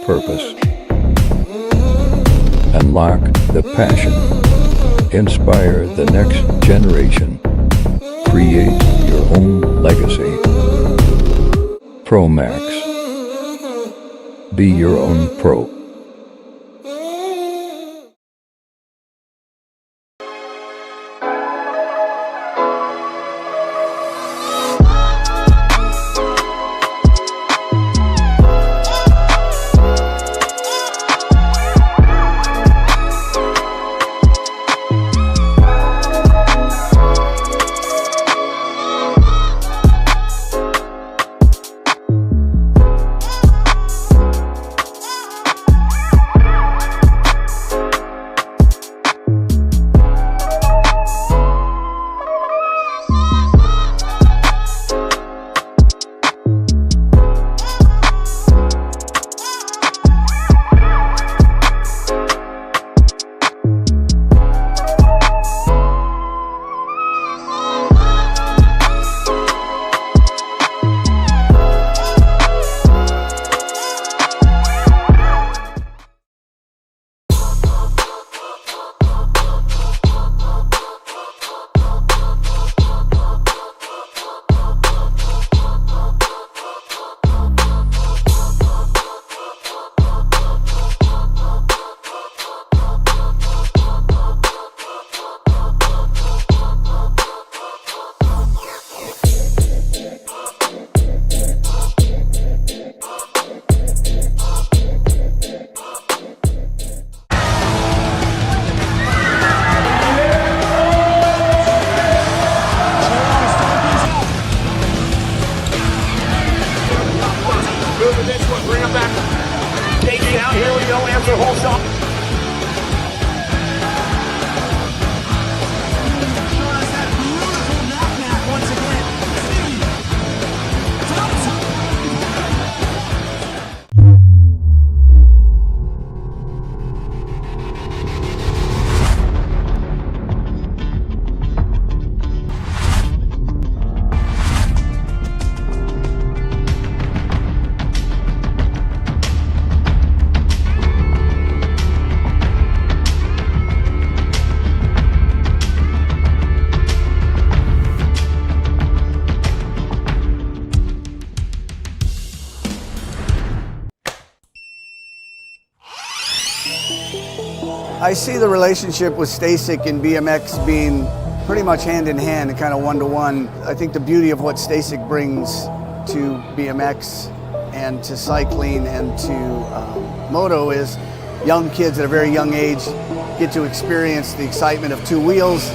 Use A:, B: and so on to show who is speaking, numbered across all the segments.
A: purpose. Unlock the passion. Inspire the next generation. Create your own legacy. ProMax. Be your own pro.
B: Bring him back. KG out, here we go, answer whole shot.
C: I see the relationship with STACYC and BMX being pretty much hand in hand and kind of one-to-one. I think the beauty of what STACYC brings to BMX and to cycling and to moto is young kids at a very young age get to experience the excitement of two wheels,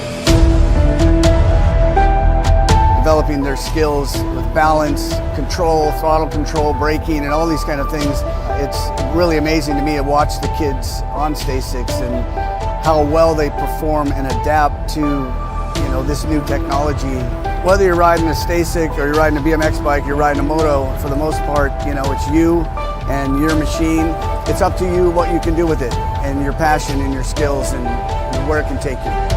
C: developing their skills with balance, control, throttle control, braking, and all these kind of things. It's really amazing to me to watch the kids on STACYCs and how well they perform and adapt to, this new technology. Whether you're riding a STACYC or you're riding a BMX bike, you're riding a moto, for the most part, it's you and your machine. It's up to you what you can do with it and your passion and your skills and where it can take you.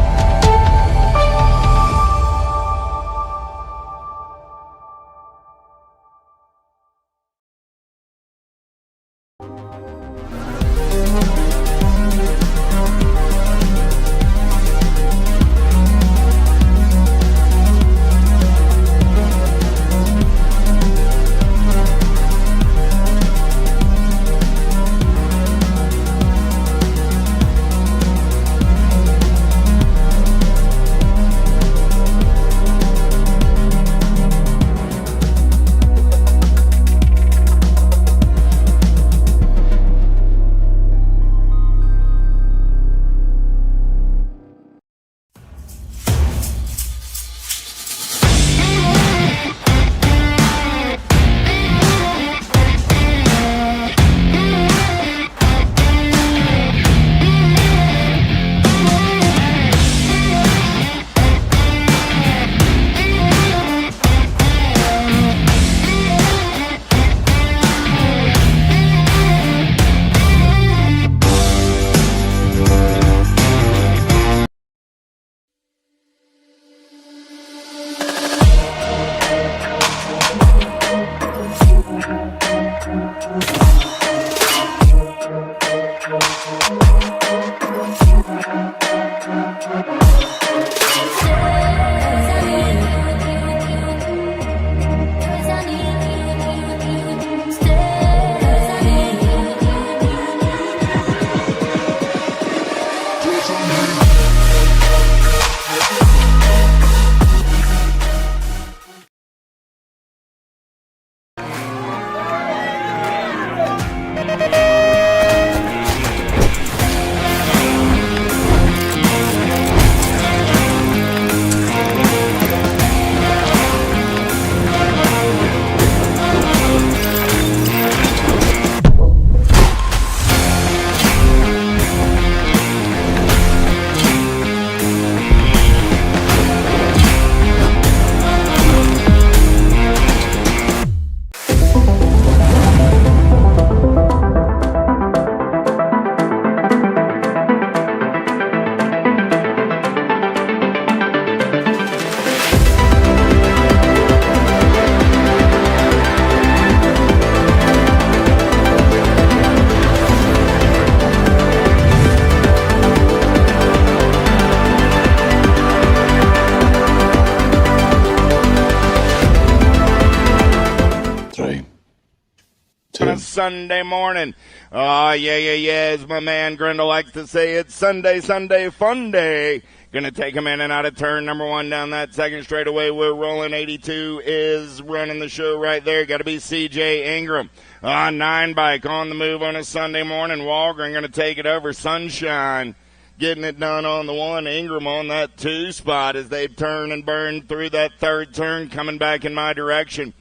D: Sunday morning. As my man Grindle likes to say, it's Sunday, fun day. Going to take him in and out of turn number 1 down that second straightaway. We're rolling. 82 is running the show right there. Got to be C.J. Ingram. 9 bike on the move on a Sunday morning. Walgren going to take it over. Sunshine getting it done on the 1. Ingram on that 2 spot as they turn and burn through that third turn, coming back in my direction.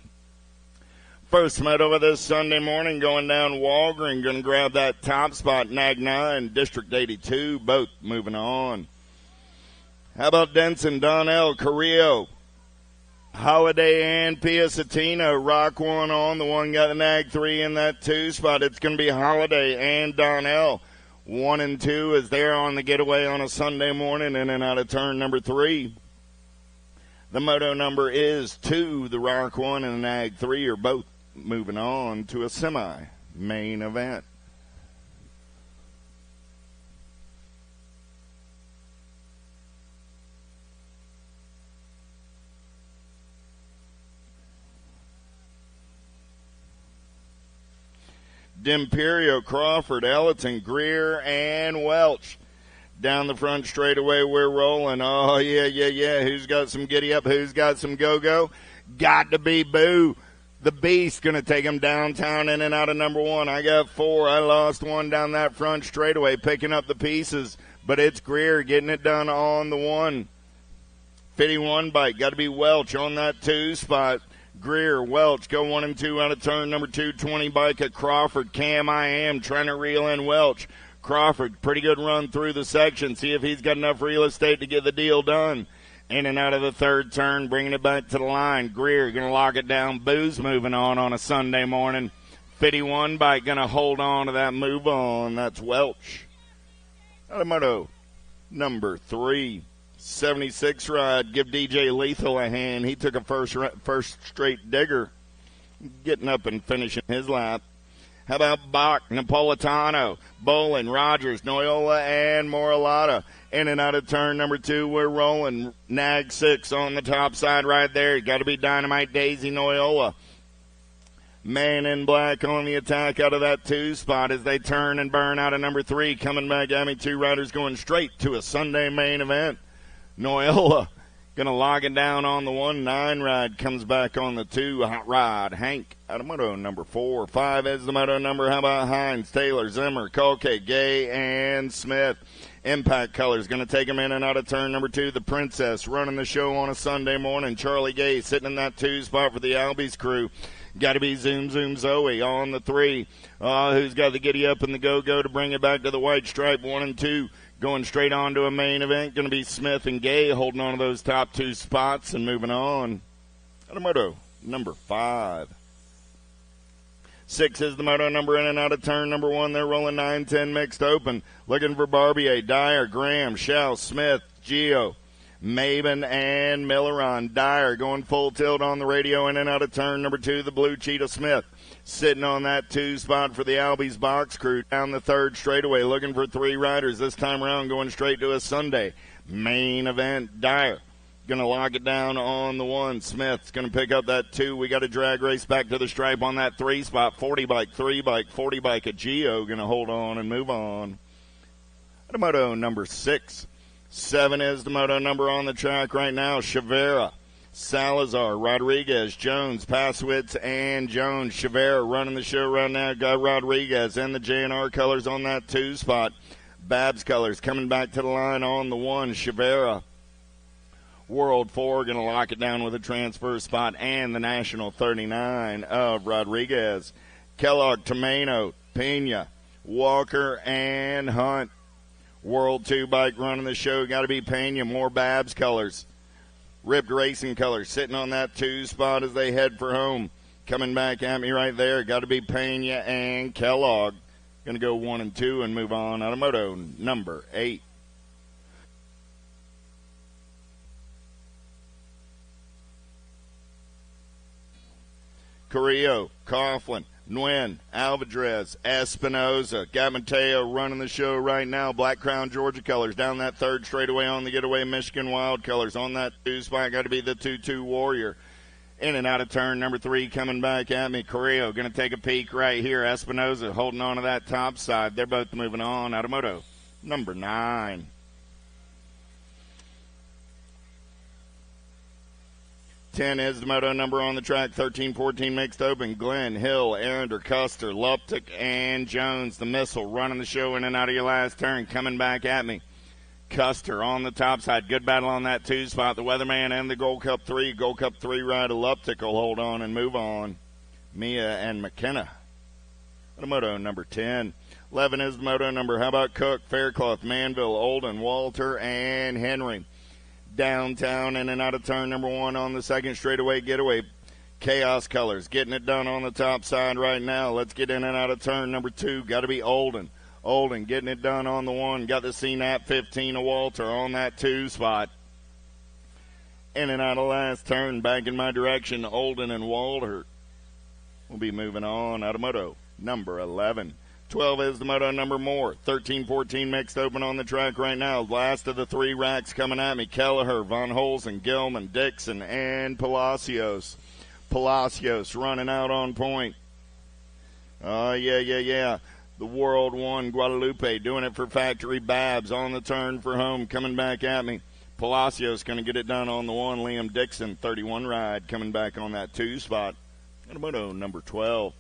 D: First met over this Sunday morning going down Walgren. Going to grab that top spot. Nagna and District 82 both moving on. How about Denson, Donnell, Carrillo, Holiday, and Piacettino? Rock 1 on the 1, got the Nag 3 in that 2 spot. It's going to be Holiday and Donnell. 1 and 2 as they're on the getaway on a Sunday morning, in and out of turn number 3. The moto number is 2. The Rock 1 and the Nag 3 are both moving on to a semi-main event. D'Imperio, Crawford, Ellington, Greer, and Welch. Down the front straightaway, we're rolling. Oh, yeah. Who's got some giddy up? Who's got some go-go? Got to be Boo. The Beast going to take him downtown in and out of number 1. I got 4. I lost 1 down that front straightaway, picking up the pieces. But it's Greer getting it done on the 1. 51 bike. Got to be Welch on that 2 spot. Greer, Welch go 1 and 2 out of turn number 2. 20 bike at Crawford. Cam I am trying to reel in Welch. Crawford, pretty good run through the section. See if he's got enough real estate to get the deal done. In and out of the third turn, bringing it back to the line. Greer going to lock it down. Boo's moving on a Sunday morning. 51 bike going to hold on to that move on. That's Welch. Automoto number 3. 76 ride. Give DJ Lethal a hand. He took a first straight digger, getting up and finishing his lap. How about Bach, Napolitano, Bolin, Rogers, Noyola, and Moralata? In and out of turn number 2, we're rolling. Nag 6 on the top side right there. Got to be Dynamite Daisy Noyola. Man in black on the attack out of that 2 spot as they turn and burn out of number 3. Coming back at me, 2 riders going straight to a Sunday main event. Noyola going to log it down on the 1. 9 ride comes back on the 2. Hot rod. Hank out of moto number 4. 5 is the moto number. How about Hines, Taylor, Zimmer, Kolke, Gay, and Smith? Impact Colors going to take him in and out of turn number 2. The Princess running the show on a Sunday morning. Charlie Gay sitting in that 2 spot for the Albies crew. Got to be Zoom Zoe on the 3. Who's got the giddy up and the go-go to bring it back to the white stripe? 1 and 2. Going straight on to a main event, going to be Smith and Gay holding on to those top 2 spots and moving on. Automoto number 5. 6 is the moto number in and out of turn number 1. They're rolling 9-10 mixed open. Looking for Barbier, Dyer, Graham, Shell, Smith, Gio, Maben, and Milleron. Dyer going full tilt on the radio in and out of turn number 2. The Blue Cheetah Smith sitting on that 2 spot for the Albies box crew. Down the third straightaway looking for 3 riders. This time around going straight to a Sunday main event. Dyer going to lock it down on the 1. Smith's going to pick up that 2. We got a drag race back to the stripe on that 3 spot. 40 bike, 3 bike, 40 bike at Gio going to hold on and move on. Automoto number 6. 7 is the moto number on the track right now. Chavera, Salazar, Rodriguez, Jones, Passwitz, and Jones. Chavera running the show right now. Got Rodriguez and the J&R colors on that 2 spot. Babs colors coming back to the line on the 1. Chavera. World 4 going to lock it down with a transfer spot and the National 39 of Rodriguez. Kellogg, Tomeno, Pena, Walker, and Hunt. World 2 bike running the show. Got to be Pena. More Babs colors. Ripped Racing colors sitting on that 2 spot as they head for home. Coming back at me right there. Got to be Pena and Kellogg. Going to go 1 and 2 and move on. Automoto number 8. Carrillo, Coughlin, Nguyen, Alvarez, Espinoza. Got Mateo running the show right now. Black Crown Georgia colors down that third straightaway on the getaway. Michigan Wild colors on that 2 spot. Got to be the 2-2 Warrior. In and out of turn number 3, coming back at me. Carrillo going to take a peek right here. Espinoza holding on to that top side. They're both moving on. Automoto number 9. Ten is the moto number on the track. 13-14 mixed open. Glenn, Hill, Arender, Custer, Luptic, and Jones. The missile running the show in and out of your last turn. Coming back at me. Custer on the top side. Good battle on that 2 spot. The Weatherman and the Gold Cup 3. Gold Cup 3 rider Luptic will hold on and move on. Mia and McKenna. The moto number 10. 11 is the moto number. How about Cook, Faircloth, Manville, Olden, Walter, and Henry. Downtown in and out of turn number 1 on the second straightaway getaway. Chaos Colors getting it done on the top side right now. Let's get in and out of turn number 2. Got to be Olden. Olden getting it done on the 1. Got the CNAP 15 of Walter on that 2 spot. In and out of last turn. Back in my direction. Olden and Walter will be moving on. Automoto number 11. 12 is the moto number Moore. 13-14 mixed open on the track right now. Last of the 3 racks coming at me. Kelleher, Von Holzen, Gilman, Dixon, and Palacios. Palacios running out on point. Oh, yeah. The World 1 Guadalupe doing it for Factory Babs on the turn for home. Coming back at me. Palacios going to get it done on the 1. Liam Dixon, 31 ride, coming back on that 2 spot. And moto number 12.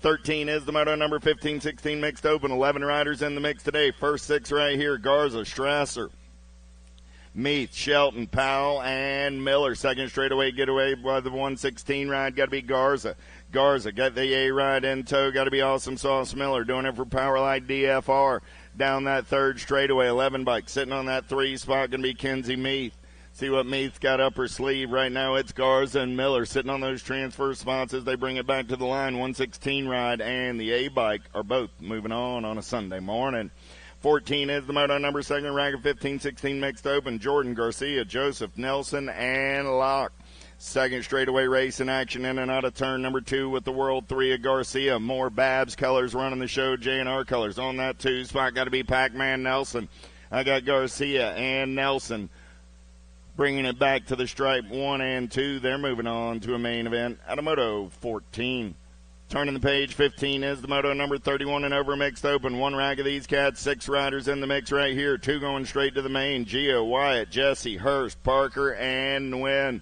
D: 13 is the moto number. 15-16 mixed open. 11 riders in the mix today. First 6 right here. Garza, Strasser, Meath, Shelton, Powell, and Miller. Second straightaway getaway by the 116 ride. Got to be Garza. Garza got the A ride in tow. Got to be Awesome Sauce Miller doing it for Powerlight DFR. Down that third straightaway. 11 bike sitting on that 3 spot. Going to be Kenzie Meath. See what Meath's got up her sleeve right now. It's Garza and Miller sitting on those transfer spots as they bring it back to the line. 116 ride and the A bike are both moving on a Sunday morning. 14 is the moto number. Second racket. 15-16 mixed open. Jordan, Garcia, Joseph, Nelson, and Locke. Second straightaway race in action in and out of turn number 2 with the World 3 of Garcia. More Babs colors running the show. J&R colors on that 2 spot. Got to be Pac-Man Nelson. I got Garcia and Nelson bringing it back to the stripe 1 and 2. They're moving on to a main event at a moto 14. Turning the page, 15 is the moto number. 31 and over mixed open. 1 rack of these cats, 6 riders in the mix right here. 2 going straight to the main. Gio, Wyatt, Jesse, Hurst, Parker, and Nguyen.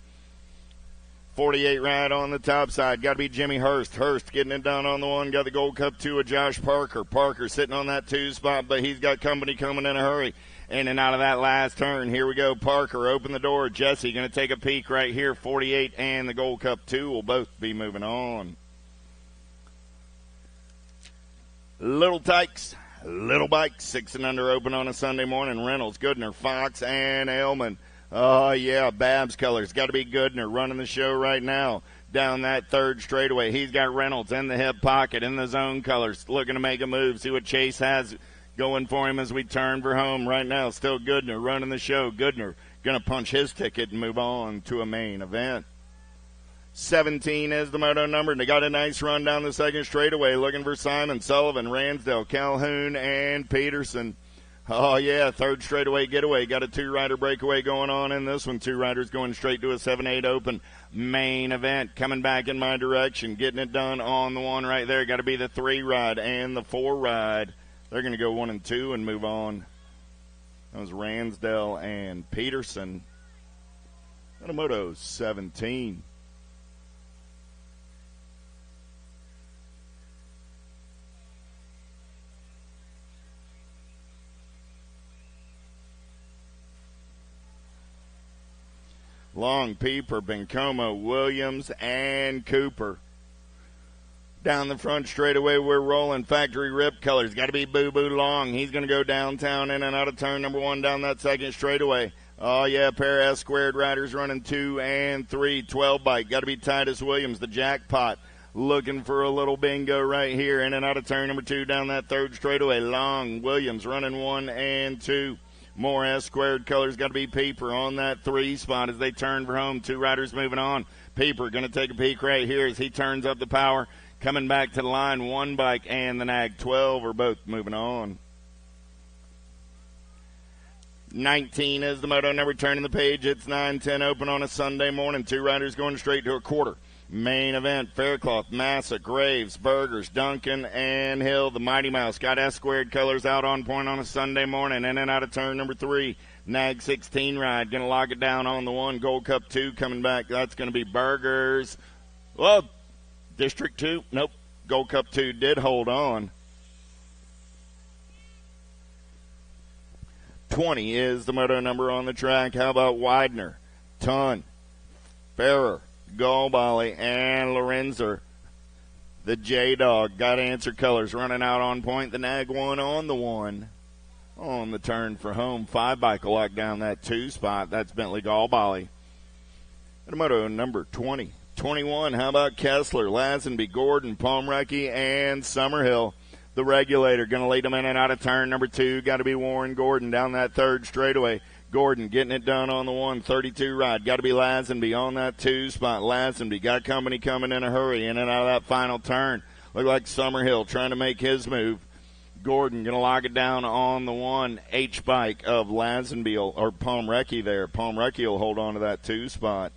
D: 48 ride on the top side. Got to be Jimmy Hurst. Hurst getting it done on the 1. Got the Gold Cup 2 of Josh Parker. Parker sitting on that 2 spot, but he's got company coming in a hurry. In and out of that last turn. Here we go. Parker, open the door. Jesse going to take a peek right here. 48 and the Gold Cup 2 will both be moving on. Little Tykes, Little Bikes, 6 and under open on a Sunday morning. Reynolds, Goodner, Fox, and Ailman. Oh, yeah, Babs colors. Got to be Goodner running the show right now. Down that third straightaway. He's got Reynolds in the hip pocket in the zone colors. Looking to make a move. See what Chase has going for him as we turn for home right now. Still Goodner running the show. Goodner going to punch his ticket and move on to a main event. 17 is the moto number. And they got a nice run down the second straightaway. Looking for Simon, Sullivan, Ransdale, Calhoun, and Peterson. Oh, yeah, third straightaway getaway. Got a 2-rider breakaway going on in this one. 2 riders going straight to a 7-8 open main event. Coming back in my direction. Getting it done on the 1 right there. Got to be the 3-ride and the 4-ride. They're going to go 1 and 2 and move on. That was Ransdale and Peterson. Moto 17. Long, Pieper, Bencomo, Williams, and Cooper. Down the front straightaway, we're rolling. Factory Rip colors. Got to be Boo Boo Long. He's going to go downtown in and out of turn number 1 down that second straightaway. Oh, yeah, pair of S-squared riders running 2 and 3. 12 bike. Got to be Titus Williams, the jackpot. Looking for a little bingo right here in and out of turn number 2 down that third straightaway. Long, Williams running 1 and 2. More S-squared colors. Got to be Pieper on that 3 spot as they turn for home. 2 riders moving on. Pieper going to take a peek right here as he turns up the power. Coming back to the line, 1 bike and the Nag 12 are both moving on. 19 is the moto number. Turning the page. It's 9-10 open on a Sunday morning. 2 riders going straight to a quarter. Main event, Faircloth, Massa, Graves, Burgers, Duncan, and Hill. The Mighty Mouse got S-squared colors out on point on a Sunday morning. In and out of turn number 3. Nag 16 ride. Going to lock it down on the 1. Gold Cup 2 coming back. That's going to be Burgers. Well, District 2. Nope. Gold Cup 2 did hold on. 20 is the moto number on the track. How about Widener, Ton, Ferrer, Galbali, and Lorenzer? The J-Dog got answer colors running out on point. The Nag 1 on the 1. On the turn for home. 5 bike will lock down that 2 spot. That's Bentley Galbali. And moto number 20. 21, how about Kessler, Lazenby, Gordon, Palmrecki, and Summerhill? The Regulator going to lead them in and out of turn number 2. Got to be Warren Gordon down that 3rd straightaway. Gordon getting it done on the 132 ride. Got to be Lazenby on that 2 spot. Lazenby got company coming in a hurry in and out of that final turn. Look like Summerhill trying to make his move. Gordon going to lock it down on the 1 H-bike of Lazenby or Palmrecki there. Palmrecki will hold on to that 2 spot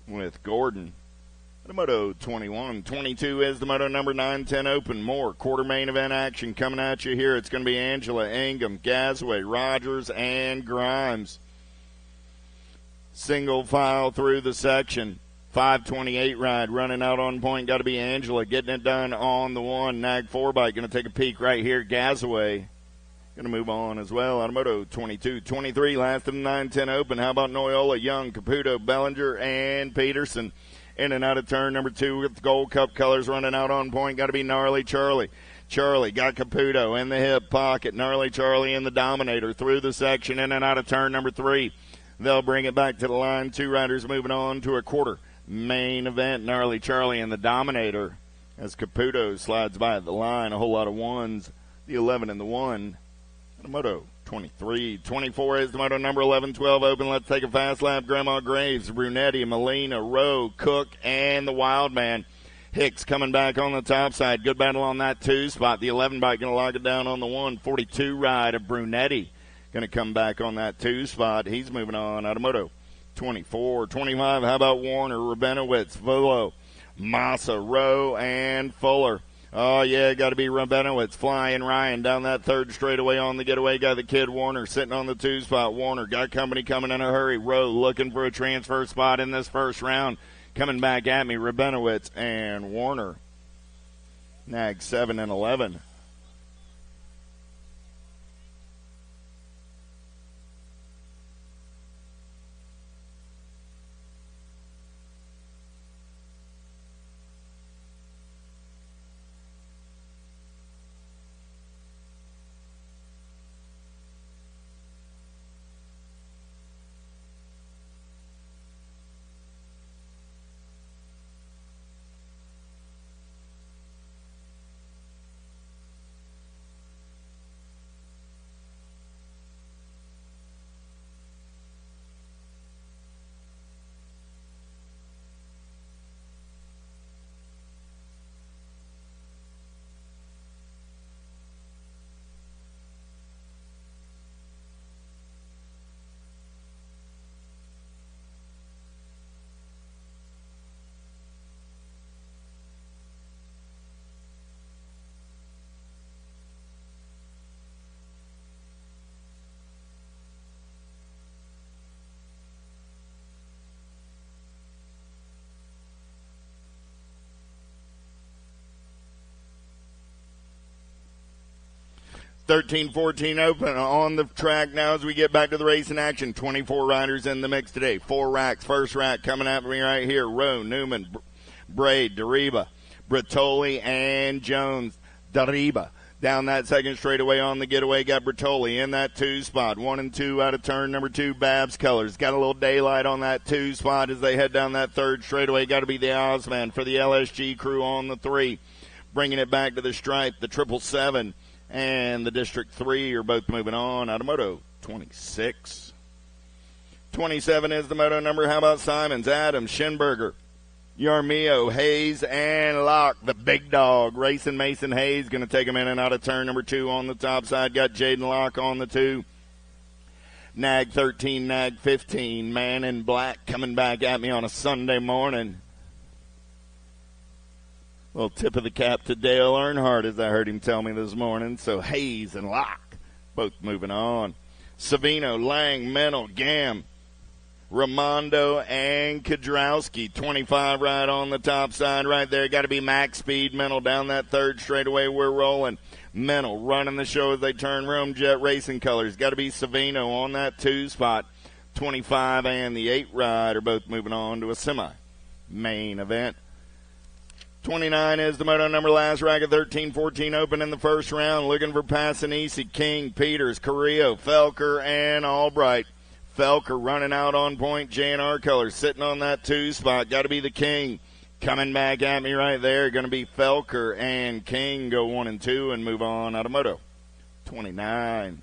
D: with Gordon. The Moto 21. 22 is the Moto number 910 Open. More quarter main event action coming at you here. It's going to be Angela, Ingham, Gasway, Rogers, and Grimes. Single file through the section. 528 ride running out on point. Got to be Angela getting it done on the 1. Nag 4 bike going to take a peek right here. Gasaway going to move on as well. Automoto 22. 23 last of the 910 Open. How about Noyola, Young, Caputo, Bellinger, and Peterson? In and out of turn number 2 with the Gold Cup colors running out on point. Got to be Gnarly Charlie. Charlie got Caputo in the hip pocket. Gnarly Charlie in the Dominator through the section. In and out of turn number 3. They'll bring it back to the line. 2 riders moving on to a quarter main event. Gnarly Charlie in the Dominator as Caputo slides by the line. A whole lot of 1s. The 11 and the 1. And a Moto 23. 24 is the Moto number 1112 Open. Let's take a fast lap. Grandma Graves, Brunetti, Molina, Rowe, Cook, and the Wild Man. Hicks coming back on the top side. Good battle on that 2 spot. The 11 bike going to lock it down on the 142 ride of Brunetti. Going to come back on that 2 spot. He's moving on. Automoto 24. 25, how about Warner, Rabinowitz, Volo, Massa, Rowe, and Fuller? Oh, yeah, got to be Rabinowitz, Flying Ryan down that 3rd straightaway on the getaway. Got the kid Warner sitting on the 2 spot. Warner got company coming in a hurry. Rowe looking for a transfer spot in this first round. Coming back at me, Rabinowitz and Warner. Nag 7 and 11. Thirteen, 14 Open on the track now as we get back to the racing action. 24 riders in the mix today. 4 racks. First rack coming at me right here. Rowe, Newman, Braid, Dariba, Bertoli, and Jones. Dariba down that 2nd straightaway on the getaway. Got Bertoli in that 2 spot. 1 and 2 out of turn number 2. Babs colors. Got a little daylight on that 2 spot as they head down that 3rd straightaway. Got to be the Ozman for the LSG crew on the 3. Bringing it back to the stripe. The 777. And the District 3 are both moving on. Automoto 26. 27 is the moto number. How about Simons, Adams, Schinberger, Yarmio, Hayes, and Locke, the big dog. Racing Mason Hayes going to take him in and out of turn number 2 on the top side. Got Jaden Locke on the 2. Nag 13, Nag 15, Man in Black coming back at me on a Sunday morning. Well, tip of the cap to Dale Earnhardt, as I heard him tell me this morning. So Hayes and Locke both moving on. Savino, Lang, Mennel, Gam, Ramondo, and Kudrowski. 25 right on the top side right there. Got to be max speed. Mennel down that third straightaway. We're rolling. Mennel running the show as they turn Rome Jet Racing colors. Got to be Savino on that 2 spot. 25 and the 8 ride are both moving on to a semi-main event. 29 is the moto number, last racket, 13-14 open in the first round. Looking for Passanisi, King, Peters, Carrillo, Felker, and Albright. Felker running out on point, J&R colors, sitting on that 2 spot. Got to be the King. Coming back at me right there, going to be Felker and King. Go 1 and 2 and move on out of moto. 29.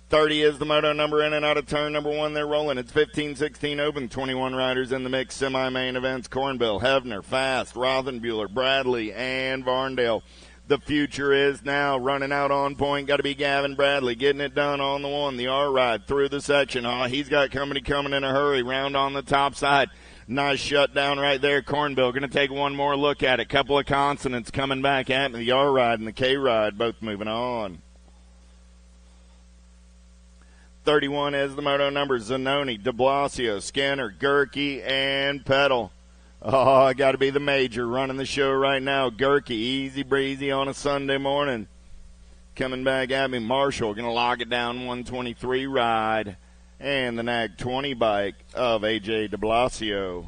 D: 30 is the moto number, in and out of turn number 1. They're rolling. It's 15-16 open. 21 riders in the mix. Semi-main events. Cornbill, Hefner, Fast, Rothenbuehler, Bradley, and Varndale. The future is now running out on point. Got to be Gavin Bradley getting it done on the 1. The R ride through the section. Oh, he's got company coming in a hurry. Round on the top side. Nice shutdown right there. Cornbill going to take one more look at it. Couple of consonants coming back at me. The R ride and the K ride both moving on. 31 is the moto number. Zanoni, de Blasio, Skinner, Gerke, and Petal. Oh, got to be the major running the show right now. Gerke, easy breezy on a Sunday morning. Coming back at me. Marshall going to lock it down, 123 ride. And the Nag 20 bike of A.J. de Blasio.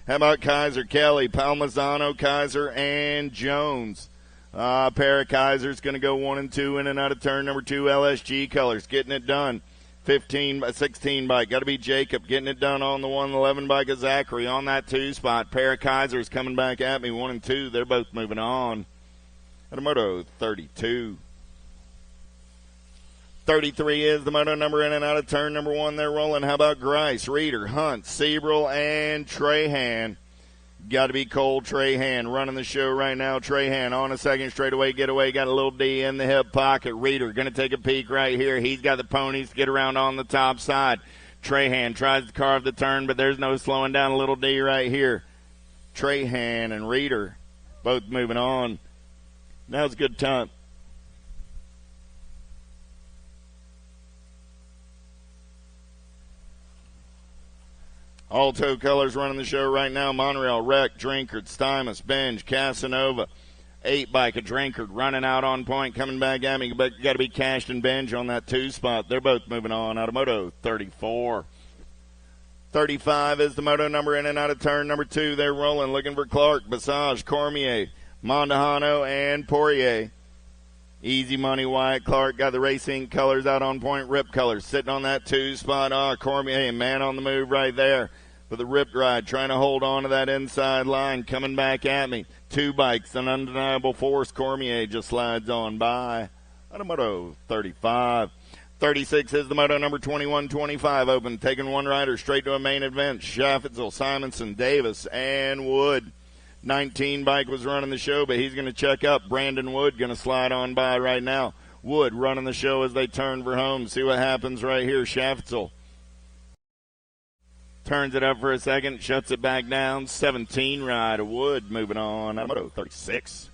D: How about Kaiser, Kelly, Palmazzano, Kaiser, and Jones? A pair of Kaisers going to go 1 and 2 in and out of turn number 2. LSG colors getting it done. 16 bike. Got to be Jacob getting it done on the 111 bike of Zachary on that 2 spot. Pair of Kaisers coming back at me 1 and 2. They're both moving on. At a moto 32. 33 is the moto number, in and out of turn number 1. They're rolling. How about Grice, Reeder, Hunt, Sebrel, and Trahan? Got to be Cole Trahan running the show right now. Trahan on a second straightaway getaway. Got a little D in the hip pocket. Reeder going to take a peek right here. He's got the ponies to get around on the top side. Trahan tries to carve the turn, but there's no slowing down a little D right here. Trahan and Reeder both moving on. Now's a good time. Alto colors running the show right now. Monreal, Wreck, Drinkard, Stymus, Benj, Casanova. 8 bike of Drinkard running out on point, coming back at me. But got to be Cashed and Benj on that 2 spot. They're both moving on. Out of moto 34. 35 is the moto number, in and out of turn number 2. They're rolling, looking for Clark, Basage, Cormier, Mondahano, and Poirier. Easy money, Wyatt Clark got the racing colors out on point, Rip colors sitting on that 2 spot. Cormier, man on the move right there for the Rip ride, trying to hold on to that inside line, coming back at me. 2 bikes, an undeniable force. Cormier just slides on by. On a moto 35. 36 is the moto number, 21-25 open, taking 1 rider straight to a main event. Schaffetzel, Simonson, Davis, and Wood. 19 bike was running the show, but he's going to check up. Brandon Wood going to slide on by right now. Wood running the show as they turn for home. See what happens right here. Schaffetzel turns it up for a second, shuts it back down. 17 ride of Wood moving on. Moto 36.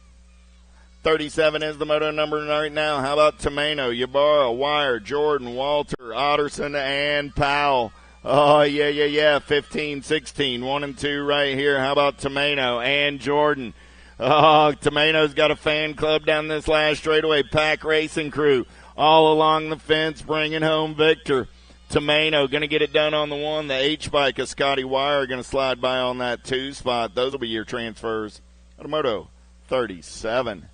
D: 37 is the moto number right now. How about Tomeno, Ybarra, Wire, Jordan, Walter, Otterson, and Powell? Oh, yeah. 15, 16, 1 and 2 right here. How about Tomeno and Jordan? Oh, Tomeno's got a fan club down this last straightaway. Pack Racing Crew all along the fence, bringing home Victor. Tomeno going to get it done on the 1. The H-bike of Scotty Wire going to slide by on that 2 spot. Those will be your transfers. Automoto 37.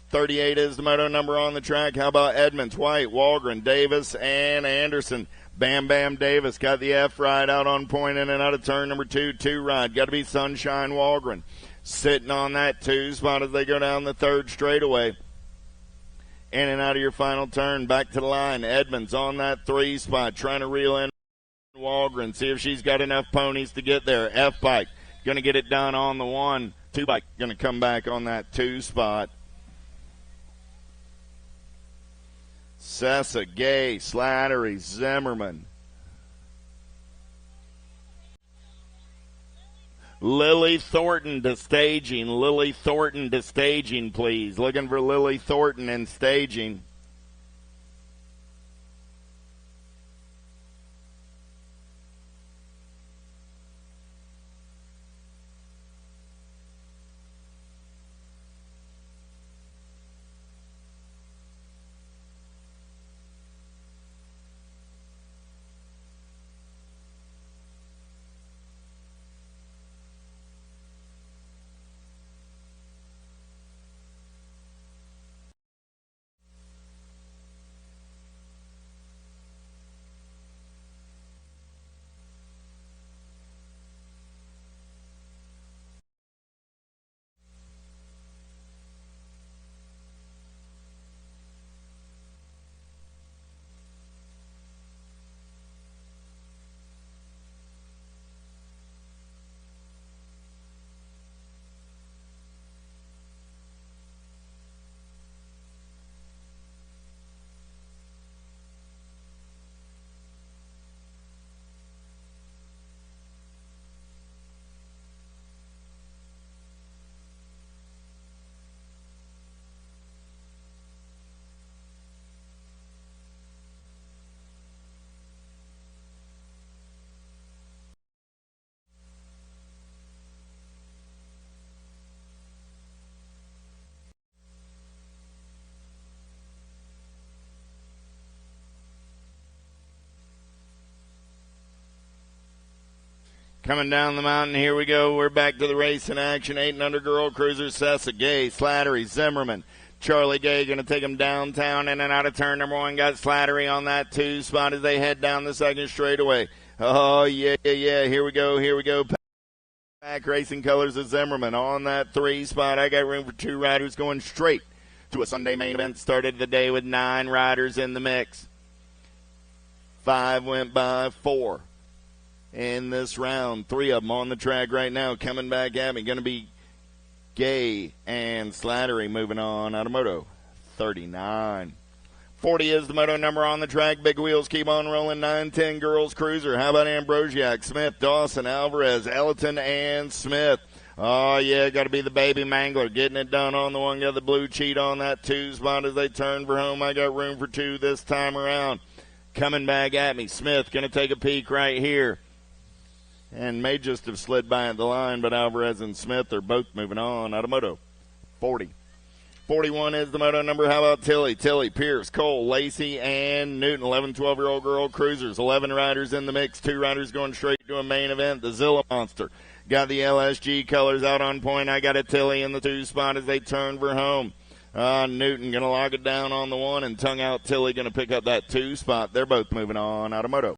D: 38 is the moto number on the track. How about Edmonds, White, Walgren, Davis, and Anderson? Bam Bam Davis got the F ride out on point, in and out of turn number 2. 2 ride. Got to be Sunshine Walgren. Sitting on that 2 spot as they go down the 3rd straightaway. In and out of your final turn. Back to the line. Edmonds on that 3 spot. Trying to reel in Walgren. See if she's got enough ponies to get there. F-bike. Going to get it done on the 1. 2 bike. Going to come back on that 2 spot. Sessa, Gay, Slattery, Zimmerman. Lily Thornton to staging. Lily Thornton to staging, please. Looking for Lily Thornton in staging. Coming down the mountain, here we go. We're back to the race in action. 8 and under girl cruisers, Sessa, Gay, Slattery, Zimmerman. Charlie Gay going to take them downtown in and out of turn number 1. Got Slattery on that 2 spot as they head down the second straightaway. Oh, yeah. Here we go. Back racing colors of Zimmerman on that 3 spot. I got room for 2 riders going straight to a Sunday main event. Started the day with 9 riders in the mix. 5 went by 4. In this round, 3 of them on the track right now. Coming back at me, going to be Gay and Slattery moving on out of Moto 39. 40 is the moto number on the track. Big wheels keep on rolling. 9-10 girls cruiser. How about Ambrosiak, Smith, Dawson, Alvarez, Ellerton, and Smith? Oh, yeah, got to be the baby mangler. Getting it done on the one. Got the blue cheat on that 2 spot as they turn for home. I got room for 2 this time around. Coming back at me. Smith going to take a peek right here. And may just have slid by at the line, but Alvarez and Smith are both moving on out of Moto 40. 41 is the moto number. How about Tilly, Pierce, Cole, Lacey, and Newton. 11, 12-year-old girl cruisers. 11 riders in the mix. 2 riders going straight to a main event. The Zilla Monster. Got the LSG colors out on point. I got a Tilly in the 2 spot as they turn for home. Newton going to lock it down on the 1, and tongue out Tilly going to pick up that 2 spot. They're both moving on out of Moto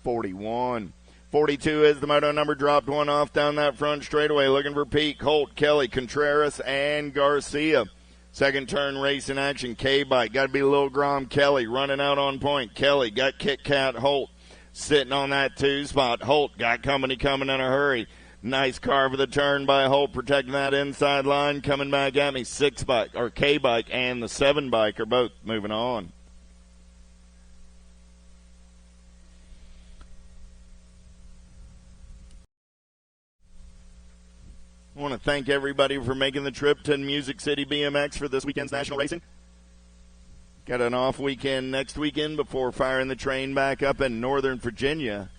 D: 41. 42 is the moto number. Dropped 1 off down that front straightaway. Looking for Pete, Holt, Kelly, Contreras, and Garcia. Second turn race in action. K-Bike. Got to be Lil Grom Kelly running out on point. Kelly got Kit Kat Holt sitting on that 2 spot. Holt got company coming in a hurry. Nice carve of the turn by Holt, protecting that inside line. Coming back at me. K-Bike and the 7 bike are both moving on. I want to thank everybody for making the trip to Music City BMX for this weekend's national racing. Got an off weekend next weekend before firing the train back up in Northern Virginia.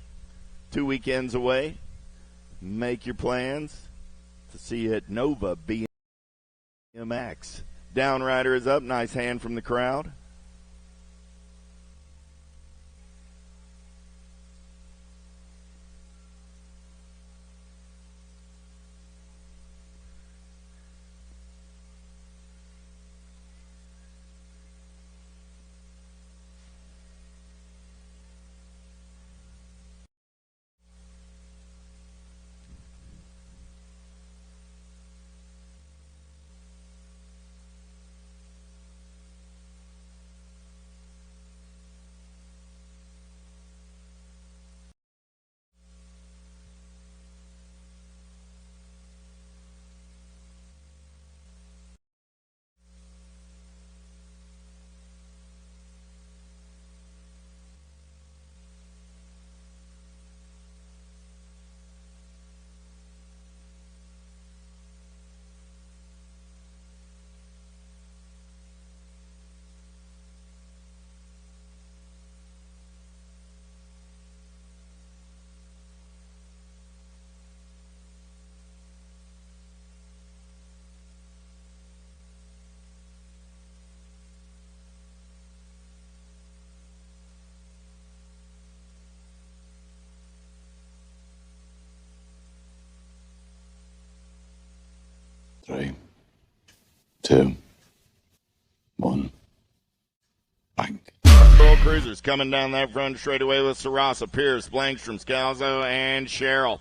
D: 2 weekends away. Make your plans to see you at Nova BMX. Downrider is up. Nice hand from the crowd.
E: 3, 2, 1. Bank.
D: World Cruisers coming down that front straightaway with Sarasa, Pierce, Blankstrom, Scalzo, and Cheryl.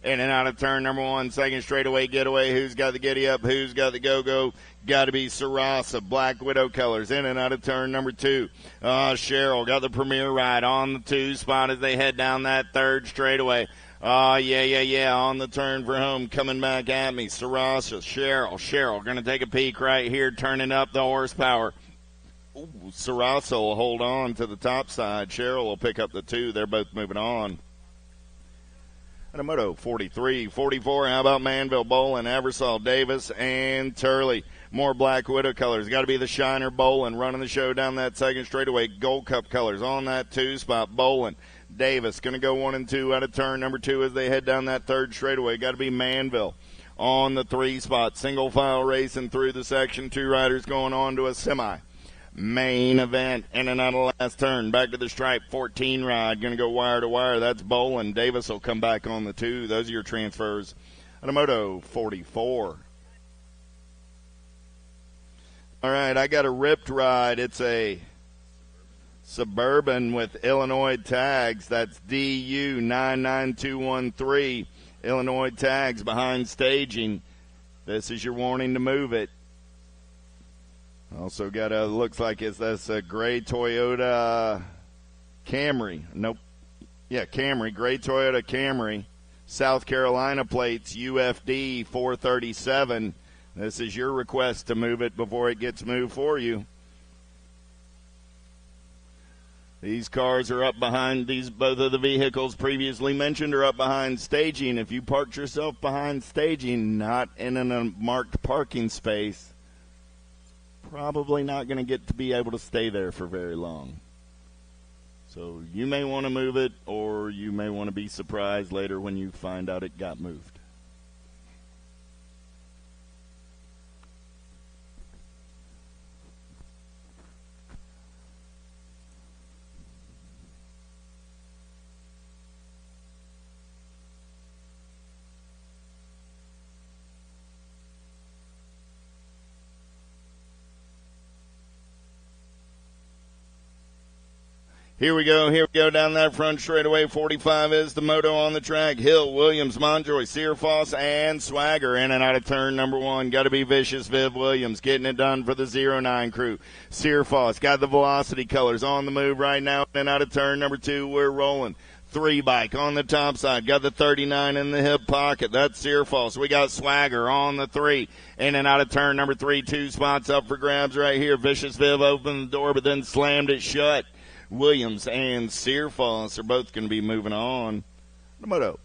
D: In and out of turn number 1, second straightaway getaway. Who's got the giddy up? Who's got the go-go? Got to be Sarasa, Black Widow colors. In and out of turn number 2. Cheryl got the premier ride on the 2 spot as they head down that third straightaway. Yeah. On the turn for home, coming back at me. Sarasa, Cheryl going to take a peek right here, turning up the horsepower. Ooh, Sarasa will hold on to the top side. Cheryl will pick up the 2. They're both moving on. Moto 43, 44. How about Manville, Bolin, Eversole, Davis, and Turley? More Black Widow colors. Got to be the Shiner, Bolin, running the show down that second straightaway. Gold Cup colors on that 2 spot. Bolin, Davis going to go 1 and 2 out of turn number 2 as they head down that third straightaway. Got to be Manville on the 3 spot. Single file racing through the section. 2 riders going on to a semi. Main event, in and out of last turn, back to the stripe, 14 ride, going to go wire to wire. That's Bolin. Davis will come back on the 2. Those are your transfers. Moto 44. All right, I got a ripped ride. It's a Suburban with Illinois tags. That's DU 99213. Illinois tags behind staging. This is your warning to move it. Also got a, looks like that's a gray Toyota Camry. Nope. Yeah, Camry, gray Toyota Camry. South Carolina plates, UFD 437. This is your request to move it before it gets moved for you. These cars are up behind both of the vehicles previously mentioned are up behind staging. If you parked yourself behind staging, not in a marked parking space, probably not going to get to be able to stay there for very long. So you may want to move it, or you may want to be surprised later when you find out it got moved. Here we go down that front straightaway. 45 is the moto on the track. Hill, Williams, Monjoy, Searfoss, and Swagger in and out of turn number 1. Got to be Vicious Viv Williams getting it done for the 09 crew. Searfoss got the Velocity colors on the move right now in and out of turn number 2. We're rolling. 3 bike on the top side. Got the 39 in the hip pocket. That's Searfoss. We got Swagger on the 3. In and out of turn number 3. 2 spots up for grabs right here. Vicious Viv opened the door but then slammed it shut. Williams and Searfoss are both going to be moving on. The moto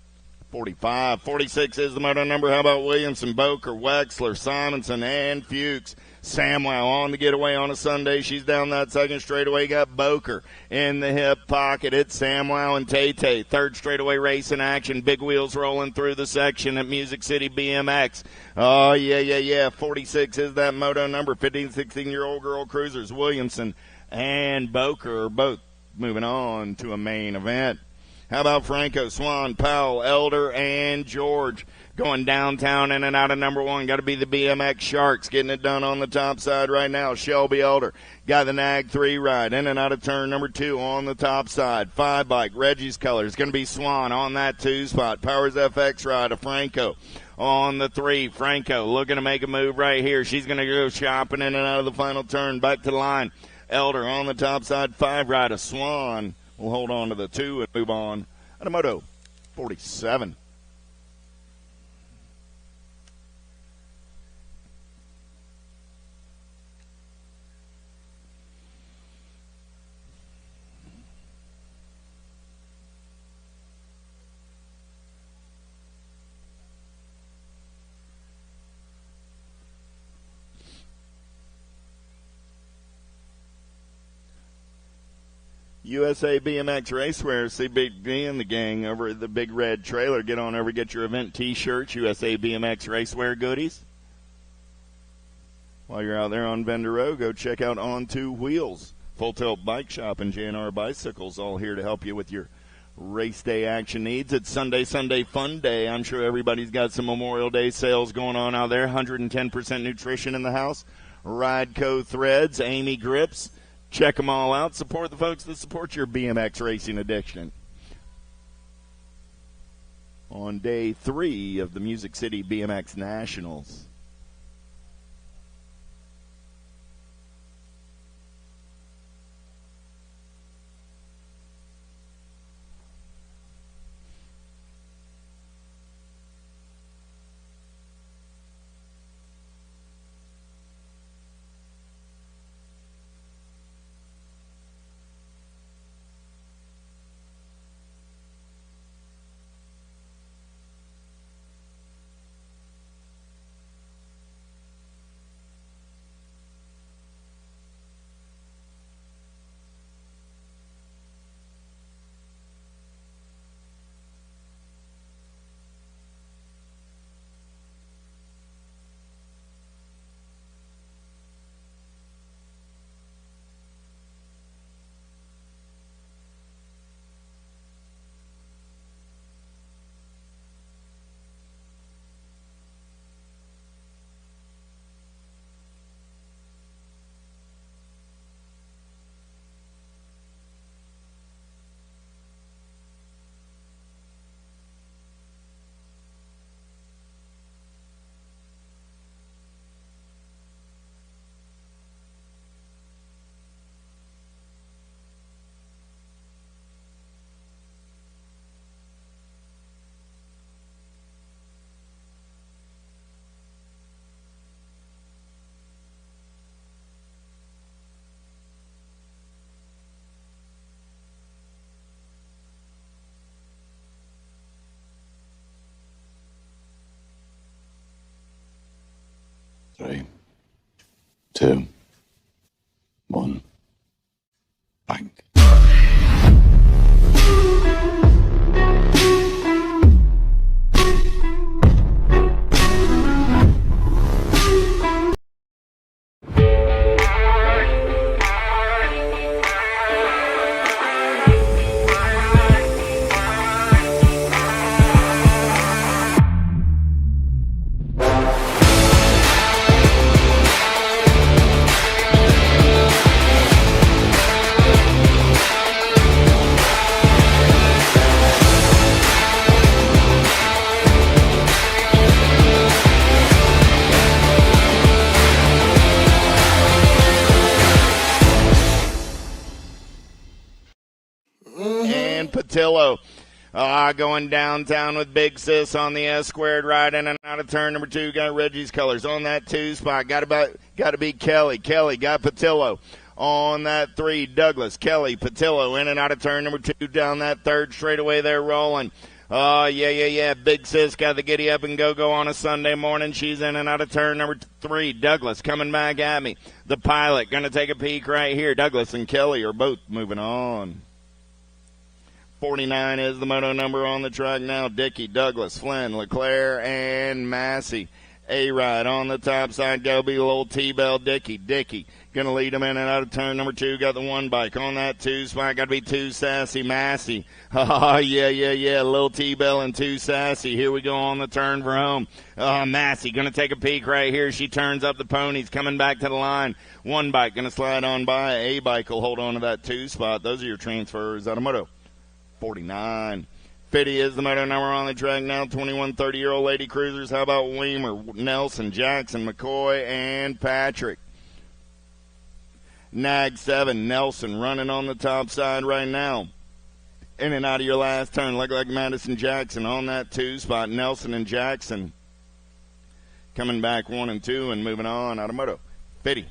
D: 45. 46 is the moto number. How about Williamson, Boker, Wexler, Simonson, and Fuchs? Samwow on the getaway on a Sunday. She's down that second straightaway. Got Boker in the hip pocket. It's Samwow and Tay-Tay. Third straightaway race in action. Big wheels rolling through the section at Music City BMX. Oh, yeah. 46 is that moto number. 15, 16-year-old girl cruisers. Williamson and Boker are both moving on to a main event. How about Franco, Swan, Powell, Elder, and George going downtown in and out of number 1? Got to be the BMX Sharks getting it done on the top side right now. Shelby Elder got the Nag 3 ride in and out of turn number 2 on the top side. 5 bike, Reggie's colors. Going to be Swan on that 2 spot. Powers FX ride of Franco on the 3. Franco looking to make a move right here. She's going to go shopping in and out of the final turn. Back to the line. Elder on the top side, 5 ride of Swan. We'll hold on to the 2 and move on. Moto 47. USA BMX Racewear, CBB and the gang over at the Big Red Trailer. Get on over, get your event T-shirts, USA BMX Racewear goodies. While you're out there on Vendor Row, go check out On Two Wheels, Full Tilt Bike Shop, and JNR Bicycles, all here to help you with your race day action needs. It's Sunday Fun Day. I'm sure everybody's got some Memorial Day sales going on out there. 110% nutrition in the house. Rideco threads, Amy grips. Check them all out. Support the folks that support your BMX racing addiction. On day 3 of the Music City BMX Nationals.
E: Three, two, one, bang.
D: Patillo going downtown with Big Sis on the S squared, right in and out of turn number 2. Got Reggie's colors on that 2 spot. Got to be Kelly. Kelly got Patillo on that 3. Douglas, Kelly, Patillo in and out of turn number 2 down that 3rd straightaway. They're rolling. Oh, yeah. Big Sis got the giddy up and go on a Sunday morning. She's in and out of turn number 3. Douglas coming back at me. The Pilot going to take a peek right here. Douglas and Kelly are both moving on. 49 is the moto number on the track now. Dickey, Douglas, Flynn, Leclerc, and Massey. A-Ride on the top side. Go be a little T-Bell. Dickey going to lead him in and out of turn number 2. Got the 1 bike on that 2 spot. Got to be 2 Sassy. Massey. Oh, yeah. Little T-Bell and 2 Sassy. Here we go on the turn for home. Massey going to take a peek right here. She turns up the ponies. Coming back to the line. 1 bike going to slide on by. A bike will hold on to that 2 spot. Those are your transfers out of moto 49. 50 is the moto number on the track now. 21 30-year-old lady cruisers. How about Weimer, Nelson, Jackson, McCoy, and Patrick? Nag 7, Nelson running on the top side right now. In and out of your last turn. Look like Madison Jackson on that 2 spot. Nelson and Jackson coming back 1 and 2 and moving on out of moto 50.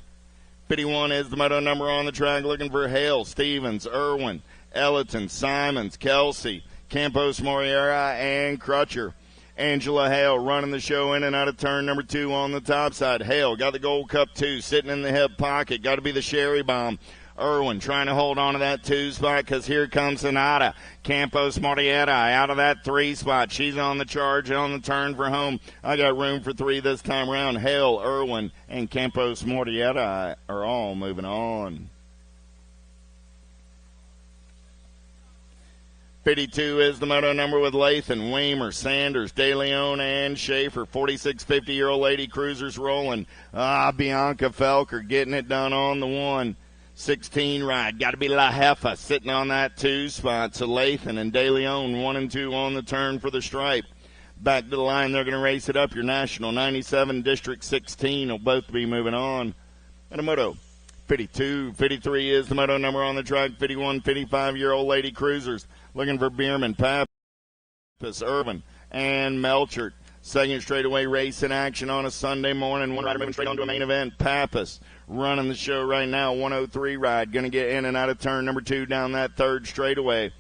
D: 51 is the moto number on the track. Looking for Hale, Stevens, Irwin, Ellerton, Simons, Kelsey, Campos, Moriera, and Crutcher. Angela Hale running the show in and out of turn number 2 on the top side. Hale got the Gold Cup 2 sitting in the hip pocket. Got to be the Sherry Bomb. Irwin trying to hold on to that 2 spot because here comes Sonata. Campos, Moriera out of that 3 spot. She's on the charge on the turn for home. I got room for 3 this time around. Hale, Irwin, and Campos, Moriera are all moving on. 52 is the moto number with Lathan, Weimer, Sanders, De Leon, and Schaefer. 46 50-year-old lady cruisers rolling. Bianca Felker getting it done on the 1. 16 ride. Got to be La Jefa sitting on that 2 spot. So Lathan and De Leon 1 and 2 on the turn for the stripe. Back to the line. They're going to race it up. Your National 97, District 16 will both be moving on. And a moto 52, 53 is the moto number on the track. 51, 55-year-old lady cruisers looking for Bierman, Pappas, Irvin, and Melchert. Second straightaway race in action on a Sunday morning. One rider moving straight on to a main event. Pappas running the show right now. 103 ride. Going to get in and out of turn number 2 down that third straightaway.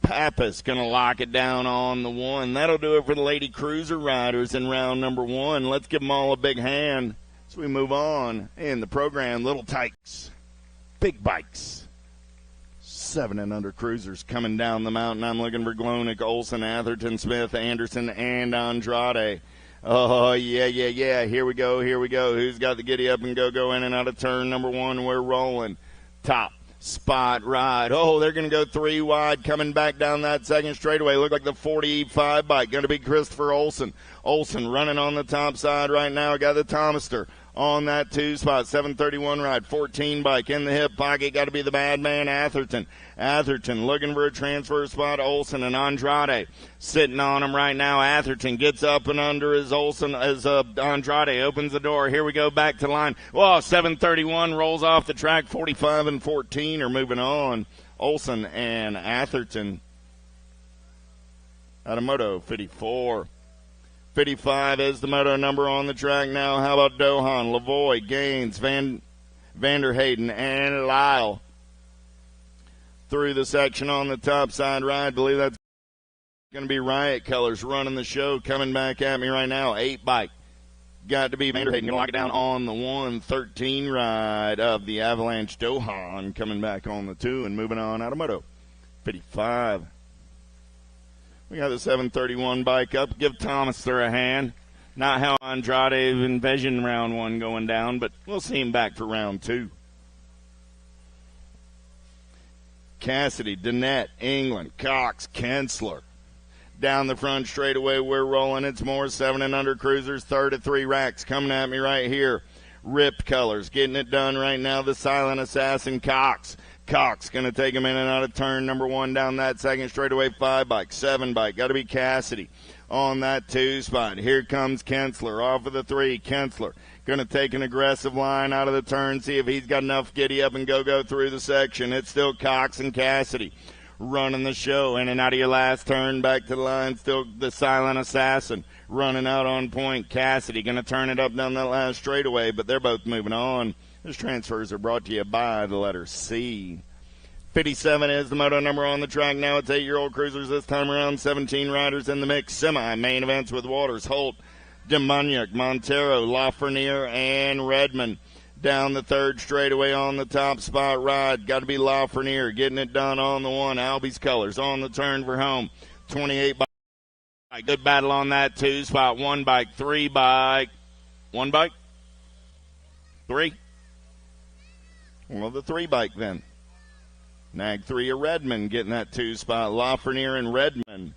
D: Pappas going to lock it down on the 1. That'll do it for the lady cruiser riders in round number 1. Let's give them all a big hand as we move on in the program. Little tykes, big bikes. 7 and under cruisers coming down the mountain. I'm looking for Glonek, Olson, Atherton, Smith, Anderson, and Andrade. Oh, yeah. Here we go. Who's got the giddy up and go in and out of turn number 1? We're rolling. Top spot ride. Oh, they're going to go 3 wide coming back down that second straightaway. Look like the 45 bike. Going to be Christopher Olson. Olson running on the top side right now. Got the Thomaster on that 2 spot. 731 ride. 14 bike in the hip pocket. Got to be the bad man, Atherton. Atherton looking for a transfer spot. Olson and Andrade sitting on him right now. Atherton gets up and under as Olson, as Andrade opens the door. Here we go back to line. Whoa, 731 rolls off the track. 45 and 14 are moving on. Olson and Atherton. Out of moto 54. 55 is the moto number on the track now. How about Dohan, Lavoie, Gaines, Vanderhayden, and Lyle through the section on the top side ride. I believe that's going to be Riot Colors running the show. Coming back at me right now. 8 bike. Got to be Vanderhayden. Going to lock it down on the 113 ride of the Avalanche. Dohan coming back on the 2 and moving on out of moto 55. We got the 731 bike up. Give Thomas there a hand. Not how Andrade envisioned round 1 going down, but we'll see him back for round 2. Cassidy, Dannett, England, Cox, Kensler. Down the front straightaway, we're rolling. It's more 7 and under cruisers. Third of 3 racks coming at me right here. Ripped Colors getting it done right now. The Silent Assassin, Cox. Cox going to take him in and out of turn number 1 down that second straightaway. 5 bike, 7 bike. Got to be Cassidy on that 2 spot. Here comes Kensler off of the 3. Kensler going to take an aggressive line out of the turn, see if he's got enough giddy up and go through the section. It's still Cox and Cassidy running the show. In and out of your last turn, back to the line. Still the Silent Assassin running out on point. Cassidy going to turn it up down that last straightaway, but they're both moving on. Those transfers are brought to you by the letter C. 57 is the moto number on the track now. It's 8-year-old cruisers this time around. 17 riders in the mix. Semi-main events with Waters, Holt, Demoniac, Montero, Lafreniere, and Redmond. Down the third straightaway on the top spot ride. Got to be Lafreniere getting it done on the 1. Albie's Colors on the turn for home. 28 bike. Good battle on that 2 spot. 1 bike, 3 bike. 1 bike? 3? Well, the 3 bike then. Nag 3 of Redmond getting that 2 spot. Lafreniere and Redmond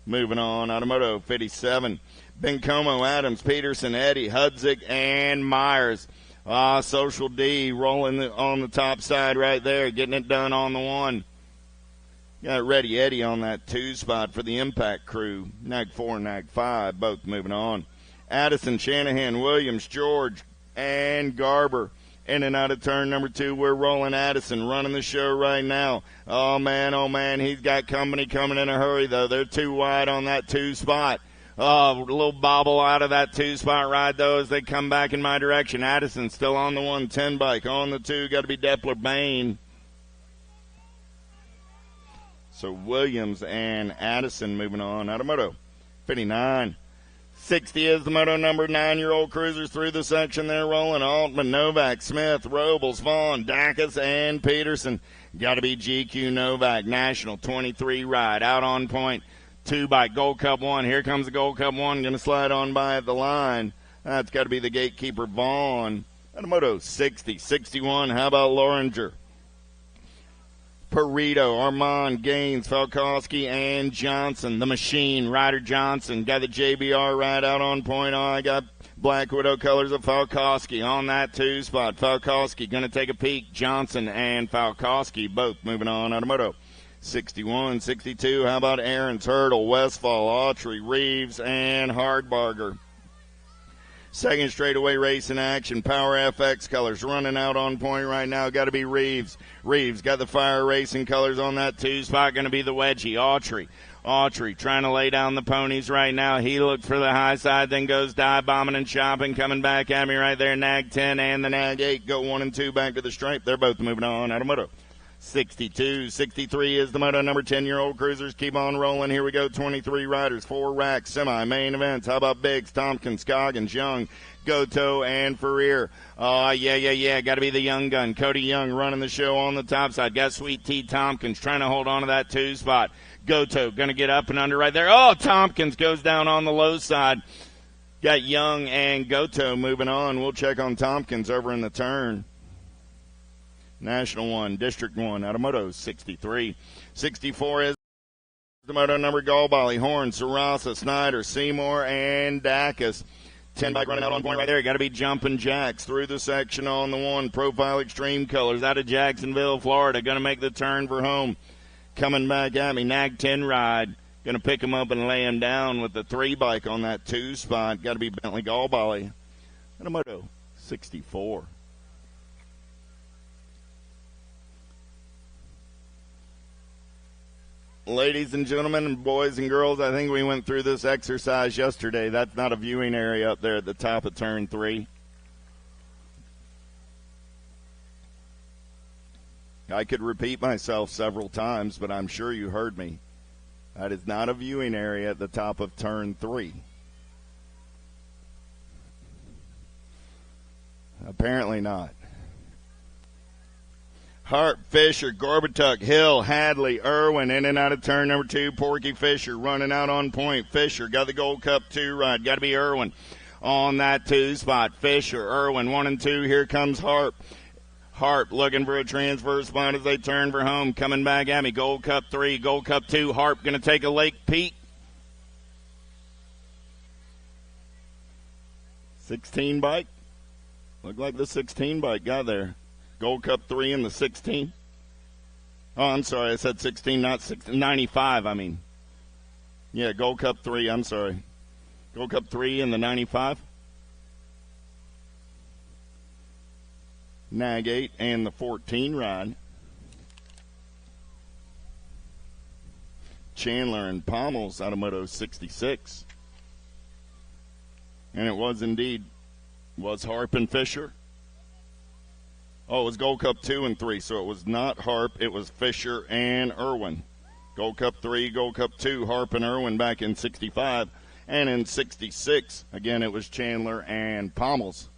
D: moving on. Automoto 57. Bencomo, Adams, Peterson, Eddie, Hudzik, and Myers. Social D rolling on the top side right there, getting it done on the 1. Got Ready Eddie on that 2 spot for the Impact crew. Nag 4 and Nag 5 both moving on. Addison, Shanahan, Williams, George, and Garber. In and out of turn number 2, we're rolling. Addison running the show right now. Oh, man, he's got company coming in a hurry, though. They're 2 wide on that 2 spot. Oh, a little bobble out of that 2 spot ride, though, as they come back in my direction. Addison still on the 110 bike. On the 2, got to be Depler Bain. So Williams and Addison moving on. Out of moto 59. 60 is the moto number. 9-year-old cruisers through the section. They're rolling. Altman, Novak, Smith, Robles, Vaughn, Dacus, and Peterson. Got to be GQ Novak. National 23 ride. Out on point. 2 bike. Gold Cup 1. Here comes the Gold Cup 1. Going to slide on by at the line. That's got to be the gatekeeper, Vaughn. Out of moto 60. 61. How about Loringer? Perito, Armand, Gaines, Falkowski, and Johnson. The Machine, Ryder Johnson. Got the JBR right out on point. Oh, I got Black Widow colors of Falkowski on that 2 spot. Falkowski going to take a peek. Johnson and Falkowski both moving on out of moto. 61, 62. How about Aaron's, Hurdle, Westfall, Autry, Reeves, and Hardbarger. Second straightaway race in action. Power FX colors running out on point right now. Got to be Reeves. Reeves got the Fire Racing colors on that 2 spot. Going to be the Wedgie. Autry trying to lay down the ponies right now. He looked for the high side, then goes dive bombing and chopping. Coming back at me right there. Nag 10 and the Nag 8 go 1 and 2 back to the stripe. They're both moving on out of moto. 62, 63 is the moto number. 10-year-old cruisers keep on rolling. Here we go. 23 riders, 4 racks, semi-main events. How about Biggs, Tompkins, Scoggins, Young, Goto, and Ferrier? Yeah. Got to be the young gun. Cody Young running the show on the top side. Got Sweet T Tompkins trying to hold on to that 2 spot. Goto going to get up and under right there. Oh, Tompkins goes down on the low side. Got Young and Goto moving on. We'll check on Tompkins over in the turn. National 1, District 1, out of moto 63. 64 is the moto number. Galbali, Horn, Sarasa, Snyder, Seymour, and Dacus. 10 bike running out on point right there. Got to be Jumpin' Jacks through the section on the 1. Profile Extreme colors out of Jacksonville, Florida. Going to make the turn for home. Coming back at me, Nag 10 ride. Going to pick him up and lay him down with the 3 bike on that 2 spot. Got to be Bentley Galbali. Out of moto 64. Ladies and gentlemen, and boys and girls, I think we went through this exercise yesterday. That's not a viewing area up there at the top of turn 3. I could repeat myself several times, but I'm sure you heard me. That is not a viewing area at the top of turn 3. Apparently not. Hart, Fisher, Gorbatuk, Hill, Hadley, Irwin, in and out of turn number 2. Porky Fisher running out on point. Fisher got the Gold Cup 2 ride. Got to be Irwin on that 2 spot. Fisher, Irwin, 1 and 2. Here comes Harp. Harp looking for a transfer spot as they turn for home. Coming back at me. Gold Cup 3, Gold Cup 2. Harp going to take a lake peak. 16 bike. Looked like the 16 bike got there. Gold Cup 3 in the 16. Oh, I'm sorry. I said 16, not 16. 95, I mean. Yeah, Gold Cup 3. I'm sorry. Gold Cup 3 in the 95. Nag 8 and the 14 ride. Chandler and Pommels out of moto 66. And it was indeed, was Harp and Fisher. Oh, it was Gold Cup 2 and 3, so it was not Harp. It was Fisher and Irwin. Gold Cup 3, Gold Cup 2, Harp and Irwin back in 65. And in 66, again, it was Chandler and Pommels.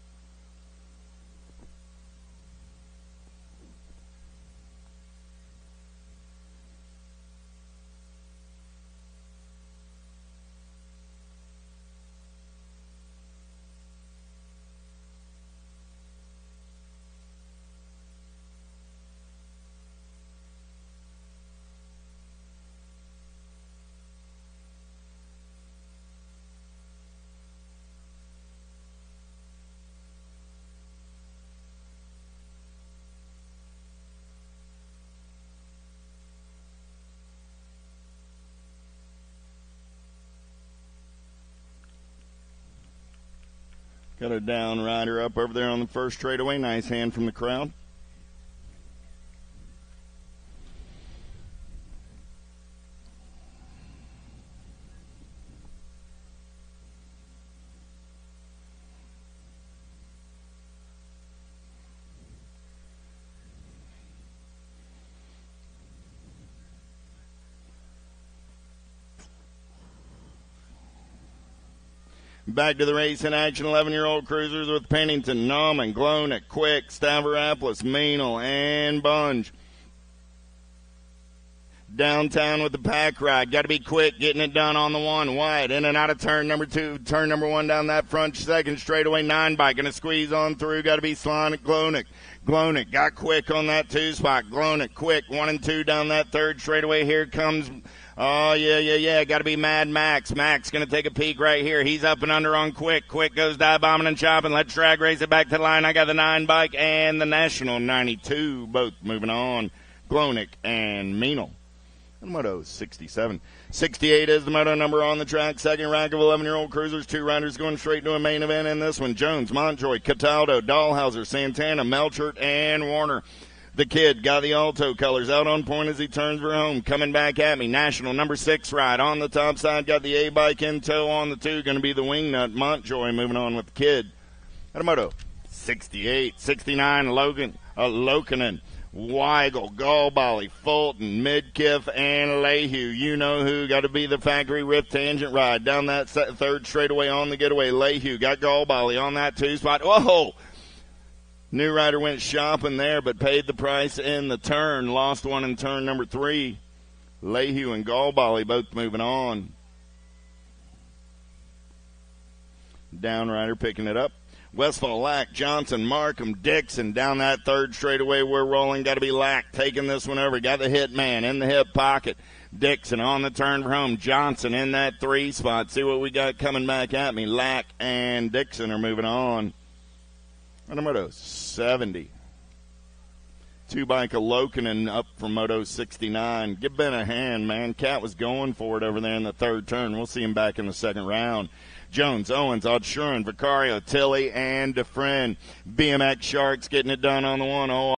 D: Got a down rider up over there on the first straightaway. Nice hand from the crowd. Back to the race in action. 11-year-old cruisers with Pennington, Nauman, Glonek, Quick, Stavropoulos, Meanel, and Bunge. Downtown with the pack ride. Got to be quick, getting it done on the one. Wide, in and out of turn number 2. Turn number 1 down that front second straightaway 9 bike. Going to squeeze on through. Got to be Slonic Glonic. Glonic got quick on that 2 spot. Glonic quick. 1 and 2 down that third straightaway. Here comes, oh, yeah. Got to be Mad Max. Max going to take a peek right here. He's up and under on Quick. Quick goes dive bombing and chopping. Let's drag race it back to the line. I got the 9 bike and the National 92. Both moving on. Glonic and Meanel. And Moto 67. 68 is the Moto number on the track. Second rack of 11-year-old cruisers. 2 riders going straight to a main event in this one. Jones, Montjoy, Cataldo, Dahlhauser, Santana, Melchert, and Warner. The kid got the Alto colors out on point as he turns for home. Coming back at me. National number 6 ride on the top side. Got the A-bike in tow on the 2. Going to be the Wingnut. Montjoy moving on with the kid. At a Moto 68. 69, Lokinen. Weigel, Gallbally, Fulton, Midkiff, and Lehue. You know who. Got to be the factory rift tangent ride. Down that third straightaway on the getaway. Lehue got Gallbally on that 2 spot. Whoa! New rider went shopping there, but paid the price in the turn. Lost one in turn number 3. Lehue and Gallbally both moving on. Down rider picking it up. Westfall, Lack, Johnson, Markham, Dixon. Down that third straightaway, we're rolling. Got to be Lack taking this one over. Got the hit man in the hip pocket. Dixon on the turn for home. Johnson in that 3 spot. See what we got coming back at me. Lack and Dixon are moving on. And Moto 70. 2 bike of Lokinen up from Moto 69. Give Ben a hand, man. Cat was going for it over there in the third turn. We'll see him back in the second round. Jones, Owens, Odshuren, Vicario, Tilley, and DeFren. BMX Sharks getting it done on the 1. Oh,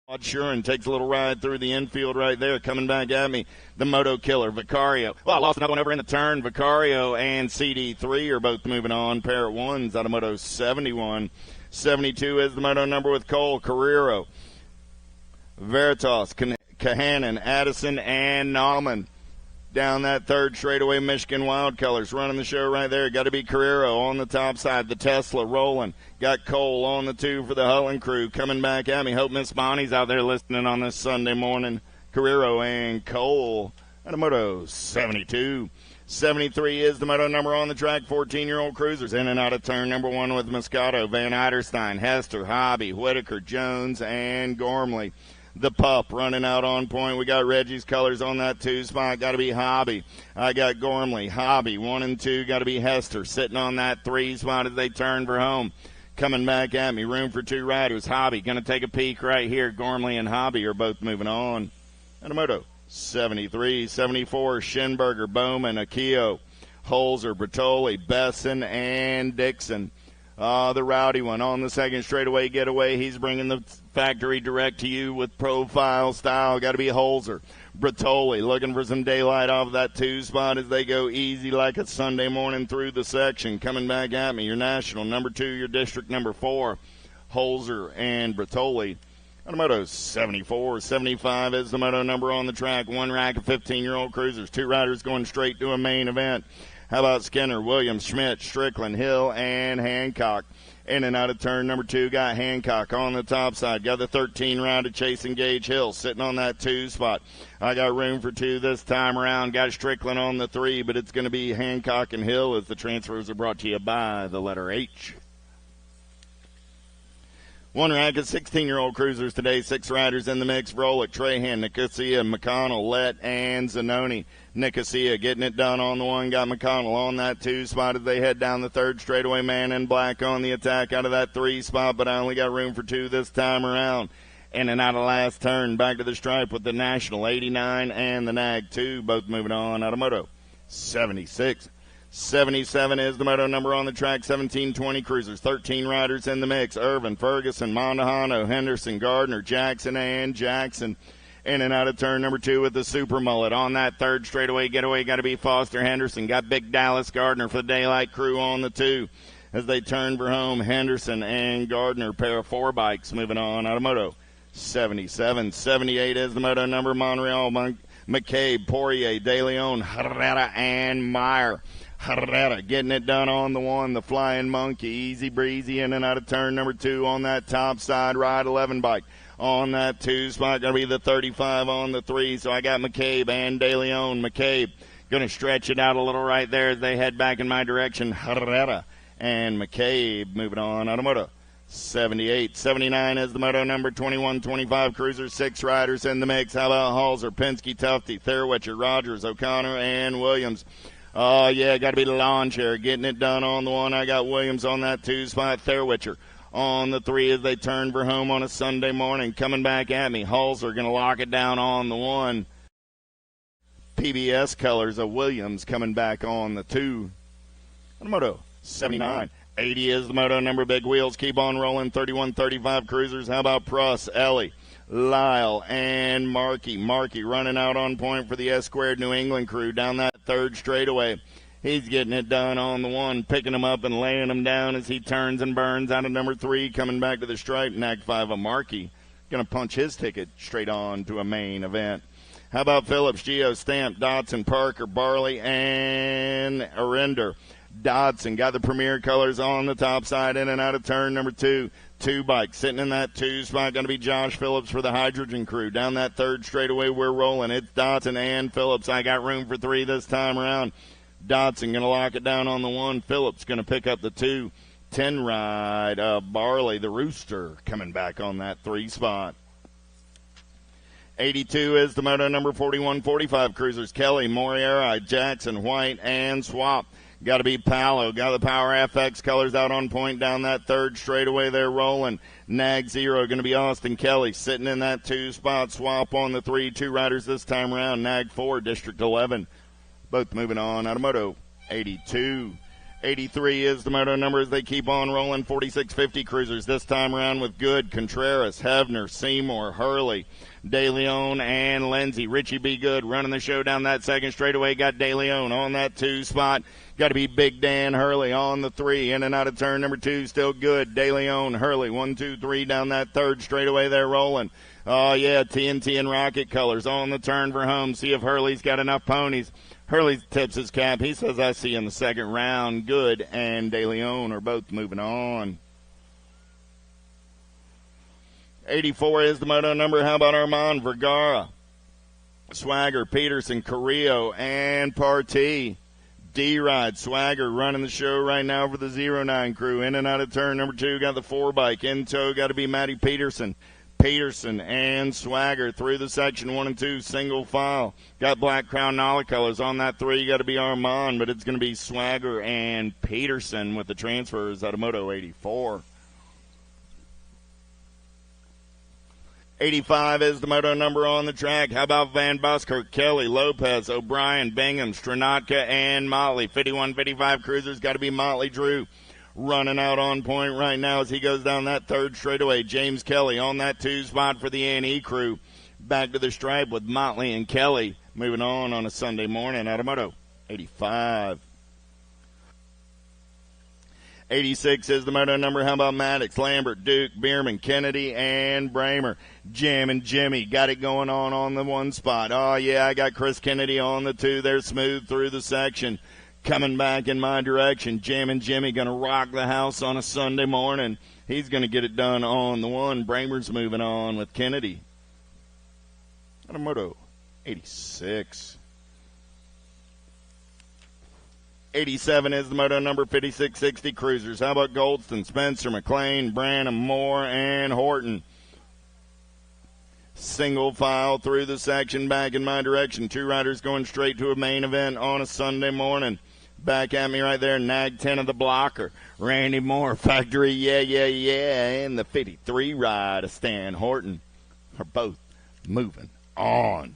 D: Odshuren takes a little ride through the infield right there. Coming back at me, the Moto Killer, Vicario. Well, I lost another one over in the turn. Vicario and CD3 are both moving on. Pair of 1s out of Moto 71. 72 is the Moto number with Cole, Carrero, Veritas, Kahanen, Addison, and Nauman. Down that third straightaway, Michigan Wild Colors running the show right there. Got to be Carrero on the top side. The Tesla rolling. Got Cole on the 2 for the Hullen crew. Coming back at me. Hope Miss Bonnie's out there listening on this Sunday morning. Carrero and Cole at a Moto 72. 73 is the Moto number on the track. 14-year-old cruisers in and out of turn number 1 with Moscato, Van Eiderstein, Hester, Hobby, Whitaker, Jones, and Gormley. The pup running out on point. We got Reggie's colors on that 2 spot. Got to be Hobby. I got Gormley. Hobby 1 and 2. Got to be Hester sitting on that 3 spot as they turn for home. Coming back at me. Room for 2 riders. Hobby going to take a peek right here. Gormley and Hobby are both moving on. And a Moto 73, 74. Schinberger, Bowman, Akio, Holzer, Bertoli, Besson, and Dixon. The rowdy one on the second straightaway getaway. He's bringing the factory direct to you with profile style. Got to be Holzer. Bertoli looking for some daylight off that 2 spot as they go easy like a Sunday morning through the section. Coming back at me, your national number 2, your district number 4. Holzer and Bertoli. On a Moto 74, 75 is the Moto number on the track. 1 rack of 15-year-old cruisers. 2 riders going straight to a main event. How about Skinner, Williams, Schmidt, Strickland, Hill, and Hancock? In and out of turn number 2, got Hancock on the top side. Got the 13 round of Chase and Gage Hill sitting on that 2 spot. I got room for 2 this time around. Got Strickland on the 3, but it's going to be Hancock and Hill as the transfers are brought to you by the letter H. 1 rack of 16-year-old cruisers today. 6 riders in the mix. Rolick, Trahan, Nicosia, McConnell, Lett, and Zanoni. Nicosia getting it done on the 1. Got McConnell on that 2 spot as they head down the third straightaway. Man in black on the attack out of that 3 spot, but I only got room for 2 this time around. In and out of last turn. Back to the stripe with the National 89 and the Nag 2. Both moving on out of Moto 76. 77 is the Moto number on the track. 17-20 cruisers. 13 riders in the mix. Irvin, Ferguson, Mondahano, Henderson, Gardner, Jackson, and Jackson. In and out of turn number 2 with the super mullet. On that third straightaway getaway, got to be Foster Henderson. Got Big Dallas Gardner for the Daylight crew on the 2. As they turn for home, Henderson and Gardner, pair of 4 bikes moving on out of Moto 77. 78 is the Moto number. Montreal, McCabe, Poirier, De Leon, Herrera, and Meyer. Herrera getting it done on the one, the Flying Monkey, easy breezy in and out of turn number 2 on that top side, ride 11 bike. On that 2 spot, going to be the 35 on the 3, so I got McCabe and De Leon. McCabe going to stretch it out a little right there as they head back in my direction. Herrera and McCabe moving on out of moto. 78, 79 is the moto number, 21, 25 cruisers, 6 riders in the mix. How about Halser, Penske, Tufty, Thurwitcher, Rogers, O'Connor, and Williams? Oh, yeah, got to be the lawn chair getting it done on the one. I got Williams on that 2 spot, Thurwitcher on the 3 as they turn for home on a Sunday morning. Coming back at me, Halser going to lock it down on the 1. PBS colors of Williams coming back on the 2. On moto, 79. 80 is the moto number. Big wheels keep on rolling. 31, 35 cruisers. How about Pruss, Ellie, Lyle, and Markey? Markey running out on point for the S-Squared New England crew down that 3rd straightaway. He's getting it done on the 1, picking him up and laying him down as he turns and burns out of number 3, coming back to the stripe. Nag 5 of Markey going to punch his ticket straight on to a main event. How about Phillips, Geo, Stamp, Dodson, Parker, Barley, and Arender? Dodson got the premier colors on the top side in and out of turn number 2. 2 bikes sitting in that 2 spot. Going to be Josh Phillips for the Hydrogen crew. Down that 3rd straightaway, we're rolling. It's Dodson and Phillips. I got room for 3 this time around. Dodson going to lock it down on the 1. Phillips going to pick up the 2. 10 ride. Barley, the Rooster, coming back on that 3 spot. 82 is the moto number, 41, 45 cruisers. Kelly, Moriera, Jackson, White, and Swap. Got to be Palo. Got the Power FX colors out on point down that 3rd straightaway. They're rolling. Nag 0 going to be Austin Kelly sitting in that 2 spot. Swap on the 3. 2 riders this time around. Nag 4, District 11. Both moving on out of moto. 82. 83 is the moto number as they keep on rolling. 4650 cruisers this time around with Good, Contreras, Hevner, Seymour, Hurley, De Leon, and Lindsay. Richie B. Good running the show down that 2nd straightaway. Got De Leon on that 2 spot. Got to be Big Dan Hurley on the 3. In and out of turn number 2. Still Good. De Leon, Hurley. 1, 2, 3 down that 3rd straightaway. They're rolling. Oh, yeah, TNT and Rocket colors on the turn for home. See if Hurley's got enough ponies. Hurley tips his cap. He says, I see in the 2nd round. Good and De Leon are both moving on. 84 is the moto number. How about Armand Vergara, Swagger, Peterson, Carrillo, and Partee? D-Ride, Swagger running the show right now for the 09 crew. In and out of turn number 2, got the 4 bike. In tow, got to be Matty Peterson. Peterson and Swagger through the section 1 and 2, single file. Got Black Crown Nolly colors on that 3. Got to be Armand, but it's going to be Swagger and Peterson with the transfers out of Moto 84. 85 is the moto number on the track. How about Van Buskirk, Kelly, Lopez, O'Brien, Bingham, Stranatka, and Motley? 51, 55 cruisers. Got to be Motley Drew running out on point right now as he goes down that 3rd straightaway. James Kelly on that 2 spot for the A&E crew. Back to the stripe with Motley and Kelly moving on a Sunday morning out of Moto 85. 86 is the moto number. How about Maddox, Lambert, Duke, Bierman, Kennedy, and Bramer? Jim and Jimmy got it going on the 1 spot. Oh, yeah, I got Chris Kennedy on the 2. They're smooth through the section. Coming back in my direction, Jim and Jimmy going to rock the house on a Sunday morning. He's going to get it done on the 1. Bramer's moving on with Kennedy. Out of Moto 86. 87 is the moto number, 5660 cruisers. How about Goldston, Spencer, McLean, Branham, Moore, and Horton? Single file through the section back in my direction. 2 riders going straight to a main event on a Sunday morning. Back at me right there, Nag 10 of the blocker. Randy Moore, Factory, yeah, and the 53 ride of Stan Horton are both moving on.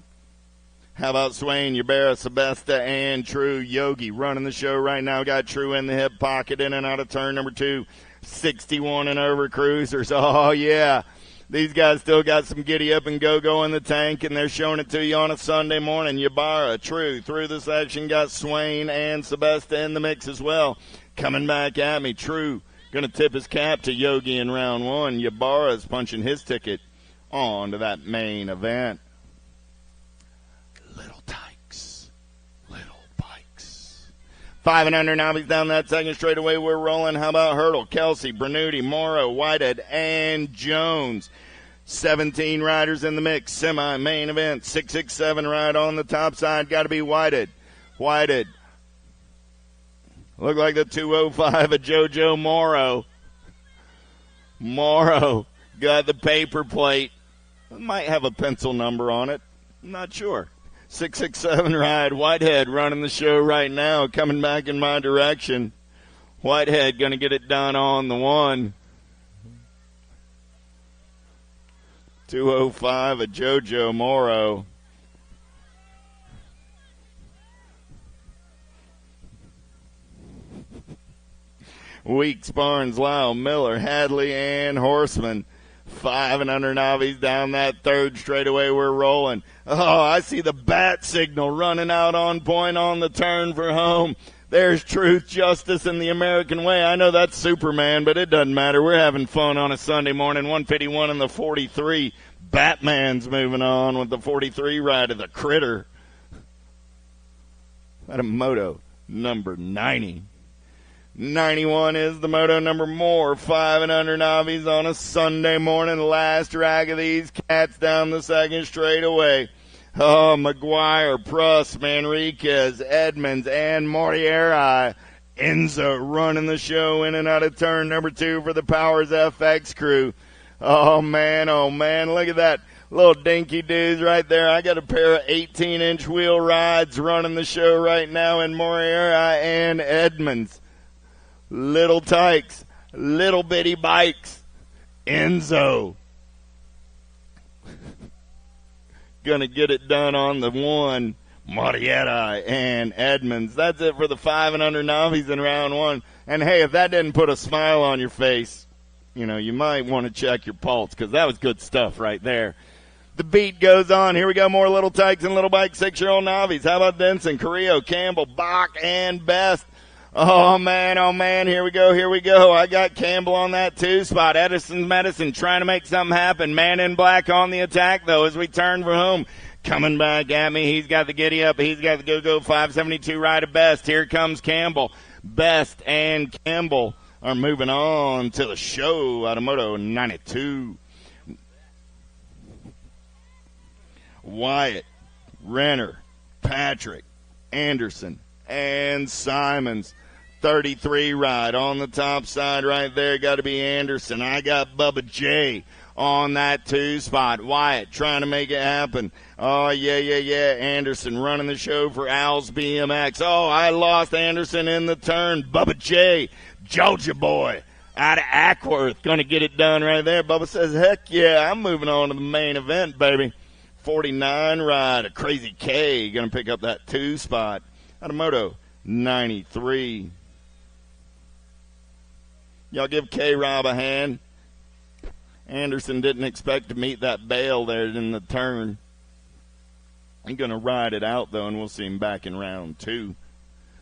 D: How about Swain, Yubera, Sebesta, and True? Yogi running the show right now. Got True in the hip pocket, in and out of turn number 2. 61 and over cruisers. Oh, yeah. These guys still got some giddy up and go in the tank, and they're showing it to you on a Sunday morning. Yubara, True, through the section. Got Swain and Sebesta in the mix as well. Coming back at me, True going to tip his cap to Yogi in round 1. Yubara's punching his ticket on to that main event. 5 and under novice down that second straightaway. We're rolling. How about Hurdle? Kelsey, Bernuti, Morrow, Whitehead, and Jones. 17 riders in the mix. Semi-main event. 667 ride on the top side. Got to be Whitehead. Whitehead. Look like the 205 of JoJo Morrow. Morrow got the paper plate. Might have a pencil number on it. I'm not sure. 667 ride. Whitehead running the show right now. Coming back in my direction. Whitehead going to get it done on the 1. 205 of JoJo Morrow. Weeks, Barnes, Lau, Miller, Hadley, and Horseman. 5 and under novice down that third straightaway. We're rolling. Oh, I see the bat signal running out on point on the turn for home. There's truth, justice, and the American way. I know that's Superman, but it doesn't matter. We're having fun on a Sunday morning. 151 in the 43. Batman's moving on with the 43 ride of the Critter. At a moto number 90. 91 is the moto number more. 5 and under novice on a Sunday morning. Last drag of these cats down the second straightaway. Oh, McGuire, Pruss, Manriquez, Edmonds, and Mortieri. Enzo running the show in and out of turn number 2 for the Powers FX crew. Oh, man, look at that. Little dinky dudes right there. I got a pair of 18-inch wheel rides running the show right now in Mortieri and Edmonds. Little tykes, little bitty bikes. Enzo. Gonna get it done on the 1. Marietta and Edmonds. That's it for the 5 and under novice in round 1. And hey, if that didn't put a smile on your face, you know, you might want to check your pulse, because that was good stuff right there. The beat goes on. Here we go. More little tykes and little bikes. 6-year-old novice. How about Denson, Carrillo, Campbell, Bach, and Best? Oh, man, here we go. I got Campbell on that 2 spot. Edison's Medicine trying to make something happen. Man in black on the attack, though, as we turn for home. Coming back at me. He's got the giddy up. He's got the go-go 572 ride of Best. Here comes Campbell. Best and Campbell are moving on to the show out of Moto 92. Wyatt, Renner, Patrick, Anderson, and Simons. 33 ride on the top side right there. Got to be Anderson. I got Bubba J on that 2 spot. Wyatt trying to make it happen. Oh, yeah. Anderson running the show for Al's BMX. Oh, I lost Anderson in the turn. Bubba J, Georgia boy, out of Ackworth. Going to get it done right there. Bubba says, heck yeah, I'm moving on to the main event, baby. 49 ride, a Crazy K. Going to pick up that 2 spot. Out of Moto 93. Y'all give K-Rob a hand. Anderson didn't expect to meet that bale there in the turn. He's going to ride it out, though, and we'll see him back in round 2.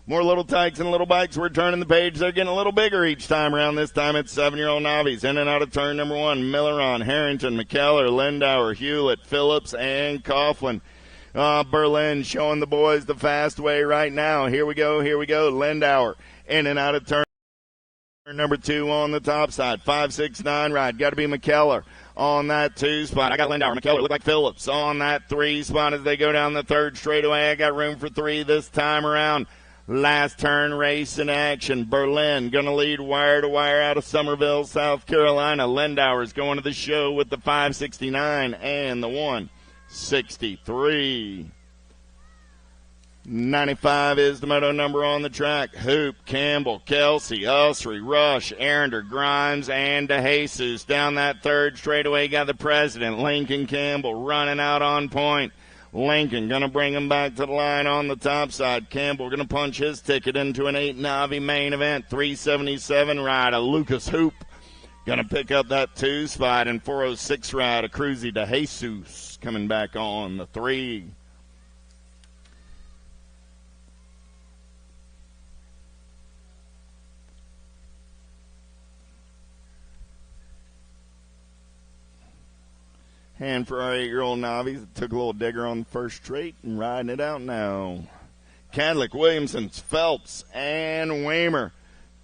D: More little tykes and little bikes. We're turning the page. They're getting a little bigger each time around. This time it's 7-year-old novice. In and out of turn number 1. Milleron, Harrington, McKellar, Lindauer, Hewlett, Phillips, and Coughlin. Berlin showing the boys the fast way right now. Here we go. Lindauer in and out of turn number 2 on the top side. 569 ride. Got to be McKellar on that 2 spot. I got Lindauer. McKellar look like Phillips on that 3 spot as they go down the third straightaway. I got room for 3 this time around. Last turn race in action. Berlin going to lead wire to wire out of Summerville, South Carolina. Lindauer's going to the show with the 569 and the 163. 95 is the moto number on the track. Hoop, Campbell, Kelsey, Usry, Rush, Arender, Grimes, and DeJesus. Down that third straightaway got the president, Lincoln Campbell, running out on point. Lincoln going to bring him back to the line on the top side. Campbell going to punch his ticket into an 8 Navi main event. 377 ride, a Lucas Hoop. Going to pick up that 2 spot. And 406 ride, a Cruzy DeJesus coming back on the 3. Hand for our 8-year-old novice. Took a little digger on the first straight and riding it out now. Cadlick, Williamson, Phelps, and Weimer.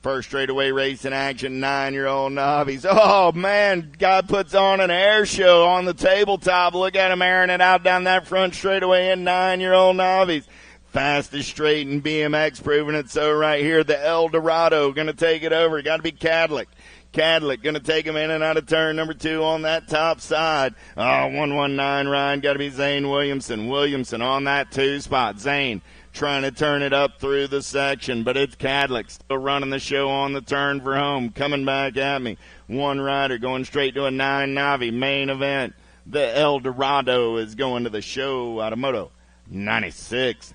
D: First straightaway race in action, 9-year-old novice. Oh, man, guy puts on an air show on the tabletop. Look at him airing it out down that front straightaway in 9-year-old novice. Fastest straight in BMX, proving it so right here. The El Dorado going to take it over. Got to be Cadlick. Cadlick going to take him in and out of turn number 2 on that top side. Oh, 119 ride. Got to be Zane Williamson. Williamson on that 2 spot. Zane trying to turn it up through the section, but it's Cadlick still running the show on the turn for home. Coming back at me. One rider going straight to a 9 Navi main event. The El Dorado is going to the show out of Moto 96.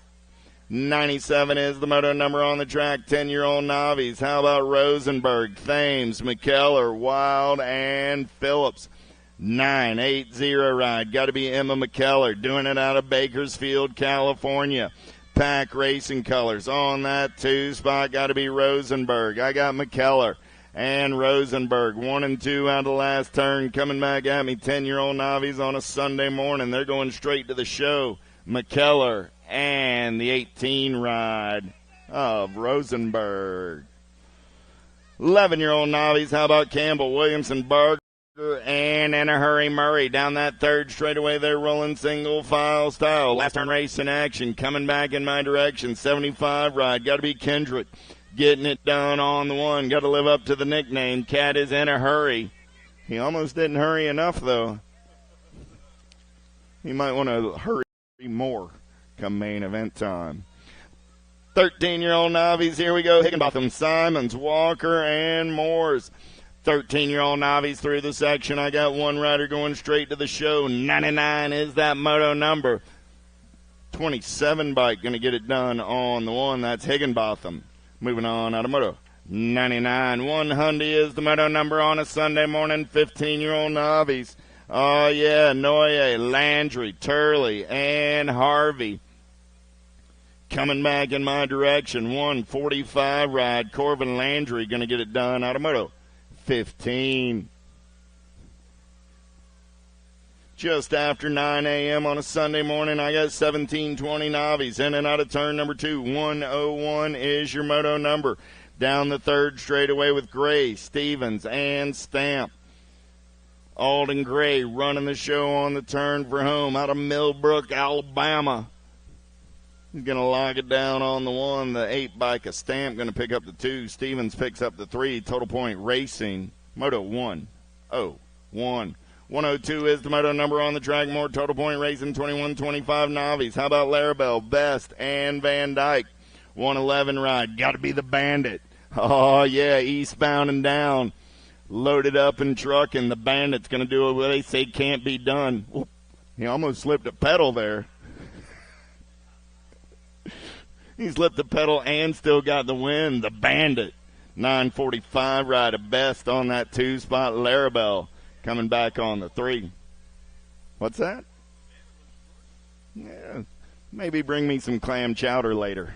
D: 97 is the moto number on the track, 10-year-old novice. How about Rosenberg, Thames, McKellar, Wild, and Phillips? 980 ride. Got to be Emma McKellar doing it out of Bakersfield, California. Pack Racing Colors on that 2 spot. Got to be Rosenberg. I got McKellar and Rosenberg. 1 and 2 out of the last turn. Coming back at me, 10-year-old novice on a Sunday morning. They're going straight to the show. McKellar and the 18 ride of Rosenberg. 11-year-old novice. How about Campbell, Williamson, Barger, and In a Hurry Murray down that third straightaway. They're rolling single file style. Last turn race in action. Coming back in my direction. 75 ride. Got to be Kendrick. Getting it done on the 1. Got to live up to the nickname. Cat is in a hurry. He almost didn't hurry enough, though. He might want to hurry more come main event time. 13-year-old novice. Here we go. Higginbotham, Simons, Walker, and Moores. 13-year-old novice through the section. I got one rider going straight to the show. 99 is that moto number. 27 bike going to get it done on the 1. That's Higginbotham. Moving on out of moto 99. 100 is the moto number on a Sunday morning. 15-year-old novice. Oh, yeah, Noye, Landry, Turley, and Harvey. Coming back in my direction. 145 ride. Corbin Landry going to get it done out of moto 15. Just after 9 a.m. on a Sunday morning, I got 1720 novice in and out of turn number 2. 101 is your moto number. Down the third straightaway with Gray, Stevens, and Stamp. Alden Gray running the show on the turn for home out of Millbrook, Alabama. He's going to lock it down on the 1. The 8 bike, a Stamp, going to pick up the 2. Stevens picks up the 3. Total Point Racing, Moto 101. 102 is the moto number on the track. More Total Point Racing, 21-25 novice. How about Larabelle, Best, and Van Dyke? 111 ride. Got to be the Bandit. Oh, yeah, eastbound and down. Loaded up and trucking. The Bandit's going to do what they say can't be done. Whoop. He almost slipped a pedal there. He slipped the pedal and still got the win. The Bandit. 945 ride of Best on that 2 spot. Larabelle coming back on the 3. What's that? Yeah, maybe bring me some clam chowder later.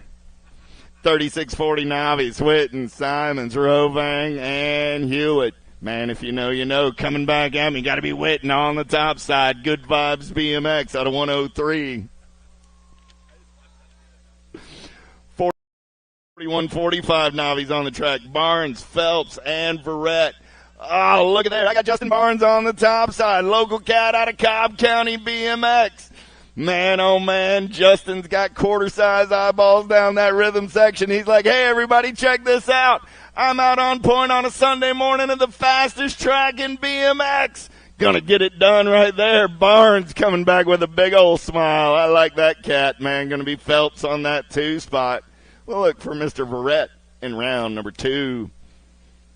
D: 3640 novice. Whitten, Simons, Rovang, and Hewitt. Man, if you know, you know. Coming back at me. Got to be Whitten on the top side. Good Vibes BMX out of 103. 41-45 novice on the track. Barnes, Phelps, and Verrett. Oh, look at that. I got Justin Barnes on the top side. Local cat out of Cobb County BMX. Man, oh man, Justin's got quarter-size eyeballs down that rhythm section. He's like, hey, everybody, check this out. I'm out on point on a Sunday morning at the fastest track in BMX. Gonna get it done right there. Barnes coming back with a big old smile. I like that cat, man. Gonna be Phelps on that 2 spot. We'll look for Mr. Verrett in round number 2.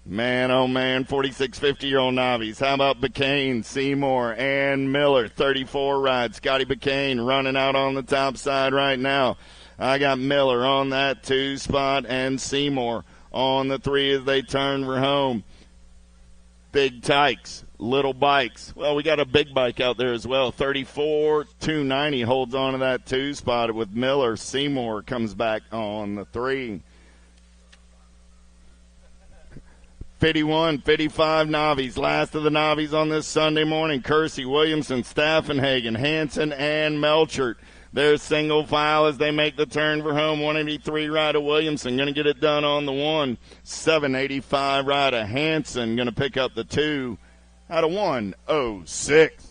D: Man, oh man, 46-50-year-old novice. How about Bacane, Seymour, and Miller? 34 ride. Scotty Bacane running out on the top side right now. I got Miller on that 2 spot and Seymour on the 3 as they turn for home. Big tykes, little bikes. Well, we got a big bike out there as well. 34-290 holds on to that 2 spot with Miller. Seymour comes back on the 3. 51-55 novice. Last of the novice on this Sunday morning. Kersey, Williamson, Staffenhagen, Hansen, and Melchert. They're single file as they make the turn for home. 183 Ryder Williamson going to get it done on the 1. 785 Ryder Hanson going to pick up the 2 out of 106.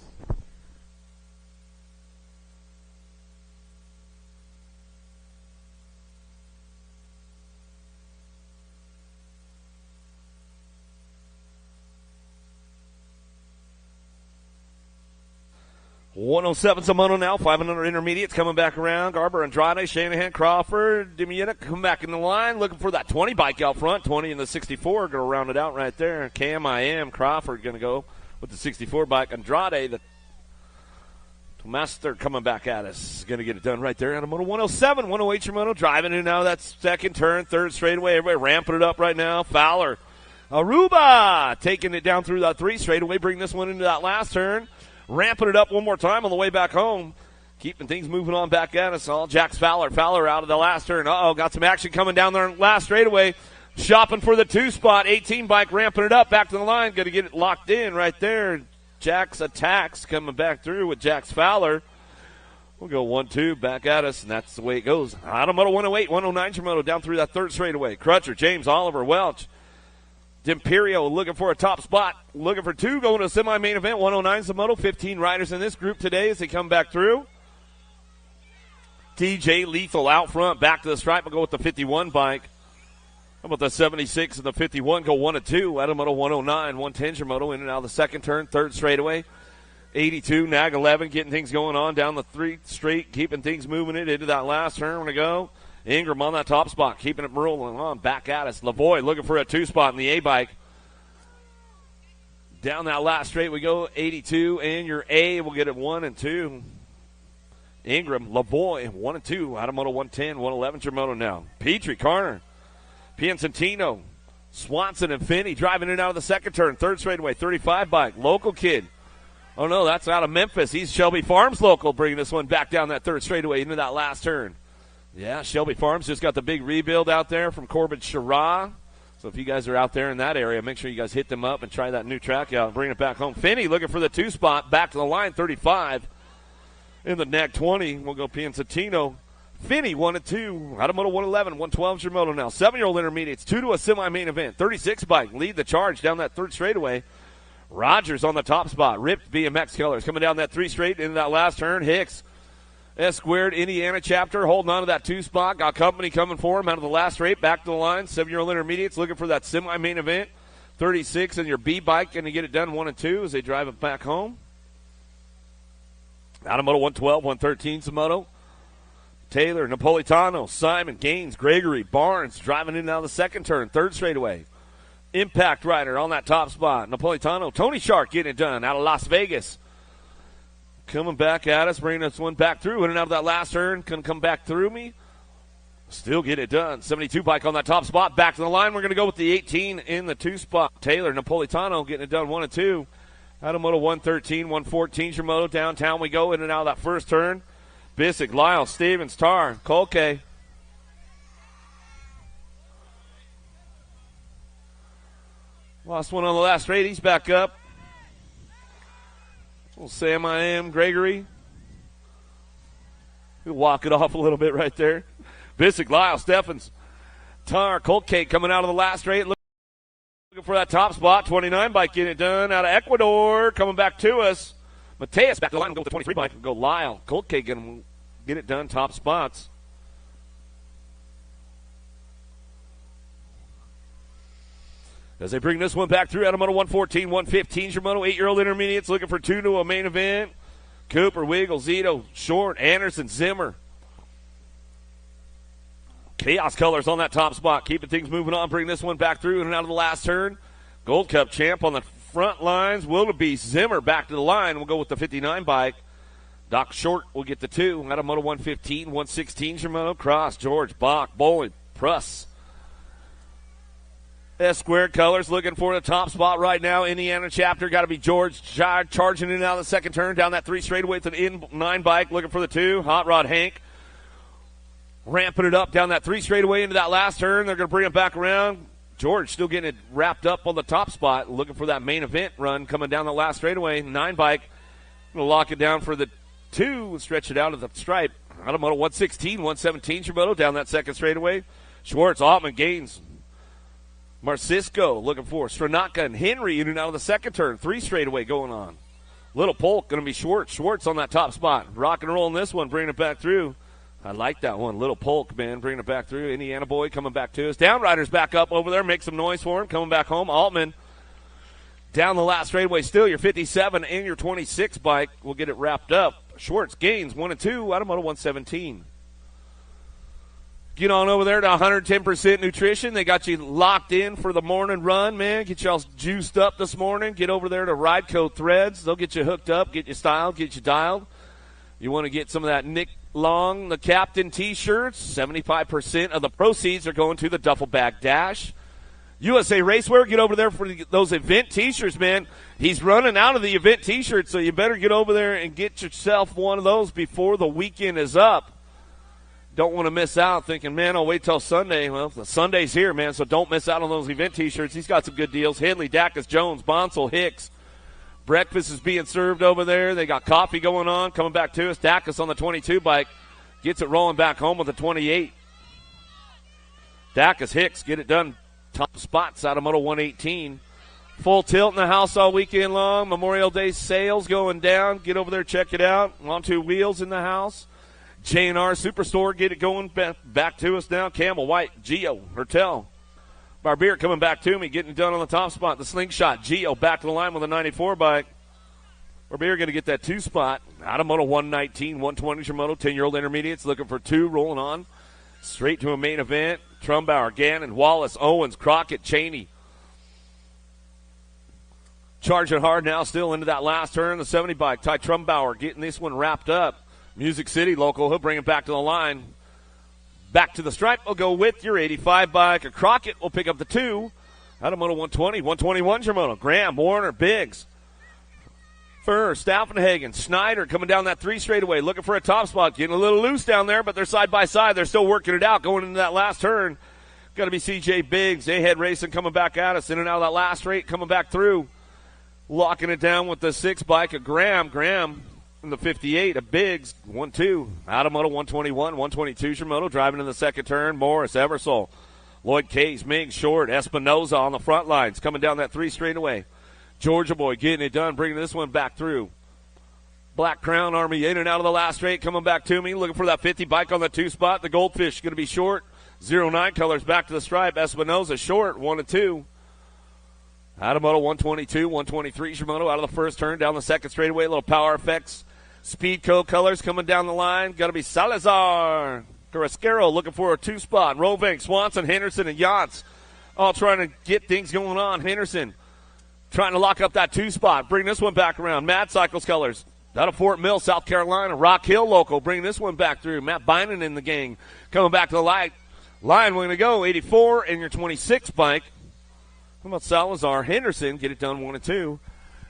F: .107's a moto now. 500 intermediates coming back around. Garber, Andrade, Shanahan, Crawford, Dimieta come back in the line, looking for that 20 bike out front. 20 and the 64 going to round it out right there. Cam, Crawford going to go with the 64 bike. Andrade, the master coming back at us, going to get it done right there out of moto 107. 108 your moto, driving in now that second turn, third straightaway. Everybody ramping it up right now. Fowler, Aruba taking it down through that 3 straightaway, bring this one into that last turn. Ramping it up one more time on the way back home. Keeping things moving on back at us all. Jax Fowler. Fowler out of the last turn. Got some action coming down there last straightaway. Shopping for the 2 spot. 18 bike ramping it up. Back to the line. Going to get it locked in right there. Jax attacks coming back through with Jax Fowler. We'll go 1-2 back at us, and that's the way it goes. Out of moto 108, 109 your moto down through that third straightaway. Crutcher, James, Oliver, Welch. D'Imperio looking for a top spot, looking for 2, going to a semi-main event. 109's the moto, 15 riders in this group today as they come back through. TJ Lethal out front, back to the stripe. We'll go with the 51 bike. How about the 76 and the 51 go 1-2. Out of moto 109, 110's your moto in and out of the second turn, third straightaway. 82, Nag 11, getting things going on down the 3 straight, keeping things moving it into that last turn. We're going to go. Ingram on that top spot, keeping it rolling on. Back at us. Lavoie looking for a 2 spot in the A-bike. Down that last straight we go. 82, and your A will get it 1 and 2. Ingram, Lavoie, 1 and 2. Out of moto 110, 111's your moto now. Petrie, Carner, Piancentino, Swanson, and Finney driving in and out of the second turn. Third straightaway, 35 bike. Local kid. Oh, no, that's out of Memphis. He's Shelby Farms local, bringing this one back down that third straightaway into that last turn. Yeah, Shelby Farms just got the big rebuild out there from Corbin Sherrah. So if you guys are out there in that area, make sure you guys hit them up and try that new track out and bring it back home. Finney looking for the 2 spot, back to the line, 35. In the neck 20, we'll go Piancentino. Finney 1 and 2. Out of moto 111, 112's your moto now. 7-year-old intermediates, 2 to a semi-main event. 36 bike, lead the charge down that third straightaway. Rogers on the top spot, ripped BMX colors coming down that 3 straight into that last turn. Hicks. S-squared, Indiana chapter, holding on to that 2 spot. Got company coming for him out of the last straight. Back to the line. 7-year-old intermediates looking for that semi-main event. 36 and your B-bike going to get it done 1 and 2 as they drive it back home. Out of moto 112, 113's moto. Taylor, Napolitano, Simon, Gaines, Gregory, Barnes driving in now the second turn. Third straightaway. Impact rider on that top spot. Napolitano, Tony Shark getting it done out of Las Vegas. Coming back at us, bringing this one back through. In and out of that last turn. Can come back through me. Still get it done. 72 bike on that top spot. Back to the line. We're going to go with the 18 in the 2 spot. Taylor, Napolitano getting it done 1 and 2. Out of moto 113, 114's your moto. Downtown we go in and out of that first turn. Bissick, Lyle, Stevens, Tar, Kolke. Lost one on the last straight. He's back up. Little Sam Gregory. He'll walk it off a little bit right there. Bissick, Lyle, Steffens, Tar, Colt Cake coming out of the last straight. Looking for that top spot. 29 bike getting it done out of Ecuador. Coming back to us. Mateus back to the line. We'll go with the 23 bike. We'll go Lyle. Colt Cake going to get it done. Top spots. As they bring this one back through out of moto 114, 115's your moto. 8-year-old intermediates looking for 2 to a main event. Cooper, Wiggle, Zito, Short, Anderson, Zimmer. Chaos colors on that top spot. Keeping things moving on. Bring this one back through and out of the last turn. Gold Cup champ on the front lines. Wildebeest, Zimmer back to the line. We'll go with the 59 bike. Doc Short will get the 2. Out of moto 115, 116's your moto. Cross, George, Bach, Bowen, Pruss. S-squared colors looking for the top spot right now. Indiana chapter got to be George charging in out of the second turn down that 3 straightaway to the in-9 bike looking for the 2. Hot Rod Hank ramping it up down that 3 straightaway into that last turn. They're going to bring it back around. George still getting it wrapped up on the top spot looking for that main event run coming down the last straightaway. 9 bike going to lock it down for the 2 and stretch it out of the stripe. out of moto 116, 117 your moto down that second straightaway. Schwartz, Altman, Gaines, Marcisco looking for Stranaka and Henry in and out of the second turn. 3 straightaway going on. Little Polk going to be Schwartz. Schwartz on that top spot. Rock and roll in this one, bringing it back through. I like that one. Little Polk, man, bringing it back through. Indiana boy coming back to us. Downriders back up over there. Make some noise for him. Coming back home. Altman down the last straightaway still. Your 57 and your 26 bike. We'll get it wrapped up. Schwartz, Gaines, 1 and 2. Out of moto 117. Get on over there to 110% nutrition. They got you locked in for the morning run, man. Get y'all juiced up this morning. Get over there to Rideco Threads. They'll get you hooked up, get you styled, get you dialed. You want to get some of that Nick Long, the captain T-shirts. 75% of the proceeds are going to the Duffel Bag Dash. USA Racewear, get over there for those event T-shirts, man. He's running out of the event T-shirts, so you better get over there and get yourself one of those before the weekend is up. Don't want to miss out thinking, man, I'll wait till Sunday. Well, the Sunday's here, man, so don't miss out on those event T-shirts. He's got some good deals. Headley, Dacus, Jones, Bonsall, Hicks. Breakfast is being served over there. They got coffee going on. Coming back to us. Dacus on the 22 bike. Gets it rolling back home with the 28. Dacus, Hicks, get it done. Top spots out of moto 118. Full tilt in the house all weekend long. Memorial Day sales going down. Get over there, check it out. On 2 wheels in the house. J&R Superstore, get it going back to us now. Camel, White, Geo, Hertel. Barbier coming back to me, getting it done on the top spot. The slingshot, Geo back to the line with a 94 bike. Barbier going to get that 2 spot. Out of moto 119, 120 is your moto. 10-year-old intermediates looking for 2, rolling on. Straight to a main event. Trumbauer, Gannon, Wallace, Owens, Crockett, Cheney. Charging hard now, still into that last turn. The 70 bike, Ty Trumbauer getting this one wrapped up. Music City local, he'll bring it back to the line. Back to the stripe, we'll go with your 85 bike. A Crockett will pick up the 2. Out of moto 120, 121's your moto. Graham, Warner, Biggs. Furr, Staffenhagen, Snyder coming down that 3 straightaway, looking for a top spot. Getting a little loose down there, but they're side by side. They're still working it out going into that last turn. Got to be CJ Biggs. A-Head Racing coming back at us. In and out of that last straight, coming back through. Locking it down with the 6 bike of Graham. Graham in the 58 of Biggs. 1-2. Out of moto 121. 122's your moto. Driving in the second turn. Morris, Eversole. Lloyd Case, Ming, Short, Espinoza on the front lines. Coming down that 3 straightaway. Georgia boy getting it done, bringing this one back through. Black Crown Army in and out of the last straight, coming back to me, looking for that 50 bike on the 2 spot. The Goldfish going to be Short. 09 colors back to the stripe. Espinoza Short, 1-2. Out of moto 122, 123 is your moto. Out of the first turn, down the second straightaway. Little Power Effects. Speedco colors coming down the line. Got to be Salazar. Carrasquero looking for a 2 spot. Roving, Swanson, Henderson, and Yachts all trying to get things going on. Henderson trying to lock up that 2 spot. Bring this one back around. Mad Cycles colors. Out of Fort Mill, South Carolina. Rock Hill local. Bring this one back through. Matt Bynum in the gang. Coming back to the line. We're going to go 84 and your 26 bike. How about Salazar? Henderson, get it done 1-2.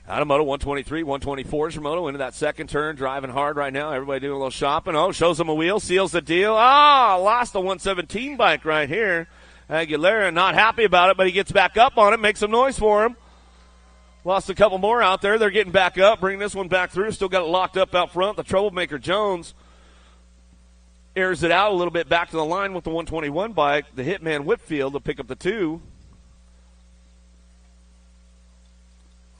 F: Out of moto 123, 124 is your moto. Into that second turn, driving hard right now. Everybody doing a little shopping. Oh, shows him a wheel, seals the deal. Lost the 117 bike right here. Aguilera not happy about it, but he gets back up on it, makes some noise for him. Lost a couple more out there. They're getting back up, bringing this one back through. Still got it locked up out front. The troublemaker Jones airs it out a little bit back to the line with the 121 bike. The hitman Whitfield will pick up the 2.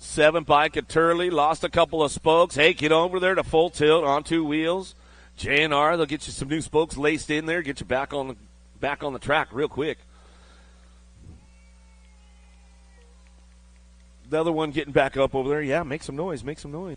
F: 7 bike at Turley. Lost a couple of spokes. Hey, get over there to full tilt on 2 wheels. J&R, they'll get you some new spokes laced in there. Get you back on the track real quick. The other one getting back up over there. Yeah, make some noise. Make some noise.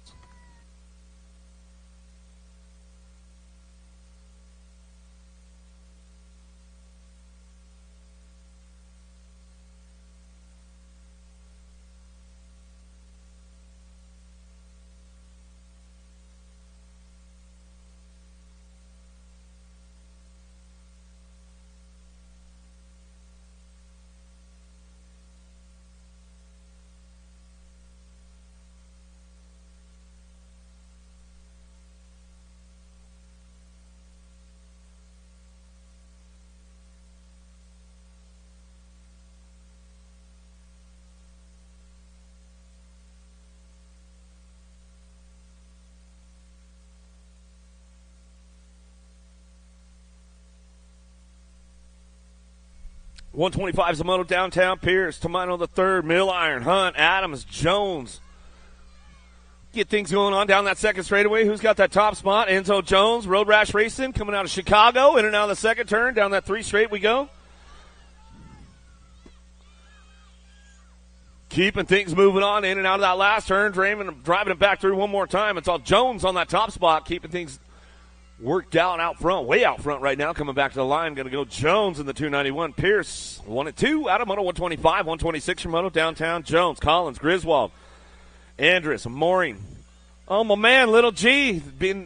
F: 125 is the moto downtown. Pierce, Tamano the third, Mill Iron, Hunt, Adams, Jones. Get things going on down that second straightaway. Who's got that top spot? Enzo Jones, Road Rash Racing, coming out of Chicago. In and out of the second turn. Down that 3 straight we go. Keeping things moving on in and out of that last turn. Driving it back through one more time. It's all Jones on that top spot. Keeping things worked out front. Way out front right now. Coming back to the line. Going to go Jones in the 291. Pierce, 1 and 2. Out of moto 125. 126 from moto downtown. Jones, Collins, Griswold. Andrus, Mooring. Oh, my man, Little G.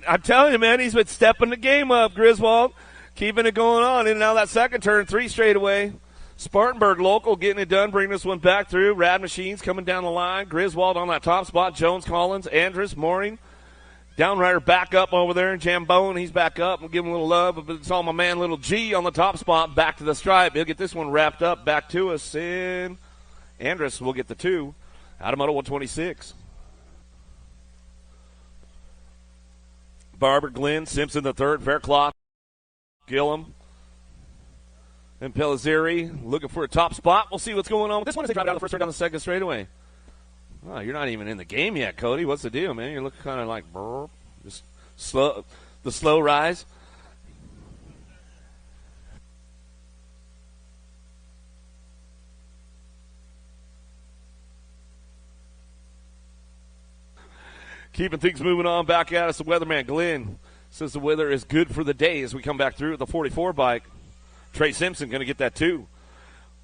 F: I'm telling you, man, he's been stepping the game up, Griswold. Keeping it going on. In and out of that second turn, 3 straightaway. Spartanburg local getting it done, bringing this one back through. Rad Machines coming down the line. Griswold on that top spot. Jones, Collins, Andrus, Mooring. Downrider back up over there. And Jambone, he's back up. We'll give him a little love. But it's all my man, Little G, on the top spot. Back to the stripe. He'll get this one wrapped up back to us. And Andrus will get the 2. Out of moto 126. Barber, Glenn, Simpson the third, Faircloth, Gillum, and Pellizzeri looking for a top spot. We'll see what's going on with this one as they drive down the first turn down the second straightaway. Oh, you're not even in the game yet, Cody. What's the deal, man? You're looking kind of like just slow, the slow rise. Keeping things moving on back at us, the weatherman Glenn says the weather is good for the day as we come back through with the 44 bike. Trey Simpson going to get that 2.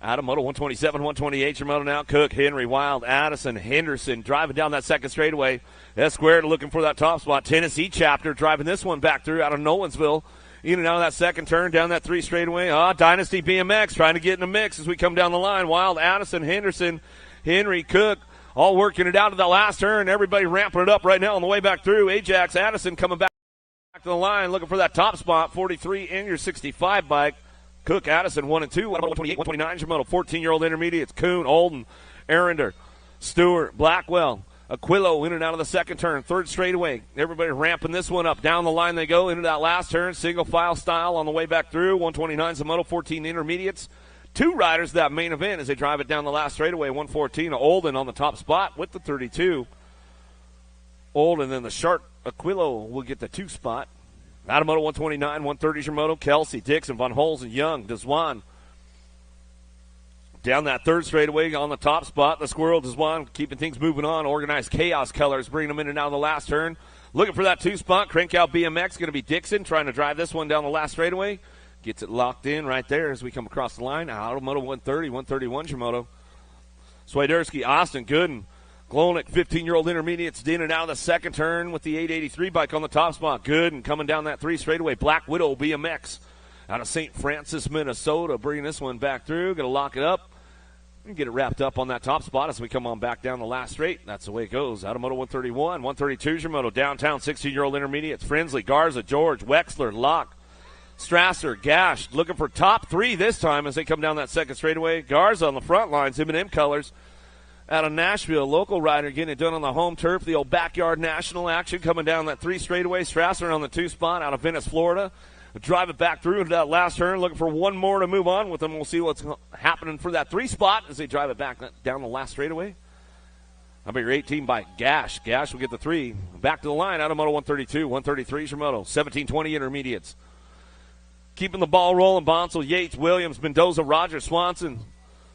F: Out of moto 127, 128, your moto now. Cook, Henry, Wild, Addison, Henderson driving down that second straightaway. Esquire looking for that top spot. Tennessee chapter driving this one back through out of Nolensville. In and out of that second turn, down that 3 straightaway. Dynasty BMX trying to get in the mix as we come down the line. Wild, Addison, Henderson, Henry, Cook. All working it out to the last turn. Everybody ramping it up right now on the way back through. Ajax Addison coming back to the line, looking for that top spot. 43 in your 65 bike. Cook, Addison, 1 and 2. 128, 129 is your moto. 14-year-old intermediates. Kuhn, Olden, Arender, Stewart, Blackwell, Aquilo in and out of the second turn. 3rd straightaway. Everybody ramping this one up. Down the line they go into that last turn. Single file style on the way back through. 129 is the moto. 14 intermediates. 2 riders that main event as they drive it down the last straightaway. 114, Olden on the top spot with the 32. Olden, then the sharp Aquilo will get the 2 spot. Out of moto 129, 130 is your moto. Kelsey, Dixon, Von Holzen, Young, Deswan. Down that 3rd straightaway on the top spot. The Squirrel, Deswan, keeping things moving on. Organized Chaos Colors, bringing them in and out of the last turn. Looking for that 2 spot. Crank out BMX, going to be Dixon, trying to drive this one down the last straightaway. Gets it locked in right there as we come across the line. Out of moto 130, 131 is your moto. Swiderski, Austin, Gooden, Glonick, 15-year-old intermediates in and out of the second turn with the 883 bike on the top spot. Gooden coming down that 3 straightaway. Black Widow BMX out of St. Francis, Minnesota, bringing this one back through. Going to lock it up and get it wrapped up on that top spot as we come on back down the last straight. That's the way it goes. Out of moto 131, 132 is your moto. Downtown, 16-year-old intermediates. Frensley, Garza, George, Wexler, Locke, Strasser, Gash, looking for top 3 this time as they come down that second straightaway. Garza on the front lines, M&M colors. Out of Nashville, local rider getting it done on the home turf. The old backyard national action coming down that 3 straightaway. Strasser on the 2 spot out of Venice, Florida. Drive it back through into that last turn, looking for one more to move on with them. We'll see what's happening for that 3 spot as they drive it back down the last straightaway. How about your 18 by Gash? Gash will get the 3. Back to the line out of moto 132. 133 is your moto. 1720 intermediates. Keeping the ball rolling, Bonsall, Yates, Williams, Mendoza, Rogers, Swanson,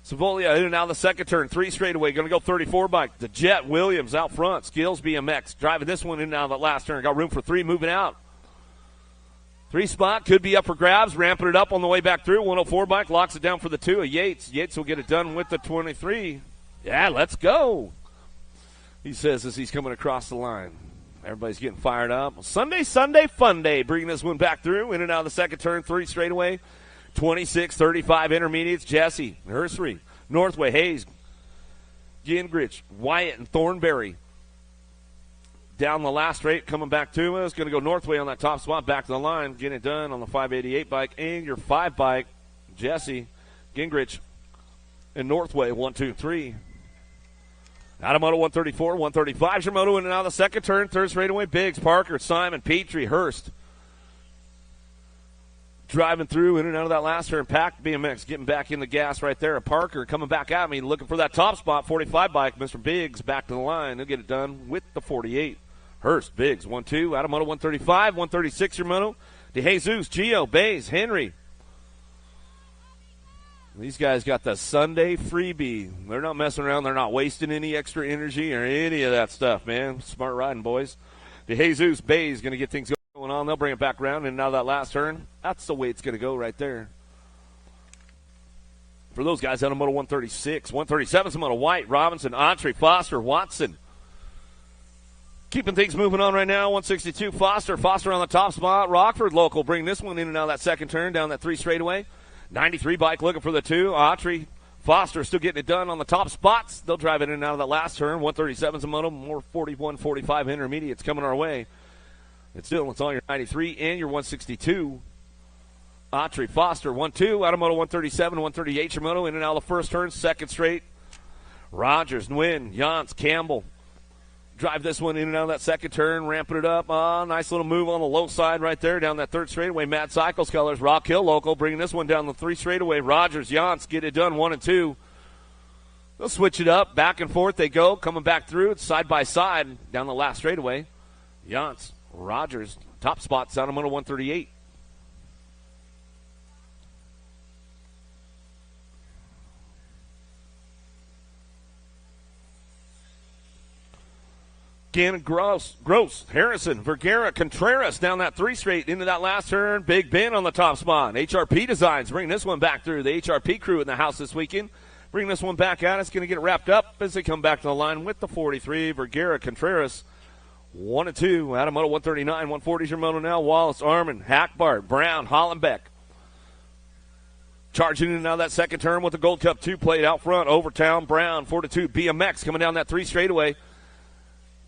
F: Savolia in and out of the second turn. 3 straightaway, going to go 34 bike. The Jet, Williams out front. Skills BMX driving this one in and out of that last turn. Got room for 3 moving out. 3 spot could be up for grabs. Ramping it up on the way back through. 104 bike locks it down for the 2 of Yates. Yates will get it done with the 23. Yeah, let's go, he says as he's coming across the line. Everybody's getting fired up. Sunday, fun day. Bringing this one back through. In and out of the second turn. 3 straightaway. 26, 35 intermediates. Jesse, Nursery, Northway, Hayes, Gingrich, Wyatt, and Thornberry. Down the last straight, coming back to us. Going to go Northway on that top spot. Back to the line. Getting it done on the 588 bike. And your 5 bike, Jesse, Gingrich, and Northway. 1, 2, 3. Out of moto 134, 135 is your moto in and out of the second turn. 3rd straightaway, Biggs, Parker, Simon, Petrie, Hurst. driving through in and out of that last turn. Packed BMX getting back in the gas right there. Parker coming back at me, looking for that top spot. 45 bike. Mr. Biggs back to the line. He'll get it done with the 48. Hurst, Biggs, 1-2. Adamoto 135, 136 your moto. DeJesus, Gio, Bays, Henry. These guys got the Sunday freebie. They're not messing around. They're not wasting any extra energy or any of that stuff, man. Smart riding, boys. DeJesus, Bays going to get things going on. They'll bring it back around, and now that last turn, that's the way it's going to go right there. For those guys out of Moto 136, 137 is Moto White, Robinson, Autry, Foster, Watson. Keeping things moving on right now, 162, Foster on the top spot. Rockford local bring this one in and out of that second turn, down that 3 straightaway. 93 bike looking for the 2. Autry, Foster still getting it done on the top spots. They'll drive it in and out of that last turn. 137's a moto, more 41, 45 intermediates coming our way. It's all your 93 and your 162. Autry, Foster, 1-2. Out of Moto 137, 138 your moto. In and out of the first turn, second straight. Rogers, Nguyen, Jans, Campbell. Drive this one in and out of that second turn, ramping it up. Nice little move on the low side right there, down that 3rd straightaway. Mad Cycles Colors, Rock Hill local, bringing this one down the 3 straightaway. Rogers, Jans, get it done, 1 and 2. They'll switch it up, back and forth they go, coming back through. It's side by side down the last straightaway. Jans, Rogers, top spot, Sound of Moto 138. Gannon, Gross, Harrison, Vergara, Contreras down that 3 straight into that last turn. Big Ben on the top spot. HRP Designs bring this one back through. The HRP crew in the house this weekend. Bring this one back out. It's going to get it wrapped up as they come back to the line with the 43. Vergara, Contreras, 1 and 2. Out of Moto 139, 140 is your moto now. Wallace, Armin, Hackbart, Brown, Hollenbeck. Charging in and out of that second turn with the Gold Cup 2 plate out front. Overtown, Brown, 4-2. BMX coming down that 3 straightaway.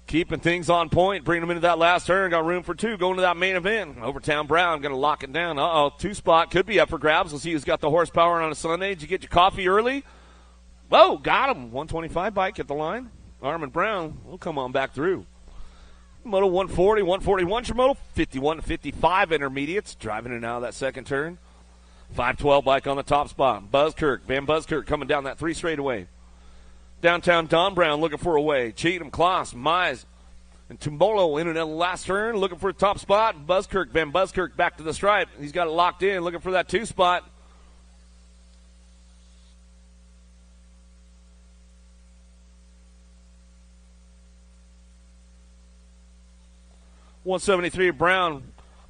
F: Keeping things on point, bringing them into that last turn. Got room for 2 going to that main event. Overtown Brown going to lock it down. 2 spot could be up for grabs. We'll see who's got the horsepower on a Sunday. Did you get your coffee early? Whoa, got him. 125 bike at the line. Armin Brown will come on back through. Moto 140, 141's your moto. 51 to 55 intermediates. Driving it out of that second turn. 512 bike on the top spot. Buzzkirk, Van Buzzkirk coming down that 3 straightaway. Downtown Don Brown looking for a way. Cheatham, Kloss, Mize, and Tumbolo in and out of the last turn looking for a top spot. Buzzkirk, Van Buzzkirk back to the stripe. He's got it locked in looking for that 2 spot. .173 Brown,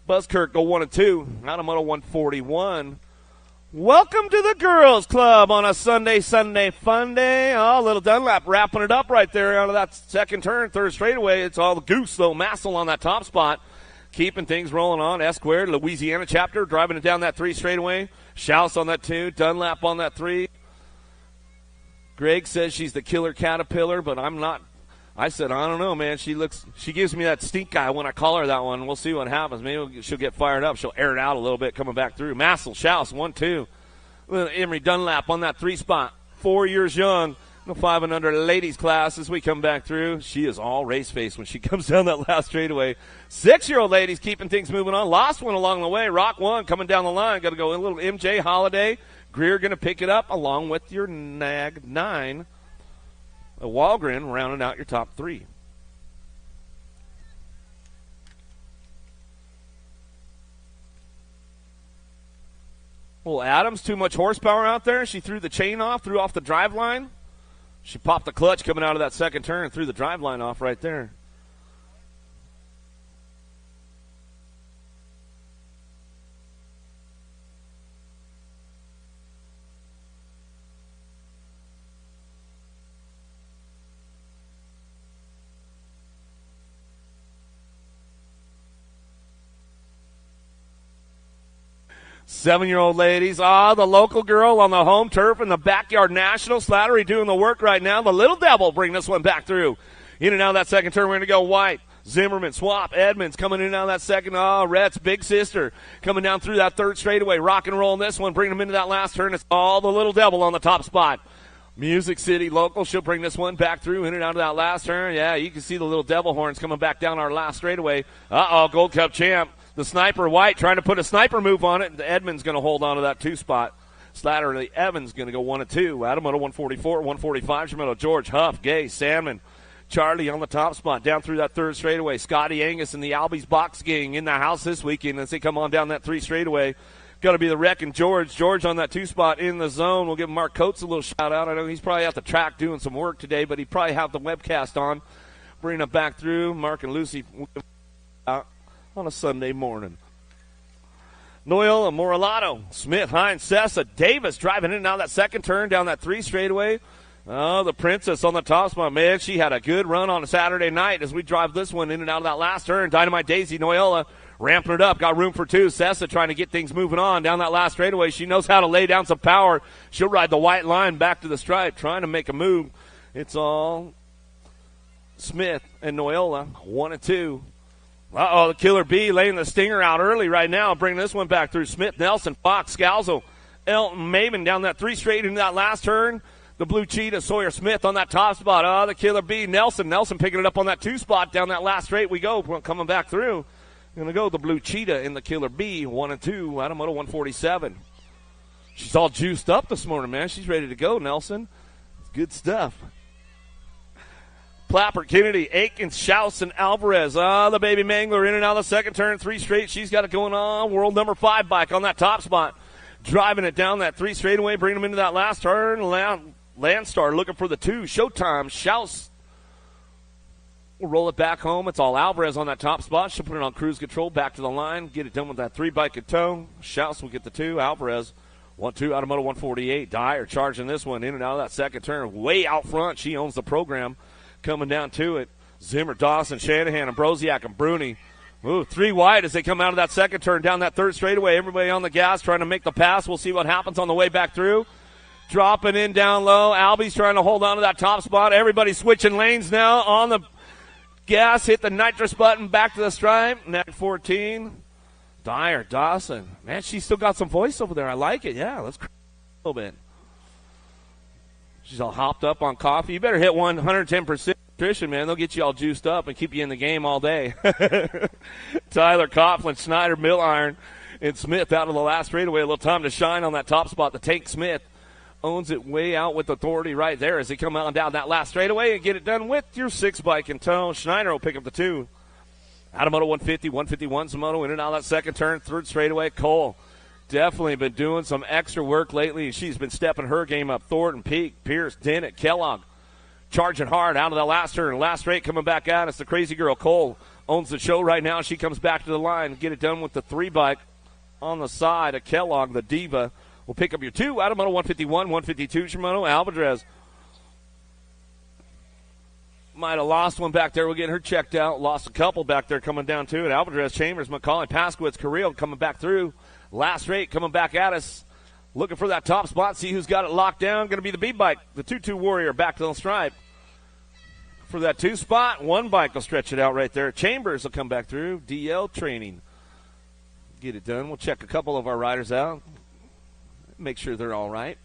F: Buzzkirk go 1 and 2. Out of Moto 141. Welcome to the Girls Club on a Sunday fun day. Oh, little Dunlap wrapping it up right there out of that second turn, 3rd straightaway. It's all the goose, though. Massel on that top spot. Keeping things rolling on. S-Squared, Louisiana chapter, driving it down that 3 straightaway. Schaus on that 2. Dunlap on that 3. Greg says she's the killer caterpillar, but I'm not. I said, I don't know, man. She gives me that stink eye when I call her that one. We'll see what happens. Maybe she'll get fired up. She'll air it out a little bit coming back through. Massel, Schaus, 1-2. Little Emery Dunlap on that 3 spot. 4 years young. The 5 and under ladies class as we come back through. She is all race face when she comes down that last straightaway. 6-year-old ladies keeping things moving on. Lost one along the way. Rock 1 coming down the line. Got to go a little MJ Holiday. Greer going to pick it up along with your Nag 9. Walgren rounding out your top 3. Well, Adams, too much horsepower out there. She threw the chain off, threw off the drive line. She popped the clutch coming out of that second turn and threw the drive line off right there. Seven-year-old ladies. The local girl on the home turf in the Backyard National. Slattery doing the work right now. The Little Devil bring this one back through. In and out of that second turn, we're going to go White. Zimmerman, Swap, Edmonds coming in and out of that second. Rhett's big sister coming down through that 3rd straightaway. Rock and rolling this one, bringing them into that last turn. It's all the Little Devil on the top spot. Music City local. She'll bring this one back through in and out of that last turn. Yeah, you can see the Little Devil horns coming back down our last straightaway. Gold Cup champ. The sniper, White, trying to put a sniper move on it. Edmond's going to hold on to that 2 spot. Slattery Evans going to go 1 and 2. Adamoto 144, 145. Shimoto, George, Huff, Gay, Salmon, Charlie on the top spot down through that 3rd straightaway. Scotty Angus and the Albies box gang in the house this weekend as they come on down that 3 straightaway. Got to be the wreck and George. George on that 2 spot in the zone. We'll give Mark Coates a little shout out. I know he's probably at the track doing some work today, but he probably have the webcast on. Bring it back through. Mark and Lucy out on a Sunday morning. Noyola, Moralato, Smith, Hines, Sessa, Davis driving in and out that 2nd turn down that 3 straightaway. Oh, the Princess on the top spot. Man, she had a good run on a Saturday night as we drive this one in and out of that last turn. Dynamite Daisy, Noyola, ramping it up. Got room for 2. Sessa trying to get things moving on down that last straightaway. She knows how to lay down some power. She'll ride the white line back to the stripe, trying to make a move. It's all Smith and Noyola, 1 and 2. The Killer Bee laying the stinger out early right now. Bringing this one back through Smith, Nelson, Fox, Scalzo, Elton, Maven down that 3 straight into that last turn. The Blue Cheetah, Sawyer Smith on that top spot. The Killer Bee, Nelson picking it up on that 2 spot down that last straight. We go, coming back through. Going to go the Blue Cheetah in the Killer Bee, 1 and 2. Adamoto 147. She's all juiced up this morning, man. She's ready to go, Nelson. It's good stuff. Plapper, Kennedy, Aikens, Schaus, and Alvarez. The Baby Mangler in and out of the 2nd turn, 3 straight. She's got it going on. World number 5 bike on that top spot. Driving it down that 3 straightaway, bringing them into that last turn. Landstar looking for the 2. Showtime, Schaus. We'll roll it back home. It's all Alvarez on that top spot. She'll put it on cruise control, back to the line. Get it done with that 3 bike in tow. Schaus will get the 2. Alvarez, 1-2, Adamoto 148. Dyer charging this one in and out of that 2nd turn. Way out front. She owns the program. Coming down to it. Zimmer, Dawson, Shanahan, Ambrosiak, and Bruni. Ooh, 3 wide as they come out of that 2nd turn down that 3rd straightaway. Everybody on the gas trying to make the pass. We'll see what happens on the way back through. Dropping in down low. Albie's trying to hold on to that top spot. Everybody switching lanes now on the gas. Hit the nitrous button. Back to the stripe. Neck 14. Dyer, Dawson. Man, she's still got some voice over there. I like it. Yeah, let's a little bit. She's all hopped up on coffee. You better hit 110% nutrition, man. They'll get you all juiced up and keep you in the game all day. Tyler Coughlin, Snyder, Mill Iron, and Smith out of the last straightaway. A little time to shine on that top spot. The Tank Smith owns it way out with authority right there as they come out and down that last straightaway and get it done with your 6 bike in tow. Schneider will pick up the 2. Adamoto 150, 151. Samoto in and out of that 2nd turn, 3rd straightaway. Cole definitely been doing some extra work lately. She's been stepping her game up. Thornton, Peak, Pierce, Dennett, Kellogg charging hard out of the last turn. Last straight coming back out. It's the crazy girl. Cole owns the show right now. She comes back to the line. Get it done with the 3 bike on the side of Kellogg. The Diva will pick up your 2. Adamoto 151, 152. Shimono, Alvarez. Might have lost one back there. We'll get her checked out. Lost a couple back there coming down to it. Alvarez, Chambers, McCauley, Paskowitz, Carrillo coming back through. Last straight coming back at us. Looking for that top spot. See who's got it locked down. Going to be the B-Bike. The 2-2 Warrior back to the stripe. For that 2 spot, 1 bike will stretch it out right there. Chambers will come back through. DL Training. Get it done. We'll check a couple of our riders out. Make sure they're all right.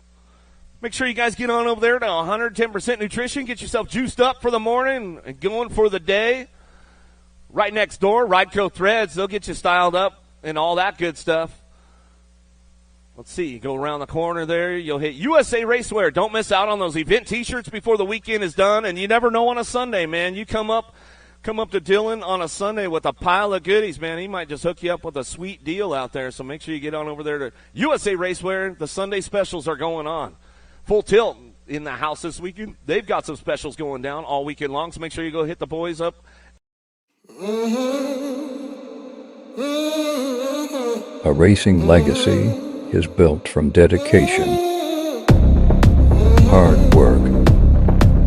F: Make sure you guys get on over there to 110% nutrition. Get yourself juiced up for the morning and going for the day. Right next door, Rideco Threads. They'll get you styled up and all that good stuff. Let's see. You go around the corner there. You'll hit USA Racewear. Don't miss out on those event T-shirts before the weekend is done. And you never know on a Sunday, man. You come up to Dylan on a Sunday with a pile of goodies, man. He might just hook you up with a sweet deal out there. So make sure you get on over there to USA Racewear. The Sunday specials are going on. Full Tilt in the house this weekend. They've got some specials going down all weekend long. So make sure you go hit the boys up.
A: A racing legacy is built from dedication, hard work,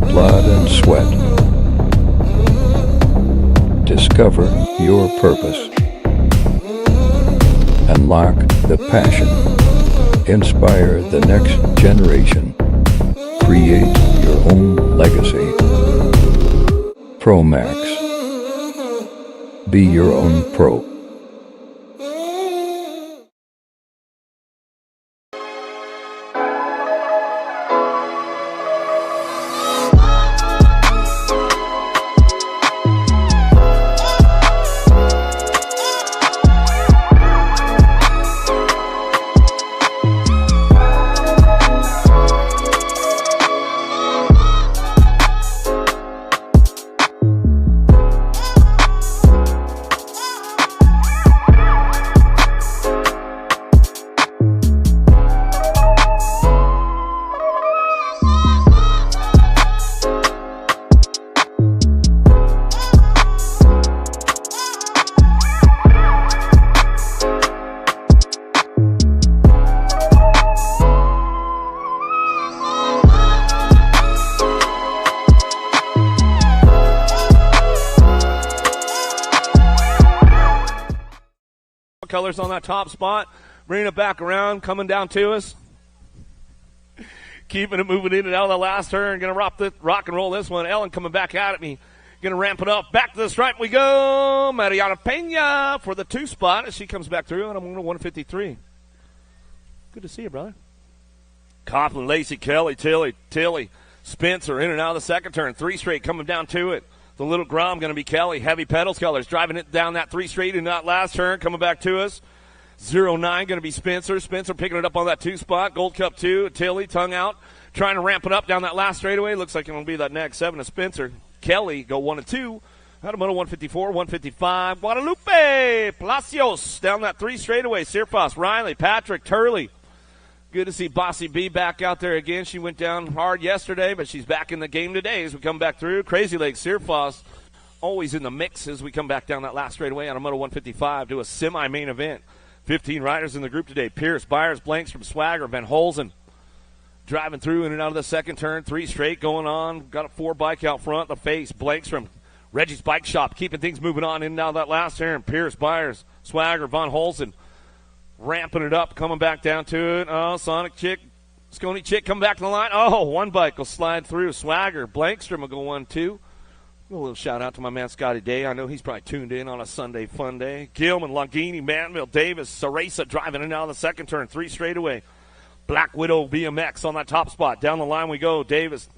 A: blood and sweat. Discover your purpose. Unlock the passion. Inspire the next generation. Create your own legacy. ProMax. Be your own pro.
F: Colors on that top spot. Bringing it back around, coming down to us. Keeping it moving in and out of the last turn. Going to rock and roll this one. Ellen coming back out at me. Going to ramp it up. Back to the stripe we go. Mariana Pena for the 2 spot as she comes back through, and I'm going to 153. Good to see you, brother. Coughlin, Lacey, Kelly, Tilly, Spencer in and out of the second turn. 3 straight coming down to it. The little Grom going to be Kelly. Heavy pedals colors. Driving it down that 3 straight in that last turn. Coming back to us. 0-9 going to be Spencer. Spencer picking it up on that 2 spot. Gold Cup 2. Tilly, tongue out. Trying to ramp it up down that last straightaway. Looks like it'll be that next 7 to Spencer. Kelly go 1 and 2. Automoto 154, 155. Guadalupe Palacios down that 3 straightaway. Searfoss, Riley, Patrick, Turley. Good to see Bossy B back out there again. She went down hard yesterday, but she's back in the game today as we come back through. Crazy Lake, Searfoss, always in the mix as we come back down that last straightaway on a Moto 155 to a semi-main event. 15 riders in the group today. Pierce, Byers, Blanks from Swagger, Van Holzen driving through in and out of the second turn. 3 straight going on. Got a 4 bike out front. The face, Blanks from Reggie's Bike Shop, keeping things moving on in and out of that last turn. Pierce, Byers, Swagger, Van Holzen ramping it up, coming back down to it. Oh, Sonic Chick, Scony Chick coming back to the line. Oh, 1 bike will slide through. Swagger, Blankstrom will go 1-2. A little shout out to my man Scotty Day. I know he's probably tuned in on a Sunday fun day. Gilman, Longini, Manville, Davis, Sarasa driving in and out of the second turn. 3 straightaway. Black Widow BMX on that top spot. Down the line we go. Davis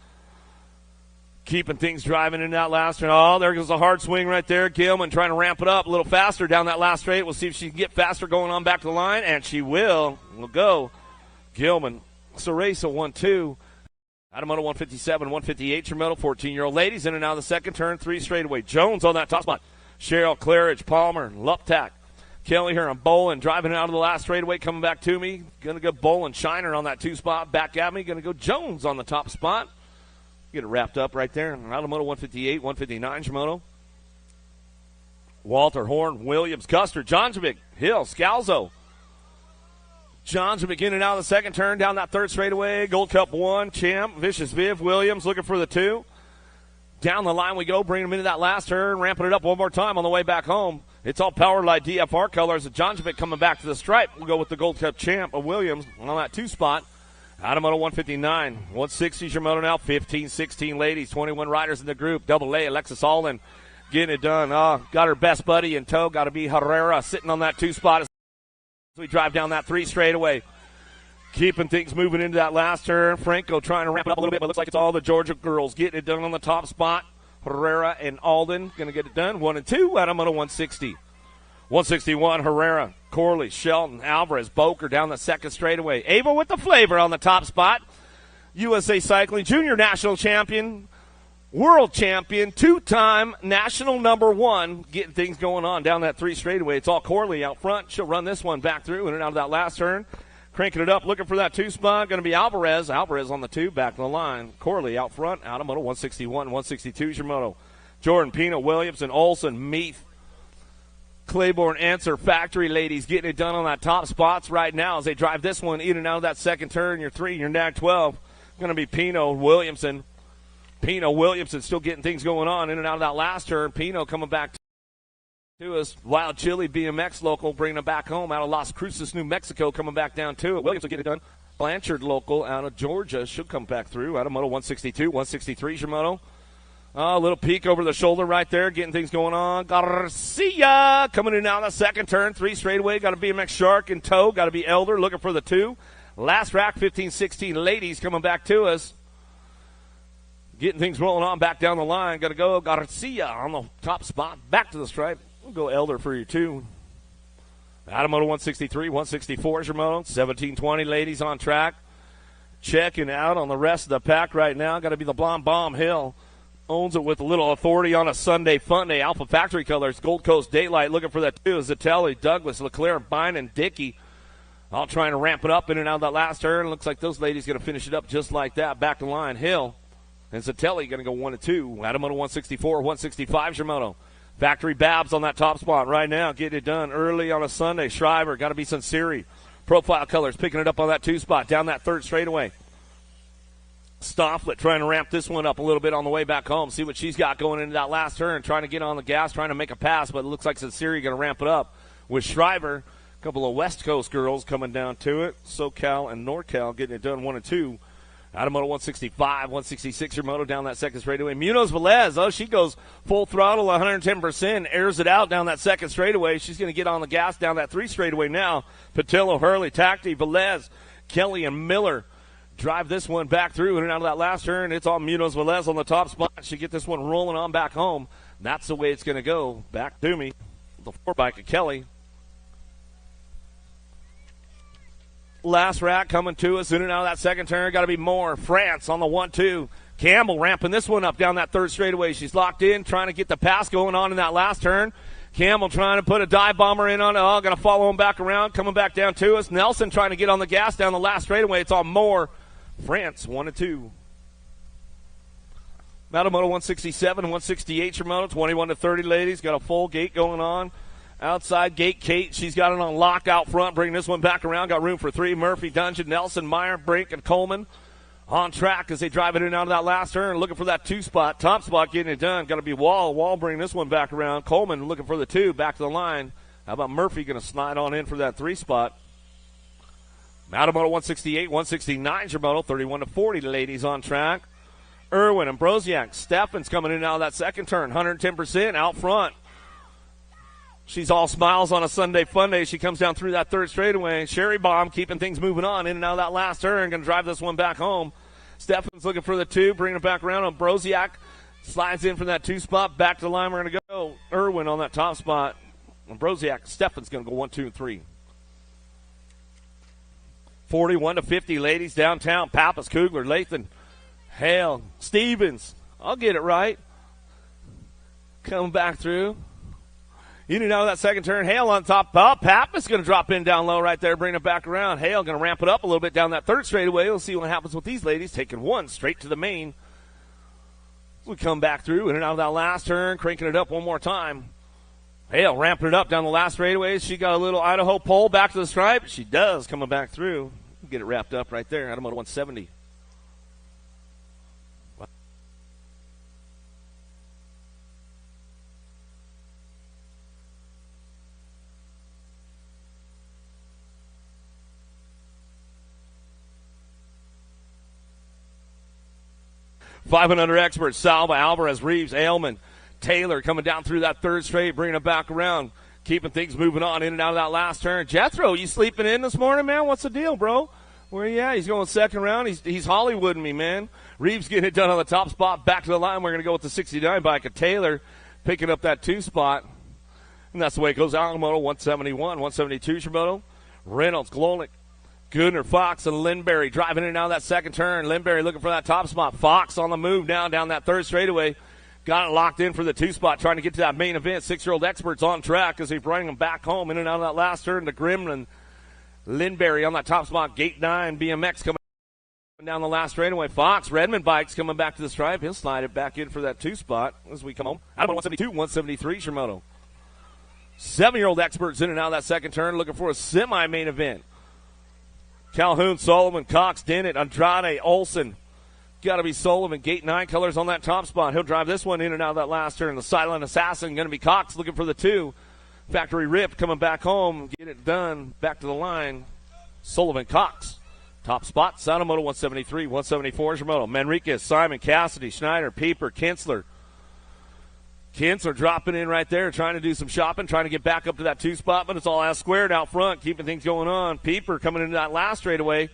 F: keeping things driving in that last turn. Oh, there goes a hard swing right there. Gilman trying to ramp it up a little faster down that last straight. We'll see if she can get faster going on back to the line, and she will. We'll go. Gilman, Sarasa 1-2. Automoto 157, 158 your medal. 14-year-old ladies in and out of the second turn. 3 straightaway. Jones on that top spot. Cheryl, Claridge, Palmer, Luptak, Kelly here on Bolin driving out of the last straightaway. Coming back to me. Going to go Bolin, Shiner on that 2 spot. Back at me. Going to go Jones on the top spot. Get it wrapped up right there. Automoto 158, 159 Shimono. Walter, Horn, Williams, Custer, Johnjovic, Hill, Scalzo. Johnjovic in and out of the second turn, down that 3rd straightaway. Gold Cup 1, Champ, Vicious Viv, Williams looking for the 2. Down the line we go, bringing them into that last turn, ramping it up one more time on the way back home. It's all powered by DFR colors. Johnjovic coming back to the stripe. We'll go with the Gold Cup Champ of Williams on that 2 spot. Automoto 159, 160 is your moto now. 15, 16 ladies, 21 riders in the group. Double A, Alexis Alden getting it done. Got her best buddy in tow. Got to be Herrera sitting on that 2 spot as we drive down that 3 straightaway. Keeping things moving into that last turn. Franco trying to ramp it up a little bit, but looks like it's all the Georgia girls getting it done on the top spot. Herrera and Alden going to get it done. 1 and 2, Automoto 160. 161, Herrera, Corley, Shelton, Alvarez, Boker down the 2nd straightaway. Ava with the flavor on the top spot. USA Cycling, junior national champion, world champion, 2-time national number 1, getting things going on down that 3 straightaway. It's all Corley out front. She'll run this one back through in and out of that last turn. Cranking it up, looking for that 2 spot. Going to be Alvarez. Alvarez on the 2, back to the line. Corley out front. Automoto 161, 162 is your moto. Jordan, Pino, Williamson, Olson, Meath, Claiborne, Answer, Factory ladies getting it done on that top spots right now as they drive this one in and out of that second turn. Your 3, your NAG 12. Going to be Pino, Williamson. Pino, Williamson still getting things going on in and out of that last turn. Pino coming back to us. Wild Chili BMX local bringing them back home out of Las Cruces, New Mexico, coming back down to it. Williams will get it done. Blanchard local out of Georgia should come back through. Out of Moto 162, 163 is your moto. A little peek over the shoulder right there, getting things going on. Garcia coming in now on the second turn. 3 straightaway. Got to be BMX Shark in tow. Got to be Elder looking for the 2. Last rack, 15, 16 ladies coming back to us. Getting things rolling on back down the line. Got to go Garcia on the top spot. Back to the stripe. We'll go Elder for your 2. Automoto 163, 164 is your moto. 1720 ladies on track. Checking out on the rest of the pack right now. Got to be the Blonde Bomb Hill. Owns it with a little authority on a Sunday fun day. Alpha Factory colors. Gold Coast Daylight looking for that 2. Zatelli, Douglas, Leclerc, Bine, and Dickey. All trying to ramp it up in and out of that last turn. Looks like those ladies going to finish it up just like that. Back to line. Hill and Zatelli going to go 1 and 2. Automoto 164, 165 is your moto. Factory Babs on that top spot right now. Getting it done early on a Sunday. Shriver, got to be Sinceri. Profile colors picking it up on that 2 spot. Down that 3rd straightaway. Stofflet trying to ramp this one up a little bit on the way back home. See what she's got going into that last turn. Trying to get on the gas, trying to make a pass, but it looks like Sinceri going to ramp it up. with Shriver. A couple of West Coast girls coming down to it. SoCal and NorCal getting it done 1 and 2. Out of moto 165, 166 your moto down that second straightaway. Munoz Velez, she goes full throttle, 110%, airs it out down that second straightaway. She's going to get on the gas down that 3 straightaway now. Patillo, Hurley, Tacti, Velez, Kelly, and Miller drive this one back through in and out of that last turn. It's all Munoz Velez on the top spot. She get this one rolling on back home. That's the way it's going to go. Back to me. The 4-bike of Kelly. Last rack coming to us in and out of that second turn. Got to be more. France on the 1-2. Campbell ramping this one up down that third straightaway. She's locked in, trying to get the pass going on in that last turn. Campbell trying to put a dive bomber in on it. Going to follow him back around, coming back down to us. Nelson trying to get on the gas down the last straightaway. It's on Moore. France 1-2. Matamoto 167, 168 your moto, 21 to 30 ladies. Got a full gate going on. Outside gate, Kate, she's got it on lock out front, bringing this one back around. Got room for 3. Murphy, Dungeon, Nelson, Meyer, Brink, and Coleman on track as they drive it in and out of that last turn. Looking for that 2 spot. Top spot getting it done. Got to be Wall. Wall bringing this one back around. Coleman looking for the 2, back to the line. How about Murphy going to slide on in for that 3 spot? Matamoto 168, 169 your moto, 31 to 40 ladies on track. Irwin and Broziak. Steffens coming in and out of that second turn, 110% out front. She's all smiles on a Sunday fun day. She comes down through that third straightaway. Sherry Bomb keeping things moving on in and out of that last turn. Going to drive this one back home. Steffens looking for the 2, bringing it back around on Broziak. Slides in from that 2 spot. Back to the line. We're going to go Irwin on that top spot. And Broziak, Steffens going to go 1, 2, and 3. 41 to 50 ladies downtown. Pappas, Kugler, Lathan, Hale, Stevens. I'll get it right. Coming back through. In and out of that second turn. Hale on top. Oh, Pappas going to drop in down low right there, bring it back around. Hale going to ramp it up a little bit down that third straightaway. We'll see what happens with these ladies. Taking 1 straight to the main. We come back through in and out of that last turn, cranking it up one more time. Hale ramping it up down the last straightaway. She got a little Idaho pole back to the stripe. She does, coming back through. Get it wrapped up right there. Out of moto 170. 500 experts, Salva, Alvarez, Reeves, Ailman, Taylor coming down through that third straight, bringing it back around, keeping things moving on in and out of that last turn. Jethro, you sleeping in this morning, man? What's the deal, bro? Where you at? He's going second round. He's Hollywooding me, man. Reeves getting it done on the top spot. Back to the line. We're going to go with the 69 bike of Taylor, picking up that 2 spot. And that's the way it goes. Alamoto 171, 172 Shimoto. Reynolds, Glolnick, Goodner, Fox, and Lindberry driving in and out of that second turn. Lindberry looking for that top spot. Fox on the move now down that third straightaway. Got it locked in for the 2 spot, trying to get to that main event. 6-year-old experts on track as they bring them back home in and out of that last turn. The Gremlin, Lindberry on that top spot. Gate 9, BMX coming down the last straightaway. Fox, Redmond bikes coming back to the stripe. He'll slide it back in for that 2 spot as we come home. Out of 172, 173 Shimoto. 7-year-old experts in and out of that second turn, looking for a semi-main event. Calhoun, Sullivan, Cox, Dennett, Andrade, Olson. Got to be Sullivan. Gate 9 colors on that top spot. He'll drive this one in and out of that last turn. The Silent Assassin going to be Cox looking for the 2. Factory Rip coming back home. Get it done. Back to the line. Sullivan, Cox. Top spot. Sanomoto 173, 174 Shimoto. Manriquez, Simon, Cassidy, Schneider, Pieper, Kinsler. Kinsler dropping in right there, trying to do some shopping, trying to get back up to that 2 spot, but it's all out squared out front, keeping things going on. Pieper coming into that last straightaway.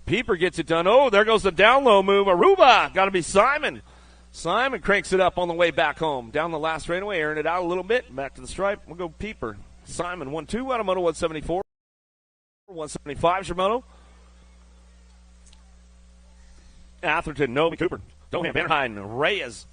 F: Pieper gets it done. Oh, there goes the down low move. Aruba, got to be Simon. Simon cranks it up on the way back home. Down the last straightaway, airing it out a little bit. Back to the stripe. We'll go Pieper. Simon, 1-2, Automoto 174. 175, Shimoto. Atherton, Novi, Cooper. Dohan, Vanderheiden, Reyes.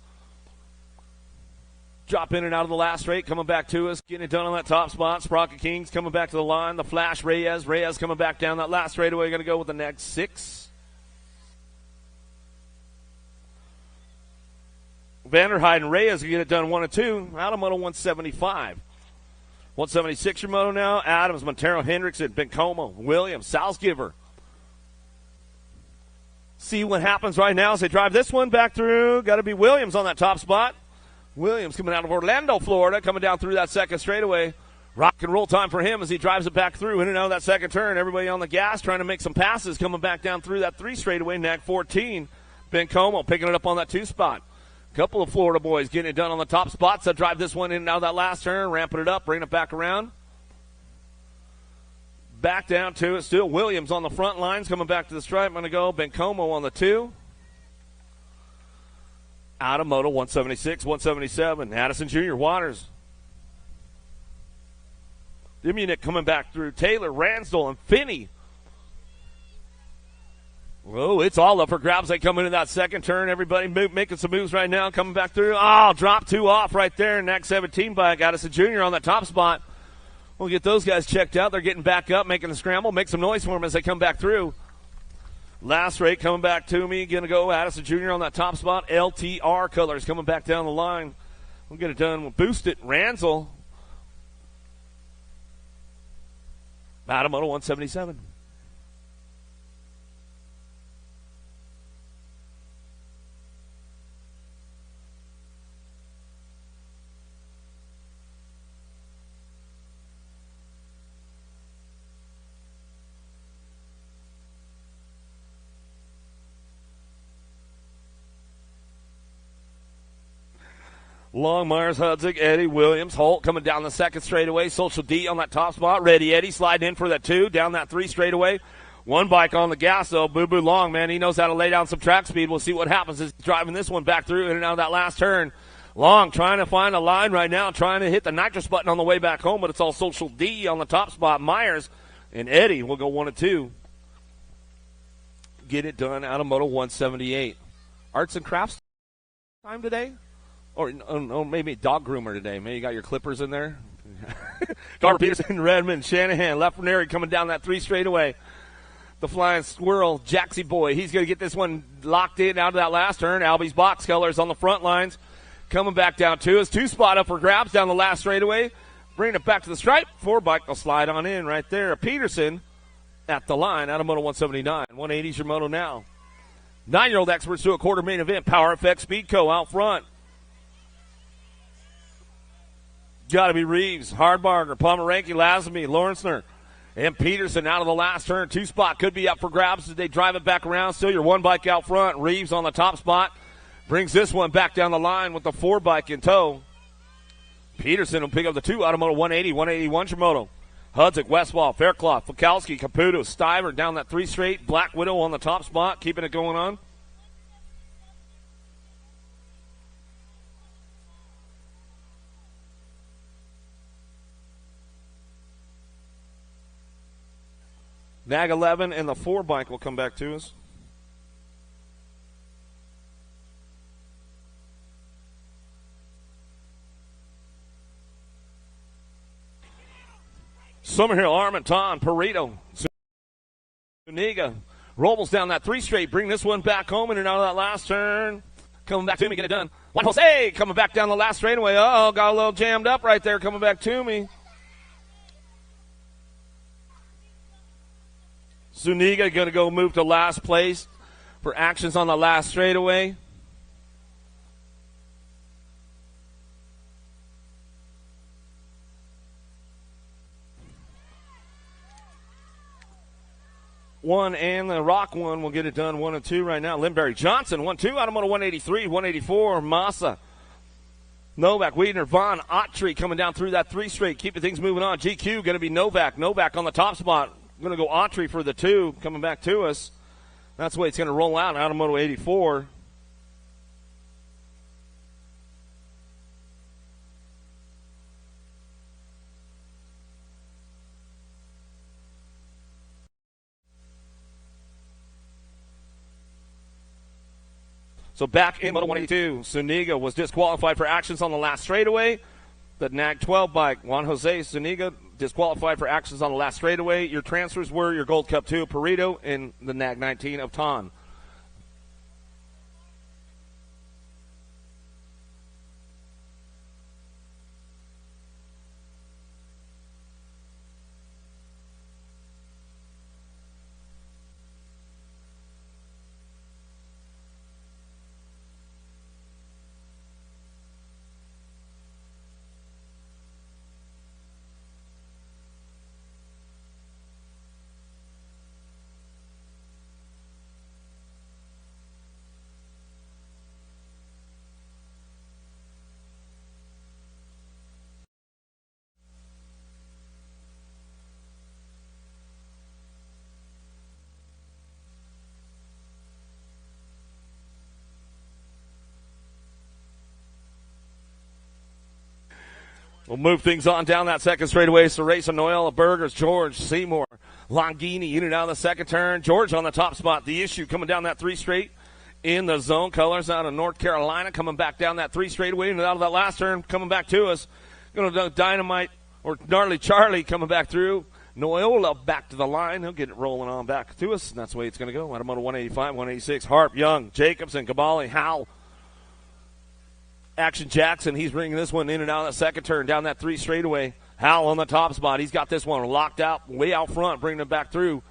F: Drop in and out of the last straight, coming back to us, getting it done on that top spot. Sprocket Kings coming back to the line. The Flash, Reyes. Reyes coming back down that last straightaway. Going to go with the next 6. Vanderheiden, Reyes will get it done 1-2. Automoto 175. 176 your moto now. Adams, Montero, Hendrickson, Bencomo, Williams, Salzgiver. See what happens right now as they drive this one back through. Got to be Williams on that top spot. Williams coming out of Orlando, Florida, coming down through that second straightaway. Rock and roll time for him as he drives it back through in and out of that second turn. Everybody on the gas trying to make some passes, coming back down through that 3 straightaway. Nag 14. Ben Como picking it up on that 2 spot. Couple of Florida boys getting it done on the top spots. They'll drive this one in and out of that last turn, ramping it up, bringing it back around. Back down to it. Still Williams on the front lines, coming back to the stripe. I'm going to go Ben Como on the 2. Out of Moto 176, 177. Addison Jr. Waters. Dimunic coming back through. Taylor, Ransdell, and Finney. Oh, it's all up for grabs. They come into that second turn. Everybody making some moves right now, coming back through. Oh, drop 2 off right there. Next 17 bike. Addison Jr. on that top spot. We'll get those guys checked out. They're getting back up, making a scramble. Make some noise for them as they come back through. Last rate coming back to me. Going to go Addison Jr. on that top spot. LTR colors coming back down the line. We'll get it done. We'll boost it. Ransel. Out of Moto 177. Long, Myers, Hudzik, Eddie, Williams, Holt coming down the second straightaway. Social D on that top spot. Ready Eddie sliding in for that 2. Down that 3 straightaway. 1 bike on the gas, though. Boo Boo Long, man. He knows how to lay down some track speed. We'll see what happens as he's driving this one back through in and out of that last turn. Long trying to find a line right now, trying to hit the nitrous button on the way back home, but it's all Social D on the top spot. Myers and Eddie will go 1 and 2. Get it done out of Moto 178. Arts and crafts time today? Or maybe dog groomer today. Maybe you got your clippers in there. Carter Peterson, Redmond, Shanahan, Lefrenary coming down that 3 straightaway. The flying squirrel, Jaxie boy. He's going to get this one locked in out of that last turn. Albie's box colors on the front lines. Coming back down to his 2 spot up for grabs down the last straightaway. Bringing it back to the stripe. 4 bike will slide on in right there. Peterson at the line out of Moto 179. 180's your Moto now. 9-year-old experts do a quarter main event. Power FX Speedco out front. Got to be Reeves, Hardbarger, Pomeranke, Lazenby, Lawrencener, and Peterson out of the last turn. 2 spot could be up for grabs as they drive it back around. Still your 1 bike out front. Reeves on the top spot. Brings this one back down the line with the 4 bike in tow. Peterson will pick up the 2 out of Moto 180, 181's your Moto. Hudzik, Westfall, Faircloth, Fikowski, Caputo, Stiver down that 3 straight. Black Widow on the top spot, keeping it going on. Nag 11 and the 4 bike will come back to us. Summerhill, Armenton, Perito, Zuniga. Robles down that 3 straight. Bring this one back home in and out of that last turn. Coming back to me, get it done. Juan Jose coming back down the last straightaway. Uh-oh, got a little jammed up right there coming back to me. Zuniga going to go move to last place for actions on the last straightaway. One and the Rock one will get it done 1 and 2 right now. Lindberry Johnson 1-2 out of Moto 183, 184. Massa, Novak, Wiedner, Vaughn, Autry coming down through that 3 straight, keeping things moving on. GQ going to be Novak. Novak on the top spot. Going to go Autry for the 2 coming back to us. That's the way it's going to roll out of Moto 84. So back in Moto 182, Zuniga was disqualified for actions on the last straightaway. The Nag 12 bike, Juan Jose Zuniga, disqualified for actions on the last straightaway. Your transfers were your Gold Cup 2 Perito and the Nag 19 of Ton. We'll move things on down that second straightaway. Ceresa, Noella, Burgers, George, Seymour, Longini in and out of the second turn. George on the top spot. The Issue coming down that 3 straight in the zone. Colors out of North Carolina coming back down that 3 straightaway and out of that last turn coming back to us. Going to Dynamite or Gnarly Charlie coming back through. Noella back to the line. He'll get it rolling on back to us, and that's the way it's going to go. Automoto 185, 186. Harp, Young, Jacobson, Cabali, Howell. Action Jackson, he's bringing this one in and out of the second turn, down that 3 straightaway. Howell on the top spot. He's got this one locked out, way out front, bringing it back through.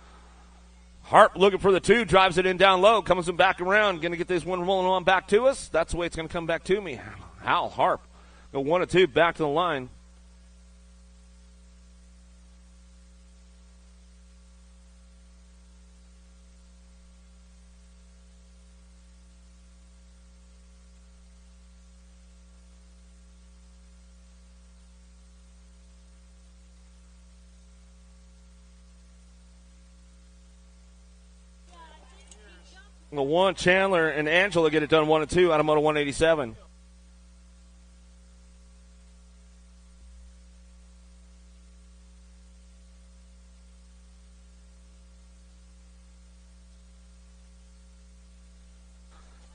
F: Harp looking for the 2, drives it in down low, comes back around, going to get this one rolling on back to us. That's the way it's going to come back to me. Howell, Harp, go 1 and 2, back to the line. The 1, Chandler and Angela get it done 1 and 2, Automoto 187.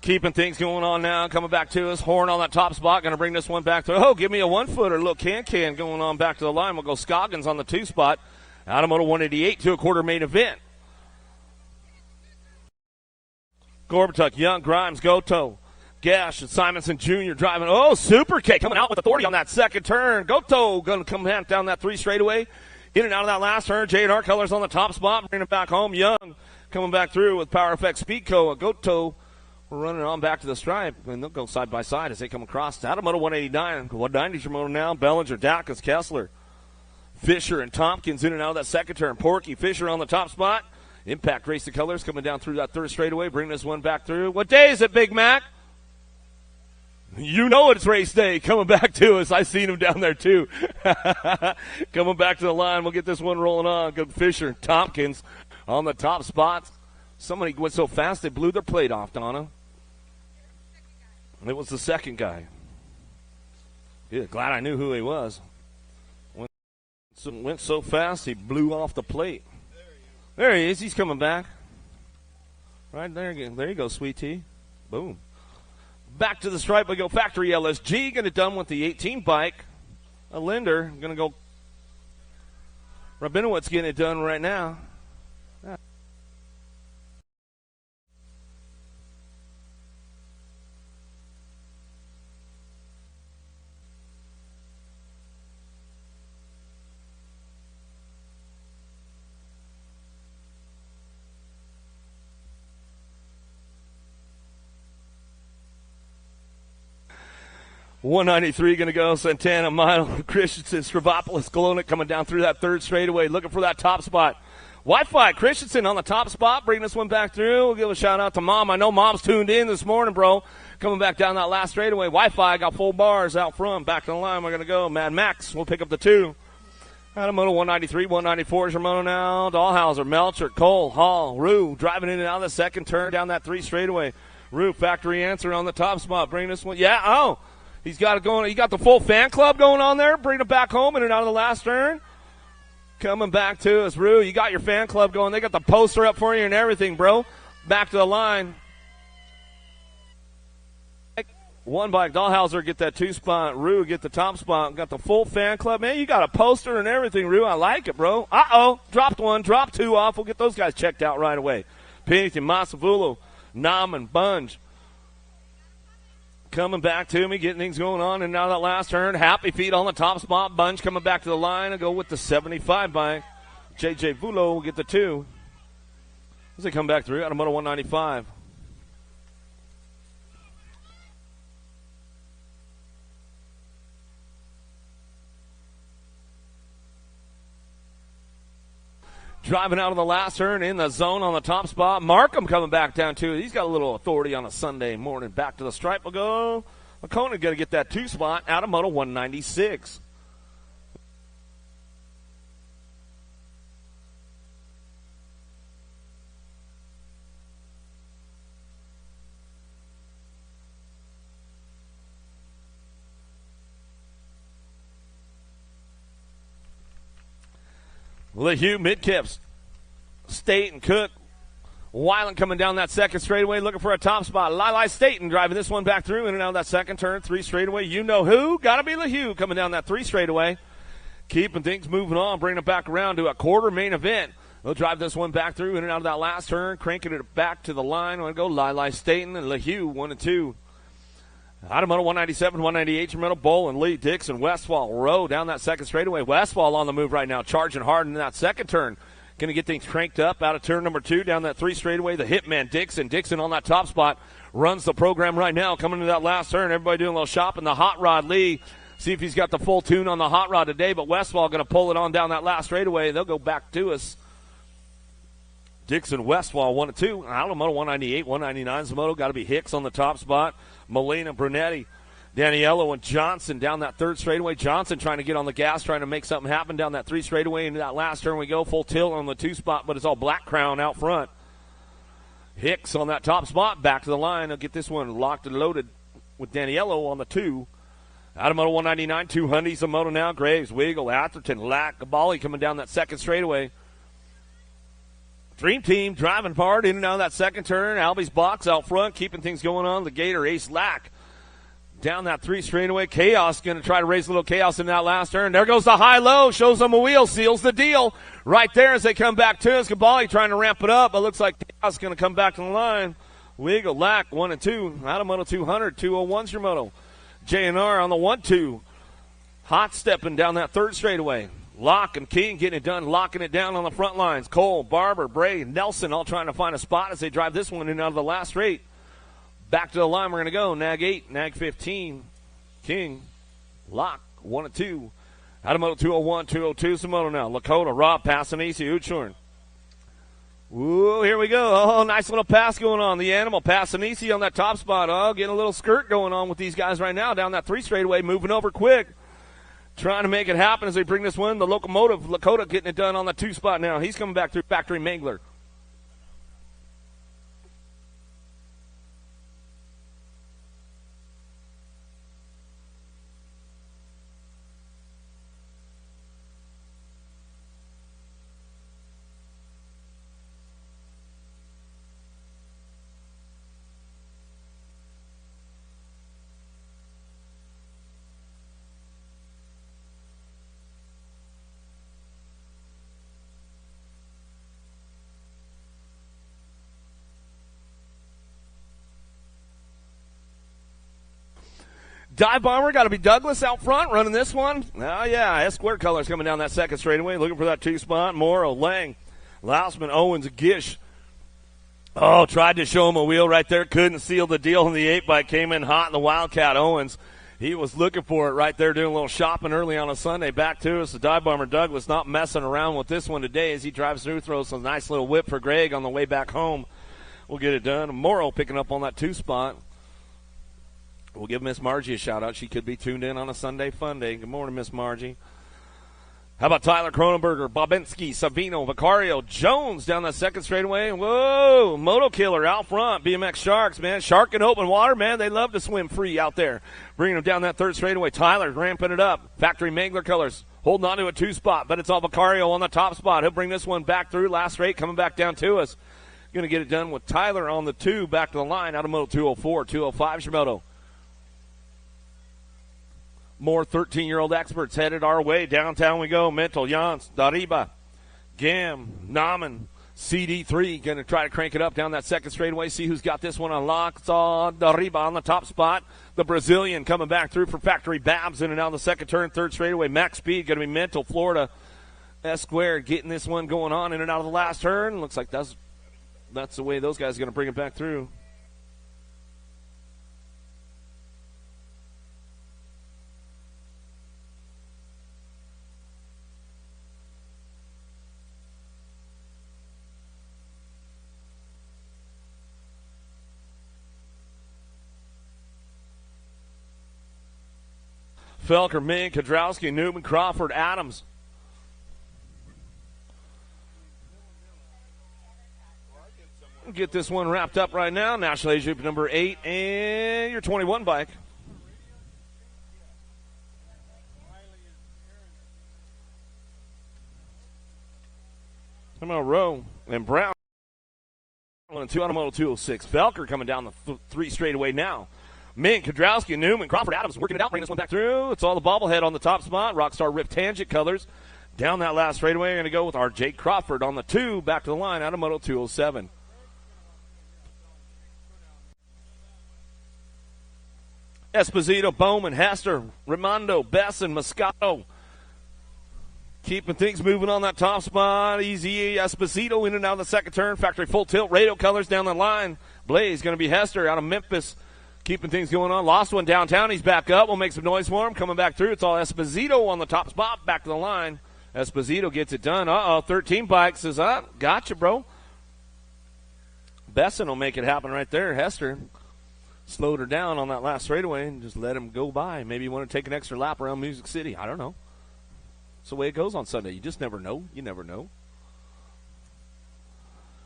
F: Keeping things going on now, coming back to us. Horn on that top spot, going to bring this one back through. Oh, give me a 1-footer. Look, can going on back to the line. We'll go Scoggins on the 2 spot. Automoto 188, 2-1/4 main event. Gorbatuk, Young, Grimes, Goto, Gash, and Simonson Jr. driving. Oh, Super K coming out with authority on that second turn. Goto going to come down that 3 straightaway. In and out of that last turn. J&R Colors on the top spot, bringing it back home. Young coming back through with Power Effect Speedco. Goto running on back to the stripe, and they'll go side by side as they come across. Automoto 189, 190's your motor now. Bellinger, Dacus, Kessler, Fisher, and Tompkins in and out of that second turn. Porky, Fisher on the top spot. Impact Race the Colors coming down through that 3rd straightaway, bring this one back through. What day is it, Big Mac? You know it's race day. Coming back to us. I seen him down there too. Coming back to the line. We'll get this one rolling on. Good Fisher, Tompkins on the top spots. Somebody went so fast they blew their plate off, Donna. It was the second guy. Good. Glad I knew who he was. Went so fast he blew off the plate. There he is. He's coming back. Right there again. There you go, Sweet Tea. Boom. Back to the stripe we go. Factory LSG. Going to done with the 18 bike. A Linder. Going to go. Rabinowitz getting it done right now. 193 going to go. Santana, Milo, Christensen, Stravopoulos, Golonik coming down through that 3rd straightaway, looking for that top spot. Wi-Fi, Christensen on the top spot, bringing this one back through. We'll give a shout out to Mom. I know Mom's tuned in this morning, bro. Coming back down that last straightaway. Wi-Fi got full bars out front. Back to the line, we're going to go. Mad Max will pick up the 2. Automoto 193, 194 is your moto now. Dahlhauser, Melcher, Cole, Hall, Rue driving in and out of the second turn down that 3 straightaway. Rue, factory answer on the top spot. Bring this one. Yeah, oh. He's got it going. He got the full fan club going on there. Bring it back home in and out of the last turn. Coming back to us, Rue. You got your fan club going. They got the poster up for you and everything, bro. Back to the line. One bike. Dahlhauser get that 2 spot. Rue get the top spot. Got the full fan club. Man, you got a poster and everything, Rue. I like it, bro. Uh-oh. Dropped 1. Dropped 2 off. We'll get those guys checked out right away. Pennington, Masavulo, Nam, and Bunge. Coming back to me, getting things going on, and now that last turn, Happy Feet on the top spot. Bunch coming back to the line and go with the 75 bike. JJ Vulo will get the 2 as they come back through. Automoto 195. Driving out of the last turn in the zone on the top spot. Markham coming back down too. He's got a little authority on a Sunday morning. Back to the stripe will go. McCona going to get that 2 spot. Automoto 196. LeHue mid-kips. State and Cook. Weiland coming down that second straightaway looking for a top spot. Lili Staten driving this one back through in and out of that second turn. 3 straightaway. You know who? Got to be LeHue coming down that 3 straightaway. Keeping things moving on, bringing it back around to a quarter main event. They'll drive this one back through in and out of that last turn, cranking it back to the line. Want to go Lili Staten and LeHue 1 and 2. Out of Moto 197, 198, your Moto Bowl and Lee Dixon. Westfall row down that second straightaway. Westfall on the move right now, charging hard in that second turn. Going to get things cranked up out of turn number 2 down that 3 straightaway. The hitman Dixon. Dixon on that top spot runs the program right now. Coming to that last turn, everybody doing a little shopping. The hot rod Lee. See if he's got the full tune on the hot rod today. But Westfall going to pull it on down that last straightaway. They'll go back to us. Dixon Westfall 1 and 2. Out of Moto 198, 199 is the Moto. Got to be Hicks on the top spot. Molina, Brunetti, Daniello, and Johnson down that 3rd straightaway. Johnson trying to get on the gas, trying to make something happen down that 3 straightaway. Into that last turn we go. Full tilt on the 2 spot, but it's all Black Crown out front. Hicks on that top spot. Back to the line. They'll get this one locked and loaded with Daniello on the 2. Out of Moto 199, 200's the Moto now. Graves, Wiggle, Atherton, Lack, Gabali coming down that 2nd straightaway. Dream Team driving hard in and out of that second turn. Albie's box out front, keeping things going on. The Gator, Ace Lack, down that 3 straightaway. Chaos going to try to raise a little chaos in that last turn. There goes the high-low, shows them a wheel, seals the deal. Right there as they come back to us. Gabali trying to ramp it up, but looks like Chaos going to come back to the line. Wiggle, Lack, 1 and 2. Out of Moto 200, 201's your Moto. JNR on the 1-2. Hot stepping down that 3rd straightaway. Locke and King getting it done, locking it down on the front lines. Cole, Barber, Bray, Nelson all trying to find a spot as they drive this one in and out of the last straight. Back to the line we're going to go. Nag 8, Nag 15. King, Locke, 1 and 2. Out of Moto 201, 202 is the Moto now. Lakota, Rob, Passanisi, Uchorn. Ooh, here we go. Oh, nice little pass going on. The Animal, Passanisi on that top spot. Oh, getting a little skirt going on with these guys right now down that 3 straightaway, moving over quick. Trying to make it happen as they bring this one. The Locomotive, Lakota getting it done on the 2 spot now. He's coming back through Factory Mangler. Dive Bomber, got to be Douglas out front running this one. Oh, yeah, S-square colors coming down that 2nd straightaway, looking for that 2 spot. Morrow, Lang, Lausman, Owens, Gish. Oh, tried to show him a wheel right there. Couldn't seal the deal in the 8-bike. Came in hot in the Wildcat. Owens, he was looking for it right there, doing a little shopping early on a Sunday. Back to us, the Dive Bomber Douglas not messing around with this one today as he drives through, throws a nice little whip for Greg on the way back home. We'll get it done. Morrow picking up on that 2 spot. We'll give Miss Margie a shout-out. She could be tuned in on a Sunday fun day. Good morning, Miss Margie. How about Tyler Cronenberger, Bobinski, Savino, Vicario, Jones down that 2nd straightaway. Whoa, Moto Killer out front. BMX Sharks, man. Shark in open water, man. They love to swim free out there. Bringing them down that 3rd straightaway. Tyler ramping it up. Factory Mangler colors. Holding on to a 2 spot, but it's all Vicario on the top spot. He'll bring this one back through. Last straight coming back down to us. Going to get it done with Tyler on the 2 back to the line out of Moto 204, 205 Shimoto. More 13-year-old experts headed our way. Downtown we go. Mental, Jans, Dariba, Gam, Naman, CD3 going to try to crank it up down that 2nd straightaway. See who's got this one unlocked. Dariba on the top spot. The Brazilian coming back through for Factory Babs in and out of the 2nd turn. 3rd straightaway. Max Speed going to be Mental, Florida. S-squared getting this one going on in and out of the last turn. Looks like that's the way those guys are going to bring it back through. Felker, Ming, Kodrowski, Newman, Crawford, Adams. Get this one wrapped up right now. National Age Group number 8 and your 21 bike. Come on, Rowe and Brown. 1 and 2 on a Moto 206. Felker coming down the 3 straightaway now. Mink, Kudrowski, Newman, Crawford, Adams working it out, bringing this one back through. It's all the bobblehead on the top spot. Rockstar Rip Tangent colors. Down that last straightaway, we're going to go with our Jake Crawford on the 2, back to the line out of Moto 207. Esposito, Bowman, Hester, Raimondo, Besson, Moscato. Keeping things moving on that top spot. Easy Esposito in and out of the second turn. Factory full tilt, radio colors down the line. Blaze going to be Hester out of Memphis. Keeping things going on. Lost one downtown. He's back up. We'll make some noise for him. Coming back through. It's all Esposito on the top spot. Back to the line. Esposito gets it done. 13 bikes says, gotcha, bro. Besson will make it happen right there. Hester slowed her down on that last straightaway and just let him go by. Maybe you want to take an extra lap around Music City. I don't know. It's the way it goes on Sunday. You just never know. You never know.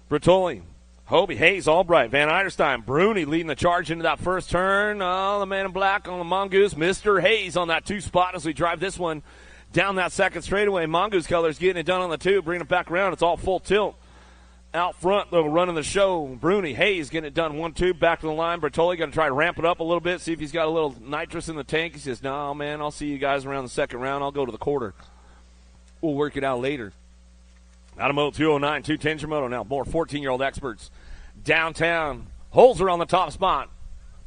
F: Bertoli, Hobie, Hayes, Albright, Van Eiderstein, Bruni leading the charge into that first turn. The man in black on the Mongoose. Mr. Hayes on that 2 spot as we drive this one down that second straightaway. Mongoose colors getting it done on the 2, bringing it back around. It's all full tilt. Out front, though, running the show. Bruni, Hayes getting it done 1-2, back to the line. Bertoli going to try to ramp it up a little bit, see if he's got a little nitrous in the tank. He says, no, man, I'll see you guys around the second round. I'll go to the quarter. We'll work it out later. Out of Moto 209, 210 Moto now. More 14-year-old experts. Downtown. Holzer on the top spot.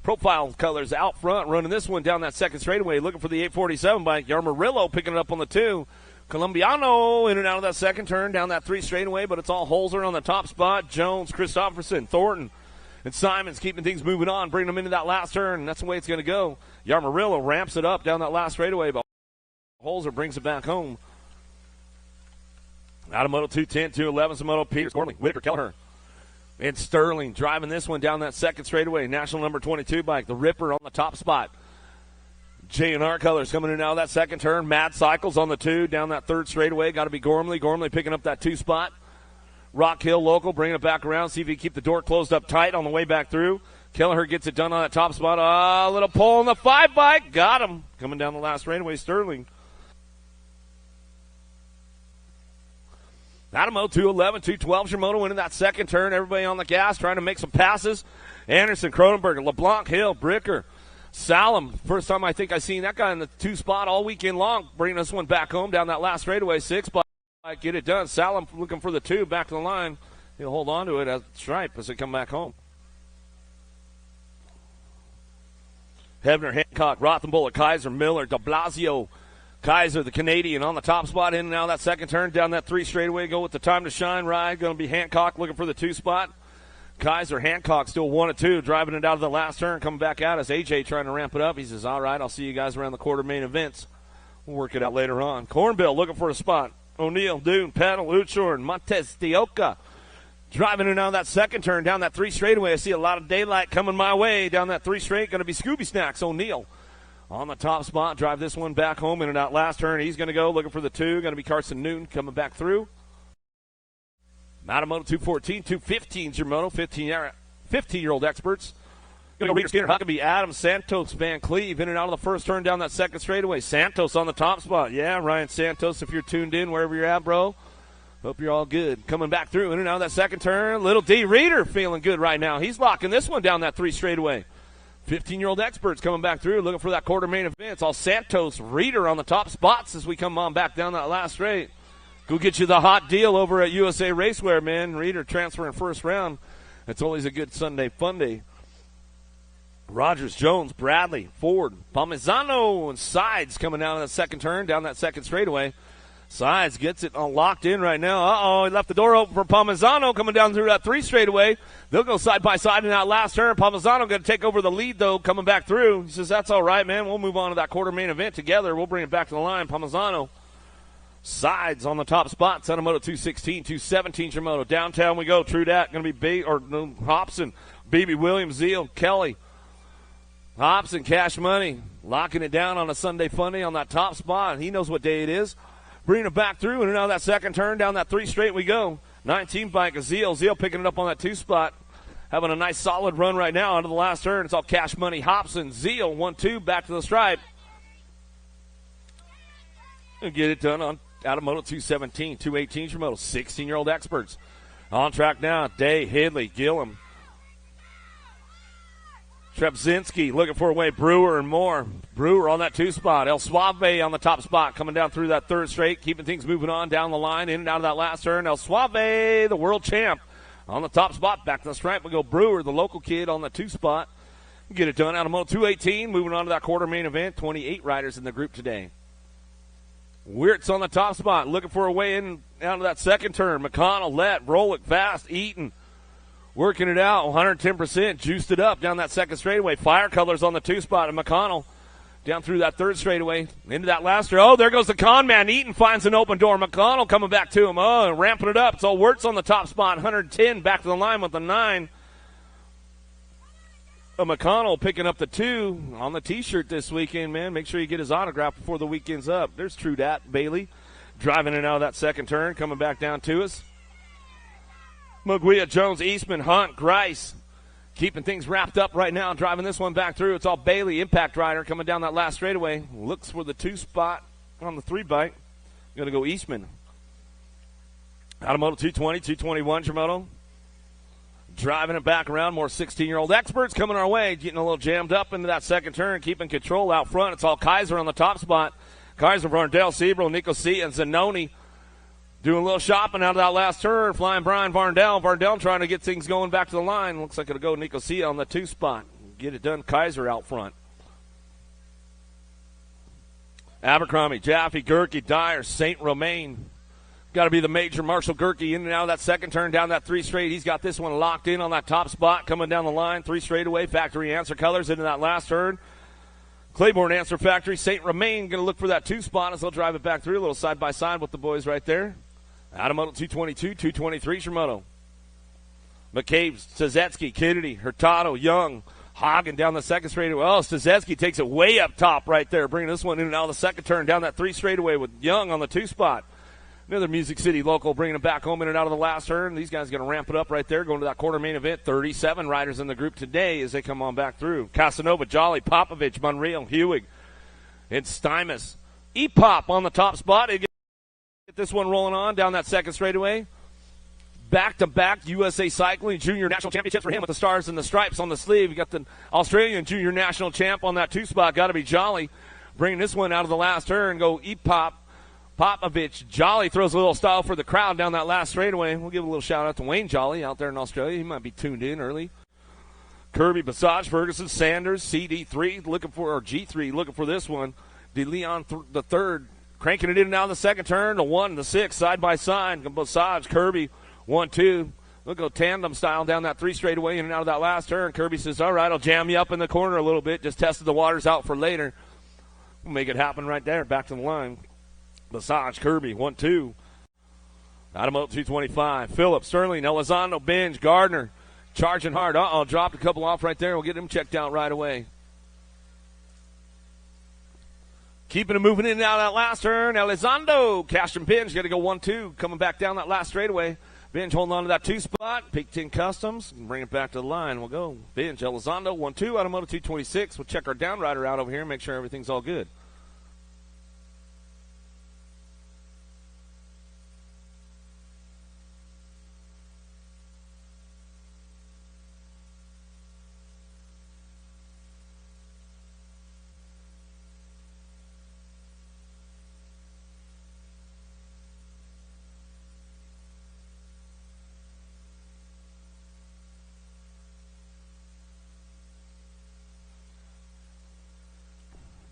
F: Profile colors out front, running this one down that second straightaway, looking for the 847 bike. Yarmarillo picking it up on the 2. Colombiano in and out of that second turn, down that 3 straightaway, but it's all Holzer on the top spot. Jones, Christopherson, Thornton, and Simons keeping things moving on, bringing them into that last turn, and that's the way it's going to go. Yarmarillo ramps it up down that last straightaway, but Holzer brings it back home. Out of Moto 210, 211, some Moto Peters, Gormley, Whitaker, Kelleher, and Sterling driving this one down that second straightaway. National number 22 bike, the Ripper on the top spot. J&R colors coming in out of that second turn. Mad Cycles on the 2, down that third straightaway. Got to be Gormley. Gormley picking up that 2 spot. Rock Hill local, bringing it back around. See if he can keep the door closed up tight on the way back through. Kelleher gets it done on that top spot. A little pull on the 5 bike. Got him. Coming down the last straightaway, Sterling. Adamo, 211, 212 Shimono into that second turn. Everybody on the gas trying to make some passes. Anderson, Cronenberg, LeBlanc, Hill, Bricker, Salem. First time I think I've seen that guy in the 2 spot all weekend long. Bringing this one back home down that last straightaway. 6 bike. Get it done. Salem looking for the 2 back to the line. He'll hold on to it as stripe as they come back home. Hebner, Hancock, Rothenbuller, Kaiser, Miller, de Blasio, Kaiser, the Canadian, on the top spot, in and out of that second turn, down that 3 straightaway, go with the time to shine ride. Going to be Hancock looking for the 2 spot. Kaiser, Hancock still 1-2, driving it out of the last turn, coming back out as AJ trying to ramp it up. He says, all right, I'll see you guys around the quarter main events. We'll work it out later on. Cornbill looking for a spot. O'Neill, Dune, Paddle, Uchor, and Montez Dioca driving it out of that second turn, down that 3 straightaway. I see a lot of daylight coming my way down that 3 straight. Going to be Scooby Snacks, O'Neill. On the top spot, drive this one back home in and out last turn. He's going to go looking for the 2. Going to be Carson Newton coming back through. Matamoto 214, 215 Germono, 15-year-old experts. Going to go Reader Skinner, Huckabee, Adams, Santos, Van Cleve in and out of the first turn down that second straightaway. Santos on the top spot. Yeah, Ryan Santos, if you're tuned in wherever you're at, bro. Hope you're all good. Coming back through in and out of that second turn. Little D. Reader feeling good right now. He's locking this one down that 3 straightaway. 15-year-old experts coming back through, looking for that quarter main event. It's all Santos, Reader on the top spots as we come on back down that last straight. Go get you the hot deal over at USA Racewear, man. Reader transferring first round. It's always a good Sunday fun day. Rogers, Jones, Bradley, Ford, Palmisano, and Sides coming down in the second turn, down that second straightaway. Sides gets it locked in right now. He left the door open for Palmisano coming down through that 3 straightaway. They'll go side by side in that last turn. Palmisano going to take over the lead, though, coming back through. He says, that's all right, man. We'll move on to that quarter main event together. We'll bring it back to the line. Palmisano. Sides on the top spot. Moto 216, 217 Shimono. Downtown we go. True dat. Going to be Hobson, BB Williams, Zeal, Kelly. Hobson, Cash Money. Locking it down on a Sunday Funday on that top spot. He knows what day it is. Bringing it back through, and now that second turn, down that 3 straight we go. 19 bike of Zeal. Zeal picking it up on that 2 spot. Having a nice solid run right now onto the last turn. It's all Cash Money, Hobson, Zeal, 1-2, back to the stripe. And get it done on out of Moto 217, 218 for Moto. 16-year-old experts. On track now, Day, Hidley, Gillum. Trebzinski looking for a way, Brewer and more. Brewer on that 2 spot. El Suave on the top spot, coming down through that 3rd straight, keeping things moving on down the line, in and out of that last turn. El Suave, the world champ, on the top spot. Back to the stripe, we go Brewer, the local kid, on the 2 spot. Get it done out of Moto 218, moving on to that quarter main event. 28 riders in the group today. Wirtz on the top spot, looking for a way in out of that 2nd turn. McConnell, Lett, Rolick, fast, Eaton. Working it out, 110%, juiced it up down that 2nd straightaway. Fire Colors on the 2 spot, and McConnell down through that 3rd straightaway. Into that last turn. Oh, there goes the con man. Eaton finds an open door. McConnell coming back to him. Oh, ramping it up. It's all Wirtz on the top spot, 110, back to the line with the 9. McConnell picking up the 2 on the T-shirt this weekend, man. Make sure you get his autograph before the weekend's up. There's True Dat, Bailey, driving it out of that 2nd turn, coming back down to us. Maguia, Jones, Eastman, Hunt, Grice, keeping things wrapped up right now, driving this one back through. It's all Bailey, impact rider, coming down that last straightaway. Looks for the 2 spot on the 3 bike. Going to go Eastman. Out of Moto 220, 221, Jermoto. Driving it back around, more 16-year-old experts coming our way, getting a little jammed up into that 2nd turn, keeping control out front. It's all Kaiser on the top spot. Kaiser, Varndell, Sebro, Nicosia, and Zanoni doing a little shopping out of that last turn. Flying Brian Varndell. Varndell trying to get things going back to the line. Looks like it'll go Nicosia on the 2 spot. Get it done, Kaiser out front. Abercrombie, Jaffe, Gerke, Dyer, St. Romain. Got to be the major Marshall Gerke in and out of that 2nd turn down that 3 straight. He's got this one locked in on that top spot, coming down the line. 3 straight away. Factory Answer Colors into that last turn. Claiborne Answer Factory. St. Romain going to look for that 2 spot as they'll drive it back through. A little side by side with the boys right there. Out of Moto 222, 223 Shimoto. McCabe, Stazetsky, Kennedy, Hurtado, Young, Hagen down the 2nd straightaway. Well, Stazetsky takes it way up top right there, bringing this one in and out of the 2nd turn down that 3 straightaway with Young on the 2 spot. Another Music City local bringing it back home in and out of the last turn. These guys are going to ramp it up right there, going to that quarter main event. 37 riders in the group today as they come on back through. Casanova, Jolly, Popovich, Monreal, Hewig, and Stymus. E-Pop on the top spot. They get this one rolling on down that 2nd straightaway. Back-to-back USA Cycling Junior National Championships for him with the stars and the stripes on the sleeve. You got the Australian Junior National Champ on that 2 spot. Got to be Jolly. Bringing this one out of the last turn. Go E-Pop. Popovich. Jolly throws a little style for the crowd down that last straightaway. We'll give a little shout out to Wayne Jolly out there in Australia. He might be tuned in early. Kirby, Basage, Ferguson, Sanders, CD3 looking for, or G3 looking for this one. DeLeon the 3rd cranking it in and out of the 2nd turn. The 1 and the 6 side by side. Basage, Kirby, 1-2. We'll go tandem style down that 3 straightaway in and out of that last turn. Kirby says, all right, I'll jam you up in the corner a little bit. Just tested the waters out for later. We'll make it happen right there. Back to the line. Basage, Kirby, 1-2. Out of Moto 225. Phillips, Sterling, Elizondo, Binge, Gardner. Charging hard. Dropped a couple off right there. We'll get him checked out right away. Keeping him moving in and out of that last turn. Elizondo, Castron Binge, got to go 1-2. Coming back down that last straightaway. Binge holding on to that 2 spot. Peak 10 Customs. Bring it back to the line. We'll go. Binge, Elizondo, 1-2 out of Moto 226. We'll check our down rider out over here and make sure everything's all good.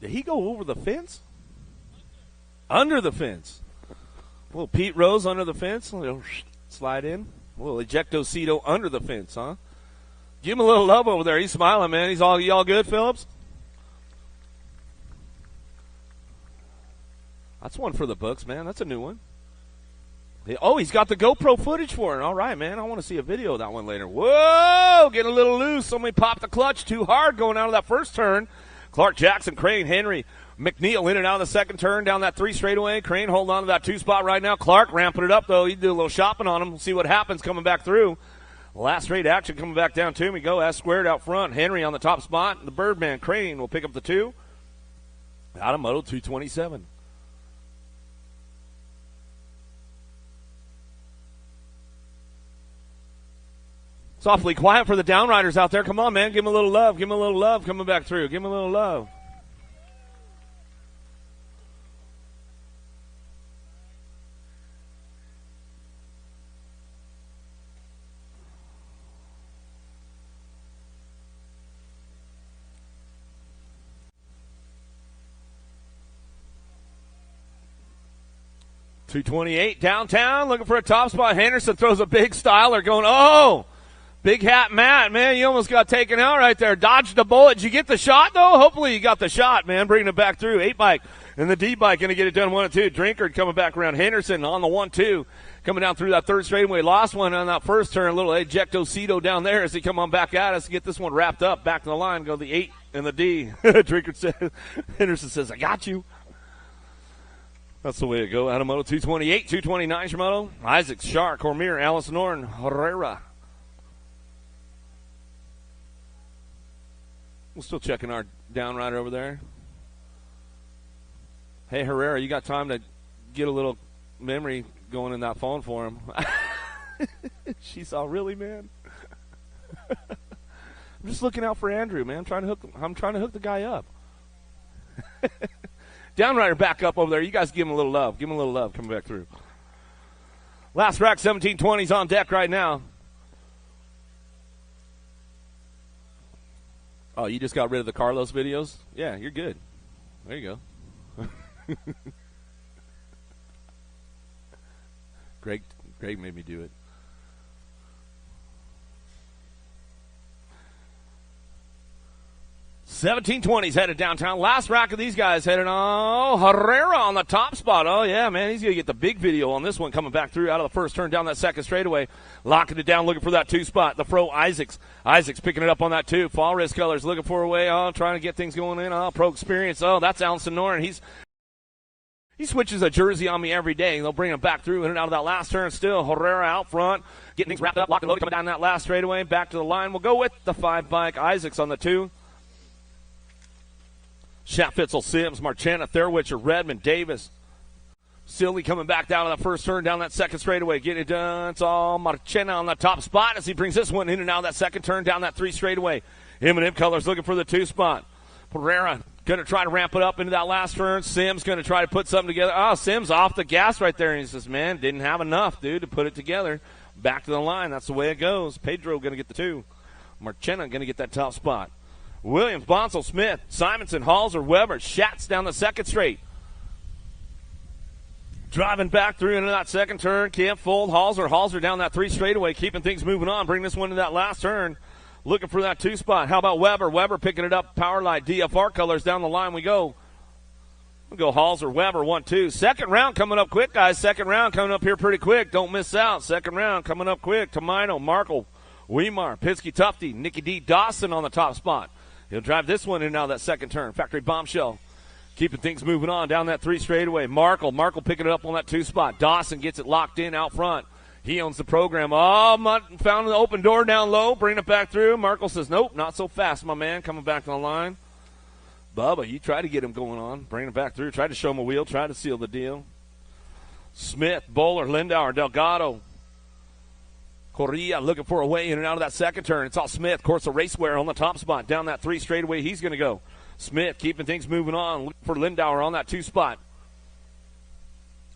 F: Did he go over the fence? Under the fence. A little Pete Rose under the fence. A little slide in. A little ejectocito under the fence, huh? Give him a little love over there. He's smiling, man. Y'all good, Phillips? That's one for the books, man. That's a new one. He's got the GoPro footage for it. All right, man. I want to see a video of that one later. Whoa! Getting a little loose. Somebody popped the clutch too hard going out of that first turn. Clark, Jackson, Crane, Henry, McNeil in and out of the 2nd turn down that 3 straightaway. Crane holding on to that 2 spot right now. Clark ramping it up, though. He did a little shopping on him. We'll see what happens coming back through. Last straight action coming back down to him. We go S squared out front. Henry on the top spot. The Birdman, Crane, will pick up the 2. Out of Moto 227. It's awfully quiet for the downriders out there. Come on, man. Give them a little love. Give them a little love coming back through. Give them a little love. .228 downtown, looking for a top spot. Henderson throws a big styler going, oh, big hat Matt, man, you almost got taken out right there. Dodged the bullet. Did you get the shot, though? Hopefully you got the shot, man. Bringing it back through. 8-bike and the D-bike going to get it done 1 and 2. Drinkard coming back around. Henderson on the 1-2. Coming down through that third straightaway. Lost one on that first turn. A little ejectocito down there as he come on back at us to get this one wrapped up. Back to the line. Go the 8 and the D. Drinkard says, Henderson says, I got you. That's the way to go. Adamoto 228, 229 Shimoto. Isaac, Shark, Cormier, Alice Norton, Herrera. We're still checking our downrider over there. Hey, Herrera, you got time to get a little memory going in that phone for him. She's all, really, man? I'm just looking out for Andrew, man. I'm trying to hook the guy up. Downrider back up over there. You guys give him a little love. Give him a little love coming back through. Last rack, 1720s on deck right now. Oh, you just got rid of the Carlos videos? Yeah, you're good. There you go. Greg made me do it. 1720s headed downtown. Last rack of these guys headed on. Herrera on the top spot. Oh, yeah, man. He's going to get the big video on this one coming back through out of the first turn down that second straightaway. Locking it down, looking for that 2 spot. The Pro Isaacs. Isaacs picking it up on that 2. Fall Risk Colors looking for a way. Oh, trying to get things going in. Oh, Pro Experience. Oh, that's Allison Noren. He switches a jersey on me every day. They'll bring him back through in and out of that last turn still. Herrera out front. Getting things wrapped up. Locked and loaded coming down that last straightaway. Back to the line. We'll go with the 5-bike. Isaacs on the 2. Schaffitzel, Sims, Marchena, Thurwitcher, Redmond, Davis. Silly coming back down to the first turn, down that second straightaway. Getting it done. It's all Marchena on the top spot as he brings this one in and out of that second turn, down that 3 straightaway. M&M Colors looking for the 2 spot. Pereira going to try to ramp it up into that last turn. Sims going to try to put something together. Oh, Sims off the gas right there. And he says, man, didn't have enough, dude, to put it together. Back to the line. That's the way it goes. Pedro going to get the 2. Marchena going to get that top spot. Williams, Bonsall, Smith, Simonson, Halser, Weber, Schatz down the second straight. Driving back through into that second turn. Can't fold. Halser down that 3 straightaway, keeping things moving on. Bring this one to that last turn. Looking for that 2 spot. How about Weber? Weber picking it up. Powerlight, DFR Colors down the line we go. We'll go Halser, Weber, 1-2. Second round coming up quick, guys. Second round coming up here pretty quick. Don't miss out. Second round coming up quick. Tomino, Markle, Weimar, Pinsky, Tufty, Nicky D. Dawson on the top spot. He'll drive this one in now that second turn. Factory Bombshell keeping things moving on down that 3 straightaway. Markle picking it up on that 2 spot. Dawson gets it locked in out front. He owns the program. Oh, found the open door down low. Bring it back through. Markle says, nope, not so fast, my man. Coming back to the line. Bubba, you try to get him going on. Bring it back through. Try to show him a wheel. Try to seal the deal. Smith, Bowler, Lindauer, Delgado. Correa looking for a way in and out of that second turn. It's all Smith. Corsa Racewear on the top spot. Down that 3 straightaway, he's going to go. Smith keeping things moving on. Looking for Lindauer on that 2 spot.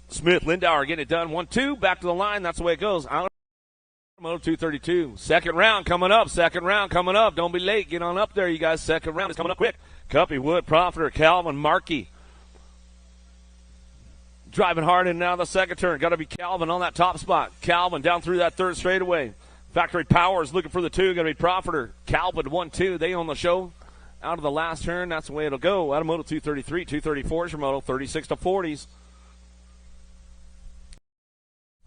F: Smith, Lindauer getting it done. 1-2. Back to the line. That's the way it goes. Moto 232. Second round coming up. Don't be late. Get on up there, you guys. Second round is coming up quick. Cuppy, Wood, Profiter, Calvin, Markey. Driving hard in and out of the second turn. Got to be Calvin on that top spot. Calvin down through that 3rd straightaway. Factory Powers looking for the 2. Got to be Profiter. Calvin 1-2. They own the show. Out of the last turn. That's the way it'll go. Out of Moto 233, 234 is your Moto. 36 to 40s.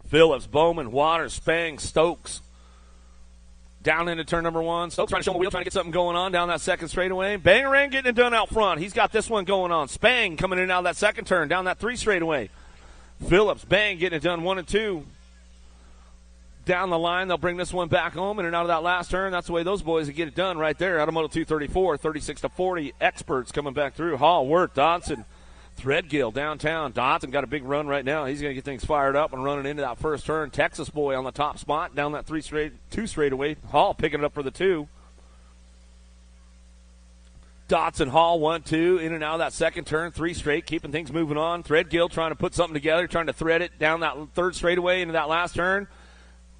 F: Phillips, Bowman, Waters, Spang, Stokes. Down into turn number 1. Stokes trying to show him a wheel, trying to get something going on down that second straightaway. Bangerang getting it done out front. He's got this one going on. Spang coming in and out of that second turn, down that 3 straightaway. Phillips, Bang getting it done 1 and 2. Down the line, they'll bring this one back home in and out of that last turn. That's the way those boys get it done right there. Out of Moto 234, 36 to 40. Experts coming back through. Hall, Wirt, Dodson, Threadgill downtown. Dotson got a big run right now. He's going to get things fired up and running into that first turn. Texas boy on the top spot down that two straightaway. Hall picking it up for the 2. Dotson, Hall, 1-2, in and out of that second turn, 3 straight, keeping things moving on. Threadgill trying to put something together, trying to thread it down that third straightaway into that last turn.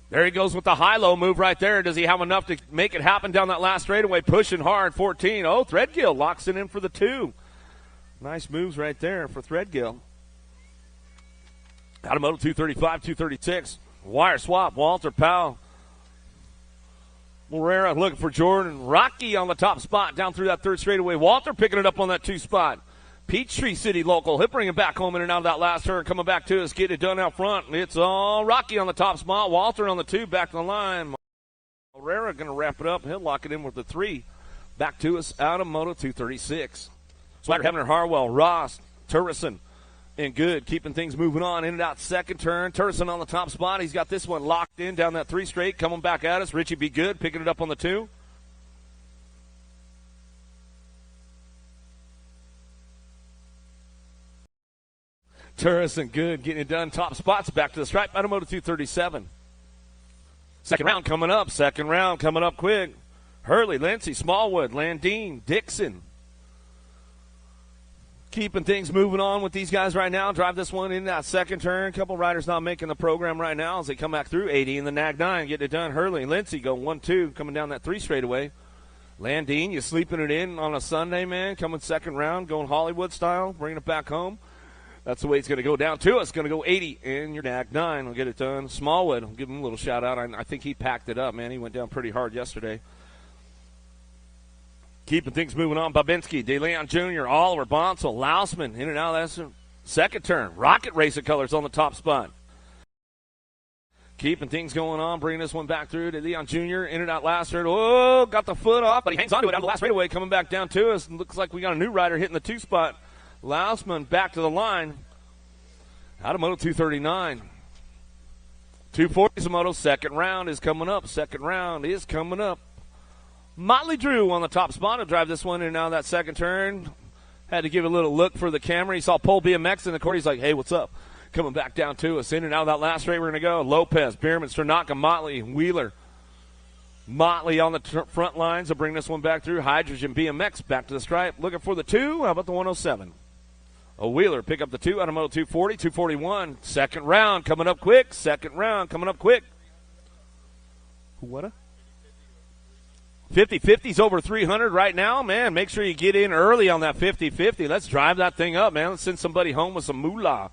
F: There he goes with the high-low move right there. Does he have enough to make it happen down that last straightaway? Pushing hard, 14. Oh, Threadgill locks it in for the 2. Nice moves right there for Threadgill. Out of Moto 235, 236. Wire swap, Walter Powell. Morera looking for Jordan. Rocky on the top spot down through that third straightaway. Walter picking it up on that 2 spot. Peachtree City local. He'll bring it back home in and out of that last turn. Coming back to us, getting it done out front. It's all Rocky on the top spot. Walter on the 2, back to the line. Morera going to wrap it up. He'll lock it in with the 3. Back to us out of Moto 236. Swagger, Hebner, Harwell, Ross, Turrison, and Good, keeping things moving on in and out second turn. Turrison on the top spot. He's got this one locked in down that 3 straight. Coming back at us. Richie Be Good picking it up on the 2. Turrison, Good, getting it done. Top spots back to the stripe. Out of Moto 237. Second round coming up. Second round coming up quick. Hurley, Lindsey, Smallwood, Landine, Dixon. Keeping things moving on with these guys right now. Drive this one in that second turn. A couple riders not making the program right now as they come back through. 80 in the Nag 9, getting it done. Hurley and Lindsey go 1-2, coming down that 3 straightaway. Landine, you sleeping it in on a Sunday, man. Coming second round, going Hollywood style, bringing it back home. That's the way it's going to go down to us. Going to go 80 in your Nag 9. We'll get it done. Smallwood, I'll give him a little shout out. I think he packed it up, man. He went down pretty hard yesterday. Keeping things moving on. Babinski, DeLeon Jr., Oliver, Bonsall, Lausman, in and out of that second turn. Rocket Racing Colors on the top spot. Keeping things going on, bringing this one back through to Leon Jr., in and out last turn. Oh, got the foot off, but he hangs on to it out of the last straightaway, coming back down to us. Looks like we got a new rider hitting the 2 spot. Lausman back to the line. Out of Moto 239. 240 is a Moto. Second round is coming up. Second round is coming up. Motley Drew on the top spot to drive this one in and out of that second turn. Had to give a little look for the camera. He saw Pole BMX in the court. He's like, hey, what's up? Coming back down to us. In and out of that last straight, we're going to go. Lopez, Bierman, Sternaka, Motley, Wheeler. Motley on the front lines will bring this one back through. Hydrogen BMX back to the stripe. Looking for the 2. How about the 107? A Wheeler pick up the 2 out of Moto 240, 241. Second round coming up quick. Second round coming up quick. What? 50-50's over 300 right now, man. Make sure you get in early on that 50-50. Let's drive that thing up, man. Let's send somebody home with some moolah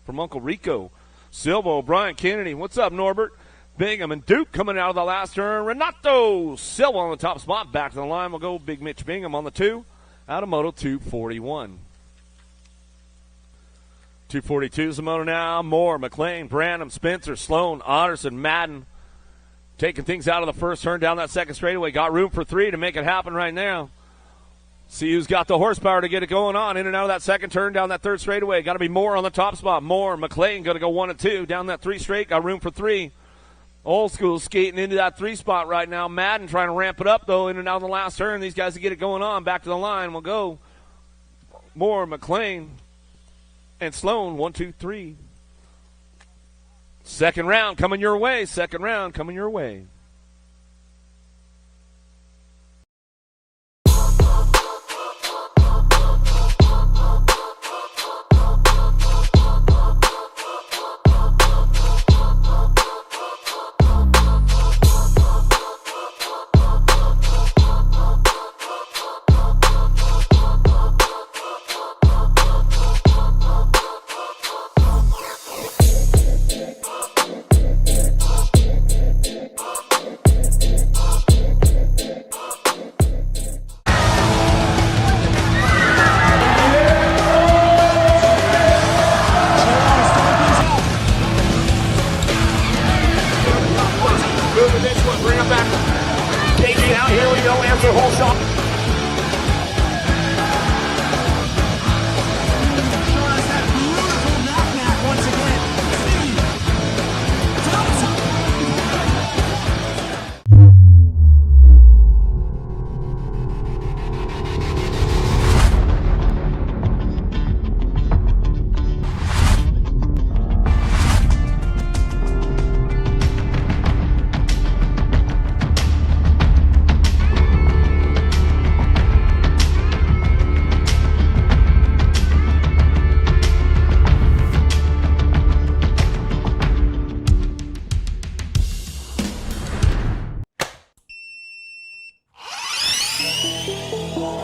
F: from Uncle Rico. Silva, O'Brien, Kennedy. What's up, Norbert? Bingham and Duke coming out of the last turn. Renato Silva on the top spot. Back to the line. We'll go Big Mitch Bingham on the 2 out of Moto 241. 242 is the Moto now. Moore, McLean, Branham, Spencer, Sloan, Otterson, Madden. Taking things out of the first turn down that second straightaway. Got room for 3 to make it happen right now. See who's got the horsepower to get it going on. In and out of that second turn down that third straightaway. Got to be Moore on the top spot. Moore, McLean going to go 1 and 2 down that 3 straight. Got room for 3. Old school skating into that 3 spot right now. Madden trying to ramp it up, though, in and out of the last turn. These guys to get it going on. Back to the line. We'll go Moore, McLean, and Sloan. 1, 2, 3. Second round coming your way. Second round coming your way.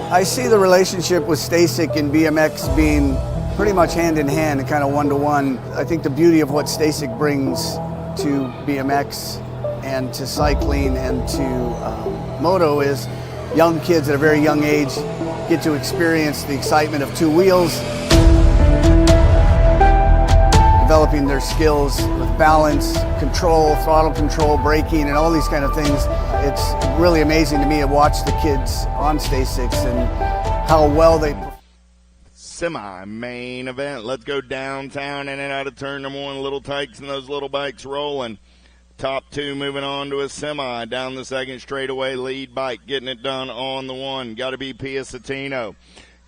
C: I see the relationship with Stasic and BMX being pretty much hand in hand and kind of one-to-one. I think the beauty of what Stasic brings to BMX and to cycling and to moto is young kids at a very young age get to experience the excitement of two wheels, developing their skills with balance, control, throttle control, braking, and all these kind of things. It's really amazing to me to watch the kids on Stasics and how well they perform.
D: Semi-main event. Let's go downtown in and out of turn number one. Little Tykes and those little bikes rolling. Top two moving on to a semi. Down the second straightaway, lead bike getting it done on the one. Got to be Piacentino.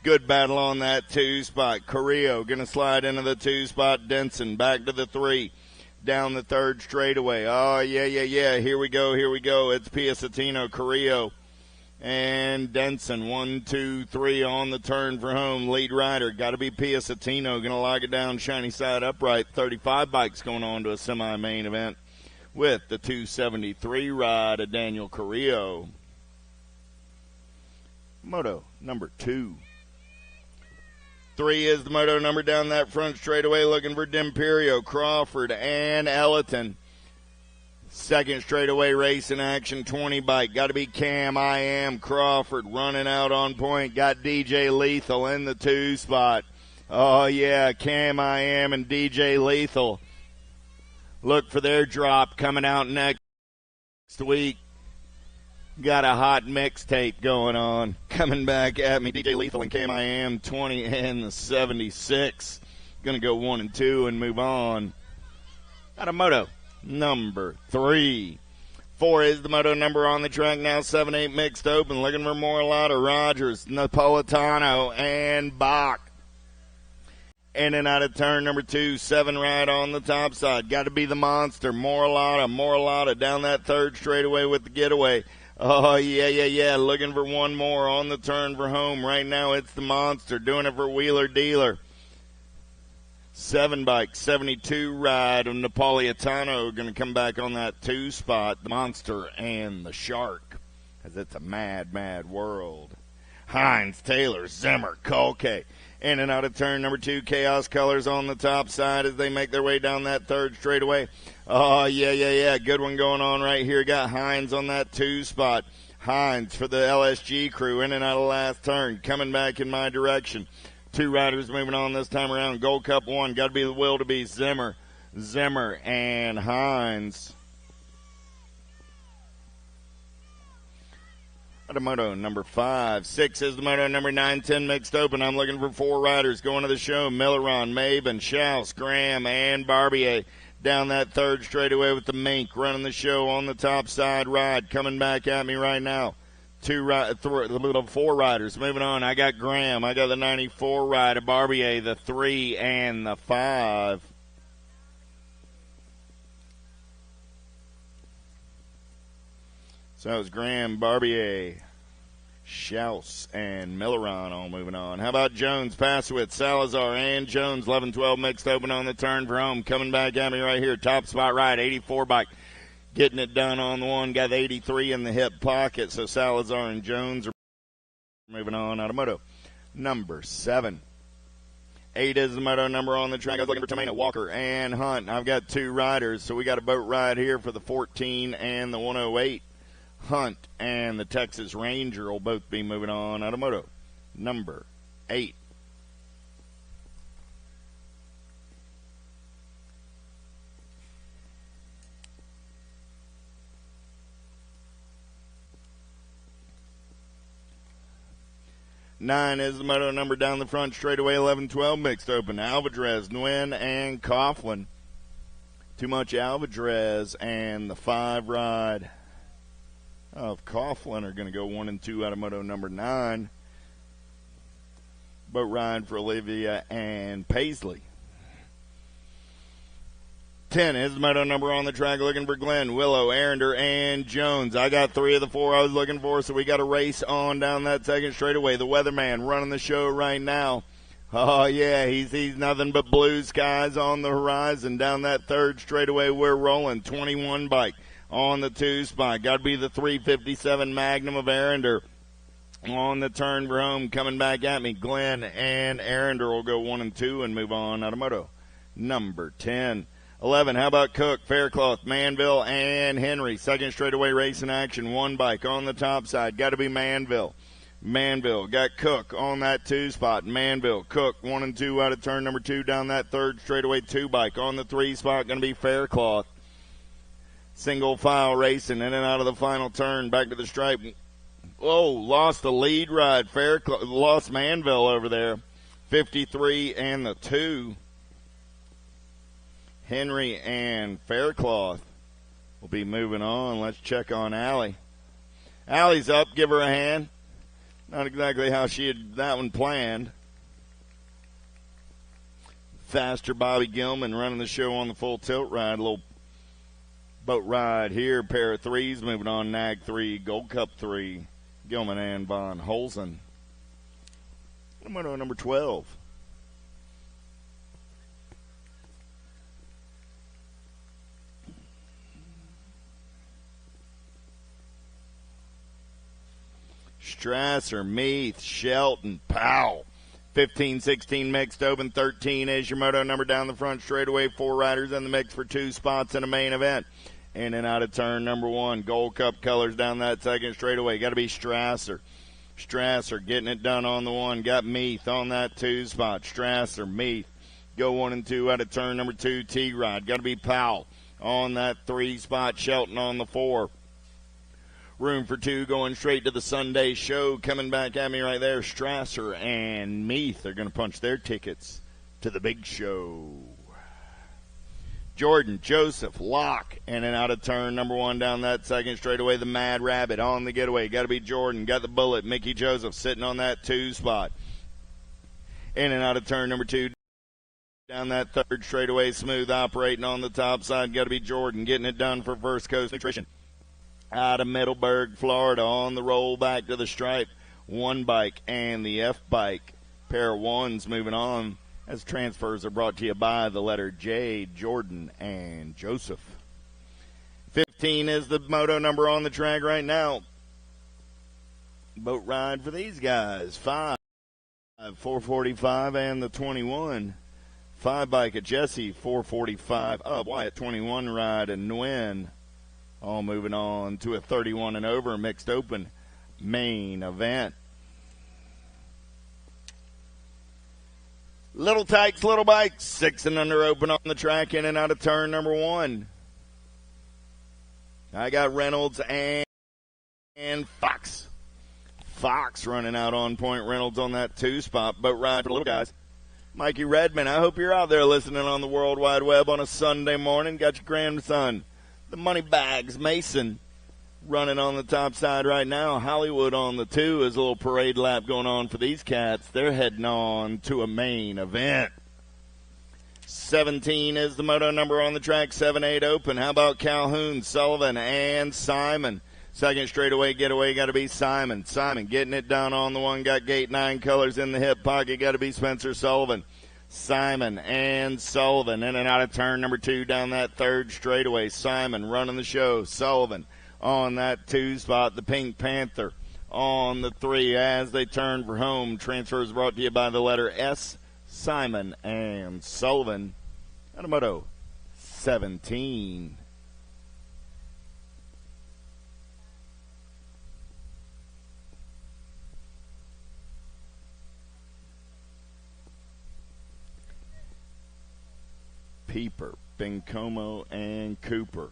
D: Good battle on that two spot. Carrillo going to slide into the two spot. Denson back to the three. Down the third straightaway. Oh, yeah. Here we go. It's Piacentino, Carrillo, and Denson. 1, 2, 3 on the turn for home. Lead rider. Got to be Piacentino. Going to lock it down shiny side upright. 35 bikes going on to a semi-main event with the 273 ride of Daniel Carrillo. Moto number 2. 3 is the moto number down that front straightaway, looking for D'Imperio, Crawford, and Elliton. Second straightaway race in action, 20 bike. Got to be Cam, I Am, Crawford running out on point. Got DJ Lethal in the 2 spot. Oh, yeah, Cam, I Am, and DJ Lethal. Look for their drop coming out next week. Got a hot mixtape going on. Coming back at me, DJ Lethal and Cam I Am, 20 and the 76. Going to go 1 and 2 and move on. Got a moto number 3. 4 is the moto number on the track now. 7-8 mixed open. Looking for Moralata, Rogers, Napolitano, and Bach. In and out of turn number 2, 7 right on the top side. Got to be the monster, Moralata down that third straightaway with the getaway. Oh, yeah. Looking for one more on the turn for home. Right now it's the monster doing it for Wheeler Dealer. 7 bike, 72 ride of Napolitano going to come back on that 2 spot. The monster and the shark, because it's a mad, mad world. Hines, Taylor, Zimmer, Kolke. In and out of turn number 2, Chaos Colors on the top side as they make their way down that third straightaway. Oh, yeah. Good one going on right here. Got Hines on that 2 spot. Hines for the LSG crew in and out of last turn. Coming back in my direction. 2 riders moving on this time around. Gold Cup 1. Got to be the will to be Zimmer and Hines. The moto number 5. 6 is the moto number 9, 10 mixed open. I'm looking for 4 riders going to the show. Milleron, Maven, Schaus, Graham, and Barbier. Down that third straightaway with the Mink running the show on the top side ride. Coming back at me right now. 4 riders moving on. I got Graham. I got the 94 ride of Barbier, the 3 and the 5. So it's Graham, Barbier, Schaus, and Milleron all moving on. How about Jones, Passowitz, Salazar, and Jones, 11-12 mixed open on the turn for home. Coming back at me right here, top spot right, 84 bike. Getting it done on the one, got the 83 in the hip pocket. So Salazar and Jones are moving on. Automoto number 7. 8 is the moto number on the track. I was looking for Tomena, Walker, and Hunt. I've got 2 riders, so we got a boat ride here for the 14 and the 108. Hunt and the Texas Ranger will both be moving on. Automoto number 8. Nine is the moto number down the front straightaway, 11-12 mixed open. Alvarez, Nguyen, and Coughlin. Too much Alvarez and the 5 ride of Coughlin are going to go 1 and 2 out of moto number 9. Boat ride for Olivia and Paisley. 10 is the moto number on the track, looking for Glenn, Willow, Arender, and Jones. I got 3 of the 4 I was looking for, so we got a race on down that second straightaway. The Weatherman running the show right now. Oh, yeah, he's nothing but blue skies on the horizon. Down that third straightaway, we're rolling. 21 bike on the 2 spot. Got to be the 357 Magnum of Arender. On the turn for home, coming back at me, Glenn and Arender will go 1 and 2 and move on out of moto number 10. 11, how about Cook, Faircloth, Manville, and Henry. Second straightaway racing action, one bike on the top side. Got to be Manville. Manville got Cook on that 2 spot. Manville, Cook, 1 and 2 out of turn number 2 down that third straightaway 2 bike. On the 3 spot, going to be Faircloth. Single file racing in and out of the final turn, back to the stripe. Oh, lost the lead ride. Faircloth lost Manville over there. 53 and the 2. Henry and Faircloth will be moving on. Let's check on Allie. Allie's up. Give her a hand. Not exactly how she had that one planned. Faster Bobby Gilman running the show on the full tilt ride. A little boat ride here. Pair of threes moving on. Nag 3, Gold Cup 3. Gilman and Von Holzen. Moto number 12. Strasser, Meath, Shelton, Powell. 15-16 mixed open, 13 is your moto number down the front straightaway. 4 riders in the mix for 2 spots in the main event. In and out of turn number 1. Gold Cup colors down that second straightaway. Got to be Strasser. Strasser getting it done on the 1. Got Meath on that 2 spot. Strasser, Meath. Go 1 and 2 out of turn number 2. T-Rod. Got to be Powell on that 3 spot. Shelton on the 4. Room for 2 going straight to the Sunday show. Coming back at me right there, Strasser and Meath are going to punch their tickets to the big show. Jordan, Joseph, Locke, in and out of turn number 1 down that second straightaway. The Mad Rabbit on the getaway. Got to be Jordan. Got the bullet. Mickey Joseph sitting on that 2 spot. In and out of turn number 2. Down that third straightaway, smooth operating on the top side. Got to be Jordan getting it done for First Coast Nutrition. Out of Middleburg, Florida, on the roll back to the stripe. 1 bike and the F bike. Pair of 1s moving on as transfers are brought to you by the letter J, Jordan and Joseph. 15 is the moto number on the track right now. Boat ride for these guys. 5, 445 and the 21. 5 bike at Jesse, 445 up. Wyatt, 21 ride and Nguyen. All moving on to a 31 and over mixed open main event. Little Tykes, Little Bikes, 6 and under open on the track, in and out of turn number 1. I got Reynolds and Fox. Fox running out on point. Reynolds on that 2 spot. Boat ride for the little guys. Mikey Redmond, I hope you're out there listening on the World Wide Web on a Sunday morning. Got your grandson. The Money Bags, Mason, running on the top side right now. Hollywood on the 2 is a little parade lap going on for these cats. They're heading on to a main event. 17 is the moto number on the track, 7-8 open. How about Calhoun, Sullivan, and Simon? Second straightaway getaway got to be Simon. Simon getting it done on the 1. Got gate 9 colors in the hip pocket. Got to be Spencer Sullivan. Simon and Sullivan in and out of turn number 2 down that third straightaway. Simon running the show. Sullivan on that 2 spot. The Pink Panther on the 3 as they turn for home. Transfers brought to you by the letter S. Simon and Sullivan. Moto 17. Peeper, Bencomo, and Cooper.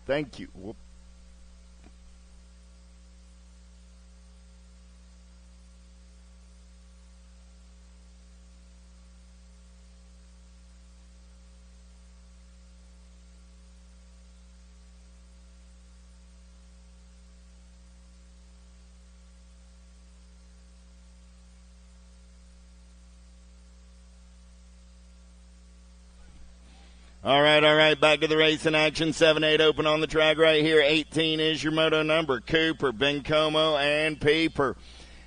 D: Thank you. Whoop. All right, back to the race in action. 7-8 open on the track right here. 18 is your moto number. Cooper, Bencomo, and Peeper.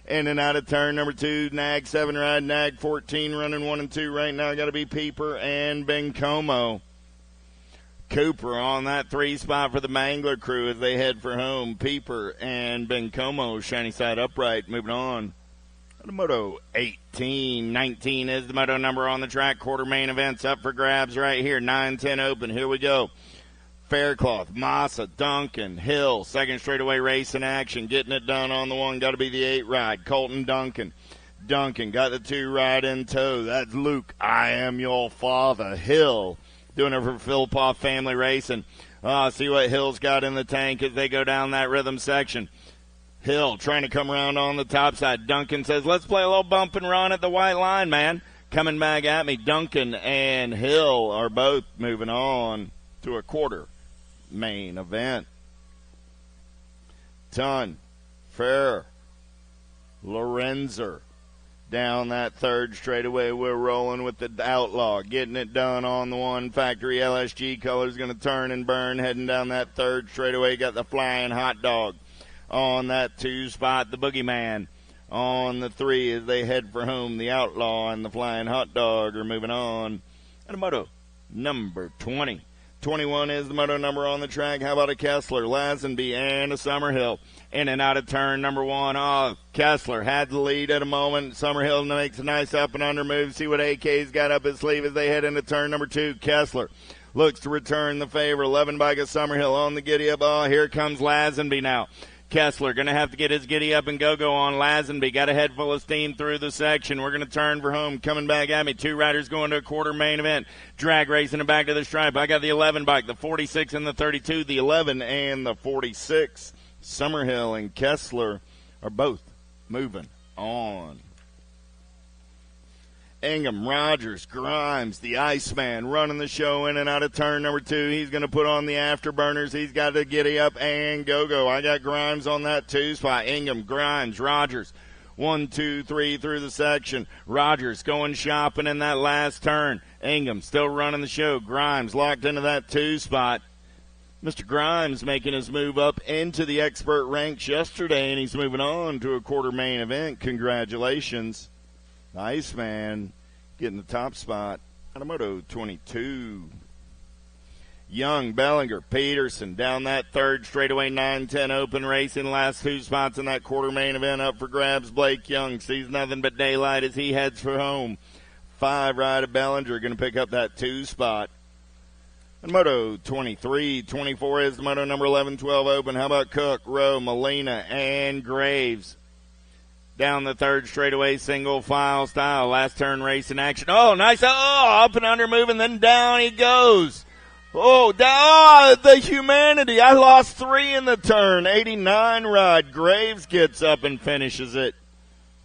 D: In and out of turn number 2, Nag 7 ride, Nag 14 running 1 and 2 right now. Got to be Peeper and Bencomo. Cooper on that 3 spot for the Mangler crew as they head for home. Peeper and Bencomo, shiny side upright, moving on. The Moto 18. 19 is the moto number on the track. Quarter main events up for grabs right here. 9-10 open. Here we go. Faircloth, Massa, Duncan, Hill. Second straightaway race in action. Getting it done on the 1. Got to be the 8 ride. Colton Duncan. Duncan got the 2 ride in tow. That's Luke. I am your father. Hill doing it for Philpott Family Racing. See what Hill's got in the tank as they go down that rhythm section. Hill trying to come around on the top side. Duncan says, let's play a little bump and run at the white line, man. Coming back at me. Duncan and Hill are both moving on to a quarter main event. Ton, Fair, Lorenzer. Down that third straightaway, we're rolling with the Outlaw. Getting it done on the 1. Factory LSG colors going to turn and burn. Heading down that third straightaway, got the Flying Hot Dog. On that 2 spot, the Boogeyman. On the 3 as they head for home, the Outlaw and the Flying Hot Dog are moving on. And a moto number 20. 21 is the moto number on the track. How about a Kessler, Lazenby, and a Summerhill? In and out of turn number 1. Kessler had the lead at a moment. Summerhill makes a nice up and under move. See what AK's got up his sleeve as they head into turn number 2. Kessler looks to return the favor. 11 bike of Summerhill on the giddy up. Here comes Lazenby now. Kessler going to have to get his giddy up and go on. Lazenby got a head full of steam through the section. We're going to turn for home. Coming back at me. 2 riders going to a quarter main event. Drag racing it back to the stripe. I got the 11 bike, the 46 and the 32, the 11 and the 46. Summerhill and Kessler are both moving on. Ingham, Rogers, Grimes, the Iceman running the show in and out of turn number 2. He's going to put on the afterburners. He's got to giddy up and go. I got Grimes on that 2 spot. Ingham, Grimes, Rogers. 1, 2, 3 through the section. Rogers going shopping in that last turn. Ingham still running the show. Grimes locked into that 2 spot. Mr. Grimes making his move up into the expert ranks yesterday, and he's moving on to a quarter main event. Congratulations. The Iceman getting the top spot on a Moto 22. Young, Bellinger, Peterson down that third straightaway, 9-10 open racing. Last 2 spots in that quarter main event up for grabs. Blake Young sees nothing but daylight as he heads for home. 5 ride of Bellinger going to pick up that 2 spot. And Moto 23, 24 is the Moto number 11, 12 open. How about Cook, Rowe, Molina, and Graves? Down the third straightaway, single file style. Last turn race in action. Oh, nice. Oh, up and under move, and then down he goes. The humanity. I lost 3 in the turn. 89 ride. Graves gets up and finishes it.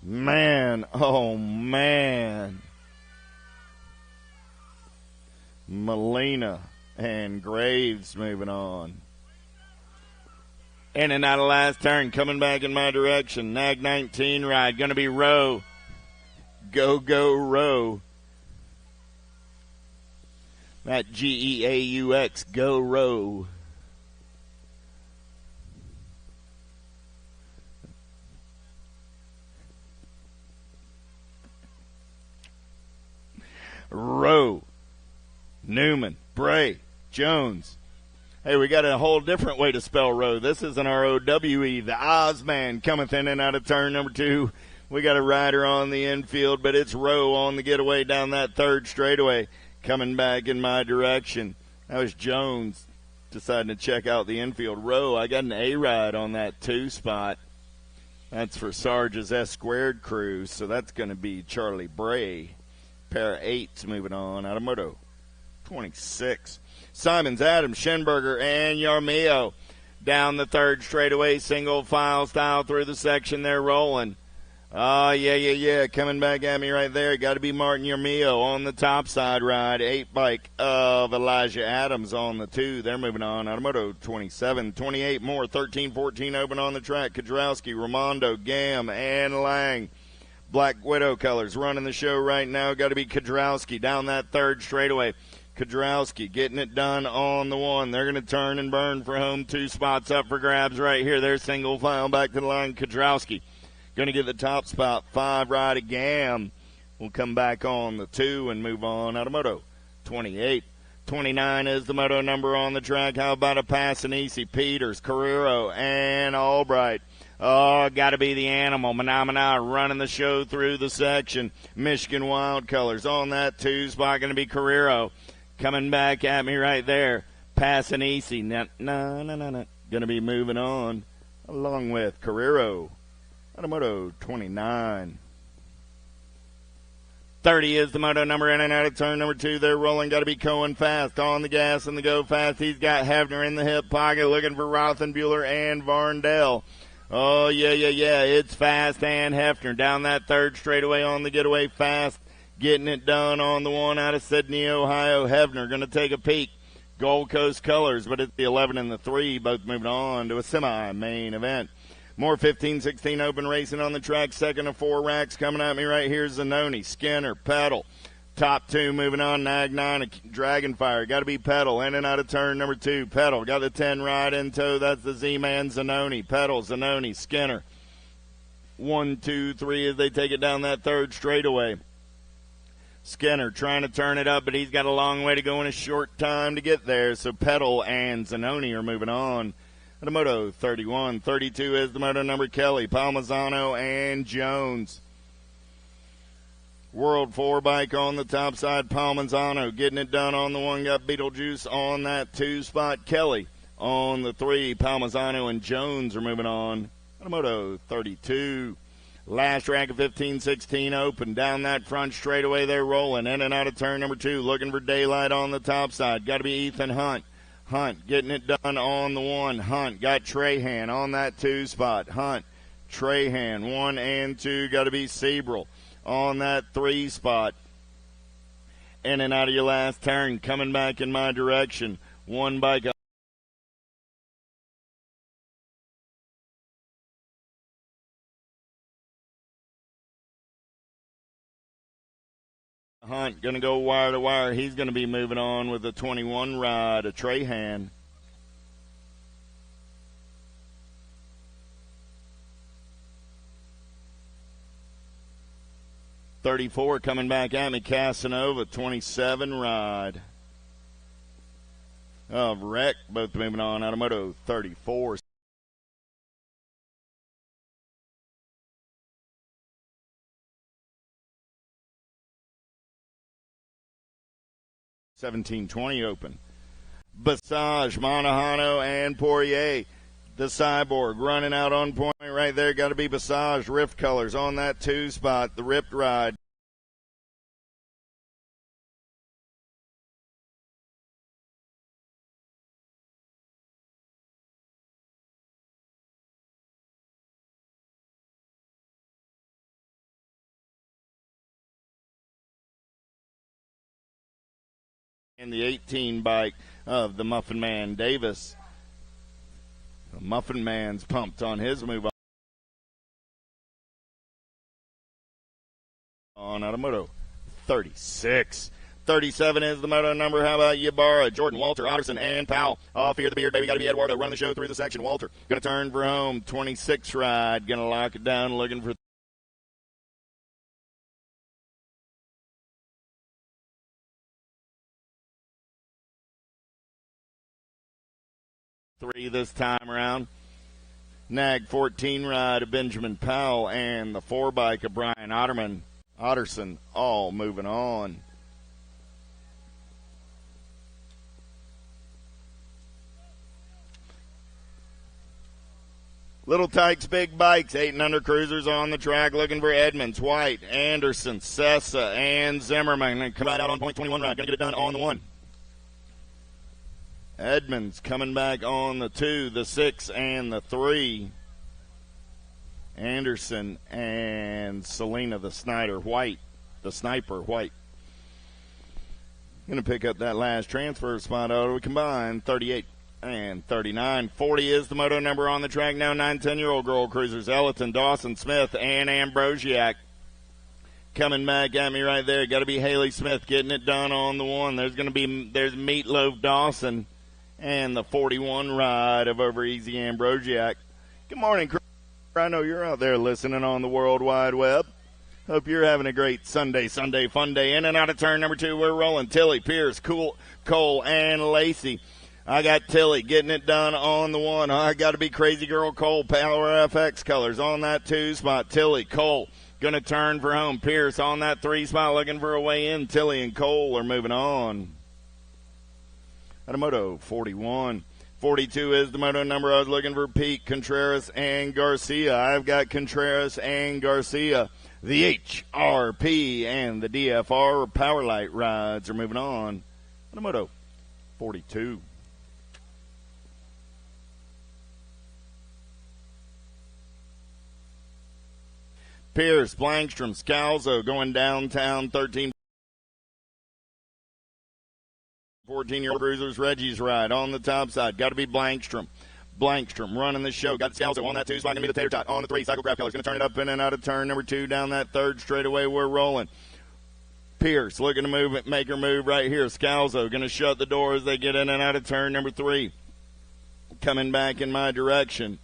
D: Man, oh, man. Molina and Graves moving on. In and out of last turn, coming back in my direction. Nag 19 ride, going to be Rowe. Go, Rowe. That Geaux, go, Rowe. Rowe, Newman, Bray, Jones. Hey, we got a whole different way to spell Rowe. This isn't R-O-W-E. The Ozman cometh in and out of turn number 2. We got a rider on the infield, but it's Rowe on the getaway down that third straightaway. Coming back in my direction. That was Jones deciding to check out the infield. Rowe, I got an A-ride on that 2 spot. That's for Sarge's S-squared crew, so that's going to be Charlie Bray. Pair of 8s moving on out of Moto 26. Simons, Adams, Schenberger, and Yarmio down the third straightaway, single file style through the section. They're rolling. Yeah. Coming back at me right there. Got to be Martin Yarmio on the top side ride. 8 bike of Elijah Adams on the 2. They're moving on. Automoto 27. 28 more. 13-14 open on the track. Kudrowski, Ramondo, Gam, and Lang. Black Widow colors running the show right now. Got to be Kudrowski down that third straightaway. Kudrowski getting it done on the 1. They're going to turn and burn for home. 2 spots up for grabs right here. They're single file back to the line. Kudrowski going to get the top spot. 5 right again. We'll come back on the 2 and move on out of Moto 28. 29 is the moto number on the track. How about a Passanisi, Peters, Carrero, and Albright? Oh, got to be the animal. Manamana running the show through the section. Michigan Wild Colors on that 2 spot. Going to be Carrero. Coming back at me right there. Passanisi. Going to be moving on along with Carrero. Moto 29. 30 is the moto number in and out of turn number 2. They're rolling. Got to be Cohen fast on the gas and the go fast. He's got Hefner in the hip pocket looking for Rothenbuehler and Varndell. Oh, yeah. It's fast and Hefner down that 3rd straightaway on the getaway fast. Getting it done on the 1 out of Sydney, Ohio. Hefner going to take a peek. Gold Coast Colors, but it's the 11 and the 3, both moving on to a semi-main event. More 15-16 open racing on the track. 2nd of 4 racks coming at me right here. Zanoni, Skinner, Pedal. Top 2 moving on. Nag 9, Dragonfire. Got to be Pedal. In and out of turn number 2. Pedal. Got the 10 right in tow. That's the Z-Man Zanoni. Pedal, Zanoni, Skinner. 1, 2, 3 as they take it down that 3rd straightaway. Skinner trying to turn it up, but he's got a long way to go in a short time to get there. So Pedal and Zanoni are moving on. The Moto 31. 32 is the moto number. Kelly, Palmazzano, and Jones. World 4 bike on the top side. Palmazzano getting it done on the 1. Got Beetlejuice on that 2 spot. Kelly on the 3. Palmazzano and Jones are moving on. The Moto 32. Last rack of 15-16 open. Down that front straightaway they're rolling. In and out of turn number 2. Looking for daylight on the top side. Got to be Ethan Hunt. Hunt getting it done on the 1. Hunt got Trahan on that 2 spot. Hunt, Trahan, 1 and 2. Got to be Sebrel on that 3 spot. In and out of your last turn. Coming back in my direction. 1 bike up. Hunt going to go wire to wire. He's going to be moving on with a 21 ride, a Trahan. .34 coming back at me, Casanova, 27 ride. Wreck, both moving on out of Moto 34. 17-20 open. Basage, Monahano, and Poirier. The Cyborg running out on point right there. Got to be Basage. Rift Colors on that 2 spot. The Ripped ride. And the 18 bike of the Muffin Man Davis. The Muffin Man's pumped on his move on out of Moto 36. 37 is the moto number. How about Ybarra, Jordan, Walter, Otterson, and Powell? Off here, the beard, baby. Got to be Eduardo. Run the show through the section. Walter going to turn for home. 26 ride. Going to lock it down. Looking for 3 this time around. Nag 14 ride of Benjamin Powell and the 4 bike of Brian Otterson all moving on. Little Tykes, big bikes, 8 and under cruisers on the track looking for Edmonds, White, Anderson, Sessa, and Zimmerman. And come right out on point 21 ride. Gonna get it done on the 1. Edmonds coming back on the 2, the 6, and the 3. Anderson and Selena, the Sniper White. Going to pick up that last transfer spot. We combine 38 and 39. 40 is the moto number on the track now. 9-10-year-old girl cruisers. Ellerton, Dawson, Smith, and Ambrosiak. Coming back at me right there. Got to be Haley Smith getting it done on the 1. There's Meatloaf Dawson and the 41 ride of Over Easy Ambrosiak. Good morning, Chris. I know you're out there listening on the World Wide Web. Hope you're having a great Sunday fun day. In and out of turn number 2, we're rolling. Tilly, Pierce, Cole, and Lacey. I got Tilly getting it done on the 1. I got to be Crazy Girl Cole, Power FX colors on that 2 spot. Tilly, Cole, going to turn for home. Pierce on that 3 spot looking for a way in. Tilly and Cole are moving on. At a moto 41. 42 is the moto number. I was looking for Pete, Contreras, and Garcia. I've got Contreras and Garcia. The HRP and the DFR Powerlight rides are moving on. At a moto 42. Pierce, Blankstrom, Scalzo going downtown, 13, 14-year-old cruisers, Reggie's ride on the top side. Got to be Blankstrom. Blankstrom running the show. Got Scalzo on that 2 spot. Going to be the tater tot on the 3. Cyclograph colors. Going to turn it up in and out of turn number 2 down that 3rd straightaway. We're rolling. Pierce looking to make her move right here. Scalzo going to shut the door as they get in and out of turn number 3. Coming back in my direction.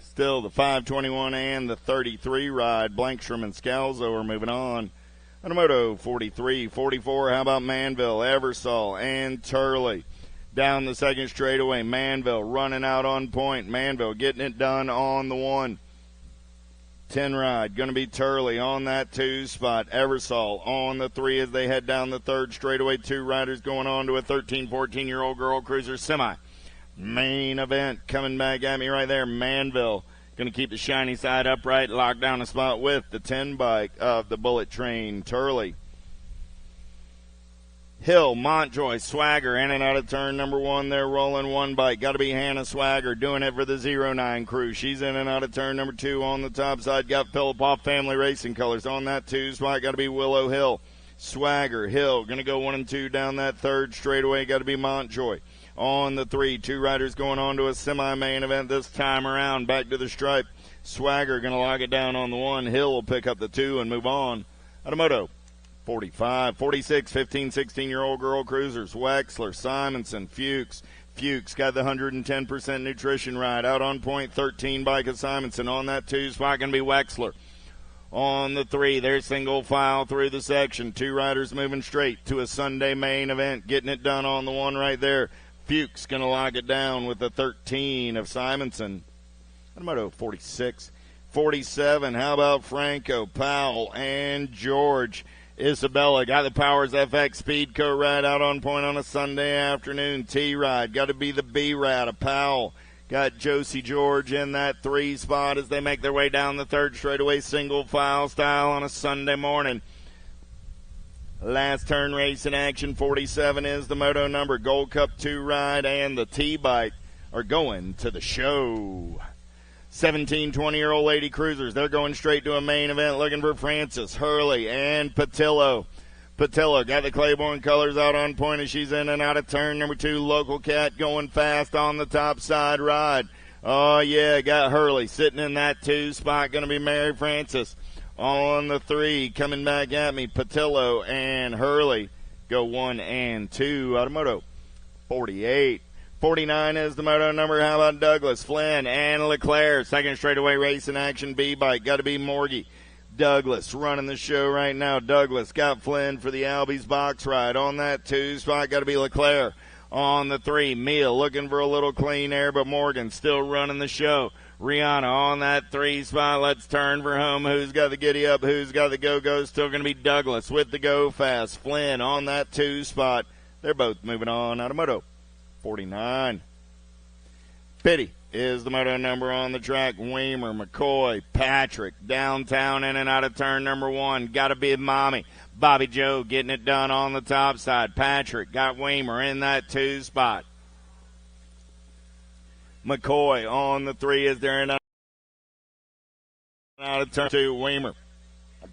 D: Still the 521 and the 33 ride. Blankstrom and Scalzo are moving on. On a moto 43, 44, how about Manville, Eversole, and Turley? Down the 2nd straightaway, Manville running out on point. Manville getting it done on the 1. 10 ride, going to be Turley on that 2 spot. Eversole on the 3 as they head down the 3rd straightaway. 2 riders going on to a 13, 14-year-old girl cruiser semi. Main event coming back at me right there. Manville going to keep the shiny side upright, lock down a spot with the 10 bike of the Bullet Train, Turley. Hill, Montjoy, Swagger in and out of turn number 1. They're rolling 1 bike. Got to be Hannah Swagger doing it for the 09 crew. She's in and out of turn number 2 on the top side. Got Philippoff Family Racing colors on that 2 spot. Got to be Willow Hill. Swagger, Hill, going to go 1 and 2 down that 3rd straightaway. Got to be Montjoy. On the 3, 2 riders going on to a semi-main event this time around. Back to the stripe. Swagger going to lock it down on the 1. Hill will pick up the 2 and move on. At a moto 45, 46, 15, 16-year-old girl cruisers. Wexler, Simonson, Fuchs. Fuchs got the 110% nutrition ride. Out on point, 13 bike of Simonson. On that 2 spot going to be Wexler. On the 3, they're single file through the section. 2 riders moving straight to a Sunday main event. Getting it done on the 1 right there. Fuchs going to lock it down with the 13 of Simonson. At a moto 46. 47, how about Franco, Powell, and George? Isabella got the Powers FX Speedco ride out on point on a Sunday afternoon. T-ride, got to be the B-ride of Powell. Got Josie George in that 3 spot as they make their way down the 3rd straightaway single file style on a Sunday morning. Last turn race in action, 47 is the moto number. Gold Cup 2 ride and the T-bike are going to the show. 17, 20-year-old lady cruisers, they're going straight to a main event looking for Francis, Hurley, and Patillo. Patillo got the Claiborne colors out on point as she's in and out of turn number 2. Local Cat going fast on the top side ride. Oh, yeah, got Hurley sitting in that 2 spot. Going to be Mary Francis. On the 3, coming back at me, Patillo and Hurley go 1 and 2. Automoto 48. 49 is the moto number. How about Douglas, Flynn, and Leclerc? 2nd straightaway race in action, B-bike. Got to be Morgie. Douglas running the show right now. Douglas got Flynn for the Albies box ride. On that 2 spot, got to be Leclerc. On the 3, Meal looking for a little clean air, but Morgan still running the show. Rihanna on that 3 spot. Let's turn for home. Who's got the giddy up? Who's got the go-go? Still going to be Douglas with the go fast. Flynn on that 2 spot. They're both moving on. Automoto 49. Pity is the moto number on the track. Weimer, McCoy, Patrick, downtown in and out of turn number 1. Got to be Mommy. Bobby Joe getting it done on the top side. Patrick got Weimer in that 2 spot. McCoy on the 3 as they're in out of turn 2. Weimer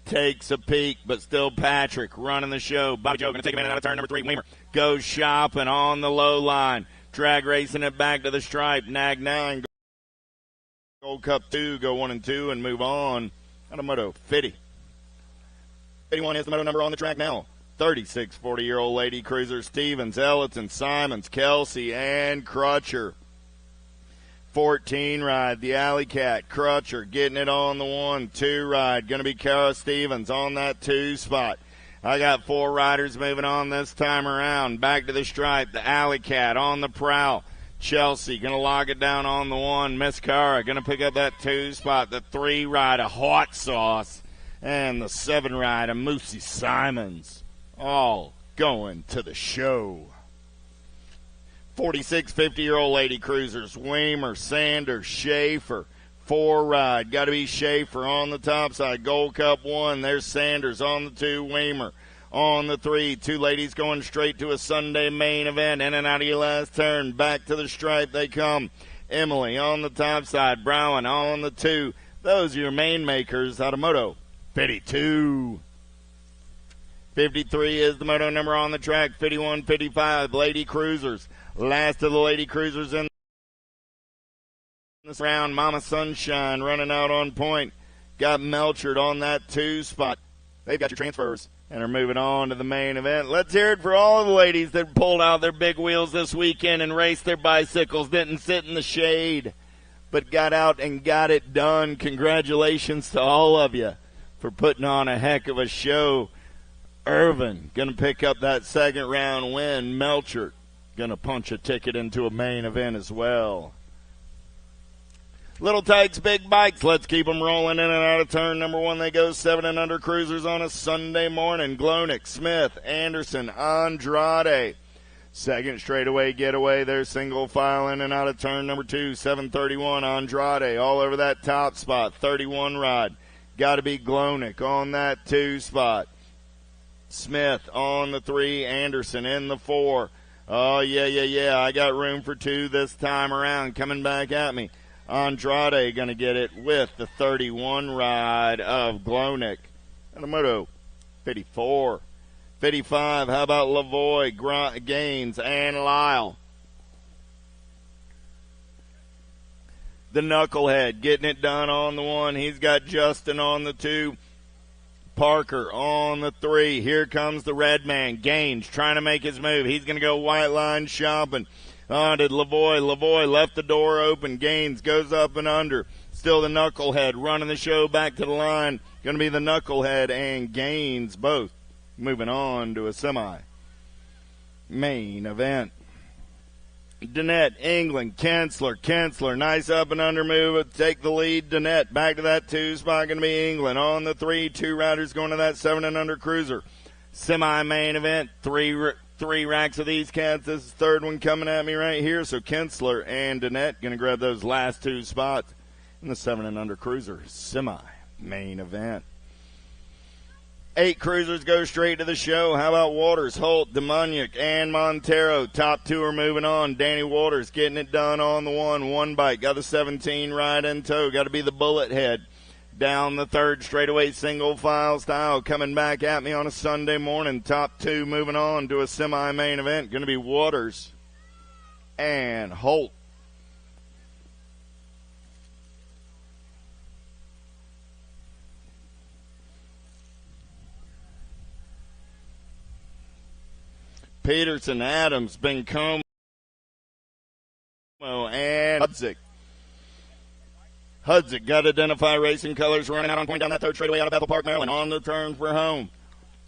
D: takes a peek, but still Patrick running the show. Bobby Joe going to take him in and out of turn number 3. Weimer goes shopping on the low line. Drag racing it back to the stripe. Nag 9. Gold Cup 2, go 1 and 2 and move on. Automoto 50. 81 is the moto number on the track now. 36 40-year-old Lady Cruiser, Stevens, Ellison, Simons, Kelsey, and Crutcher. 14 ride, the Alley Cat, Crutcher getting it on the 1-2 ride. Going to be Kara Stevens on that 2 spot. I got 4 riders moving on this time around. Back to the stripe, the Alley Cat on the prowl. Chelsea going to log it down on the 1. Miss Cara going to pick up that 2 spot. The 3 ride, a Hot Sauce. And the 7 ride, a Moosey Simons. All going to the show. 46 50-year-old Lady Cruisers, Weimer, Sanders, Schaefer. 4 ride, got to be Schaefer on the top side. Gold Cup 1, there's Sanders on the 2, Weimer on the 3. 2 ladies going straight to a Sunday main event. In and out of your last turn, back to the stripe they come. Emily on the top side, Brown on the 2. Those are your main makers out of Moto 52. 53 is the moto number on the track. 51, 55, Lady Cruisers. Last of the Lady Cruisers in this round. Mama Sunshine running out on point. Got Melchert on that 2 spot. They've got your transfers and are moving on to the main event. Let's hear it for all the ladies that pulled out their big wheels this weekend and raced their bicycles. Didn't sit in the shade, but got out and got it done. Congratulations to all of you for putting on a heck of a show. Irvin going to pick up that second round win. Melchert going to punch a ticket into a main event as well. Little Tykes, big bikes. Let's keep them rolling in and out of turn number 1. They go 7 and under cruisers on a Sunday morning. Glonick, Smith, Anderson, Andrade. Second straightaway getaway. They're single file in and out of turn number 2. 731 Andrade all over that top spot. 31 ride. Got to be Glonick on that 2 spot. Smith on the 3, Anderson in the 4. Oh, yeah. I got room for 2 this time around. Coming back at me. Andrade going to get it with the 31 ride of Glonick. And a Moto 54. 55, how about Lavoie, Gaines, and Lyle? The Knucklehead getting it done on the 1. He's got Justin on the 2. Parker on the 3. Here comes the red man, Gaines, trying to make his move. He's going to go white line shopping. Did Lavoie. Lavoie left the door open. Gaines goes up and under. Still the Knucklehead running the show back to the line. Going to be the Knucklehead and Gaines both moving on to a semi-main event. Danette, England, Kensler, nice up and under move, take the lead. Danette, back to that 2 spot, going to be England on the 3, 2 riders going to that 7 and under cruiser. Semi-main event, three racks of these cats. This is the 3rd one coming at me right here, so Kensler and Danette going to grab those last 2 spots in the 7 and under cruiser semi-main event. 8 cruisers go straight to the show. How about Waters, Holt, Demoniak, and Montero? Top 2 are moving on. Danny Waters getting it done on the 1 bike. Got the 17 ride in tow. Got to be the Bullet Head. Down the 3rd straightaway single file style. Coming back at me on a Sunday morning. Top 2 moving on to a semi-main event. Going to be Waters and Holt. Peterson, Adams, Bencomo, and Hudzik. Hudzik got Identify Racing colors running out on point down that 3rd straightaway out of Bethel Park, Maryland. On the turn for home.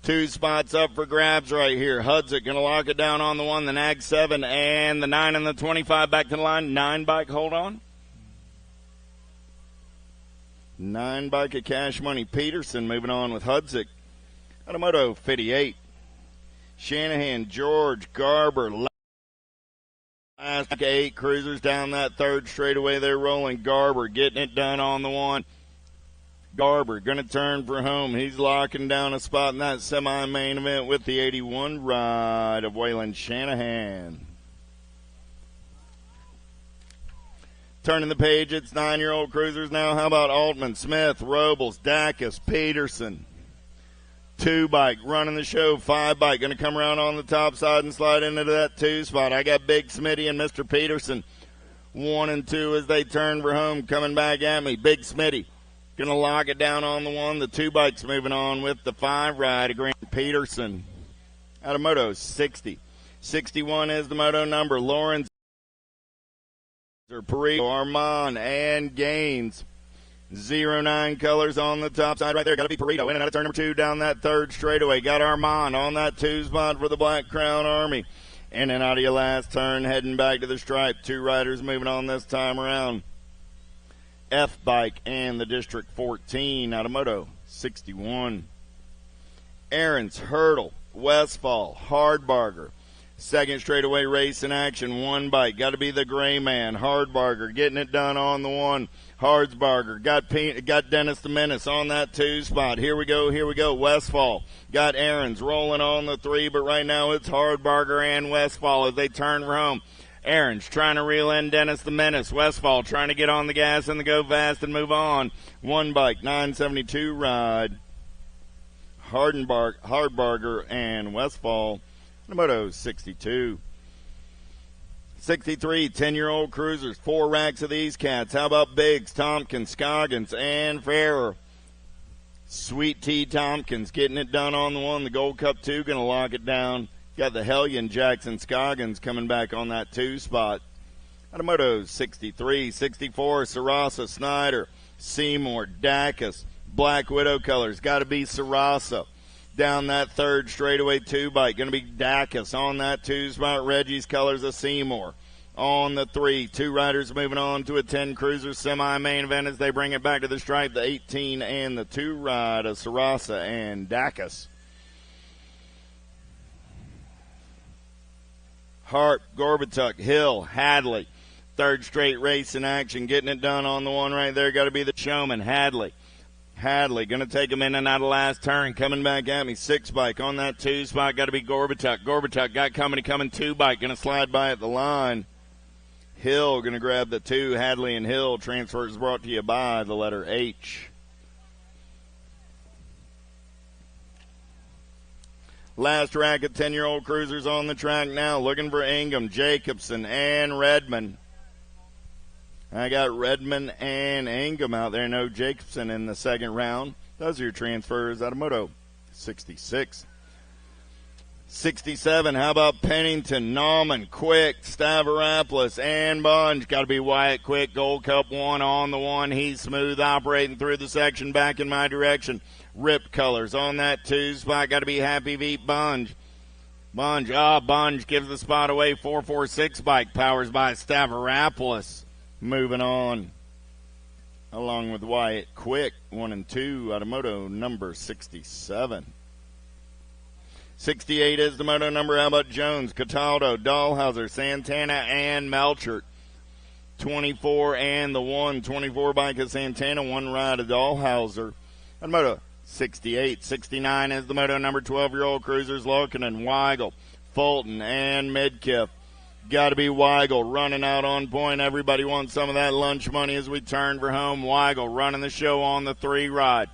D: 2 spots up for grabs right here. Hudzik going to lock it down on the 1, the Nag 7, and the 9 and the 25 back to the line. 9 bike, hold on. 9 bike of Cash Money. Peterson moving on with Hudzik. Automoto 58. Shanahan, George, Garber, last 8 cruisers down that 3rd straightaway. They're rolling. Garber getting it done on the 1. Garber going to turn for home. He's locking down a spot in that semi-main event with the 81 ride of Waylon Shanahan. Turning the page, it's 9-year-old cruisers now. How about Altman, Smith, Robles, Dacus, Peterson? 2 bike running the show. 5 bike going to come around on the top side and slide into that 2 spot. I got Big Smitty and Mr. Peterson 1 and 2 as they turn for home. Coming back at me, Big Smitty Going to lock it down on the 1. The 2 bike's moving on with the 5 ride. Grant Peterson out of Moto 60. 61 is the moto number. Lawrence, Perito, Armand, and Gaines. 09 colors on the top side right there. Got to be Perito in and out of turn number 2 down that 3rd straightaway. Got Armand on that 2 spot for the Black Crown Army. In and out of your last turn, heading back to the stripe. 2 riders moving on this time around. F-Bike and the District 14 out of Moto 61. Aaron's, Hurdle, Westfall, Hardbarger. 2nd straightaway race in action. 1 bike. Got to be the gray man. Hardbarger getting it done on the 1. Hardbarger got Dennis the Menace on that 2 spot. Here we go. Westfall got Aaron's rolling on the 3, but right now it's Hardbarger and Westfall as they turn for home. Aaron's trying to reel in Dennis the Menace. Westfall trying to get on the gas and to go fast and move on. 1 bike, 972 ride. Hardbarger and Westfall. Moto 62. 63, 10-year-old cruisers. 4 racks of these cats. How about Biggs, Tompkins, Scoggins, and Ferrer? Sweet Tea Tompkins getting it done on the 1. The Gold Cup 2 going to lock it down. Got the Hellion, Jackson, Scoggins coming back on that 2 spot. Out of Moto 63, 64, Sarasa, Snyder, Seymour, Dacus. Black Widow colors. Got to be Sarasa. Down that 3rd straightaway 2 bike. Going to be Dacus on that 2 spot. Reggie's colors of Seymour. On the 3. 2 riders moving on to a 10 cruiser semi-main event as they bring it back to the stripe. The 18 and the 2 ride of Sarasa and Dacus. Hart, Gorbatuk, Hill, Hadley. 3rd straight race in action. Getting it done on the 1 right there. Got to be the showman, Hadley. Hadley going to take him in and out of last turn. Coming back at me. 6 bike on that 2 spot. Got to be Gorbatuk. Gorbatuk got coming 2 bike. Going to slide by at the line. Hill going to grab the 2. Hadley and Hill. Transfers brought to you by the letter H. Last rack of 10-year-old cruisers on the track now. Looking for Ingham, Jacobson, and Redmond. I got Redmond and Ingham out there. No Jacobson in the 2nd round. Those are your transfers out of Moto 66. 67, how about Pennington, Nauman, Quick, Stavropoulos, and Bunge. Got to be Wyatt Quick, Gold Cup 1 on the 1. He's smooth operating through the section back in my direction. Rip colors on that 2 spot. Got to be Happy Feet Bunge. Bunge gives the spot away. 446 bike powers by Stavropoulos. Moving on, along with Wyatt Quick, 1 and 2 out of Moto number 67. 68 is the Moto number. How about Jones, Cataldo, Dahlhauser, Santana, and Melchert? 24 and the 1. 24 bike of Santana, 1 ride of Dahlhauser. On Moto 68. 69 is the Moto number. 12-year-old cruisers, Larkin and Weigel, Fulton, and Midkiff. Got to be Weigel running out on point. Everybody wants some of that lunch money as we turn for home. Weigel running the show on the 3 ride.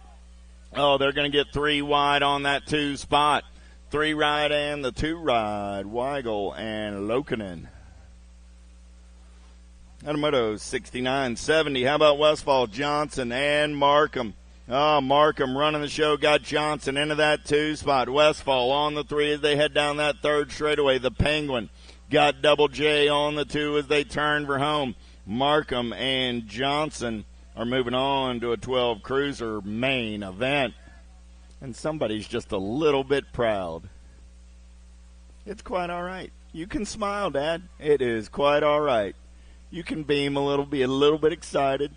D: Oh, they're going to get 3 wide on that 2 spot. 3 ride and the 2 ride. Weigel and Lokinen. Moto 69, 70. How about Westfall, Johnson, and Markham? Oh, Markham running the show. Got Johnson into that 2 spot. Westfall on the 3 as they head down that 3rd straightaway. The Penguin got Double J on the 2 as they turn for home. Markham and Johnson are moving on to a 12 cruiser main event. And somebody's just a little bit proud. It's quite all right. You can smile, Dad. It is quite all right. You can beam a little, be a little bit excited.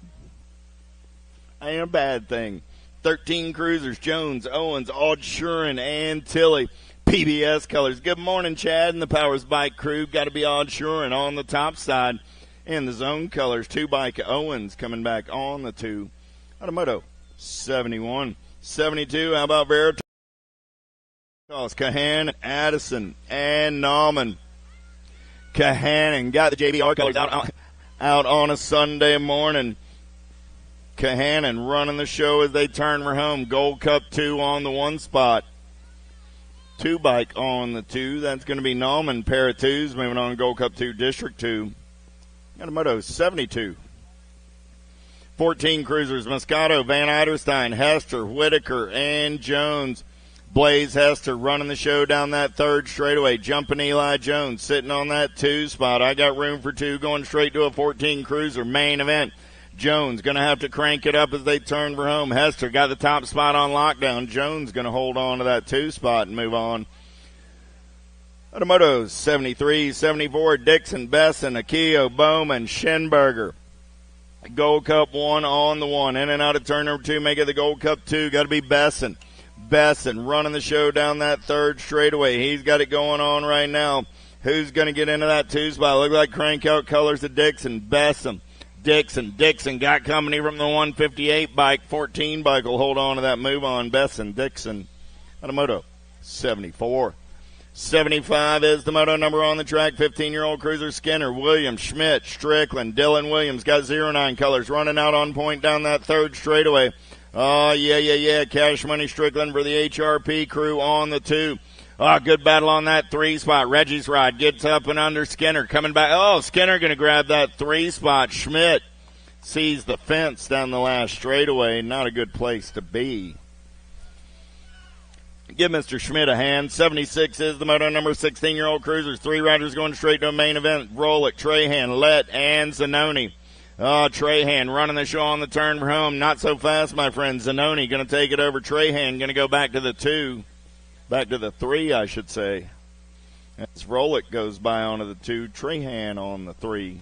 D: Ain't a bad thing. 13 cruisers, Jones, Owens, Odd Shuren, and Tilley. PBS colors. Good morning, Chad and the Powers Bike crew. Got to be Odd Shuren on the top side. And the zone colors, 2 bike Owens coming back on the 2. Automoto 71. 72, how about Veritas, Kahan, Addison, and Nauman. Kahanen got the JBR colors out on a Sunday morning. Kahanen running the show as they turn for home. Gold Cup 2 on the 1 spot. 2 bike on the 2. That's going to be Nauman, pair of 2s, moving on Gold Cup 2, District 2. Got a Moto 72. 14 cruisers, Moscato, Van Eiderstein, Hester, Whitaker, and Jones. Blaze Hester running the show down that third straightaway. Jumping Eli Jones sitting on that 2 spot. I got room for 2 going straight to a 14 cruiser. Main event. Jones going to have to crank it up as they turn for home. Hester got the top spot on lockdown. Jones going to hold on to that 2 spot and move on. Automotos 73, 74, Dixon, Besson, Akio, Bowman, Schenberger. Gold Cup 1 on the 1. In and out of turn number 2. Make it the Gold Cup 2. Got to be Besson. Besson running the show down that third straightaway. He's got it going on right now. Who's going to get into that 2 spot? Look like crank out colors of Dixon. Besson. Dixon got company from the 158 bike. 14 bike will hold on to that move on. Besson, Dixon. Automoto 74. 75 is the moto number on the track. 15-year-old cruiser Skinner, Williams, Schmidt, Strickland, Dylan Williams got 09 colors running out on point down that third straightaway. Oh, yeah. Cash Money Strickland for the HRP crew on the 2. Oh, good battle on that 3 spot. Reggie's ride gets up and under Skinner. Coming back. Oh, Skinner going to grab that 3 spot. Schmidt sees the fence down the last straightaway. Not a good place to be. Give Mr. Schmidt a hand. 76 is the moto number. 16-year-old cruisers. 3 riders going straight to a main event. Rolick, Trahan, Lett, and Zanoni. Oh, Trahan running the show on the turn for home. Not so fast, my friend. Zanoni going to take it over. Trahan going to go back to the 2. Back to the 3, I should say. As Rolick goes by onto the 2. Trahan on the 3.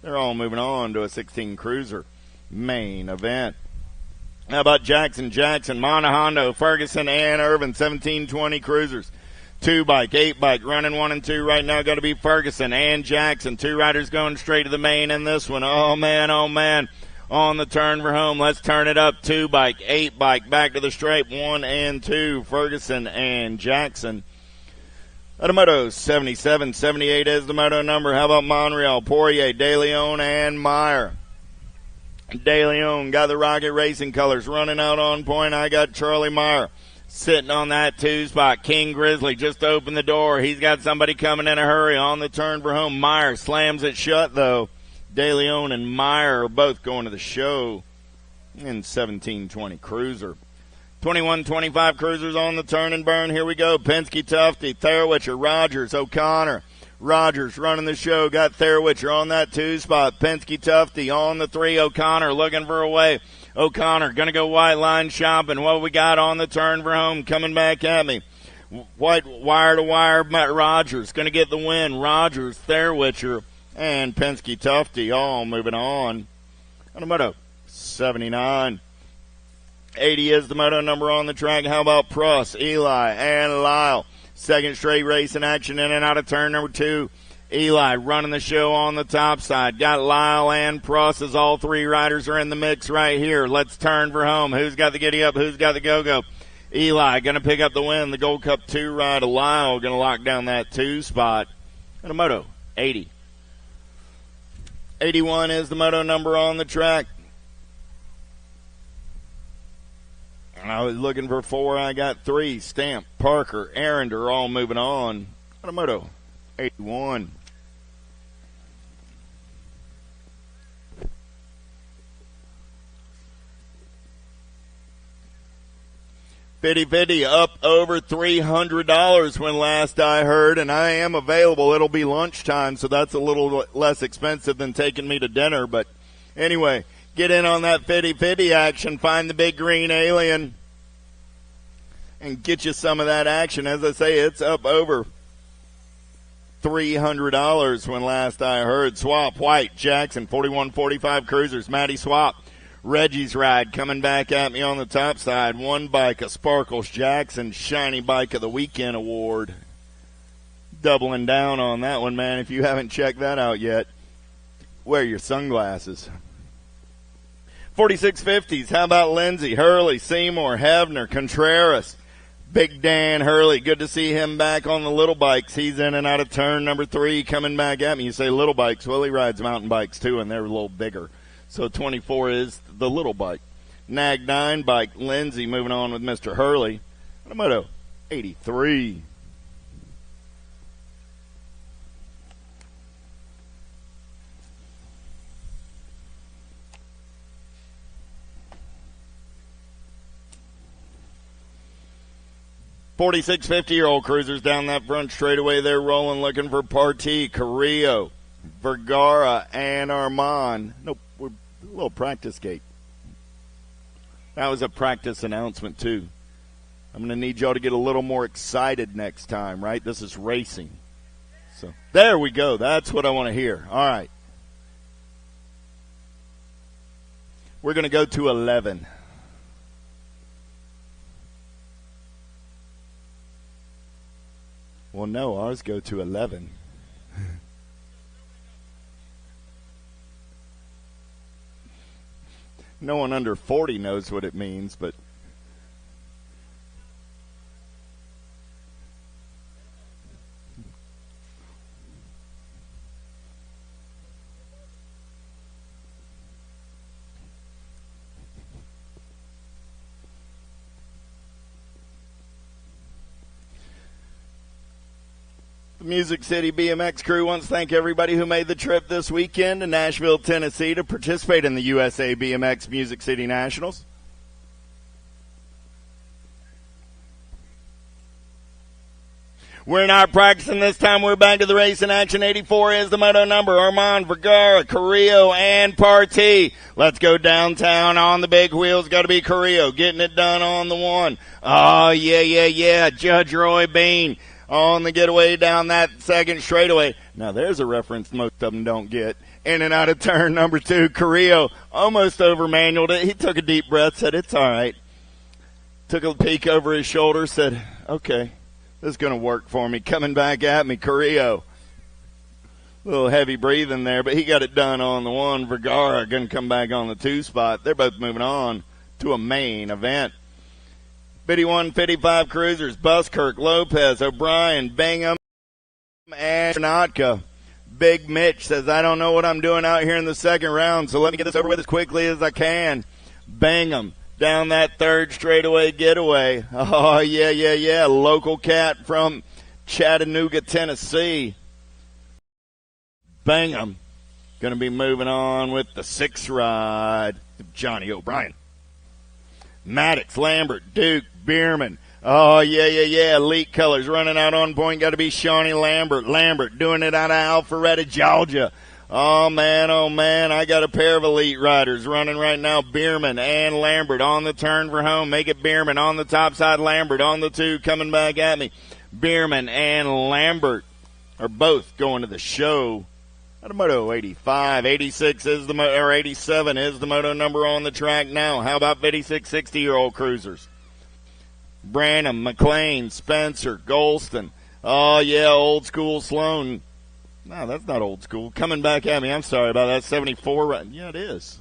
D: They're all moving on to a 16 cruiser main event. How about Jackson, Monahondo, Ferguson, and Irvin, 1720 cruisers. 2 bike, 8 bike, running 1 and 2 right now. Got to be Ferguson and Jackson. 2 riders going straight to the main in this one. Oh, man. On the turn for home. Let's turn it up. 2 bike, 8 bike, back to the straight. 1 and 2, Ferguson and Jackson. Automoto 77, 78 is the moto number. How about Monreal, Poirier, De Leon, and Meyer? De Leon got the Rocket Racing colors running out on point. I got Charlie Meyer sitting on that 2 spot. King Grizzly just opened the door. He's got somebody coming in a hurry on the turn for home. Meyer slams it shut, though. De Leon and Meyer are both going to the show in 1720 cruiser. 21-25 cruisers on the turn and burn. Here we go. Penske, Tufty, Therwitcher, Rogers, O'Connor. Rogers running the show. Got Therwitcher on that 2 spot. Penske, Tufty on the 3. O'Connor looking for a way. O'Connor going to go white line shopping. What we got on the turn for home coming back at me. White wire to wire. Rogers going to get the win. Rogers, Therwitcher, and Penske, Tufty all moving on. On a moto 79. 80 is the moto number on the track. How about Pruss, Eli, and Lyle? Second straight race in action in and out of turn number 2. Eli running the show on the top side. Got Lyle and Pruss as all 3 riders are in the mix right here. Let's turn for home. Who's got the giddy up? Who's got the go-go? Eli going to pick up the win. The Gold Cup 2 ride. Lyle going to lock down that 2 spot. And a moto 80. 81 is the moto number on the track. I was looking for 4. I got 3. Stamp, Parker, Arender all moving on. Automoto 81. Fitty up over $300 when last I heard, and I am available. It'll be lunchtime, so that's a little less expensive than taking me to dinner. But anyway, get in on that Fitty action. Find the big green alien and get you some of that action. As I say, it's up over $300 when last I heard. Swap, White, Jackson, 41-45 cruisers. Matty Swap. Reggie's ride coming back at me on the top side. 1 bike, a Sparkles Jackson Shiny Bike of the Weekend Award. Doubling down on that one, man. If you haven't checked that out yet, wear your sunglasses. 4650s, how about Lindsay, Hurley, Seymour, Hebner, Contreras, Big Dan Hurley. Good to see him back on the little bikes. He's in and out of turn number 3 coming back at me. You say little bikes. Well, he rides mountain bikes too, and they're a little bigger. So 24 is the little bike. Nag 9 bike, Lindsay moving on with Mr. Hurley. Automoto 83. 46, 50-year-old cruisers down that front straightaway. They're rolling, looking for Partee, Carrillo, Vergara, and Armand. Nope, we're a little practice gate. That was a practice announcement, too. I'm going to need y'all to get a little more excited next time, right? This is racing. So there we go. That's what I want to hear. All right. We're going to go to 11. Well, no, ours go to 11. No one under 40 knows what it means, but the Music City BMX crew wants to thank everybody who made the trip this weekend to Nashville, Tennessee to participate in the USA BMX Music City Nationals. We're not practicing this time. We're back to the race in action. 84 is the moto number. Armand, Vergara, Carrillo, and Partee. Let's go downtown on the big wheels. Got to be Carrillo getting it done on the one. Oh, yeah. Judge Roy Bean on the getaway down that second straightaway. Now, there's a reference most of them don't get. In and out of turn number 2, Carrillo almost over-manualed it. He took a deep breath, said, it's all right. Took a peek over his shoulder, said, okay, this is going to work for me. Coming back at me, Carrillo. A little heavy breathing there, but he got it done on the one. Vergara going to come back on the 2 spot. They're both moving on to a main event. 51, 55 cruisers, Buskirk, Lopez, O'Brien, Bingham, and Natka. Big Mitch says, I don't know what I'm doing out here in the second round, so let me get this over with as quickly as I can. Bingham down that third straightaway getaway. Oh, yeah. Local cat from Chattanooga, Tennessee. Bingham going to be moving on with the 6th ride of Johnny O'Brien. Maddox, Lambert, Duke, Bierman. Oh, yeah. Elite colors running out on point. Got to be Shawnee Lambert. Lambert doing it out of Alpharetta, Georgia. Oh, man. I got a pair of elite riders running right now. Bierman and Lambert on the turn for home. Make it Bierman on the top side. Lambert on the 2 coming back at me. Bierman and Lambert are both going to the show. At a Moto 85, 86 is the or 87 is the moto number on the track now. How about 56, 60-year-old cruisers? Branham, McLean, Spencer, Golston. Oh, yeah, old school Sloan. No, that's not old school. Coming back at me. I'm sorry about that. 74 ride. Yeah, it is.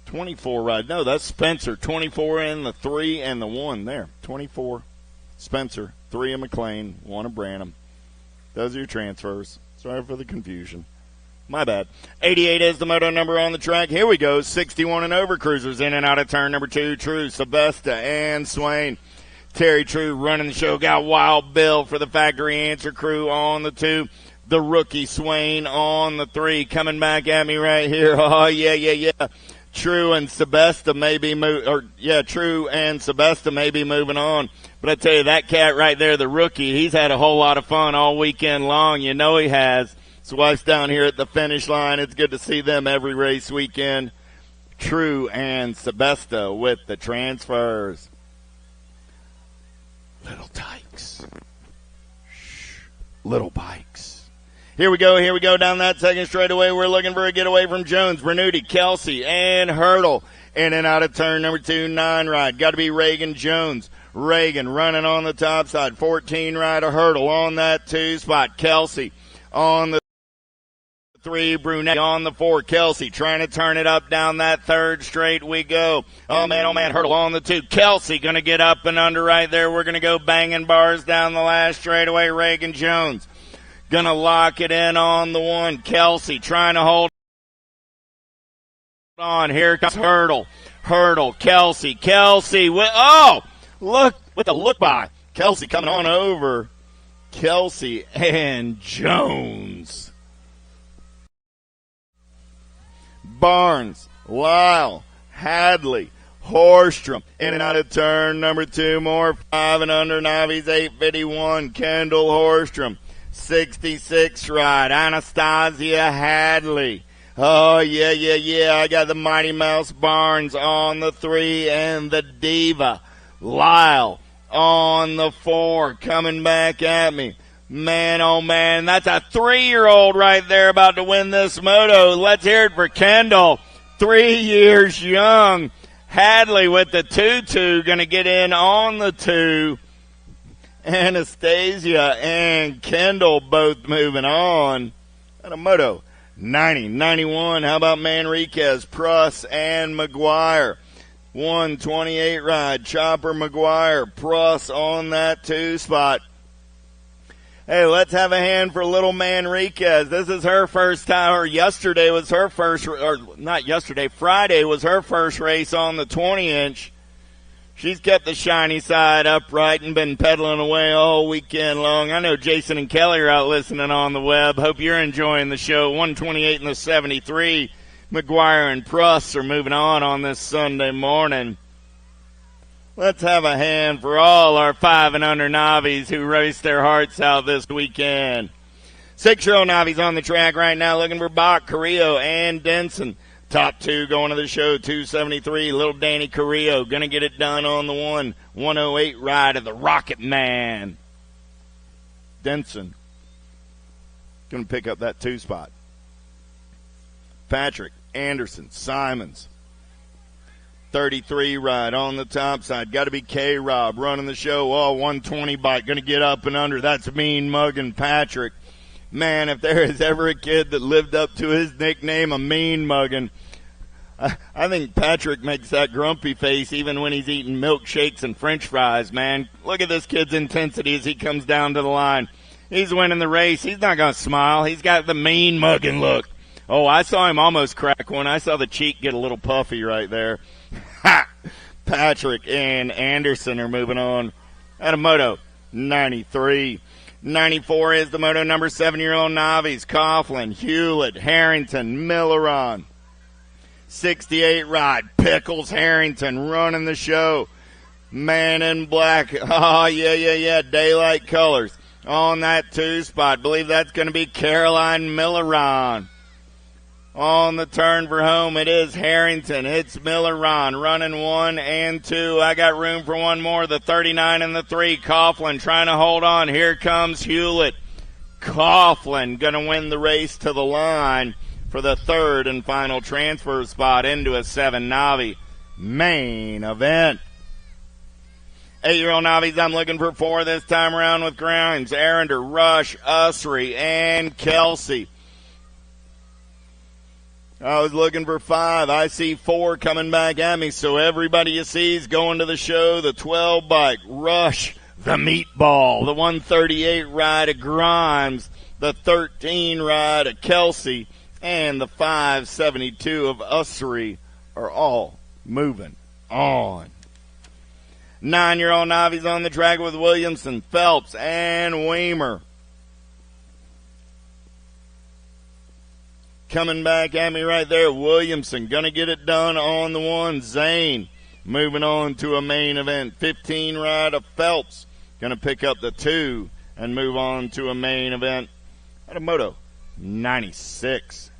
D: 24 ride. No, that's Spencer. 24 in the 3 and the 1 there. 24 Spencer, 3 of McLean, 1 of Branham. Those are your transfers. Sorry for the confusion. My bad. 88 is the moto number on the track. Here we go. 61 and over cruisers in and out of turn number 2. True, Sebesta, and Swain. Terry True running the show. Got Wild Bill for the factory answer crew on the 2. The rookie Swain on the 3. Coming back at me right here. Oh, yeah. True and Sebesta may be True and Sebesta may be moving on. But I tell you, that cat right there, the rookie, he's had a whole lot of fun all weekend long. You know he has. His wife's down here at the finish line. It's good to see them every race weekend. True and Sebesta with the transfers. Little tykes. Shh. Little bikes. Here we go down that second straightaway. We're looking for a getaway from Jones, Bernuti, Kelsey, and Hurdle. In and out of turn number 2, 9 ride. Got to be Reagan Jones. Reagan running on the top side. 14 ride of Hurdle on that 2 spot. Kelsey on the 3, Brunetti on the 4, Kelsey trying to turn it up down that third straight we go. Oh man, Hurdle on the 2, Kelsey going to get up and under right there. We're going to go banging bars down the last straightaway. Reagan Jones going to lock it in on the 1, Kelsey trying to hold on. Here comes Hurdle, Kelsey, look with the look by. Kelsey coming on over. Kelsey and Jones. Barnes, Lyle, Hadley, Horstrom. In and out of turn number 2, more 5 and under Navi's 851. Kendall Horstrom. 66 ride. Anastasia Hadley. Oh, yeah. I got the Mighty Mouse Barnes on the 3 and the Diva Lyle on the 4 coming back at me. Man, oh man, that's a 3-year-old right there about to win this moto. Let's hear it for Kendall. 3 years young. Hadley with the 2-2 going to get in on the 2. Anastasia and Kendall both moving on. And a moto 90-91. How about Manriquez, Pruss, and McGuire? 128 ride. Chopper, McGuire, Pruss on that 2 spot. Hey, let's have a hand for little Manriquez. This is her first time, or yesterday was her first, or not yesterday, Friday was her first race on the 20-inch. She's kept the shiny side upright and been pedaling away all weekend long. I know Jason and Kelly are out listening on the web. Hope you're enjoying the show. 128 and the 73. McGuire and Pruss are moving on this Sunday morning. Let's have a hand for all our 5 and under Navis who raced their hearts out this weekend. 6-year-old Navis on the track right now looking for Bach, Carrillo, and Denson. Top 2 going to the show, 273. Little Danny Carrillo going to get it done on the 108 ride of the Rocket Man. Denson going to pick up that 2 spot. Patrick, Anderson, Simons. 33 ride on the top side. Got to be K-Rob running the show. 120 bike. Going to get up and under. That's Mean Muggin' Patrick. Man, if there is ever a kid that lived up to his nickname, a Mean Muggin', I think Patrick makes that grumpy face even when he's eating milkshakes and french fries, man. Look at this kid's intensity as he comes down to the line. He's winning the race. He's not going to smile. He's got the Mean Muggin' look. Oh, I saw him almost crack one. I saw the cheek get a little puffy right there. Ha! Patrick and Anderson are moving on at a moto 93. 94 is the moto number 7-year-old Navis. Coughlin, Hewlett, Harrington, Milleron. 68 ride. Pickles, Harrington running the show. Man in black. Oh, yeah. Daylight colors on that 2 spot. Believe that's going to be Caroline Milleron. On the turn for home, it is Harrington. It's Milleron running 1 and 2. I got room for one more. The 39 and the 3. Coughlin trying to hold on. Here comes Hewlett. Coughlin going to win the race to the line for the 3rd and final transfer spot into a 7 Navi main event. 8-year-old Navis, I'm looking for 4 this time around with Grimes, Arender, Rush, Usry, and Kelsey. I was looking for 5. I see 4 coming back at me. So everybody you see is going to the show. The 12 bike, Rush, the Meatball, the 138 ride of Grimes, the 13 ride of Kelsey, and the 572 of Ussery are all moving on. 9-year-old Navi's on the track with Williamson, Phelps, and Weimer. Coming back at me right there, Williamson going to get it done on the 1. Zane moving on to a main event. 15 ride of Phelps going to pick up the 2 and move on to a main event at a moto 96.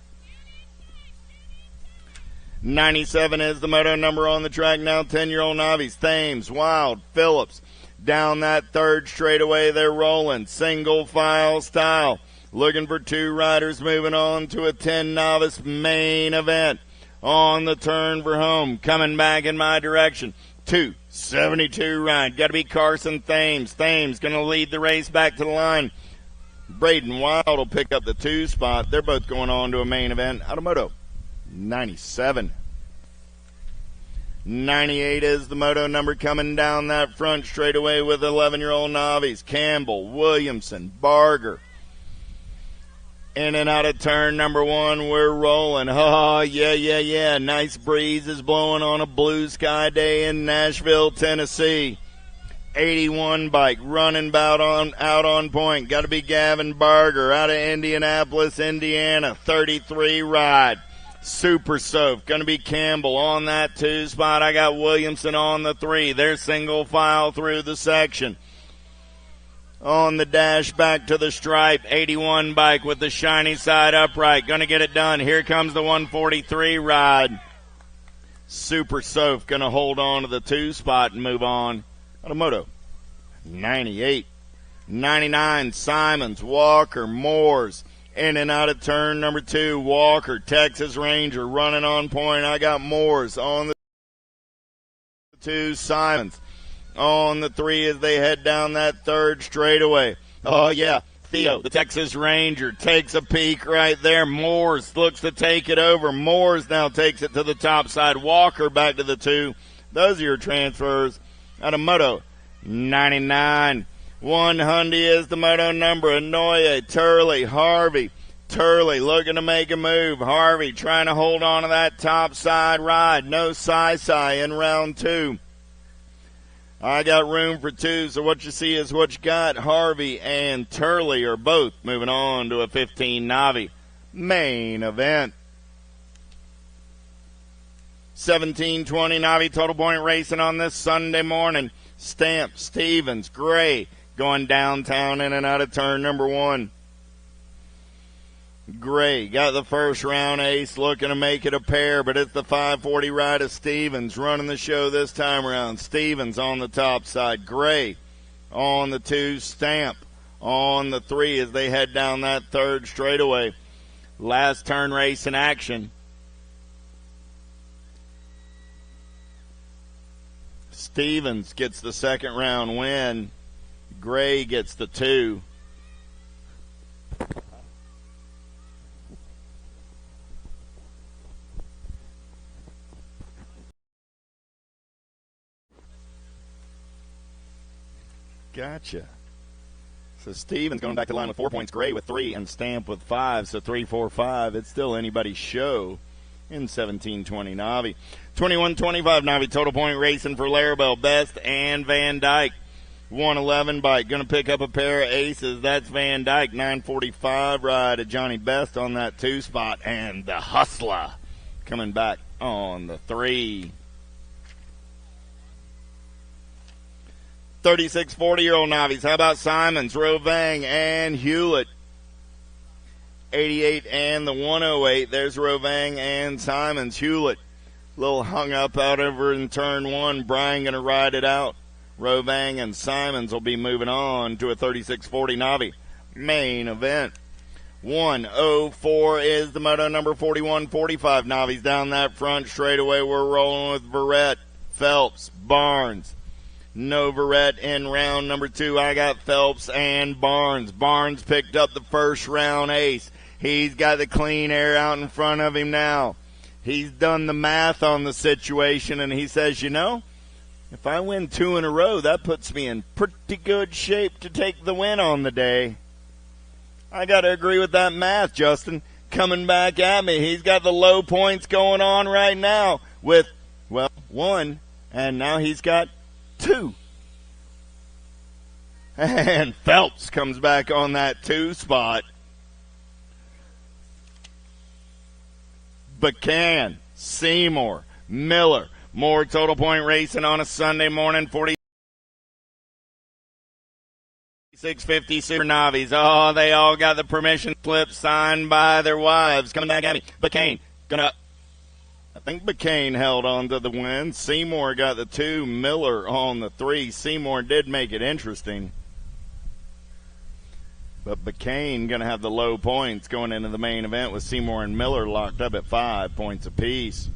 D: 97 is the moto number on the track now. 10-year-old Navis, Thames, Wild, Phillips. Down that 3rd straightaway, they're rolling. Single file style. Looking for 2 riders moving on to a 10 novice main event. On the turn for home. Coming back in my direction. 272 ride. Got to be Carson Thames. Thames going to lead the race back to the line. Braden Wild will pick up the 2 spot. They're both going on to a main event. Automoto 97. 98 is the moto number coming down that front straightaway with 11-year-old Navis. Campbell, Williamson, Barger. In and out of turn number 1, we're rolling. Oh, yeah. Nice breeze is blowing on a blue sky day in Nashville, Tennessee. 81 bike running out on point. Got to be Gavin Barger out of Indianapolis, Indiana. 33 ride. Super Soap. Going to be Campbell on that 2 spot. I got Williamson on the 3. They're single file through the section. On the dash back to the stripe, 81 bike with the shiny side upright. Going to get it done. Here comes the 143 ride. Super Soap going to hold on to the 2 spot and move on. Automoto, 98. 99, Simons, Walker, Moores. In and out of turn number 2, Walker, Texas Ranger running on point. I got Moores on the 2, Simons on the 3 as they head down that 3rd straightaway. Oh, yeah. Theo, the Texas Ranger, takes a peek right there. Moores looks to take it over. Moores now takes it to the top side. Walker back to the 2. Those are your transfers. Out of Moto, 99. 100 is the moto number. Anoye, Turley, Harvey. Turley looking to make a move. Harvey trying to hold on to that top side ride. No Sai in round 2. I got room for 2, so what you see is what you got. Harvey and Turley are both moving on to a 15 Navi main event. 1720 Navi total point racing on this Sunday morning. Stamp, Stevens, Gray going downtown in and out of turn number 1. Gray got the first round ace, looking to make it a pair, but it's the 540 ride of Stevens running the show this time around. Stevens on the top side. Gray on the 2, Stamp on the 3 as they head down that 3rd straightaway. Last turn race in action. Stevens gets the 2nd round win. Gray gets the 2. Gotcha. So Stevens going back to line with 4 points, Gray with 3, and Stamp with 5. So 3, 4, 5. It's still anybody's show in 1720 Navi. 2125 Navi total point racing for Larabelle, Best, and Van Dyke. 111 bike. Going to pick up a pair of aces. That's Van Dyke. 945 ride of Johnny Best on that 2 spot. And the Hustler coming back on the 3. 36 40-year-old Navis. How about Simons, Rovang, and Hewlett? 88 and the 108. There's Rovang and Simons. Hewlett a little hung up out over in turn 1. Brian going to ride it out. Rovang and Simons will be moving on to a 36-40 Navi main event. 104 is the moto number 4145 Navis down that front straightaway. We're rolling with Verrett, Phelps, Barnes. No Verrett in round number 2. I got Phelps and Barnes. Barnes picked up the first round ace. He's got the clean air out in front of him now. He's done the math on the situation, and he says, you know, if I win 2 in a row, that puts me in pretty good shape to take the win on the day. I got to agree with that math, Justin. Coming back at me. He's got the low points going on right now with, well, 1, and now he's got 2. And Phelps comes back on that 2 spot. Buchanan, Seymour, Miller. More total point racing on a Sunday morning. 4650 Super Navis. Oh, they all got the permission slip signed by their wives. Coming back at me. Buchanan gonna. I think Buchanan held on to the win. Seymour got the 2. Miller on the 3. Seymour did make it interesting. But Buchanan going to have the low points going into the main event with Seymour and Miller locked up at 5 points apiece.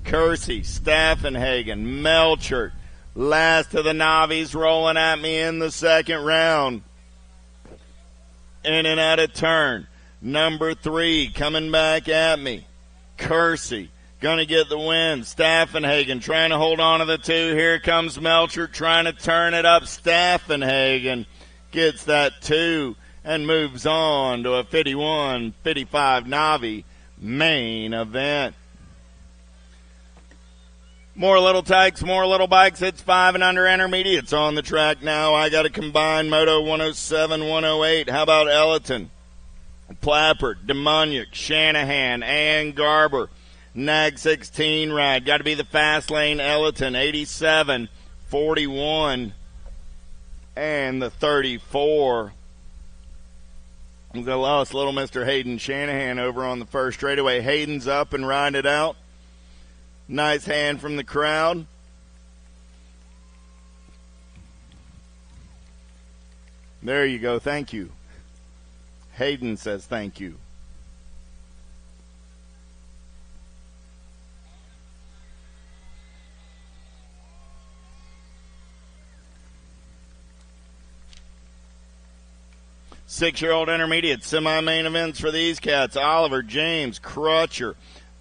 D: Kersey, Staffenhagen, Melchert, last of the Navis rolling at me in the 2nd round. In and out of turn. Number 3 coming back at me. Kersey. Going to get the win. Staffenhagen trying to hold on to the 2. Here comes Melchert trying to turn it up. Staffenhagen gets that 2 and moves on to a 51-55 Navi main event. More little tykes, more little bikes. It's 5 and under intermediates on the track now. I got a combined moto 107, 108. How about Ellerton? Plappert, Demonic, Shanahan, and Garber. Nag 16 ride. Got to be the fast lane Ellerton, 87, 41, and the 34. They lost little Mr. Hayden Shanahan over on the first straightaway. Hayden's up and riding it out. Nice hand from the crowd. There you go. Thank you. Hayden says thank you. Six-year-old intermediate semi-main events for these cats. Oliver, James, Crutcher.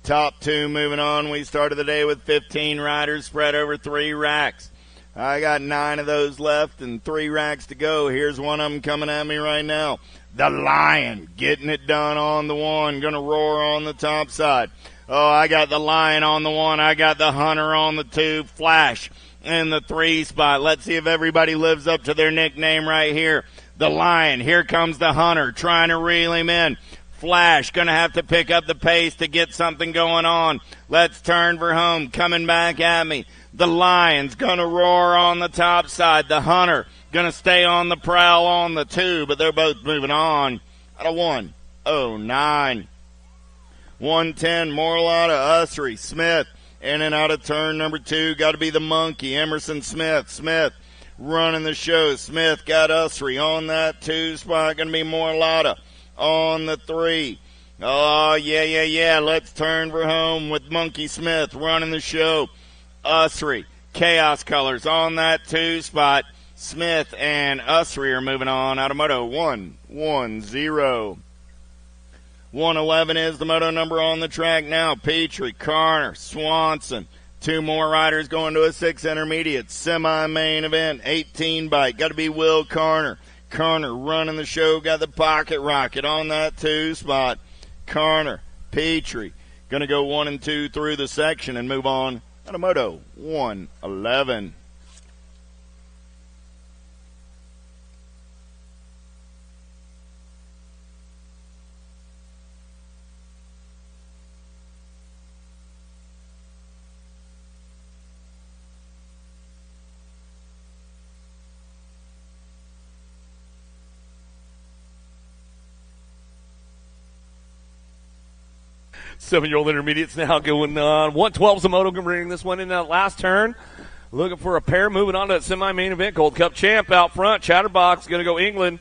D: Top two moving on. We started the day with 15 riders spread over 3 racks. I got 9 of those left and 3 racks to go. Here's one of them coming at me right now. The Lion getting it done on the one. Going to roar on the top side. Oh, I got the Lion on the one. I got the Hunter on the 2. Flash in the 3 spot. Let's see if everybody lives up to their nickname right here. The Lion. Here comes the Hunter trying to reel him in. Flash going to have to pick up the pace to get something going on. Let's turn for home. Coming back at me. The Lion's going to roar on the top side. The Hunter going to stay on the prowl on the 2, but they're both moving on. Out of 1:09. 110, Morlotta, Ussery, Smith. In and out of turn number 2. Got to be the Monkey, Emerson Smith. Smith running the show. Smith got Ussery on that 2 spot. Going to be Morlotta on the 3. Oh, yeah. Let's turn for home with Monkey Smith running the show. Ussery, Chaos Colors on that 2 spot. Smith and Ussery are moving on out of Moto 110. 111 is the moto number on the track now. Petrie, Carner, Swanson. 2 more riders going to a 6 intermediate semi-main event. 18 bike. Got to be Will Carner. Carner running the show. Got the pocket rocket on that 2 spot. Carner, Petrie. Going to go 1 and 2 through the section and move on out of Moto 111.
F: Seven-year-old intermediates now going on. 112's the moto bringing this one in that last turn. Looking for a pair. Moving on to that semi-main event. Gold Cup champ out front. Chatterbox going to go England.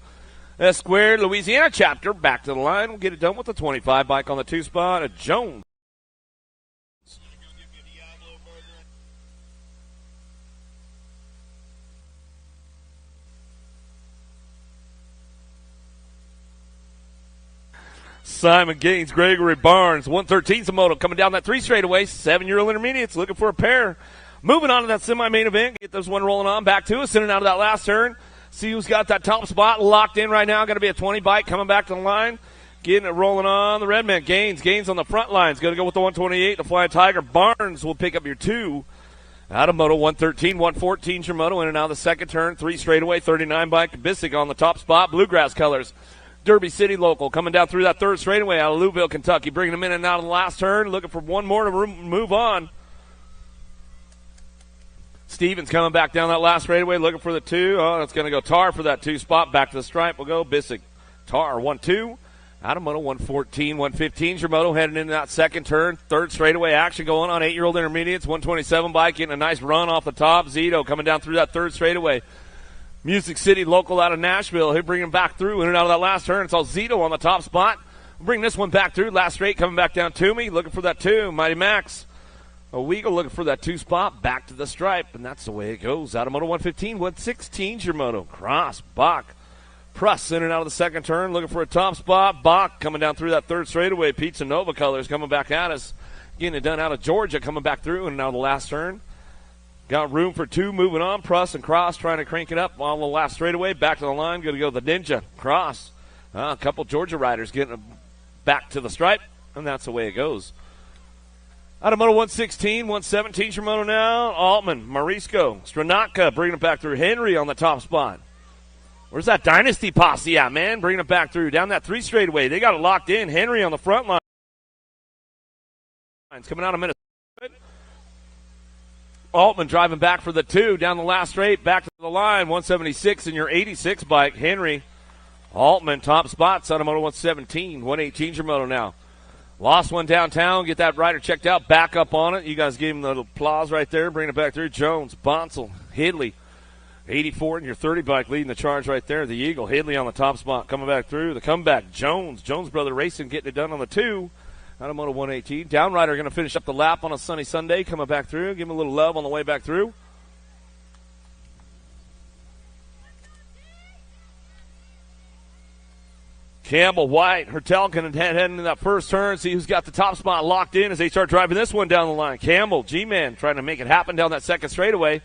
F: Squared Louisiana chapter back to the line. We'll get it done with the 25 bike on the 2 spot. Jones. Simon Gaines, Gregory Barnes, 113's a moto coming down that 3 straightaway. 7-year-old intermediates looking for a pair. Moving on to that semi-main event. Get this one rolling on back to us. In and out of that last turn. See who's got that top spot locked in right now. Going to be a 20 bike coming back to the line. Getting it rolling on the Redman. Gaines on the front lines. Going to go with the 128. The Flying Tiger. Barnes will pick up your 2. Out of moto 113, 114's your moto. In and out of the second turn. 3 straightaway. 39 bike. Bissig on the top spot. Bluegrass colors. Derby City local coming down through that 3rd straightaway out of Louisville, Kentucky. Bringing them in and out of the last turn. Looking for one more to move on. Stevens coming back down that last straightaway looking for the 2. Oh, that's going to go Tar for that 2 spot. Back to the stripe will go Bissig. Tar 1-2. Out of moto 114, 115's your moto heading into that second turn. 3rd straightaway action going on. 8-year-old intermediates. 127 bike getting a nice run off the top. Zito coming down through that 3rd straightaway. Music City local out of Nashville. He'll bring him back through in and out of that last turn. It's all Zito on the top spot. We'll bring this one back through. Last straight coming back down to me. Looking for that 2. Mighty Max. Owego looking for that 2 spot. Back to the stripe. And that's the way it goes. Out of moto 115, 116's your moto. Cross, Bach. Pruss in and out of the second turn. Looking for a top spot. Bach coming down through that 3rd straightaway. Pizza Nova colors coming back at us. Getting it done out of Georgia. Coming back through in and out of the last turn. Got room for 2 moving on. Pruss and Cross trying to crank it up on the last straightaway. Back to the line. Going to go the Ninja. Cross. A couple Georgia riders getting back to the stripe. And that's the way it goes. Out of moto 116, 117's your moto now. Altman, Marisco, Stranatka bringing it back through. Henry on the top spot. Where's that Dynasty posse at, man? Bringing it back through. Down that 3 straightaway. They got it locked in. Henry on the front line. coming out of Minnesota. Altman driving back for the 2 down the last straight, back to the line. 176 in your 86 bike. Henry Altman, top spots on a Moto 117. 118's your moto now. Lost one downtown. Get that rider checked out. Back up on it. You guys gave him the applause right there. Bring it back through. Jones, Bonsall, Hidley. 84 in your 30 bike leading the charge right there. The Eagle, Hidley on the top spot. Coming back through. The comeback, Jones Brother Racing getting it done on the 2. Out of Moto 118. Downrider going to finish up the lap on a sunny Sunday. Coming back through. Give him a little love on the way back through. Campbell, White, Hertel can head into that first turn. See who's got the top spot locked in as they start driving this one down the line. Campbell, G-Man, trying to make it happen down that second straightaway.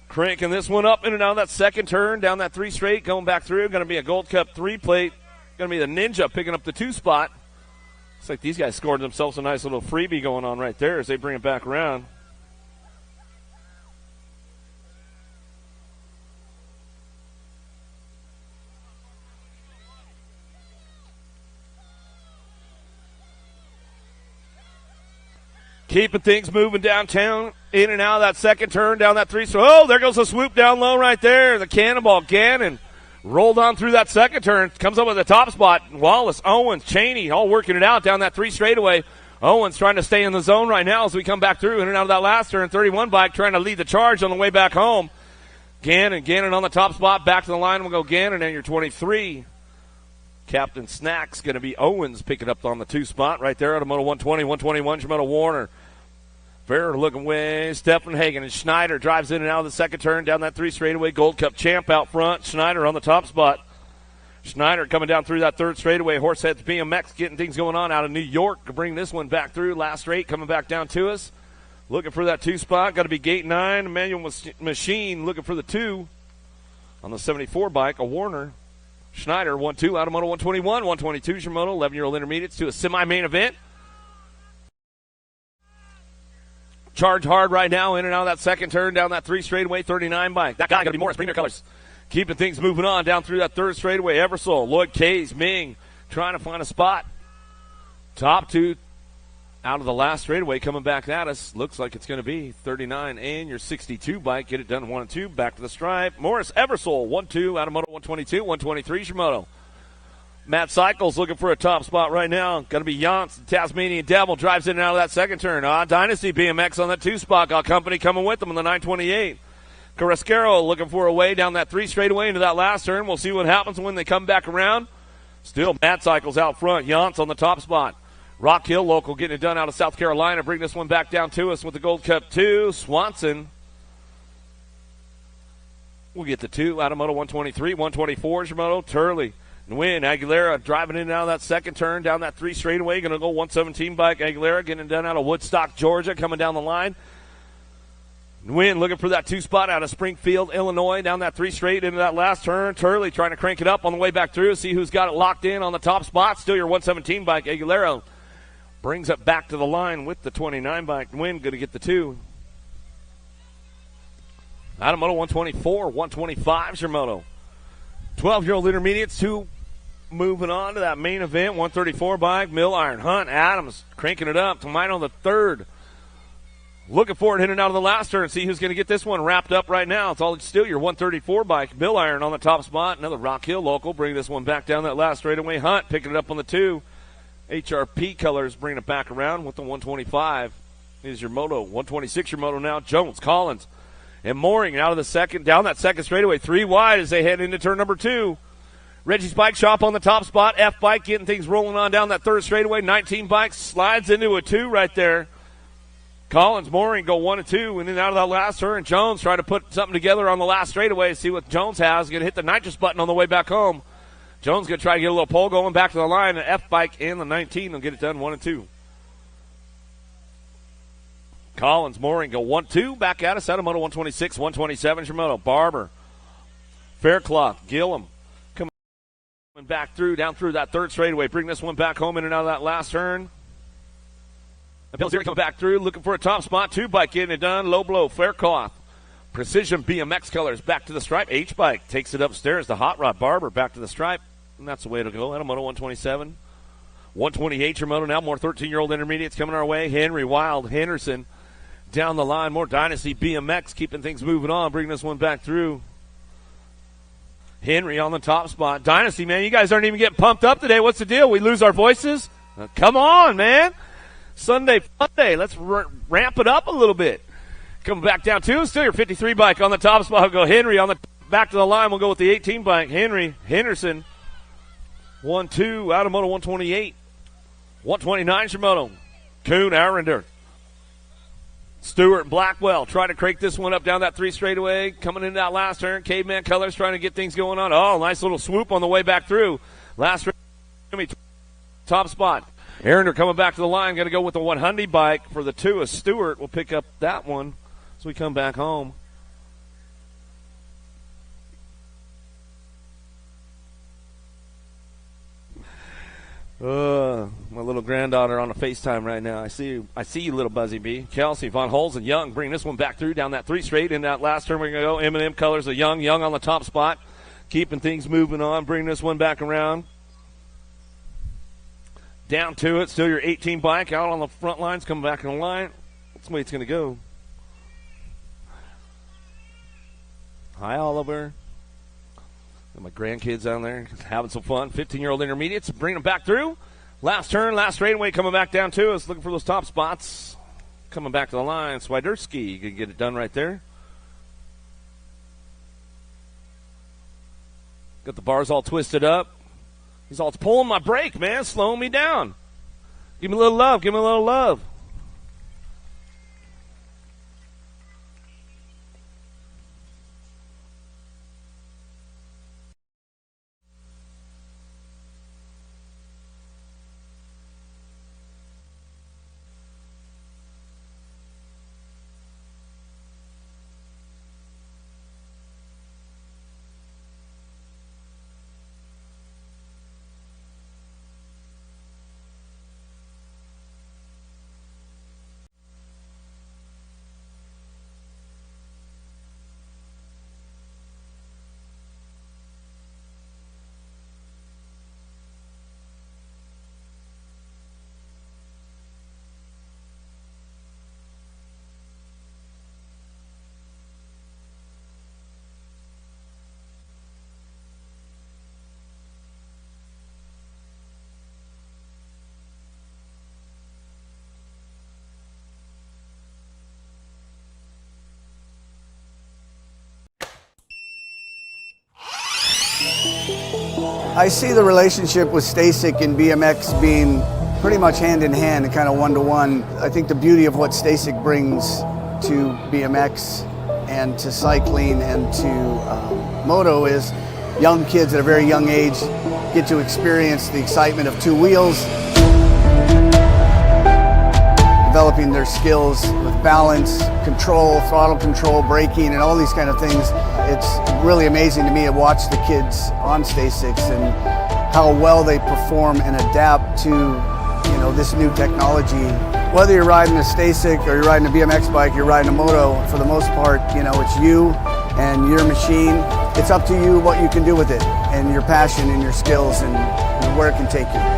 F: Cranking this one up in and out of that second turn, down that 3 straight, going back through. Going to be a Gold Cup 3 plate. Going to be the Ninja picking up the 2 spot. Looks like these guys scored themselves a nice little freebie going on right there as they bring it back around. Keeping things moving downtown, in and out of that second turn, down that 3. So, oh, there goes the swoop down low right there. The cannonball, Gannon, rolled on through that second turn, comes up with the top spot. Wallace, Owens, Cheney, all working it out down that 3 straightaway. Owens trying to stay in the zone right now as we come back through, in and out of that last turn. 31 bike trying to lead the charge on the way back home. Gannon on the top spot, back to the line. We'll go Gannon and your 23. Captain Snacks going to be Owens picking up on the 2 spot right there out of Moto 120, 121, Shimoda Warner. Fair looking way, Stephen Hagen, and Schneider drives in and out of the second turn, down that 3 straightaway. Gold Cup champ out front. Schneider on the top spot. Schneider coming down through that 3rd straightaway. Horseheads BMX getting things going on out of New York to bring this one back through. Last straight coming back down to us. Looking for that 2 spot. Got to be gate 9. Emmanuel Machine looking for the 2 on the 74 bike. A Warner. Schneider 1-2 out of Moto 121. 122's your Moto. 11-year-old intermediates to a semi-main event. Charge hard right now, in and out of that second turn, down that 3 straightaway, 39 bike. That guy got to be Morris, bring your colors. Keeping things moving on down through that 3rd straightaway. Eversole, Lloyd Kays, Ming, trying to find a spot. Top 2 out of the last straightaway, coming back at us. Looks like it's going to be 39 and your 62 bike. Get it done 1 and 2, back to the stripe. Morris Eversole, 1-2 out of Moto 122, 123's your Moto. Matt Cycles looking for a top spot right now. Going to be Yance, the Tasmanian Devil, drives in and out of that second turn. Dynasty BMX on that 2 spot. Got company coming with them on the 928. Carrasquero looking for a way down that 3 straightaway into that last turn. We'll see what happens when they come back around. Still Matt Cycles out front. Yance on the top spot. Rock Hill local getting it done out of South Carolina. Bring this one back down to us with the Gold Cup 2. Swanson will get the 2 out of Moto 123. 124 is your Moto. Turley. Nguyen, Aguilera driving in and out of that second turn, down that 3 straightaway. Going to go 117 bike. Aguilera getting it done out of Woodstock, Georgia, coming down the line. Nguyen looking for that 2 spot out of Springfield, Illinois, down that 3 straight into that last turn. Turley trying to crank it up on the way back through. See who's got it locked in on the top spot. Still your 117 bike. Aguilera brings it back to the line with the 29 bike. Nguyen going to get the 2. Out of Moto 124, 125's your Moto. 12-year-old intermediates, 2 moving on to that main event. 134 bike, Mill Iron, Hunt, Adams cranking it up. Tomino the 3rd. Looking for it in and out of the last turn. See who's going to get this one wrapped up right now. It's still your 134 bike. Mill Iron on the top spot. Another Rock Hill local. Bring this one back down that last straightaway. Hunt picking it up on the 2. HRP colors bringing it back around with the 125. Is your Moto. 126 your Moto now. Jones, Collins, and Mooring out of the second, down that second straightaway. 3 wide as they head into turn number 2. Reggie's Bike Shop on the top spot. F Bike getting things rolling on down that 3rd straightaway. 19 bikes slides into a 2 right there. Collins, Mooring go 1 and 2, and then out of that last turn, Jones trying to put something together on the last straightaway. See what Jones has. Going to hit the nitrous button on the way back home. Jones going to try to get a little pole going back to the line. The F Bike and the 19 will get it done 1 and 2. Collins, Mooring go 1-2 back at us out of Moto 126, 127 is your Moto. Barber, Faircloth, Gillum coming back through, down through that 3rd straightaway. Bring this one back home in and out of that last turn. Pilsbury coming back through, looking for a top spot. 2 bike getting it done. Low blow, Faircloth. Precision BMX colors back to the stripe. H Bike takes it upstairs. The Hot Rod Barber back to the stripe. And that's the way to go. Out of Moto 127. 128 your moto now. More 13-year-old intermediates coming our way. Henry, Wild, Henderson down the line. More Dynasty BMX keeping things moving on, bringing this one back through. Henry on the top spot. Dynasty, man, you guys aren't even getting pumped up today. What's the deal? We lose our voices? Come on, man. Sunday, fun day. Let's ramp it up a little bit. Coming back down two. Still your 53 bike on the top spot. We'll go Henry on the back to the line. We'll go with the 18 bike. Henry, Henderson. 1-2 out of moto 128. 129 Shimono. Kuhn, Arender. Stewart, Blackwell trying to crank this one up down that 3 straightaway. Coming into that last turn. Caveman Colors trying to get things going on. Oh, nice little swoop on the way back through. Last top spot. Arender coming back to the line. Going to go with the 100 bike for the 2 of Stewart. We'll pick up that one as we come back home. My little granddaughter on a FaceTime right now. I see you, little Buzzy B. Kelsey, Von Holz, and Young bring this one back through down that 3 straight. In that last turn, we're going to go M&M Colors of Young on the top spot. Keeping things moving on, bring this one back around. Down to it, still your 18 bike out on the front lines, coming back in the line. That's the way it's going to go. Hi, Oliver. Got my grandkids down there having some fun. 15-year-old intermediates, bring them back through. Last turn, last straightaway, coming back down to us, looking for those top spots. Coming back to the line, Swiderski, you can get it done right there. Got the bars all twisted up. He's all pulling my brake, man, slowing me down. Give me a little love, give me a little love.
C: I see the relationship with Stasic and BMX being pretty much hand in hand and kind of one-to-one. I think the beauty of what Stasic brings to BMX and to cycling and to moto is young kids at a very young age get to experience the excitement of 2 wheels, developing their skills with balance, control, throttle control, braking, and all these kind of things. It's really amazing to me to watch the kids on Stasics and how well they perform and adapt to, this new technology. Whether you're riding a Stasic or you're riding a BMX bike, you're riding a moto, for the most part, it's you and your machine. It's up to you what you can do with it and your passion and your skills and where it can take you.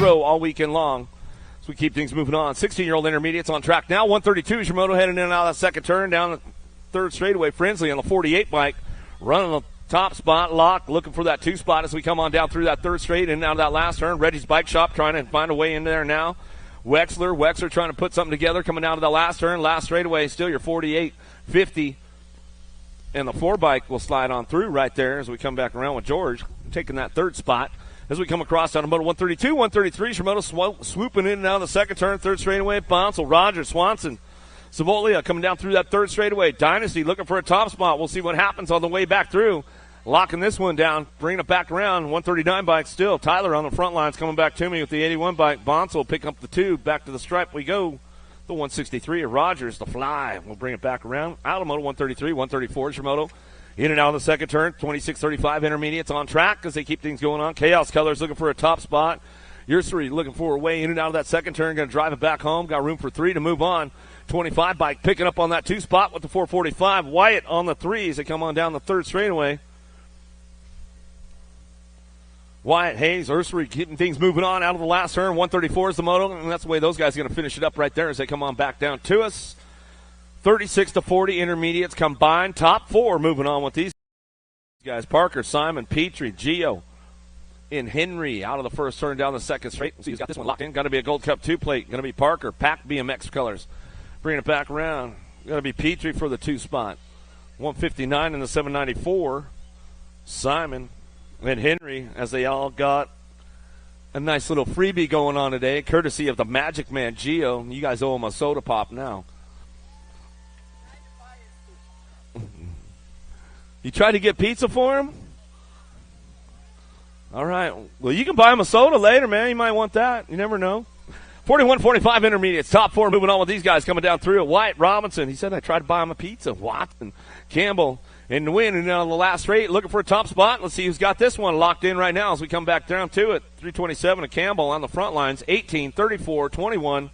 F: All weekend long. So we keep things moving on. 16-year-old intermediates on track now. 132 is your moto heading in and out of that second turn down third straightaway. Frensley on the 48 bike, running the top spot, lock, looking for that 2 spot as we come on down through that third straight and out of that last turn. Reggie's Bike Shop trying to find a way in there now. Wexler trying to put something together, coming down to the last turn, last straightaway, still your 48, 50. And the 4 bike will slide on through right there as we come back around with George, taking that third spot. As we come across down to moto 132, 133, Shimoda swooping in and out of the second turn, third straightaway. Bonsall, Rogers, Swanson, Savolia coming down through that third straightaway. Dynasty looking for a top spot. We'll see what happens on the way back through. Locking this one down, bringing it back around. 139 bike still. Tyler on the front lines coming back to me with the 81 bike. Bonsall picking up the 2. Back to the stripe we go. The 163 of Rogers, the fly. We'll bring it back around. Out of moto 133, 134 Shimoda. In and out of the second turn. 26-35 intermediates on track as they keep things going on. Chaos Colors looking for a top spot. Ursary looking for a way in and out of that second turn. Going to drive it back home. Got room for 3 to move on. 25 bike picking up on that 2 spot with the 445. Wyatt on the 3 as they come on down the third straightaway. Wyatt, Hayes, Ursary keeping things moving on out of the last turn. 134 is the moto, and that's the way those guys are going to finish it up right there as they come on back down to us. 36-40 intermediates combined. Top 4 moving on with these guys. Parker, Simon, Petrie, Gio, and Henry out of the first turn down the second straight. See, he's got this one locked in. Got to be a Gold Cup 2 plate. Going to be Parker. Pack BMX colors. Bringing it back around. Going to be Petrie for the 2 spot. 159 in the 794. Simon and Henry, as they all got a nice little freebie going on today, courtesy of the Magic Man, Gio. You guys owe him a soda pop now. You tried to get pizza for him? All right. Well, you can buy him a soda later, man. You might want that. You never know. 41-45 intermediates. Top 4 moving on with these guys coming down through it. White, Robinson. He said I tried to buy him a pizza. Watson, Campbell, and the win. And on the last straight, looking for a top spot. Let's see who's got this one locked in right now as we come back down to it. 327 of Campbell on the front lines. 18, 34, 21.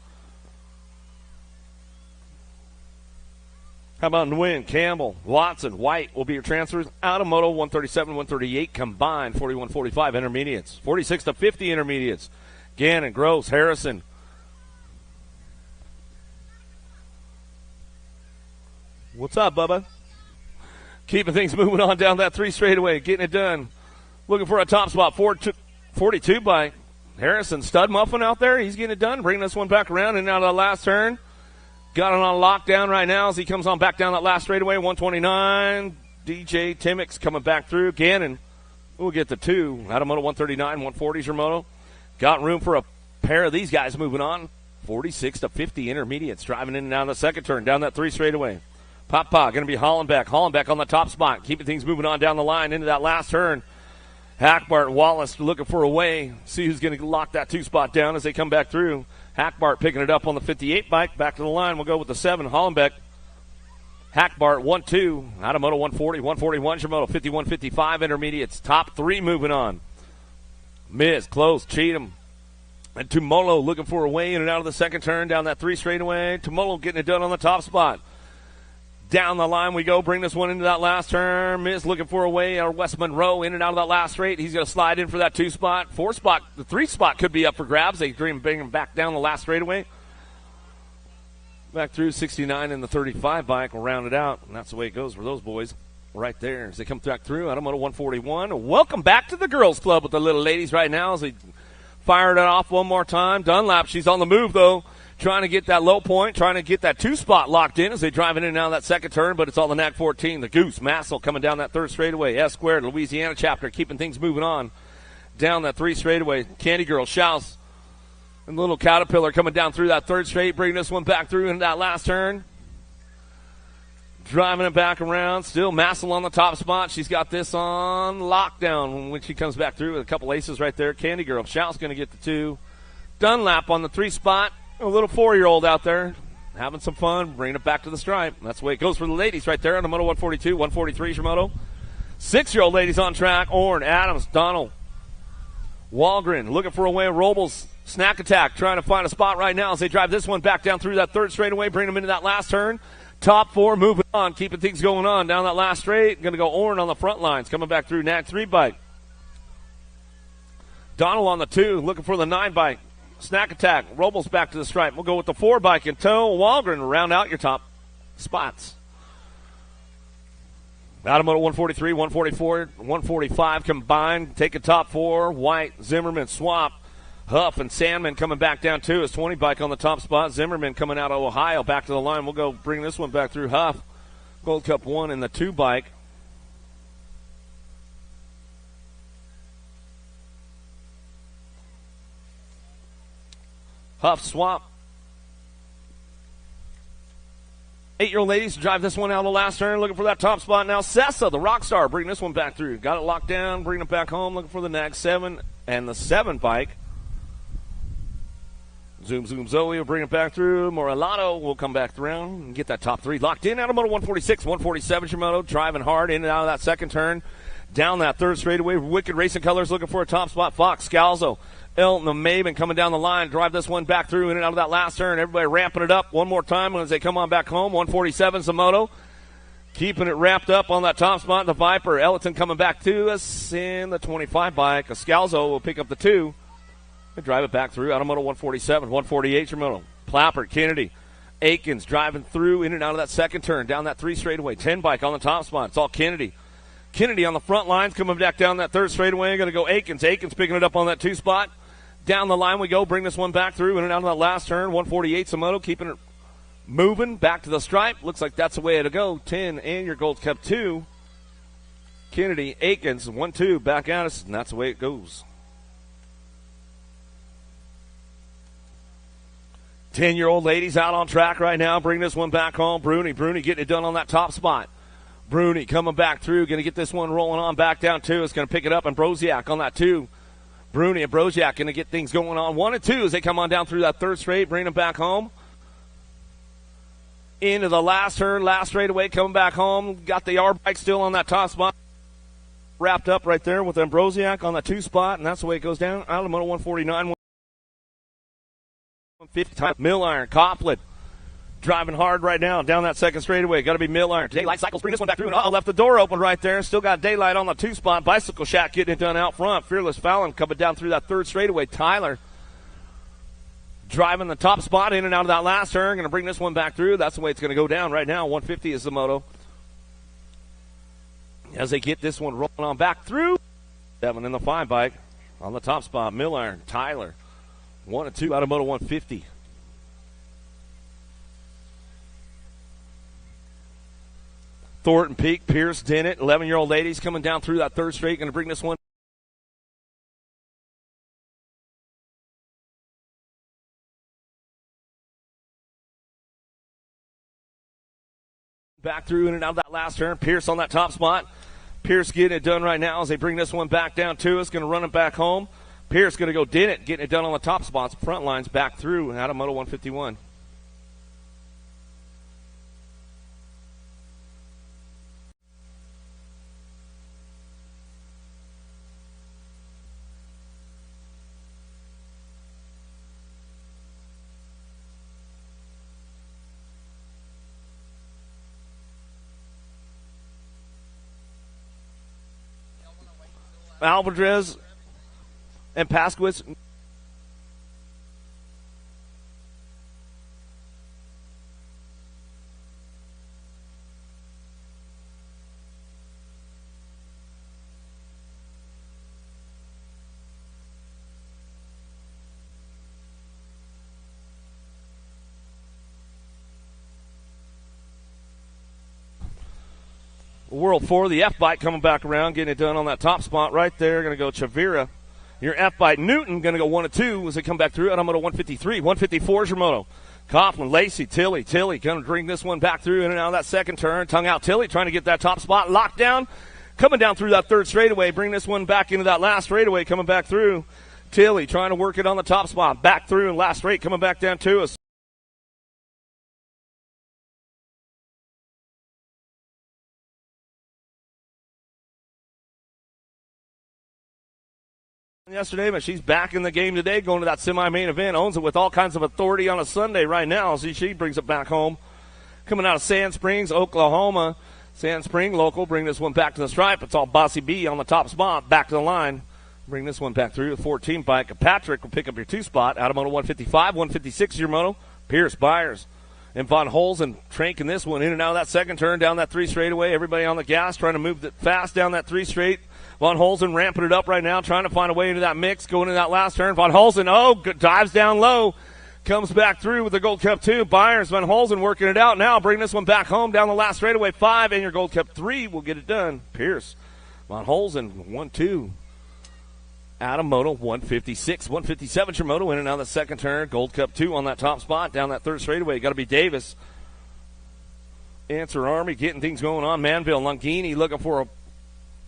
F: How about Nguyen, Campbell, Watson, White will be your transfers out of moto 137, 138 combined. 41-45 intermediates. 46-50 intermediates. Gannon, Gross, Harrison. What's up, Bubba? Keeping things moving on down that 3 straightaway, getting it done. Looking for a top spot. 42 by Harrison. Stud Muffin out there. He's getting it done. Bringing this one back around and out of the last turn. Got it on lockdown right now as he comes on back down that last straightaway. 129. DJ Timmix coming back through. Gannon will get the 2. Out of moto 139, 140 is your moto. Got room for a pair of these guys moving on. 46-50 intermediates. Driving in and out of the second turn. Down that 3 straightaway. Papa going to be Hollenbeck. Hollenbeck on the top spot. Keeping things moving on down the line into that last turn. Hackbart, Wallace looking for a way. See who's going to lock that 2 spot down as they come back through. Hackbart picking it up on the 58 bike. Back to the line. We'll go with the 7. Hollenbeck. Hackbart 1-2. Out of moto 140. 141 your moto. 51-55 intermediates. Top 3 moving on. Miz, close, Cheatham. And Tumolo looking for a way in and out of the second turn. Down that 3 straightaway. Tumolo getting it done on the top spot. Down the line we go. Bring this one into that last turn. Miz looking for a way. Or West Monroe in and out of that last straight. He's going to slide in for that 2 spot. 4 spot. The 3 spot could be up for grabs. They bring him back down the last straightaway. Back through 69 and the 35 bike. We'll round it out. And that's the way it goes for those boys right there as they come back through. Out of moto 141. Welcome back to the girls club with the little ladies right now as they fire it off one more time. Dunlap, she's on the move though. Trying to get that low point, trying to get that 2 spot locked in as they drive in and out of that second turn, but it's all the NAC 14. The Goose, Massel coming down that 3rd straightaway. S squared, Louisiana chapter, keeping things moving on down that 3 straightaway. Candy Girl, Shouse, and Little Caterpillar coming down through that 3rd straight, bringing this one back through into that last turn. Driving it back around. Still Massel on the top spot. She's got this on lockdown when she comes back through with a couple aces right there. Candy Girl, Shouse going to get the 2. Dunlap on the 3 spot. A little 4-year-old out there having some fun, bringing it back to the stripe. That's the way it goes for the ladies right there on the moto 142, 143 is your moto. 6-year-old ladies on track. Orn, Adams, Donald, Walgren looking for a way. Robles, Snack Attack trying to find a spot right now as they drive this one back down through that 3rd straightaway, bring them into that last turn. Top 4 moving on, keeping things going on down that last straight. Going to go Orn on the front lines, coming back through NAC 3 bike. Donald on the 2, looking for the 9 bike. Snack Attack, Robles back to the stripe. We'll go with the 4 bike in tow. Walgren round out your top spots. Out of moto 143, 144, 145 combined. Taking top four. White, Zimmerman, Swap, Huff, and Sandman coming back down too. His 20 bike on the top spot. Zimmerman coming out of Ohio back to the line. We'll go bring this one back through Huff. Gold Cup 1 in the 2 bike. Huff, Swap. 8-year-old ladies drive this one out of the last turn, looking for that top spot. Now Sessa, the rock star, bringing this one back through. Got it locked down, bringing it back home, looking for the next 7 and the 7 bike. Zoom, zoom, Zoe will bring it back through. Morelato will come back around and get that top 3 locked in. Out of moto 146, 147 Shimoto, driving hard in and out of that second turn. Down that third straightaway, Wicked Racing Colors looking for a top spot. Fox, Scalzo, Elton, the Maven coming down the line. Drive this one back through in and out of that last turn. Everybody ramping it up one more time as they come on back home. 147's the moto. Keeping it wrapped up on that top spot. The Viper, Ellington coming back to us in the 25 bike. Scalzo will pick up the 2. They drive it back through. Out of moto 147, 148 your moto. Plappert, Kennedy, Aikens driving through in and out of that second turn. Down that 3 straightaway. 10 bike on the top spot. It's all Kennedy. Kennedy on the front lines coming back down that 3rd straightaway. Going to go Aikens. Aikens picking it up on that 2 spot. Down the line we go. Bring this one back through in and out of that last turn. 148 Samoto keeping it moving back to the stripe. Looks like that's the way it'll go. 10 and your Gold Cup 2. Kennedy, Aikens, 1-2 back at us, and that's the way it goes. 10-year-old ladies out on track right now. Bring this one back home. Bruni getting it done on that top spot. Bruni coming back through. Going to get this one rolling on back down 2. It's going to pick it up, and Broziak on that 2. Bruni and Broziak going to get things going on 1 and 2 as they come on down through that 3rd straight, bring them back home. Into the last turn, last straightaway, coming back home. Got the R bike still on that top spot. Wrapped up right there with Ambrosiak on that 2 spot, and that's the way it goes down. Out of moto 149, 150 time. Mill Iron, Copland driving hard right now down that 2nd straightaway. Got to be Mill Iron. Daylight Cycles bring this one back through, and left the door open right there. Still got Daylight on the 2 spot. Bicycle Shack getting it done out front. Fearless Fallon coming down through that 3rd straightaway. Tyler driving the top spot in and out of that last turn. Going to bring this one back through. That's the way it's going to go down right now. 150 is the moto. As they get this one rolling on back through. 7 in the 5 bike on the top spot. Mill Iron, Tyler. 1 and 2 out of moto 150. Thornton Peak, Pierce, Dennett, 11-year-old ladies coming down through that 3rd straight. Going to bring this one back through in and out of that last turn. Pierce on that top spot. Pierce getting it done right now as they bring this one back down to us. Going to run it back home. Pierce going to go Dennett, getting it done on the top spots. Front lines back through and out of moto 151. Alvarez and Pasquez. World 4, the F-Bike coming back around, getting it done on that top spot right there. Going to go Chavira. Your F-Bike Newton going to go 1 and 2 as they come back through. And I'm moto 153. 154 is your moto. Coughlin, Lacey, Tilly going to bring this one back through in and out of that 2nd turn. Tongue out Tilly trying to get that top spot locked down. Coming down through that 3rd straightaway. Bring this one back into that last straightaway. Coming back through. Tilly trying to work it on the top spot. Back through and last straight coming back down to us. Yesterday, but she's back in the game today, going to that semi-main event. Owns it with all kinds of authority on a Sunday right now. See, she brings it back home. Coming out of Sand Springs, Oklahoma. Sand Spring local, bring this one back to the stripe. It's all Bossy B on the top spot, back to the line. Bring this one back through. The 14 bike. Patrick will pick up your 2 spot. Out of moto 155, 156 your moto. Pierce, Byers, And Von Holzen cranking this one in and out of that second turn, down that 3 straightaway. Everybody on the gas trying to move it fast down that 3 straight. Von Holzen ramping it up right now, trying to find a way into that mix, going into that last turn. Von Holzen, dives down low, comes back through with the Gold Cup 2. Byers, Von Holzen working it out now, bring this one back home down the last straightaway 5, and your Gold Cup 3 will get it done. Pierce, Von Holzen, 1-2. Adam Moto, 156. 157 Tremoto in and out of the second turn. Gold Cup 2 on that top spot. Down that third straightaway. Got to be Davis. Answer Army getting things going on. Manville, Longini looking for a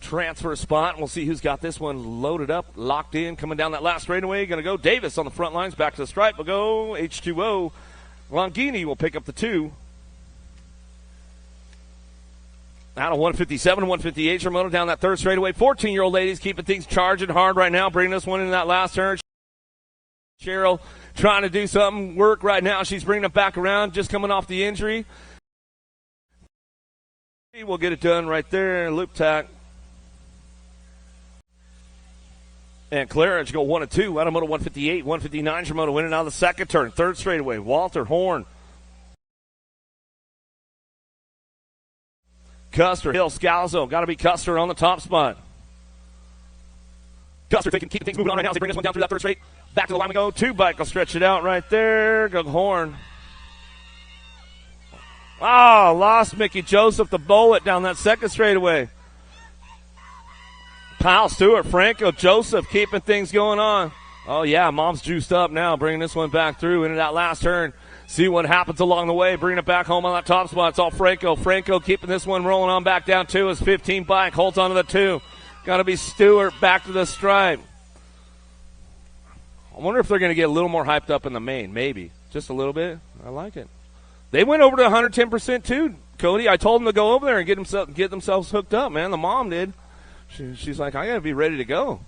F: transfer spot. We'll see who's got this one loaded up, locked in, coming down that last straightaway. Going to go Davis on the front lines. Back to the stripe. We'll go H2O. Longini will pick up the 2. Out of 157, 158, Tremoto down that third straightaway. 14-year-old ladies keeping things charging hard right now, bringing this one in that last turn. Cheryl trying to do something, work right now. She's bringing it back around, just coming off the injury. We'll get it done right there. Loop tack. And Claridge go 1-2. Out of 158, 159, Tremoto winning out of the second turn. Third straightaway. Walter Horn. Custer, Hill, Scalzo. Got to be Custer on the top spot. Custer keeping things moving on right now as they bring this one down through that third straight. Back to the line we go. 2 bike will stretch it out right there. Go Horn. Oh, lost Mickey Joseph, the bullet down that second straightaway. Kyle Stewart, Franco, Joseph keeping things going on. Oh, yeah, Mom's juiced up now, bringing this one back through into that last turn. See what happens along the way. Bringing it back home on that top spot. It's all Franco. Franco keeping this one rolling on back down to his 15 bike. Holds on to the 2. Got to be Stewart back to the stripe. I wonder if they're going to get a little more hyped up in the main. Maybe. Just a little bit. I like it. They went over to 110% too, Cody. I told them to go over there and get themselves hooked up, man. The mom did. She's like, I got to be ready to go.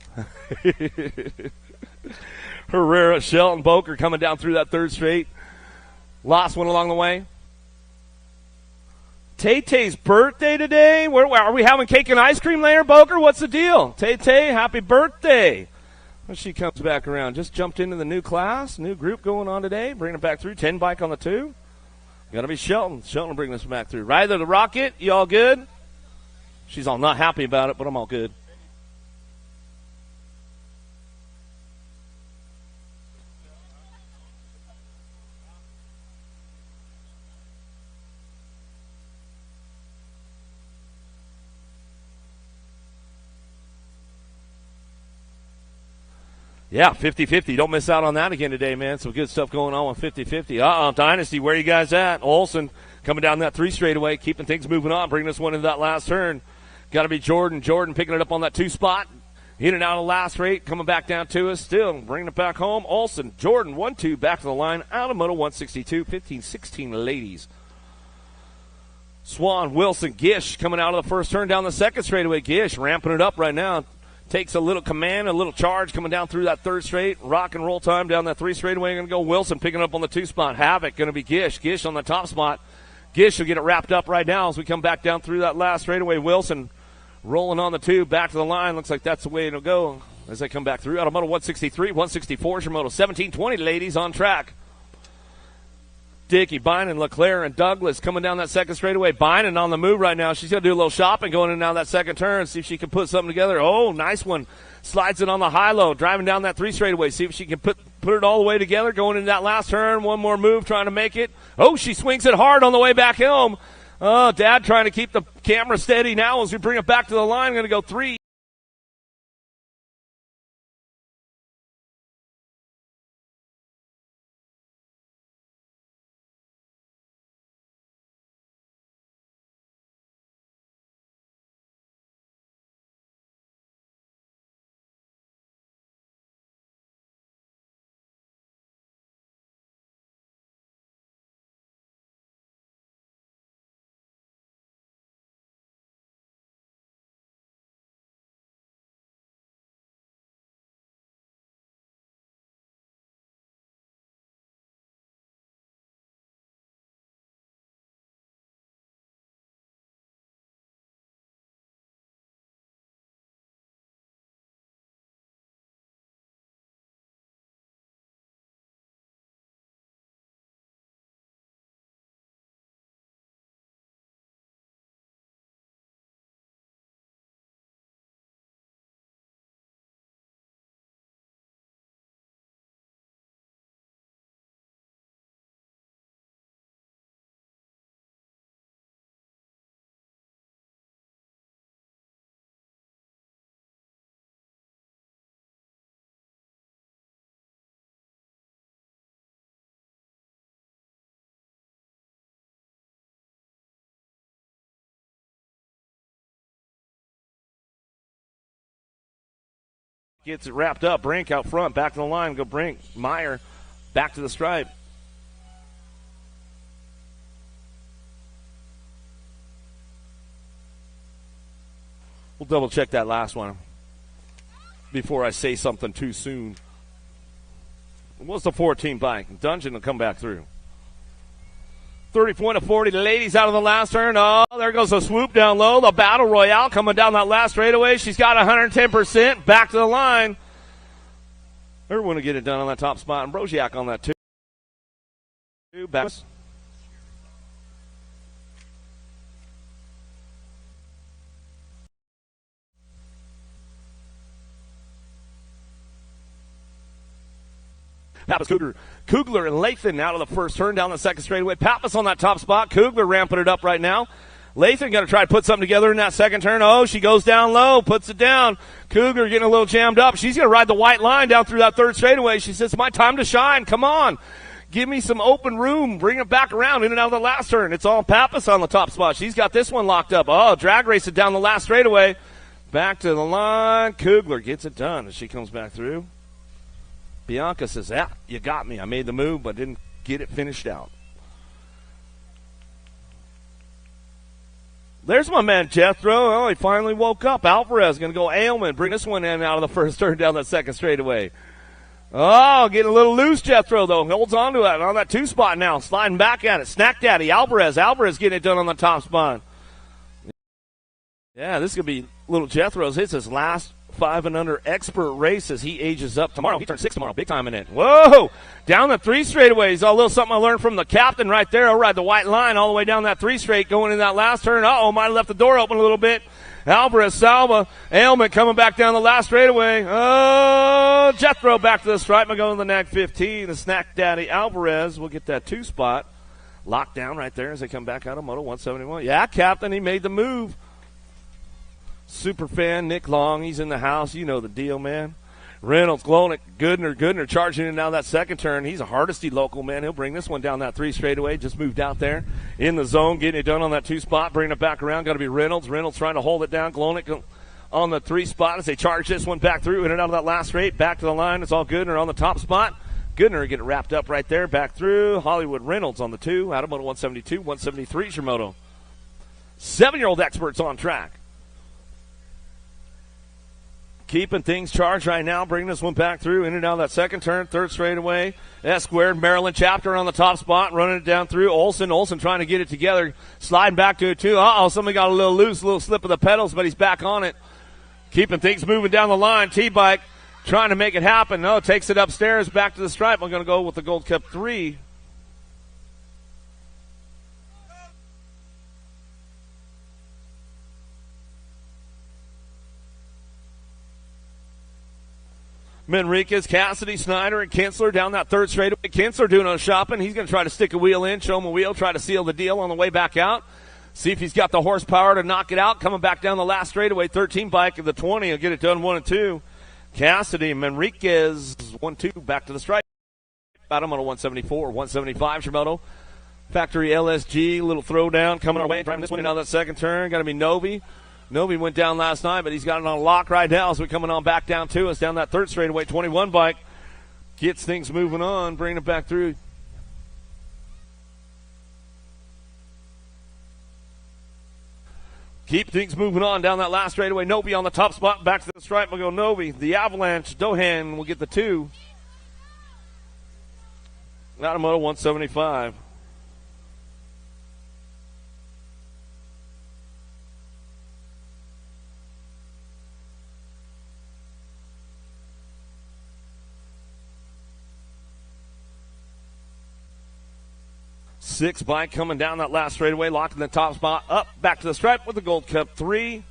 F: Herrera, Shelton, Boker coming down through that third straight. Last one along the way. Tay-Tay's birthday today. Where are we having cake and ice cream later, Boker? What's the deal? Tay-Tay, happy birthday. When she comes back around, just jumped into the new class, new group going on today. Bringing it back through. 10 bike on the 2. Got to be Shelton. Shelton will bring this back through. Ryder the Rocket, you all good? She's all not happy about it, but I'm all good. Yeah, 50-50. Don't miss out on that again today, man. Some good stuff going on with 50-50. Dynasty, where you guys at? Olsen coming down that 3 straightaway, keeping things moving on, bringing this one into that last turn. Got to be Jordan. Jordan picking it up on that 2 spot. In and out of last rate, coming back down to us. Still bringing it back home. Olsen, Jordan, 1-2, back to the line. Out of Moto 162, 15-16 ladies. Swan, Wilson, Gish coming out of the first turn down the second straightaway. Gish ramping it up right now. Takes a little command, a little charge coming down through that third straight. Rock and roll time down that 3 straightaway. Going to go Wilson picking up on the 2 spot. Havoc going to be Gish. Gish on the top spot. Gish will get it wrapped up right now as we come back down through that last straightaway. Wilson rolling on the 2, back to the line. Looks like that's the way it'll go as they come back through. Out of Moto 163, 164 is your Moto 1720 ladies on track. Dickey, Bynum, LeClaire, and Douglas coming down that second straightaway. Bynum on the move right now. She's going to do a little shopping going in and out that second turn, see if she can put something together. Oh, nice one. Slides it on the high-low, driving down that 3 straightaway. See if she can put it all the way together going into that last turn. One more move, trying to make it. Oh, she swings it hard on the way back home. Oh, Dad trying to keep the camera steady now as we bring it back to the line. Going to go 3. gets it wrapped up. Brink out front, back to the line. Go Brink. Meyer back to the stripe. We'll double check that last one before I say something too soon. What's the 14 bike? Dungeon will come back through. 30 to 40. The ladies out of the last turn. Oh, there goes the swoop down low. The Battle Royale coming down that last straightaway. She's got 110%. Back to the line. Everyone will get it done on that top spot. And Broziak on that too. Back. Pappas, Kugler and Lathan out of the first turn down the second straightaway. Pappas on that top spot. Kugler ramping it up right now. Lathan going to try to put something together in that second turn. Oh, she goes down low, puts it down. Kugler getting a little jammed up. She's going to ride the white line down through that third straightaway. She says, my time to shine. Come on. Give me some open room. Bring it back around in and out of the last turn. It's all Pappas on the top spot. She's got this one locked up. Oh, drag race it down the last straightaway. Back to the line. Kugler gets it done as she comes back through. Bianca says, yeah, you got me. I made the move, but didn't get it finished out. There's my man Jethro. Oh, he finally woke up. Alvarez going to go Ailman. Bring this one in out of the first turn down that second straightaway. Oh, getting a little loose, Jethro, though. Holds on to it on that two spot now. Sliding back at it. Snack Daddy, Alvarez. Alvarez getting it done on the top spot. Yeah, this is going to be little Jethro's. It's his last 5 and under expert race as he ages up tomorrow. He turns 6 tomorrow. Big time in it. Whoa! Down the 3 straightaways. A little something I learned from the captain right there. I'll ride the white line all the way down that 3 straight going in that last turn. Uh-oh, might have left the door open a little bit. Alvarez, Salva, Ailment coming back down the last straightaway. Oh, Jethro back to the stripe. I'm going to the nag 15. The Snack Daddy Alvarez will get that 2 spot. Locked down right there as they come back out of Moto 171. Yeah, captain, he made the move. Super fan Nick Long, he's in the house. You know the deal, man. Reynolds, Glonick, Goodner charging in now that second turn. He's a Hardesty local, man. He'll bring this one down that 3 straightaway. Just moved out there in the zone, getting it done on that 2 spot, bringing it back around. Got to be Reynolds. Reynolds trying to hold it down. Glonick on the 3 spot as they charge this one back through, in and out of that last straight. Back to the line. It's all Goodner on the top spot. Goodner get it wrapped up right there. Back through. Hollywood Reynolds on the 2. Out of Moto 172, 173 is your moto. 7-year-old experts on track. Keeping things charged right now, bringing this one back through, in and out of that second turn, 3rd straightaway. S squared, Maryland chapter on the top spot, running it down through. Olsen trying to get it together, sliding back to it too. Uh-oh, somebody got a little loose, a little slip of the pedals, but he's back on it. Keeping things moving down the line. T-Bike trying to make it happen. No, takes it upstairs, back to the stripe. I'm going to go with the Gold Cup 3. Manriquez, Cassidy, Snyder, and Kinsler down that 3rd straightaway. Kinsler doing no shopping. He's going to try to stick a wheel in, show him a wheel, try to seal the deal on the way back out. See if he's got the horsepower to knock it out. Coming back down the last straightaway, 13 bike of the 20. He'll get it done 1 and 2. Cassidy, Manriquez, 1-2, back to the stripe. Bottom on a 174, 175, Shimoto. Factory LSG, little throwdown coming our way. Driving this one in on that second turn. Got to be Novi. Novi went down last night, but he's got it on lock right now as we're coming on back down to us. Down that 3rd straightaway, 21 bike. Gets things moving on, bringing it back through. Keep things moving on down that last straightaway. Novi on the top spot, back to the stripe. We'll go Novi. The Avalanche, Dohan will get the 2. Out of Moto 175. Six bike coming down that last straightaway, locked in the top spot, up, back to the stripe with the Gold Cup 3.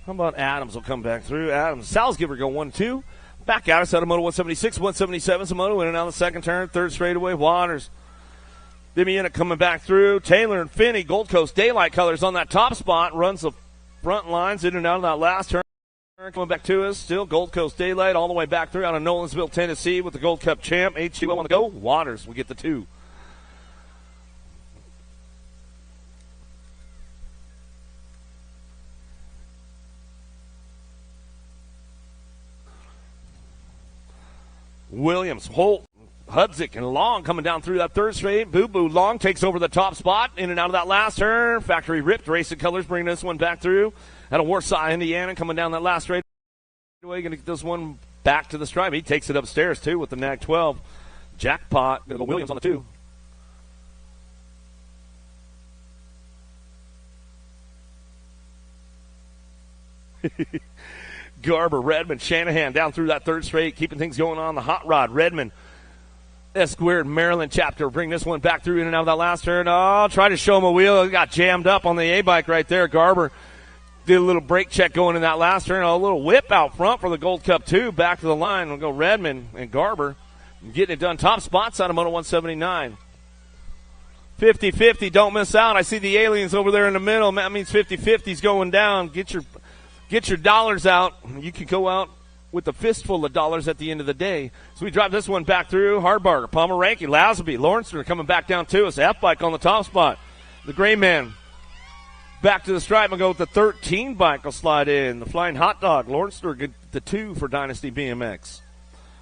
F: How about Adams will come back through? Adams, Salzgiver go 1-2. Back out, out of Moto 176, 177 is a moto, in and out of the second turn, 3rd straightaway, Waters. Dimiana coming back through. Taylor and Finney, Gold Coast Daylight colors on that top spot, runs the front lines in and out of that last turn. Coming back to us, still Gold Coast Daylight all the way back through out of Nolensville, Tennessee with the Gold Cup champ. H2O on the go. Waters will get the 2. Williams, Holt, Hudzik, and Long coming down through that third straight. Boo Boo Long takes over the top spot. In and out of that last turn. Factory ripped. Racing Colors bringing this one back through. Out of Warsaw, Indiana, coming down that last straight. Going to get this one back to the stripe. He takes it upstairs, too, with the Nag 12. Jackpot. Williams on the 2. Garber, Redmond, Shanahan down through that third straight, keeping things going on the hot rod. Redmond, S-Squared, Maryland chapter, bring this one back through in and out of that last turn. Oh, try to show him a wheel. He got jammed up on the A-bike right there. Garber did a little brake check going in that last turn. A little whip out front for the Gold Cup 2. Back to the line. We'll go Redmond and Garber. Getting it done. Top spots out of Moto 179. 50-50. Don't miss out. I see the aliens over there in the middle. That means 50-50's going down. Get your dollars out. You can go out with a fistful of dollars at the end of the day. So we drive this one back through. Hardbarger, Pomeranke, Lazenby, Lawrencer coming back down to us. F-bike on the top spot. The gray man back to the stripe and go with the 13 bike will slide in. The Flying Hot Dog, Lawrencer get the 2 for Dynasty BMX.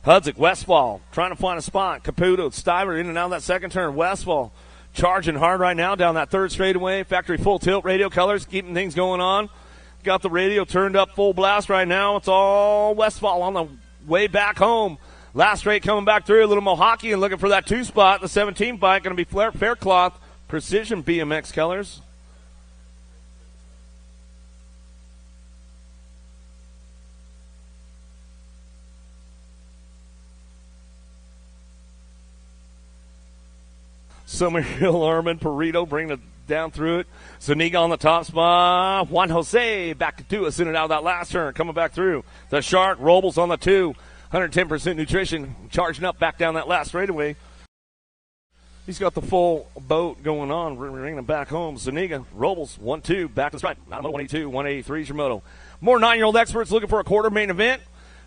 F: Hudzik, Westfall, trying to find a spot. Caputo, Stiver in and out of that second turn. Westfall charging hard right now down that third straightaway. Factory full tilt, radio colors, keeping things going on. Got the radio turned up full blast right now. It's all Westfall on the way back home. Last straight coming back through. A little Mohawk and looking for that 2 spot. The 17 bike going to be Faircloth Precision BMX colors. Summerhill, Armin, Perito bringing it down through it. Zuniga on the top spot. Juan Jose back to us in and out of that last turn. Coming back through. The Shark, Robles on the 2. 110% nutrition. Charging up back down that last straightaway. He's got the full boat going on. Bringing him back home. Zuniga, Robles, 1-2. Back to the stripe. 182, 183 is your moto. More 9-year-old experts looking for a quarter main event.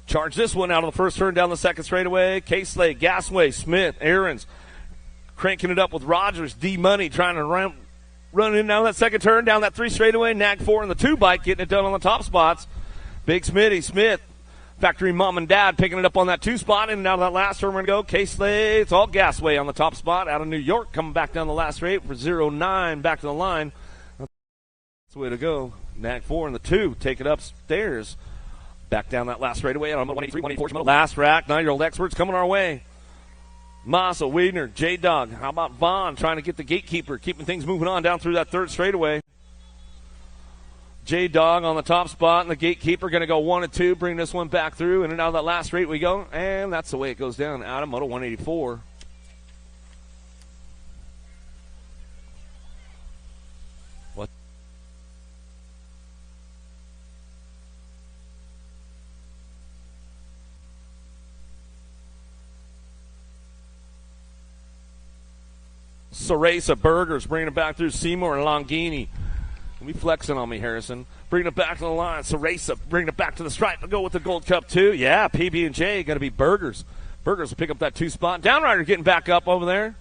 F: Charge this one out of the first turn down the second straightaway. K-Slay, Gasway, Smith, Aarons. Cranking it up with Rogers. D-Money trying to run in down that second turn, down that 3 straightaway. Nag 4 in the 2 bike, getting it done on the top spots. Big Smitty, Smith, Factory Mom and Dad picking it up on that 2 spot. In and out of that last turn, we're going to go. K-Slay, it's all Gasway on the top spot. Out of New York, coming back down the last straight for 0-9, back to the line. That's the way to go. Nag 4 in the 2, take it upstairs. Back down that last straightaway. On 183, 184. Last rack, 9-year-old experts coming our way. Massa, Wiedner, J-Dog. How about Vaughn trying to get the gatekeeper, keeping things moving on down through that third straightaway. J-Dog on the top spot, and the gatekeeper going to go 1 and 2, bring this one back through, and out of that last straight we go, and that's the way it goes down. Out of Moto 184. What? Ceresa, Burgers, bringing it back through Seymour and Longini. Be flexing on me, Harrison. Bringing it back to the line. Ceresa, bringing it back to the stripe. I'll go with the Gold Cup 2. Yeah, PB&J going to be Burgers. Burgers will pick up that 2 spot. Downrider getting back up over there.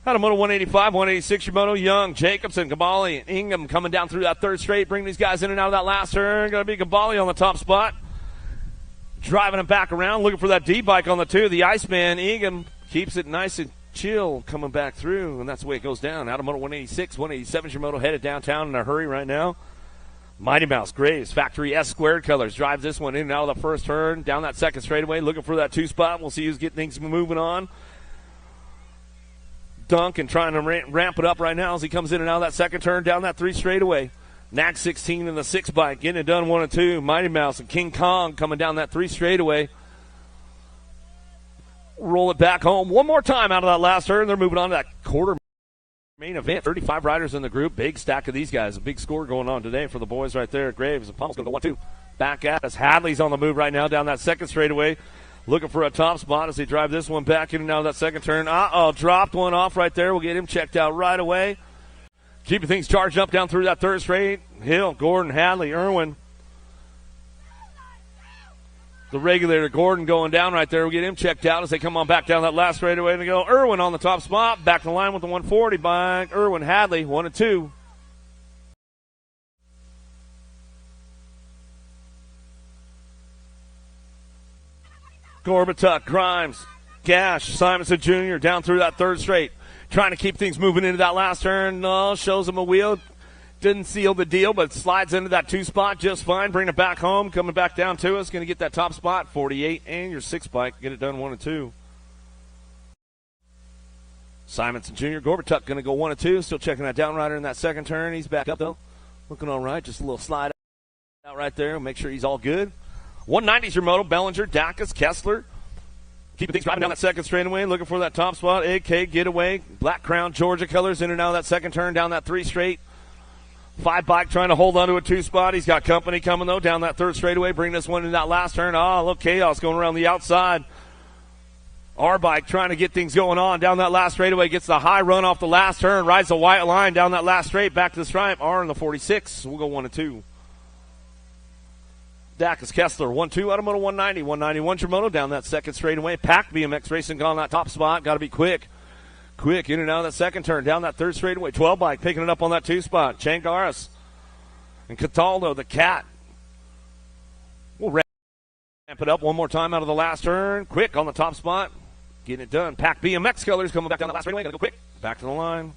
F: Out of Moto 185, 186, your Moto Young, Jacobson, Gabali, and Ingham coming down through that third straight. Bringing these guys in and out of that last turn. Going to be Gabali on the top spot. Driving him back around, looking for that D-bike on the 2. The Iceman, Ingham, keeps it nice and chill coming back through, and that's the way it goes down. Out of Moto 186, 187 is your Moto headed downtown in a hurry right now. Mighty Mouse, Graves, Factory S-Squared colors, drives this one in and out of the first turn, down that second straightaway, looking for that 2 spot. We'll see who's getting things moving on. Duncan trying to ramp it up right now as he comes in and out of that second turn, down that 3 straightaway. Nag 16 in the 6 bike, getting it done 1 and 2. Mighty Mouse and King Kong coming down that 3 straightaway. Roll it back home one more time out of that last turn. They're moving on to that quarter main event. 35 riders in the group. Big stack of these guys. A big score going on today for the boys right there. Graves and Pommel's going to go 1-2. Back at us. Hadley's on the move right now down that second straightaway. Looking for a top spot as they drive this one back in and out of that second turn. Dropped one off right there. We'll get him checked out right away. Keeping things charged up down through that third straight. Hill, Gordon, Hadley, Irwin. The regulator, Gordon, going down right there. We'll get him checked out as they come on back down that last straightaway. And they go Irwin on the top spot. Back to the line with the 140 by Irwin Hadley, 1 and 2. Gorbatuk, Grimes, Gash, Simonson Jr. down through that third straight. Trying to keep things moving into that last turn. No, shows him a wheel. Didn't seal the deal, but slides into that 2 spot just fine. Bring it back home. Coming back down to us. Going to get that top spot. 48 and your 6 bike. Get it done 1 and 2. Simonson Jr. Gorbatuk going to go 1 and 2. Still checking that down rider in that second turn. He's back up, though. Looking all right. Just a little slide out right there. Make sure he's all good. 190's your moto. Bellinger, Dacus, Kessler. Keeping things driving down that second straightaway. Looking for that top spot. AK, getaway. Black Crown, Georgia colors in and out of that second turn. Down that 3 straight. 5 bike trying to hold on to a 2 spot. He's got company coming, though, down that third straightaway. Bring this one in that last turn. Oh, look, chaos going around the outside. Our bike trying to get things going on down that last straightaway. Gets the high run off the last turn. Rides the white line down that last straight. Back to the stripe. R in the 46. We'll go 1 and 2. Dacus Kessler, 1-2 out of moto 190. 191 Shimono down that second straightaway. Pack BMX Racing on that top spot. Got to be quick. Quick in and out of that second turn. Down that third straightaway. 12 bike picking it up on that 2 spot. Changaris and Cataldo, the Cat. We'll ramp it up one more time out of the last turn. Quick on the top spot. Getting it done. Pack BMX colors coming back down the last straightaway. Got to go quick. Back to the line.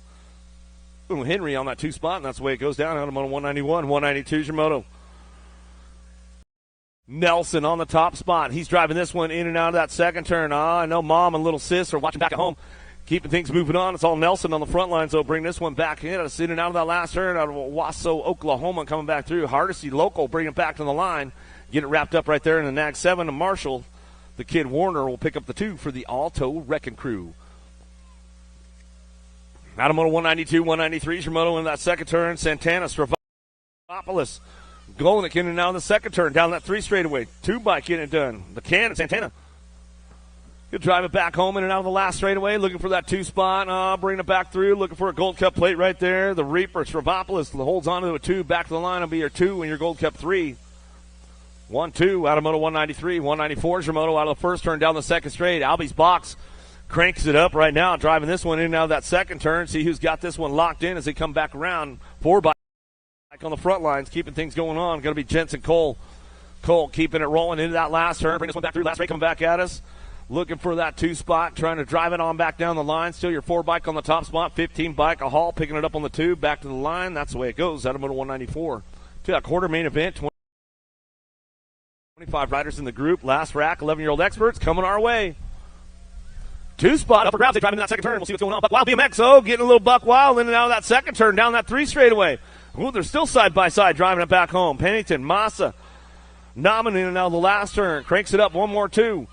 F: Little Henry on that 2 spot, and that's the way it goes down out of moto 191. 192 Shimono. Nelson on the top spot. He's driving this one in and out of that second turn. I know Mom and little sis are watching back at home. Keeping things moving on. It's all Nelson on the front line, so bring this one back in. It's in and out of that last turn out of Wasso, Oklahoma, coming back through. Hardesty local, bring it back to the line. Get it wrapped up right there in the Nag 7 to Marshall. The kid Warner will pick up the 2 for the Alto Wrecking Crew. Out of moto 192, 193, Shimono in that second turn. Santana, Stravopoulos. Golnick in and out of the second turn. Down that 3 straightaway. 2 bike getting it done. The can, Santana. He'll drive it back home in and out of the last straightaway. Looking for that 2 spot. Bring it back through. Looking for a Gold Cup plate right there. The Reaper, Stravopoulos, holds on to a 2. Back to the line will be your 2 and your Gold Cup 3. 1-2 out of moto 193. 194 Shimono out of the first turn down the second straight. Albie's box cranks it up right now. Driving this one in and out of that second turn. See who's got this one locked in as they come back around. 4 bike on the front lines. Keeping things going on. Going to be Jensen Cole. Cole keeping it rolling into that last turn. Bring this one back through. Last straight coming back at us. Looking for that 2 spot, trying to drive it on back down the line. Still your 4 bike on the top spot, 15 bike, a haul, picking it up on the 2, back to the line. That's the way it goes out of moto 194. To that quarter main event, 25 riders in the group. Last rack, 11-year-old experts coming our way. 2 spot, upper ground, they drive in that second turn. We'll see what's going on. Buck Wild BMX, getting a little Buck Wild in and out of that second turn, down that 3 straightaway. Ooh, they're still side by side, driving it back home. Pennington, Massa, Nauman in and out of the last turn. Cranks it up, 1 more 2.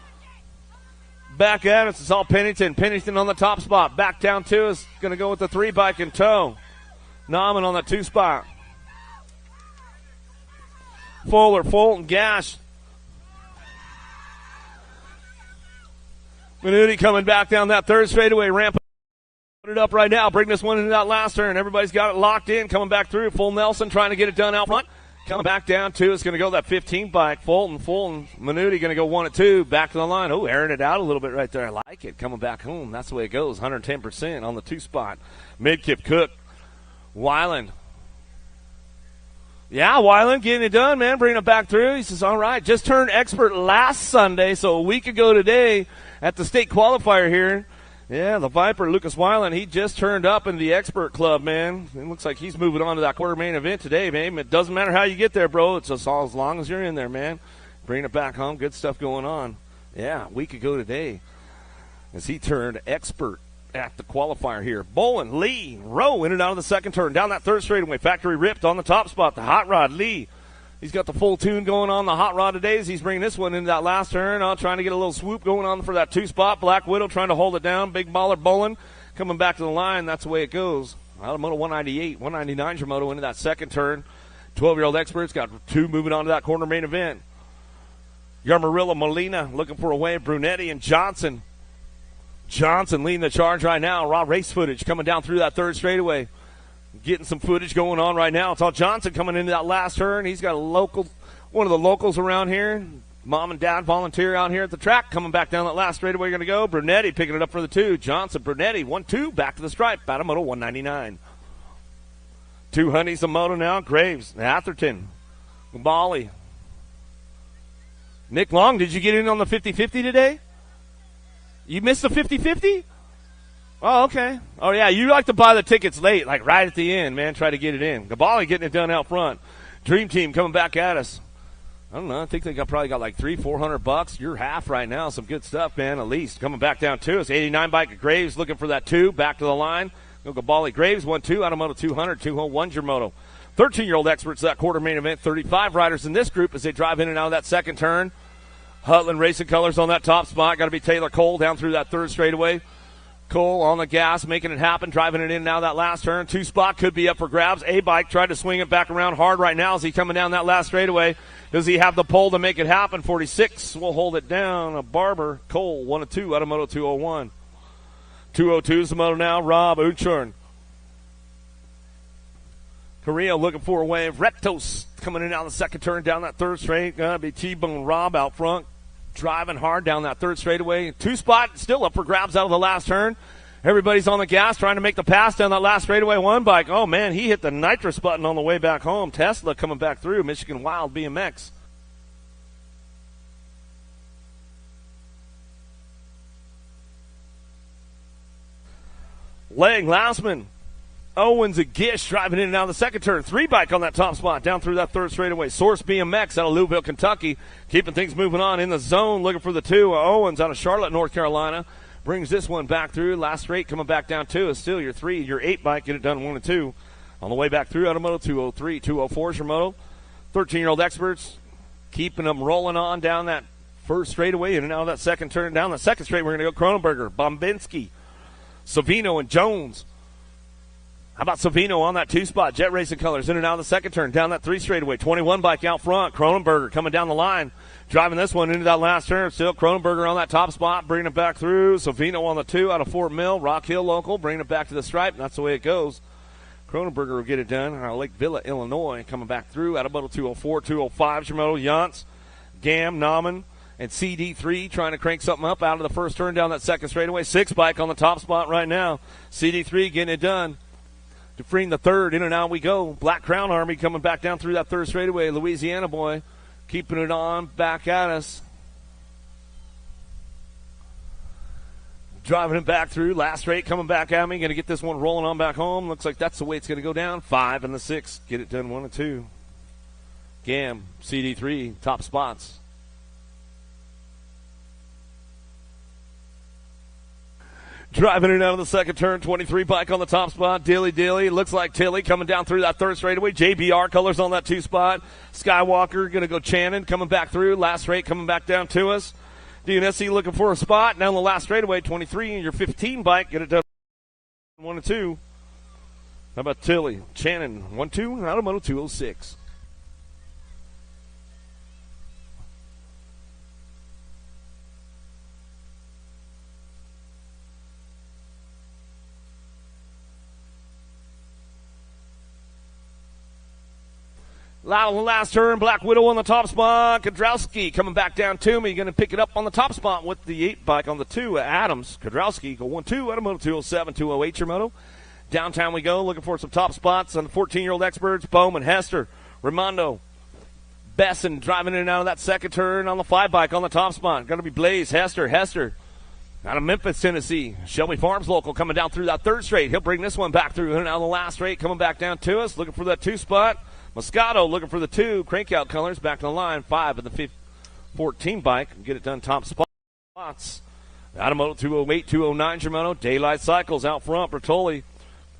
F: Back at us, it's all Pennington. Pennington on the top spot. Back down to us. Going to go with the 3 bike in tow. Nauman on the 2 spot. Fuller, Fulton, Gash. Minuti coming back down that 3rd straightaway. Ramp it up right now. Bring this one into that last turn. Everybody's got it locked in. Coming back through. Full Nelson trying to get it done out front. Coming back down to it's going to go that 15 bike. Fulton, Minuti going to go 1 and 2. Back to the line. Oh, airing it out a little bit right there. I like it. Coming back home. That's the way it goes. 110% on the 2 spot. Midkip Cook. Weiland. Yeah, Weiland getting it done, man. Bringing it back through. He says, all right. Just turned expert last Sunday, so a week ago today at the state qualifier here. Yeah, the Viper, Lucas Weiland, he just turned up in the expert club, man. It looks like he's moving on to that quarter main event today, man. It doesn't matter how you get there, bro. It's just all as long as you're in there, man. Bringing it back home. Good stuff going on. Yeah, a week ago today as he turned expert at the qualifier here. Bolin, Lee, Rowe in and out of the second turn. Down that 3rd straightaway. Factory ripped on the top spot. The Hot Rod, Lee. He's got the full tune going on the Hot Rod today as he's bringing this one into that last turn. Trying to get a little swoop going on for that 2 spot. Black Widow trying to hold it down. Big baller Bolin coming back to the line. That's the way it goes. Out of moto 198, 199 your moto into that second turn. 12-year-old experts got 2 moving on to that corner main event. Yarmarilla, Molina looking for a wave. Brunetti and Johnson. Johnson leading the charge right now. Raw race footage coming down through that 3rd straightaway. Getting some footage going on right now. It's all Johnson coming into that last turn. He's got one of the locals around here. Mom and Dad volunteer out here at the track. Coming back down that last straightaway, going to go. Brunetti picking it up for the 2. Johnson, Brunetti, 1-2, back to the stripe. Out of moto 199. 2 honeys a moto now. Graves, Atherton, Bali. Nick Long, did you get in on the 50-50 today? You missed the 50-50? Oh, okay. Oh, yeah, you like to buy the tickets late, like right at the end, man. Try to get it in. Gabali getting it done out front. Dream Team coming back at us. I don't know. I think they probably got like $300-400. You're half right now. Some good stuff, man, at least. Coming back down to us. 89 bike at Graves looking for that 2. Back to the line. Go Gabali Graves, 1-2. Out of Moto 200. 201's your Moto. 13-year-old experts, that quarter main event. 35 riders in this group as they drive in and out of that second turn. Hutland Racing Colors on that top spot. Got to be Taylor Cole down through that third straightaway. Cole on the gas, making it happen, driving it in now that last turn. 2 spot could be up for grabs. A-Bike tried to swing it back around hard right now. Is he coming down that last straightaway? Does he have the pole to make it happen? 46 will hold it down. A Barber, Cole, 1-2 out of Moto 201. 202 is the Moto now. Rob Uchern. Correa looking for a wave. Reptos coming in out the second turn down that third straight. Gonna be T-Bone Rob out front. Driving hard down that third straightaway. 2 spot still up for grabs out of the last turn. Everybody's on the gas trying to make the pass down that last straightaway. 1 bike. Oh, man, he hit the nitrous button on the way back home. Tesla coming back through. Michigan Wild BMX. Leg, Lausman. Owens and Gish driving in and out of the second turn. 3 bike on that top spot down through that third straightaway. Source BMX out of Louisville, Kentucky. Keeping things moving on in the zone. Looking for the 2. Owens out of Charlotte, North Carolina. Brings this one back through. Last straight coming back down 2 is still your 3. Your 8 bike. Get it done 1-2. On the way back through out of Moto 203. 204 is your Moto. 13-year-old experts keeping them rolling on down that first straightaway in and out of that second turn. Down the second straight we're going to go Cronenberger, Bombinski, Savino, and Jones. How about Savino on that 2 spot? Jet Racing Colors in and out of the second turn. Down that 3 straightaway. 21 bike out front. Cronenberger coming down the line. Driving this one into that last turn. Still Cronenberger on that top spot. Bringing it back through. Savino on the 2 out of Fort Mill. Rock Hill local. Bringing it back to the stripe. And that's the way it goes. Cronenberger will get it done. Lake Villa, Illinois. Coming back through. Out of Moto 204. 205 is your Moto. Yance, Gam, Nauman, and CD3 trying to crank something up out of the first turn down that second straightaway. 6 bike on the top spot right now. CD3 getting it done. Dufresne the third, in and out we go. Black Crown Army coming back down through that third straightaway. Louisiana boy keeping it on back at us. Driving it back through. Last straight coming back at me. Going to get this one rolling on back home. Looks like that's the way it's going to go down. 5 and the 6. Get it done 1-2. Gam, CD3, top spots. Driving it out of the second turn, 23 bike on the top spot. Dilly. Looks like Tilly coming down through that third straightaway. JBR Colors on that 2 spot. Skywalker going to go Channon coming back through. Last straight coming back down to us. DNSC looking for a spot. Down the last straightaway, 23 and your 15 bike. Get it done 1-2. How about Tilly? Channon, 1-2 out of Moto 206. Loud on the last turn, Black Widow on the top spot. Kudrowski coming back down to me. Going to pick it up on the top spot with the 8 bike on the 2. Adams, Kudrowski go 1-2 out of Moto 207, 208 your Moto. Downtown we go, looking for some top spots on the 14-year-old experts. Bowman, Hester, Raimondo, Besson driving in and out of that second turn on the 5 bike on the top spot. Going to be Blaze, Hester out of Memphis, Tennessee. Shelby Farms local coming down through that third straight. He'll bring this one back through in and out of the last straight, coming back down to us, looking for that 2 spot. Moscato looking for the 2. Crankout Colors back to the line. 5 of the 14 bike. Get it done top spots. Out of Moto 208, 209 Germano. Daylight Cycles out front. Bertoli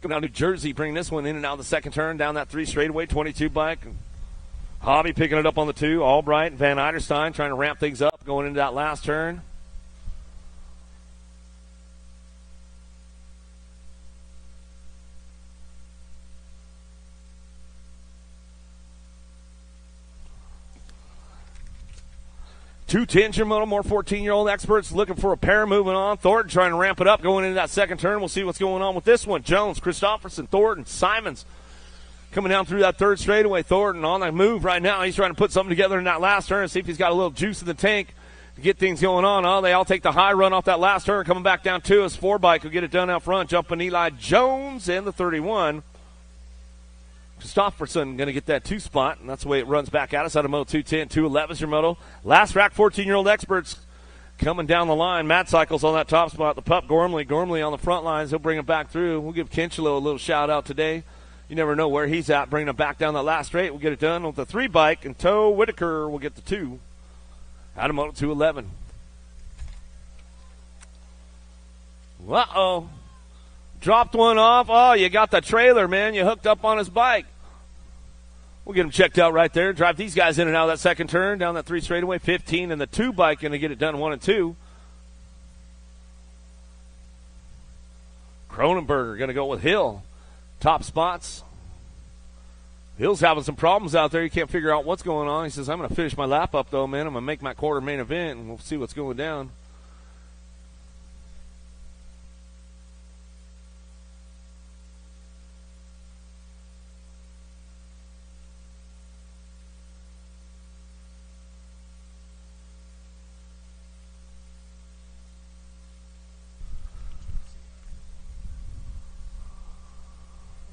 F: coming down New Jersey. Bring this one in and out of the second turn. Down that 3 straightaway. 22 bike. Hobby picking it up on the 2. Albright and Van Eiderstein trying to ramp things up going into that last turn. Two 10-year-old, more 14-year-old experts looking for a pair moving on. Thornton trying to ramp it up going into that second turn. We'll see what's going on with this one. Jones, Christopherson, Thornton, Simons coming down through that third straightaway. Thornton on the move right now. He's trying to put something together in that last turn and see if he's got a little juice in the tank to get things going on. Oh, they all take the high run off that last turn. Coming back down to us. 4 bike will get it done out front. Jumping Eli Jones and the 31. Christofferson going to get that 2 spot, and that's the way it runs back at us out of Moto 210. 211 is your moto. Last rack, 14-year-old experts coming down the line. Matt Cycles on that top spot. The pup, Gormley. Gormley on the front lines. He'll bring it back through. We'll give Kinchelo a little shout-out today. You never know where he's at. Bringing it back down that last straight. We'll get it done with the 3 bike, and Toe Whitaker will get the 2 out of Moto 211. Uh-oh. Dropped one off. Oh, you got the trailer, man. You hooked up on his bike. We'll get him checked out right there. Drive these guys in and out of that second turn, down that 3 straightaway. 15 and the 2 bike going to get it done 1 and 2. Cronenberger going to go with Hill. Top spots. Hill's having some problems out there. He can't figure out what's going on. He says, I'm going to finish my lap up, though, man. I'm going to make my quarter main event, and we'll see what's going down.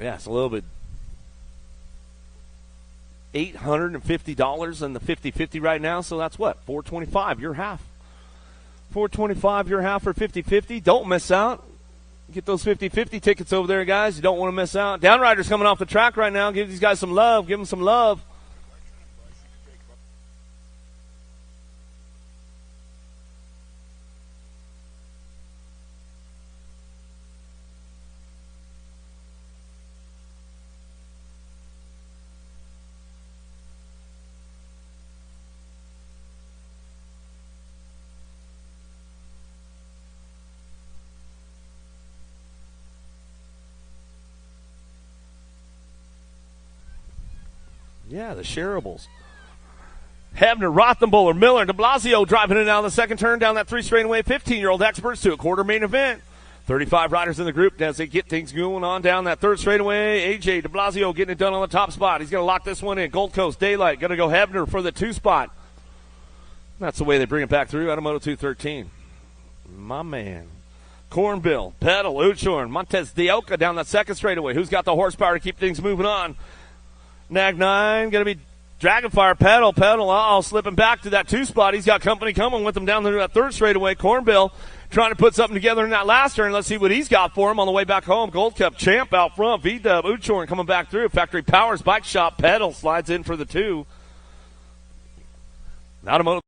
F: Yeah, it's a little bit. $850 in the 50-50 right now, so that's what? $425, your half. $425, your half for 50-50. Don't miss out. Get those 50-50 tickets over there, guys. You don't want to miss out. Downrider's coming off the track right now. Give these guys some love. Give them some love. Yeah, the Shareables. Hebner, Rothenbuller, Miller, and de Blasio driving it down the second turn down that 3 straightaway. 15-year-old experts to a quarter main event. 35 riders in the group as they get things going on down that 3rd straightaway. AJ de Blasio getting it done on the top spot. He's going to lock this one in. Gold Coast, Daylight, going to go Hebner for the 2 spot. That's the way they bring it back through out of Moto 213. My man. Cornbill, Pedal, Uchorn, Montez de Oca down that 2nd straightaway. Who's got the horsepower to keep things moving on? Nag 9, going to be Dragonfire, Pedal, slipping back to that 2 spot. He's got company coming with him down there that 3rd straightaway. Cornbill trying to put something together in that last turn. Let's see what he's got for him on the way back home. Gold Cup champ out front. V-Dub, Uchorn coming back through. Factory Powers, Bike Shop, Pedal slides in for the 2. Now to Moto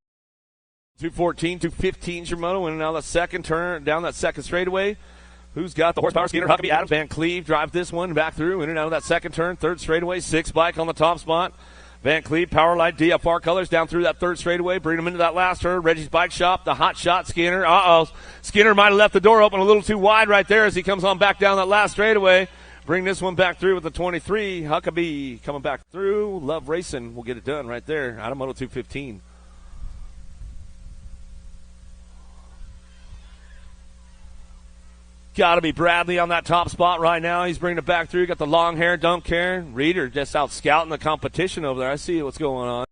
F: 214, 215 is your moto. In and out of the second turn, down that 2nd straightaway. Who's got the horsepower? Skinner, Huckabee, Adams, Van Cleve drive this one back through, in and out of that 2nd turn. 3rd straightaway, 6 bike on the top spot. Van Cleve, Powerlight, DFR colors down through that 3rd straightaway. Bring them into that last turn. Reggie's Bike Shop, the hot shot, Skinner. Skinner might have left the door open a little too wide right there as he comes on back down that last straightaway. Bring this one back through with the 23. Huckabee coming back through. Love Racing will get it done right there out of Moto 215. Got to be Bradley on that top spot right now. He's bringing it back through. Got the long hair, don't care. Reeder just out scouting the competition over there. I see what's going on.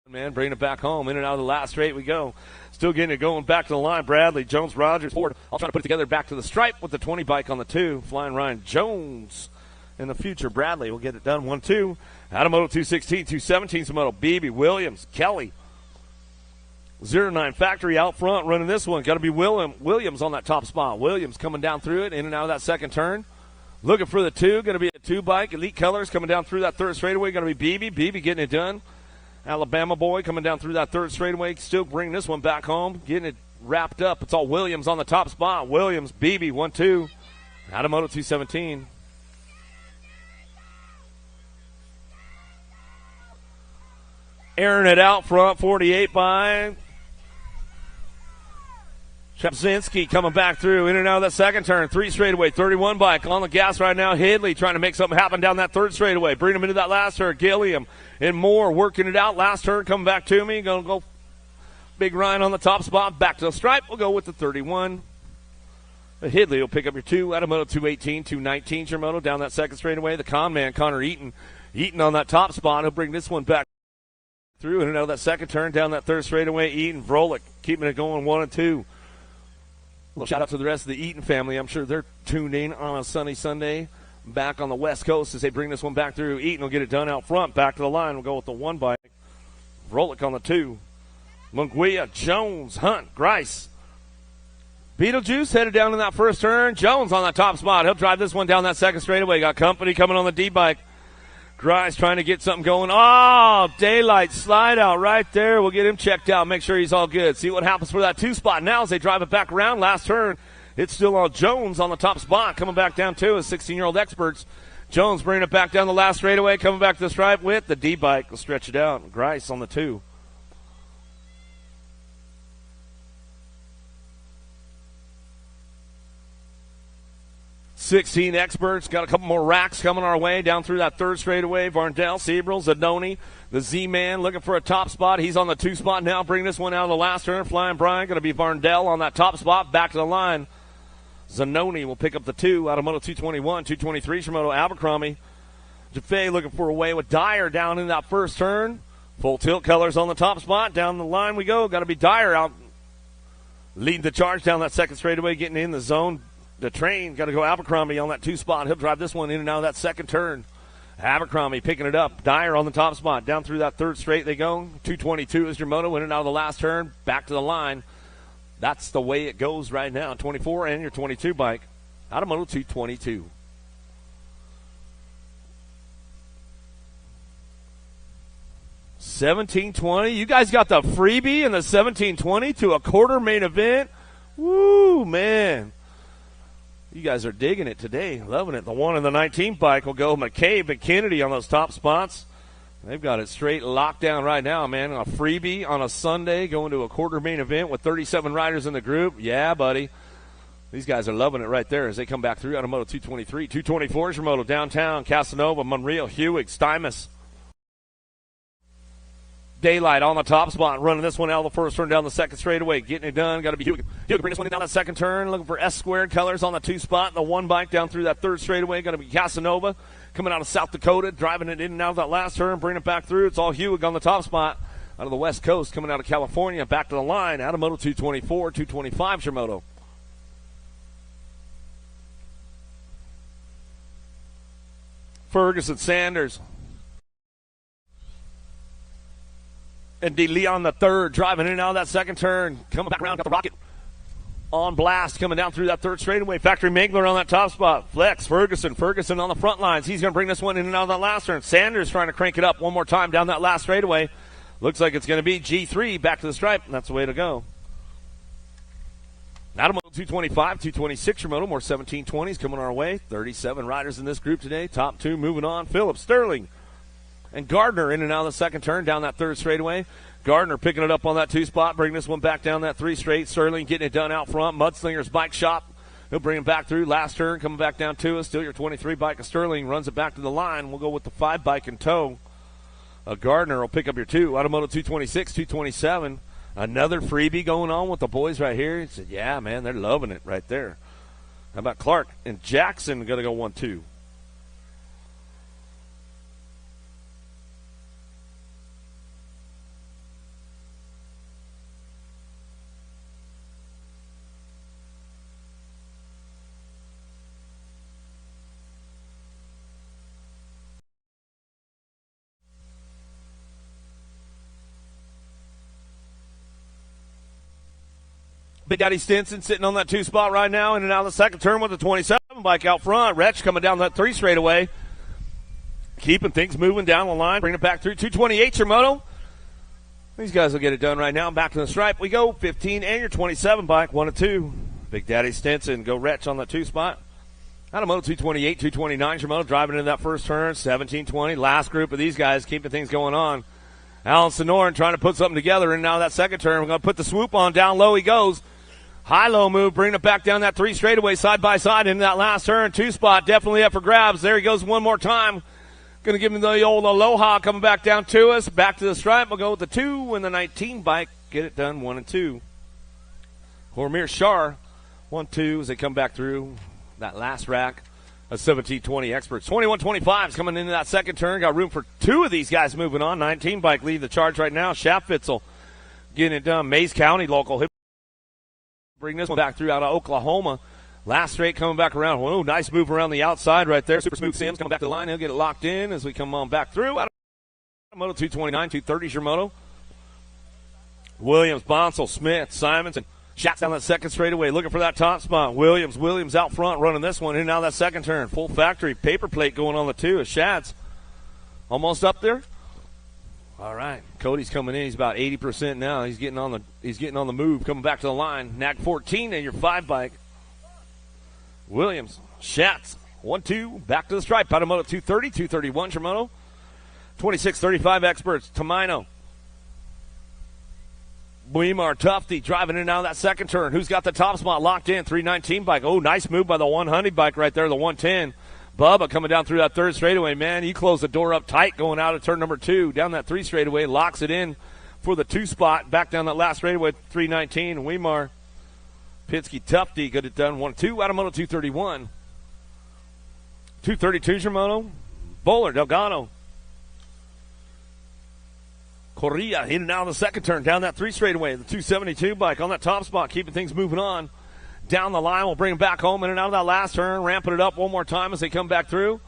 F: Man, bringing it back home. In and out of the last straight we go. Still getting it going back to the line. Bradley, Jones, Rogers, Ford. All trying to put it together back to the stripe with the 20 bike on the 2. Flying Ryan Jones in the future. Bradley will get it done 1-2. Out of Moto 216, 217's Moto. Beebe, Williams, Kelly. 09 Factory out front running this one. Got to be Williams on that top spot. Williams coming down through it, in and out of that 2nd turn. Looking for the 2. Going to be a 2 bike. Elite Colors coming down through that 3rd straightaway. Going to be Beebe. Beebe getting it done. Alabama boy coming down through that 3rd straightaway. Still bringing this one back home. Getting it wrapped up. It's all Williams on the top spot. Williams, Beebe, 1-2. Out of Moto 217. Airing it out front, 48 by Chepzinski coming back through, in and out of that 2nd turn. 3 straightaway, 31 bike on the gas right now. Hidley trying to make something happen down that 3rd straightaway. Bring him into that last turn. Gilliam and Moore working it out. Last turn coming back to me. Going to go Big Ryan on the top spot. Back to the stripe. We'll go with the 31. But Hidley will pick up your 2 out of Moto 218. 219's your moto down that 2nd straightaway. The con man, Connor Eaton. Eaton on that top spot. He'll bring this one back through, in and out of that 2nd turn down that 3rd straightaway. Eaton, Vrolik keeping it going 1-2. Little shout out to the rest of the Eaton family. I'm sure they're tuned in on a sunny Sunday. back on the West Coast as they bring this one back through. Eaton will get it done out front. Back to the line. We'll go with the 1 bike. Rolick on the 2. Munguia, Jones, Hunt, Grice. Beetlejuice headed down in that first turn. Jones on that top spot. He'll drive this one down that second straightaway. Got company coming on the D bike. Grice trying to get something going. Oh, daylight slide out right there. We'll get him checked out. Make sure he's all good. See what happens for that 2 spot now as they drive it back around. Last turn. It's still on Jones on the top spot. Coming back down too as 16-year-old experts. Jones bringing it back down the last straightaway. Coming back to the stripe with the D bike. Will stretch it out. Grice on the 2. $16 experts. Got a couple more racks coming our way down through that third straightaway. Varndell, Seabrel, Zanoni, the Z-Man looking for a top spot. He's on the 2 spot now. Bring this one out of the last turn. Flying Brian going to be Varndell on that top spot. Back to the line. Zanoni will pick up the 2 out of Moto 221. 223 from Moto Abercrombie. Jaffe looking for a way with Dyer down in that first turn. Full tilt colors on the top spot. Down the line we go. Got to be Dyer out leading the charge down that second straightaway, getting in the zone. The train got to go Abercrombie on that 2 spot. He'll drive this one in and out of that second turn. Abercrombie picking it up. Dyer on the top spot. Down through that third straight they go. 222 is your moto. In and out of the last turn. Back to the line. That's the way it goes right now. 24 and your 22 bike. Out of Moto 222. $17.20. You guys got the freebie in the $17.20 to a quarter main event. Woo, man. You guys are digging it today. Loving it. The 1 and the 19 bike will go McCabe and Kennedy on those top spots. They've got it straight locked down right now, man. A freebie on a Sunday going to a quarter main event with 37 riders in the group. Yeah, buddy. These guys are loving it right there as they come back through out of Moto 223. 224 is your moto. Downtown, Casanova, Monreal, Hewig, Stymus. Daylight on the top spot, running this one out of the first turn down the second straightaway. Getting it done. Got to be Hewig. Hewig bring this one down that second turn. Looking for S-squared colors on the 2 spot. And the 1 bike down through that third straightaway. Got to be Casanova coming out of South Dakota. Driving it in and out of that last turn. Bringing it back through. It's all Hewig on the top spot. Out of the West Coast coming out of California. Back to the line. Out of Moto 224. 225 is your moto. Ferguson, Sanders. And DeLeon the third driving in and out of that second turn. Coming back around, got the rocket on blast coming down through that third straightaway. Factory Mangler on that top spot. Flex, Ferguson on the front lines. He's going to bring this one in and out of that last turn. Sanders trying to crank it up one more time down that last straightaway. Looks like it's going to be G3 back to the stripe, and that's the way to go. Out of Moto 225, 226 your moto. More 1720s coming our way. 37 riders in this group today. Top 2 moving on. Phillips, Sterling, and Gardner in and out of the second turn down that third straightaway. Gardner picking it up on that 2 spot, bring this one back down that 3 straight. Sterling getting it done out front. Mudslinger's bike shop. He'll bring it back through. Last turn coming back down to us. Still your 23 bike of Sterling. Runs it back to the line. We'll go with the 5 bike in tow. Gardner will pick up your 2. Automoto 226, 227. Another freebie going on with the boys right here. He said, yeah, man, they're loving it right there. How about Clark and Jackson going to go 1-2? Big Daddy Stinson sitting on that 2 spot right now, in and out of the second turn with the 27 bike out front. Wretch coming down that 3 straightaway. Keeping things moving down the line. Bring it back through. 228 your moto. These guys will get it done right now. Back to the stripe we go. 15 and your 27 bike. 1-2. Big Daddy Stinson. Go Wretch on that 2 spot. Out of Moto 228, 229 your moto. Driving into that first turn. 17-20. Last group of these guys keeping things going on. Alan Sonoran trying to put something together, and now that second turn, we're going to put the swoop on. Down low he goes. High-low move, bringing it back down that 3 straightaway, side-by-side into that last turn. 2 spot, definitely up for grabs. There he goes one more time. Going to give him the old Aloha coming back down to us. Back to the stripe. We'll go with the 2 and the 19 bike. Get it done, 1-2. Hormir Shar, 1-2 as they come back through that last rack. A 17-20 experts. 21-25 is coming into that second turn. Got room for 2 of these guys moving on. 19 bike lead the charge right now. Schaffitzel getting it done. Mays County local. He'll bring this one back through out of Oklahoma. Last straight coming back around. Whoa, nice move around the outside right there. Super Smooth Sam's coming back to the line. He'll get it locked in as we come on back through. Moto 229, 230 is your moto. Williams, Bonsall, Smith, Simons, and Shatz down that second straightaway, looking for that top spot. Williams out front running this one. In and out of that second turn. Full factory paper plate going on the two. Shatz almost up there. All right, Cody's coming in. He's about 80% now. He's getting on the move, coming back to the line. Nag 14 and your 5 bike. Williams, Shatz, 1-2, back to the stripe. Out of moto 230, 231 your moto. 26-35 experts. Tamino. Weimar, Tufty driving in and out of that second turn. Who's got the top spot locked in? 319 bike. Oh, nice move by the 100 bike right there, the 110. Bubba coming down through that third straightaway, man. He closed the door up tight going out of turn number 2. Down that 3 straightaway, locks it in for the 2 spot. Back down that last straightaway, 319. Weimar, Pinsky, Tufty got it done. 1-2 out of moto 231. 232's your moto. Bowler, Delgado. Correa in and out of the second turn. Down that 3 straightaway. The 272 bike on that top spot, keeping things moving on. Down the line, we'll bring them back home in and out of that last turn. Ramping it up one more time as they come back through.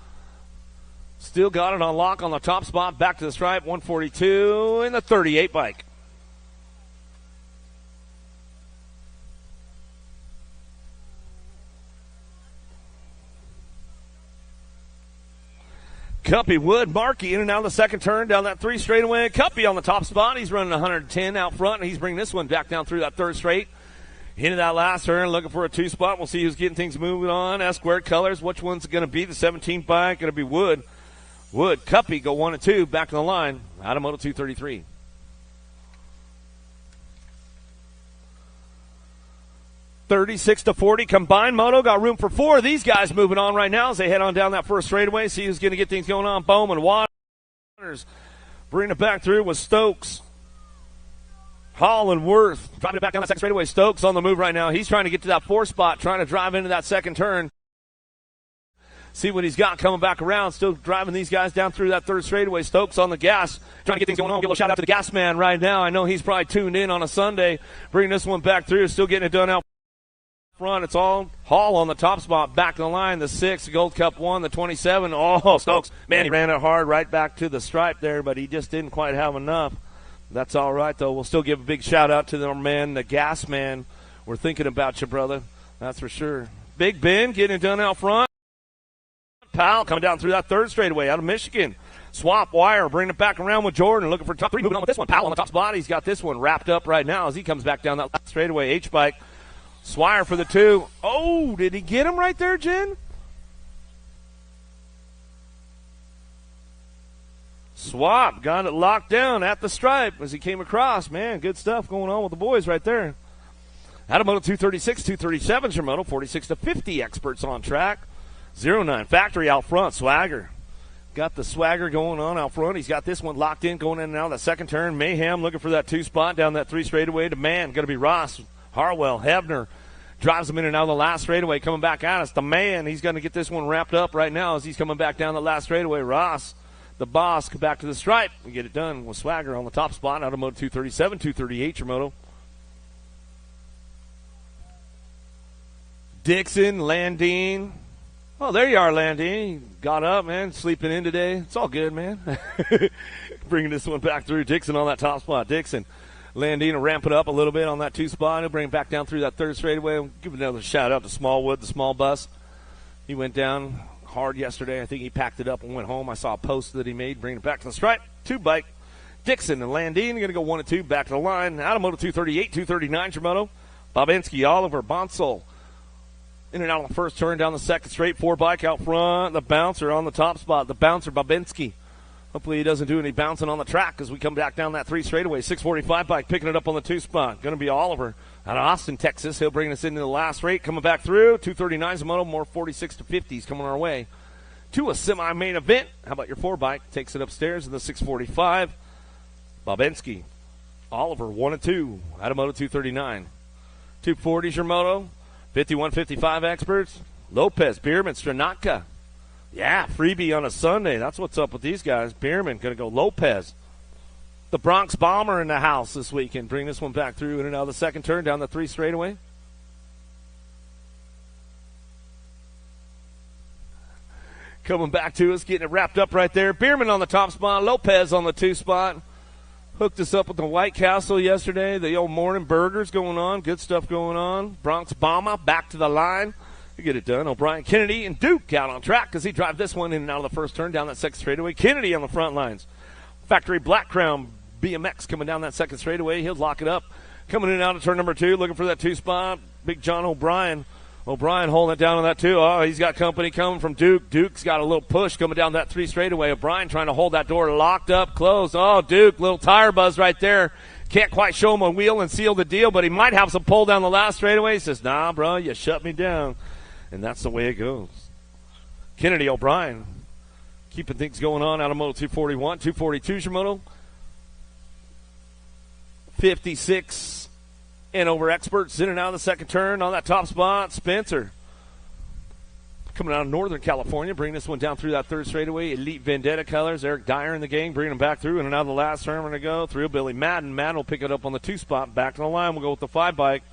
F: Still got it on lock on the top spot. Back to the stripe. 142 in the 38 bike. Cuppy, Wood, Markey in and out of the second turn. Down that 3 straightaway. Cuppy on the top spot. He's running 110 out front, and he's bringing this one back down through that 3rd straight. Into that last turn, looking for a 2 spot. We'll see who's getting things moving on. S-squared colors. Which one's going to be the 17 bike? Going to be Wood. Wood, Cuppy go 1 and 2. Back to the line. Out of moto 233. $36-40 combined moto. Got room for 4 of these guys moving on right now as they head on down that 1st straightaway. See who's going to get things going on. Bowman, Waters. Bringing it back through with Stokes. Hall and Worth driving it back down that 2nd straightaway. Stokes on the move right now. He's trying to get to that 4 spot, trying to drive into that 2nd turn. See what he's got coming back around. Still driving these guys down through that 3rd straightaway. Stokes on the gas, trying to get things going on. Give a little shout out to the gas man right now. I know he's probably tuned in on a Sunday. Bringing this one back through. Still getting it done out front. It's all Hall on the top spot. Back to the line. The 6, Gold Cup 1, the 27. Oh, Stokes. Man, he ran it hard right back to the stripe there, but he just didn't quite have enough. That's all right, though. We'll still give a big shout-out to our man, the gas man. We're thinking about you, brother. That's for sure. Big Ben getting it done out front. Powell coming down through that 3rd straightaway out of Michigan. Swap wire, bringing it back around with Jordan. Looking for top 3. Moving on with this one. Powell on the top spot. He's got this one wrapped up right now as he comes back down that last straightaway. H-bike. Swire for the 2. Oh, did he get him right there, Jen? Swap got it locked down at the stripe as he came across. Man, good stuff going on with the boys right there. Out of moto 236, 237 is your moto. 46-50 experts on track. 09 factory out front. Swagger. Got the swagger going on out front. He's got this one locked in going in and out of the 2nd turn. Mayhem looking for that 2 spot down that 3 straightaway to man. Going to be Ross. Harwell, Hebner. Drives him in and out of the last straightaway. Coming back at us. The man. He's going to get this one wrapped up right now as he's coming back down the last straightaway. Ross. The boss, come back to the stripe. We get it done with Swagger on the top spot. Out of moto 237, 238 your moto. Dixon, Landine. Oh, there you are, Landine. Got up, man. Sleeping in today. It's all good, man. Bringing this one back through. Dixon on that top spot. Dixon. Landine will ramp it up a little bit on that 2 spot. He'll bring it back down through that 3rd straightaway. We'll give another shout out to Smallwood, the small bus. He went down hard yesterday. I think he packed it up and went home. I saw a post that he made. Bringing it back to the stripe. 2 bike. Dixon and Landine are going to go 1 and 2 back to the line. Out of moto 238, 239 your moto. Bobinski, Oliver, Bonsall. In and out on the 1st turn, down the 2nd straight. 4 bike out front. The bouncer on the top spot. The bouncer, Bobinski. Hopefully he doesn't do any bouncing on the track as we come back down that 3 straightaway. 645 bike picking it up on the 2 spot. Going to be Oliver out of Austin, Texas. He'll bring us into the last rate. Coming back through. 239's a moto. More 46-50s coming our way to a semi-main event. How about your 4 bike? Takes it upstairs in the 645. Bobinski. Oliver 1 and 2 out of moto 239. 240's your moto. 51-55 experts. Lopez, Bierman, Stranatka. Yeah, freebie on a Sunday. That's what's up with these guys. Bierman going to go Lopez. The Bronx Bomber in the house this weekend. Bring this one back through in and out of the 2nd turn down the 3 straightaway. Coming back to us, getting it wrapped up right there. Bierman on the top spot, Lopez on the 2 spot. Hooked us up with the White Castle yesterday. The old morning burgers going on. Good stuff going on. Bronx Bama back to the line to get it done. O'Brien, Kennedy, and Duke out on track as he drives this one in and out of the first turn down that second straightaway. Kennedy on the front lines. Factory Black Crown BMX coming down that second straightaway. He'll lock it up. Coming in and out of turn number 2, looking for that 2 spot. Big John O'Brien. O'Brien holding it down on that 2. Oh, he's got company coming from Duke. Duke's got a little push coming down that 3 straightaway. O'Brien trying to hold that door locked up, closed. Oh, Duke, little tire buzz right there. Can't quite show him a wheel and seal the deal, but he might have some pull down the last straightaway. He says, nah, bro, you shut me down. And that's the way it goes. Kennedy O'Brien keeping things going on out of Moto 241. 242's your Moto. 56 and over experts in and out of the second turn on that top spot. Spencer coming out of Northern California, bringing this one down through that 3rd straightaway. Elite Vendetta colors. Eric Dyer in the gang, bringing him back through in and out of the last turn. We're going to go through Billy Madden. Madden will pick it up on the 2 spot. Back to the line. We'll go with the 5 bike.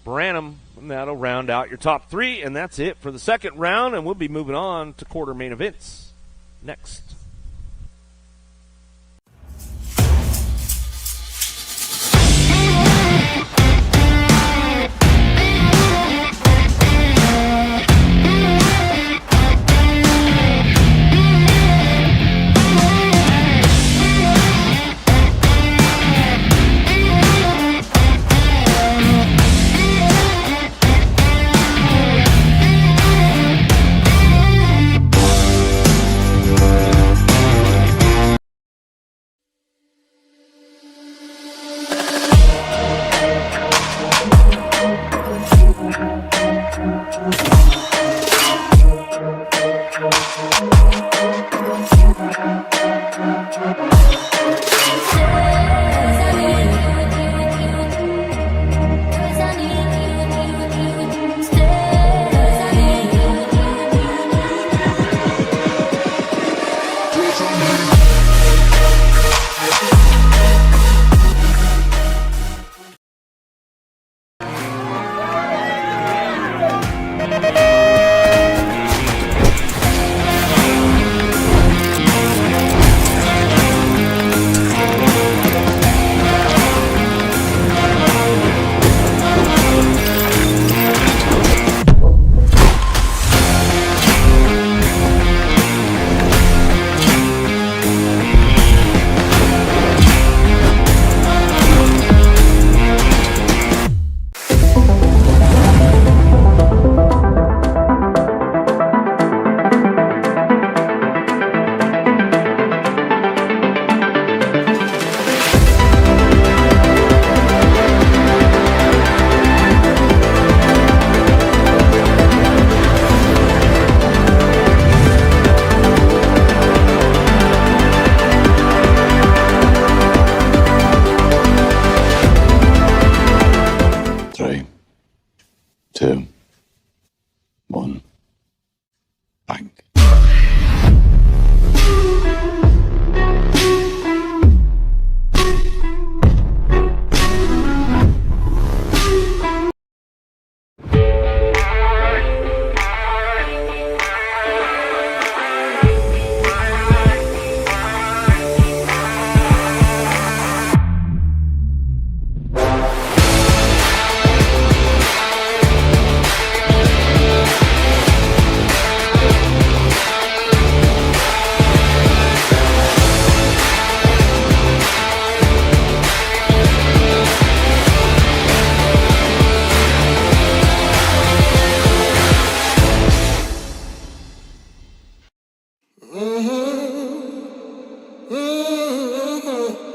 F: Branham, and that'll round out your top 3, and that's it for the second round, and we'll be moving on to quarter main events next.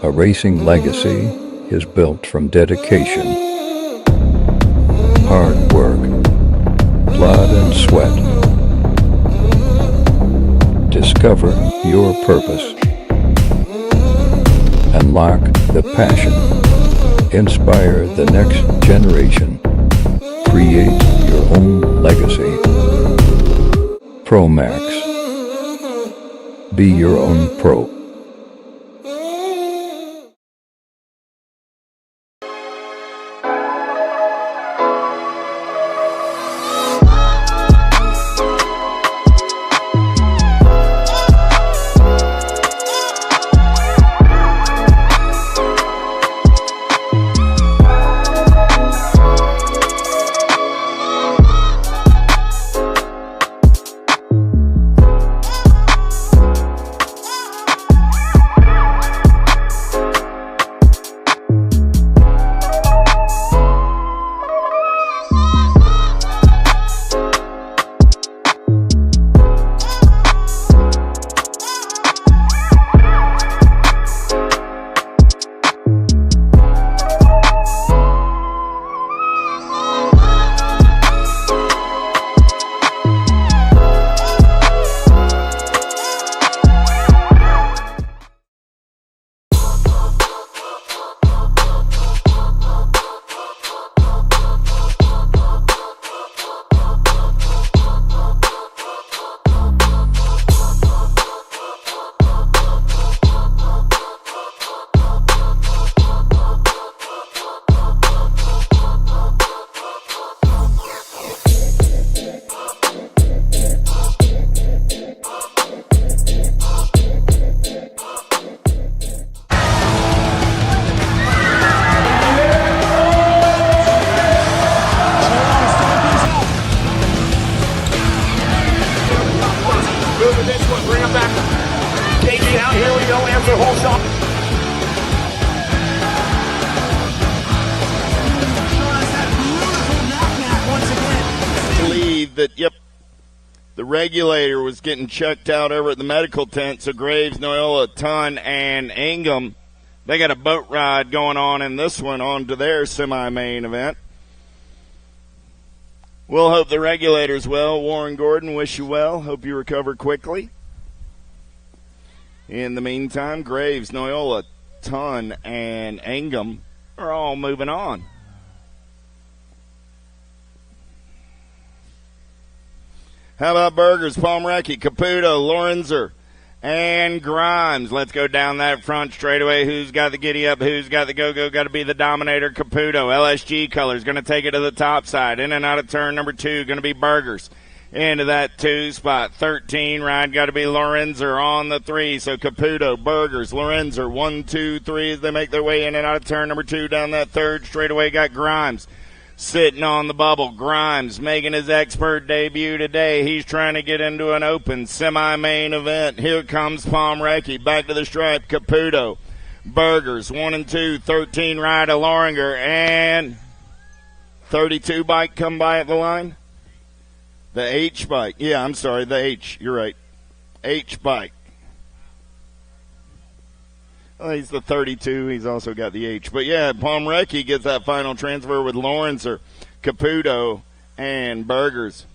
A: A racing legacy is built from dedication, hard work, blood and sweat. Discover your purpose. Unlock the passion. Inspire the next generation. Create your own legacy. ProMax. Be your own pro.
D: believe that, yep, the regulator was getting checked out over at the medical tent. So Graves, Noyola, Ton, and Ingham, they got a boat ride going on in this one on to their semi-main event. We'll hope the regulator's well. Warren Gordon, wish you well. Hope you recover quickly. In the meantime, Graves, Noyola, Ton, and Ingham are all moving on. How about Burgers, Palmrecki, Caputo, Lorenzer, and Grimes? Let's go down that front straightaway. Who's got the giddy up? Who's got the go-go? Got to be the dominator, Caputo. LSG colors, going to take it to the top side. In and out of turn number 2, going to be Burgers. Into that 2 spot. 13 ride, got to be Lorenzer on the 3. So Caputo, Burgers, Lorenzer, 1, 2, 3 as they make their way in and out of turn number 2. Down that third straightaway, got Grimes. Sitting on the bubble. Grimes making his expert debut today. He's trying to get into an open semi-main event. Here comes Palmrecki. Back to the stripe. Caputo. Burgers. 1 and 2. 13 ride of Loringer. And 32 bike come by at the line. The H bike. Yeah, I'm sorry. The H. You're right. H bike. Well, he's the 32. He's also got the H. But, yeah, Palmrecki gets that final transfer with Lorenzer, Caputo, and Burgers.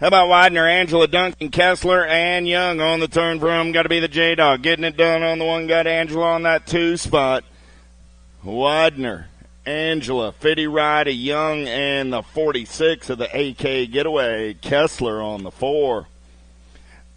D: How about Widener, Angela, Duncan, Kessler, and Young on the turn for him? Got to be the J-Dog. Getting it done on the one. Got Angela on that 2 spot. Widener, Angela, 50 ride of Young, and the 46 of the AK getaway. Kessler on the 4.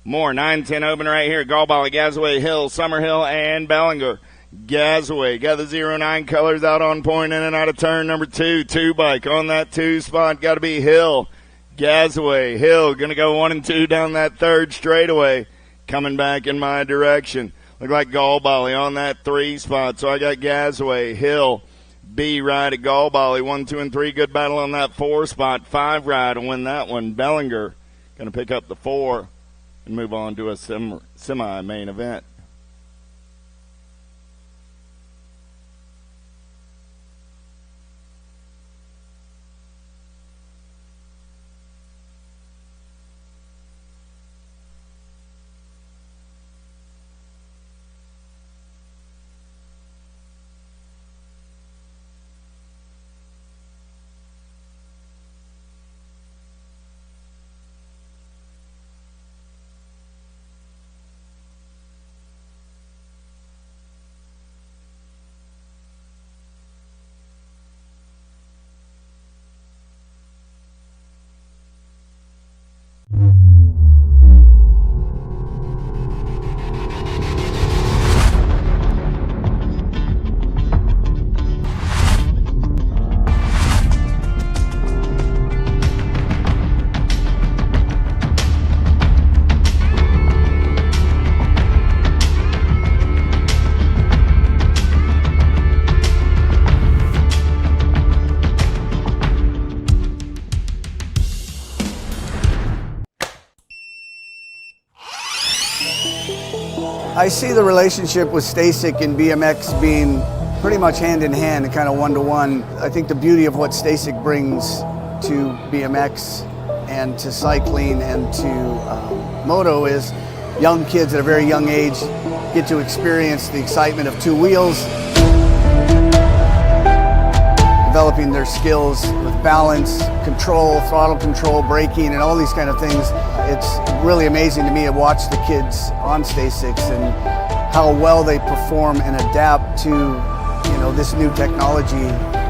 D: More 9-10 open right here. Galbally, Gazaway, Hill, Summerhill, and Bellinger. Gazaway got the 09 colors out on point in and out of turn number 2. 2 bike on that 2 spot. Got to be Hill. Gazaway, Hill going to go 1 and 2 down that third straightaway. Coming back in my direction. Look like Galbally on that 3 spot. So I got Gazaway, Hill, B ride at Galbally. 1, 2, and 3. Good battle on that 4 spot. 5 ride to win that one. Bellinger going to pick up the 4. And move on to a semi-main event.
C: I see the relationship with Stasic and BMX being pretty much hand in hand and kind of one-to-one. I think the beauty of what Stasic brings to BMX and to cycling and to moto is young kids at a very young age get to experience the excitement of 2 wheels, developing their skills with balance, control, throttle control, braking, and all these kind of things. It's really amazing to me to watch the kids on Stasics and how well they perform and adapt to, this new technology.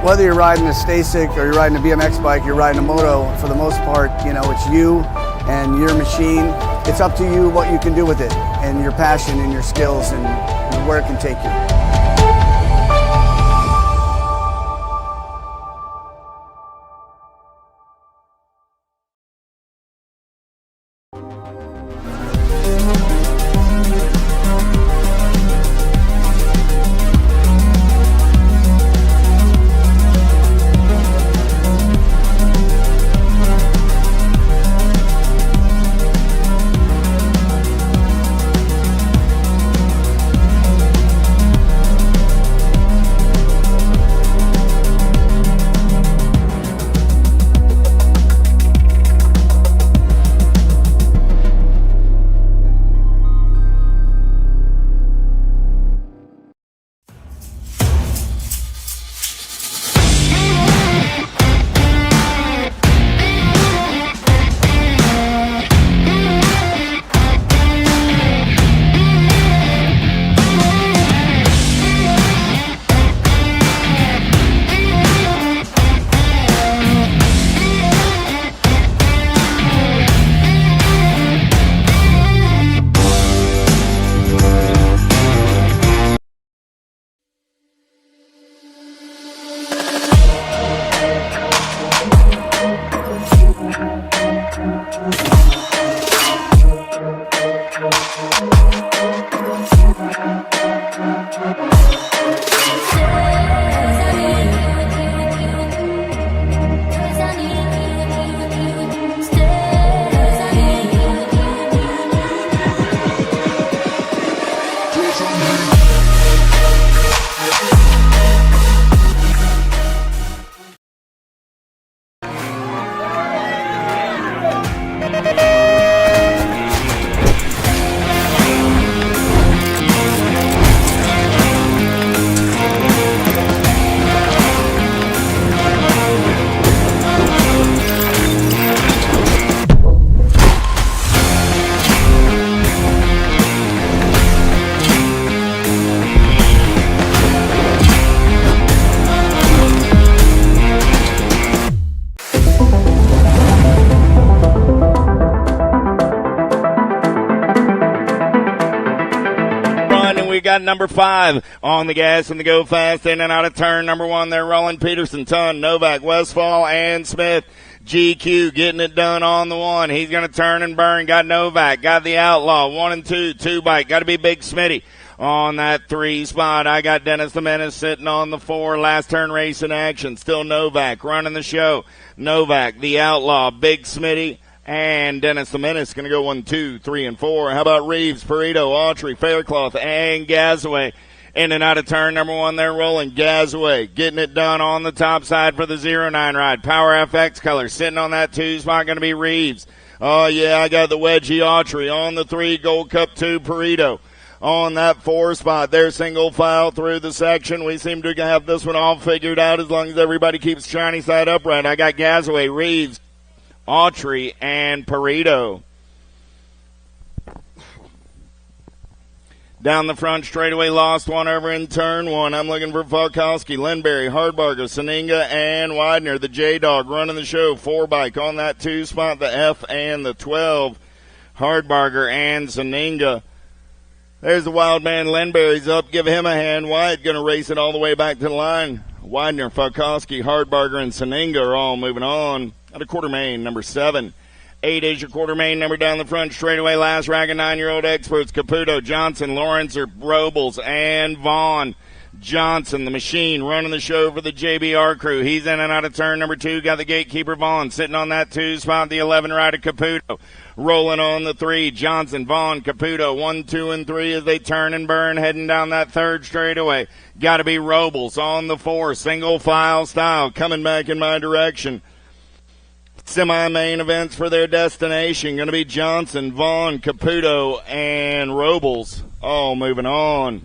C: Whether you're riding a Stasic or you're riding a BMX bike, you're riding a moto, for the most part, it's you and your machine. It's up to you what you can do with it and your passion and your skills and where it can take you.
D: got number 5 on the gas and the go fast in and out of turn number 1. They're rolling Peterson, Ton, Novak, Westfall, and Smith. GQ getting it done on the 1. He's going to turn and burn. Got Novak, got the Outlaw, 1 and 2, 2 bike. Got to be Big Smitty. On that 3 spot, I got Dennis the Menace sitting on the 4. Last turn race in action. Still Novak running the show. Novak, the Outlaw, Big Smitty, and Dennis the Menace going to go 1, 2, 3, and 4. How about Reeves, Perito, Autry, Faircloth, and Gazaway? In and out of turn number 1, they're rolling. Gazaway getting it done on the top side for the 09 ride. Power FX color sitting on that 2 spot going to be Reeves. Oh, yeah, I got the Wedgie Autry on the 3, Gold Cup 2, Perito. On that 4 spot, they're single file through the section. We seem to have this one all figured out as long as everybody keeps shiny side upright. I got Gazaway, Reeves, Autry, and Perito. Down the front straightaway, lost one over in turn 1. I'm looking for Falkowski, Lindberry, Hardbarger, Seninga, and Widener. The J-Dog running the show. 4 bike on that 2 spot, the F and the 12. Hardbarger and Seninga. There's the wild man. Lindberry's up. Give him a hand. Wyatt going to race it all the way back to the line. Widener, Falkowski, Hardbarger, and Seninga are all moving on. At a quarter main, number 7. 8 is your quarter main number down the front straightaway. Last rag of 9-year-old experts. Caputo, Johnson, Lawrence, Robles, and Vaughn. Johnson, the machine, running the show for the JBR crew. He's in and out of turn number 2. Got the gatekeeper Vaughn sitting on that 2 spot. The 11 rider Caputo. Rolling on the 3. Johnson, Vaughn, Caputo. 1, 2, and 3 as they turn and burn, heading down that 3rd straightaway. Got to be Robles on the 4. Single file style coming back in my direction. Semi-main events for their destination. Going to be Johnson, Vaughn, Caputo, and Robles. All moving on.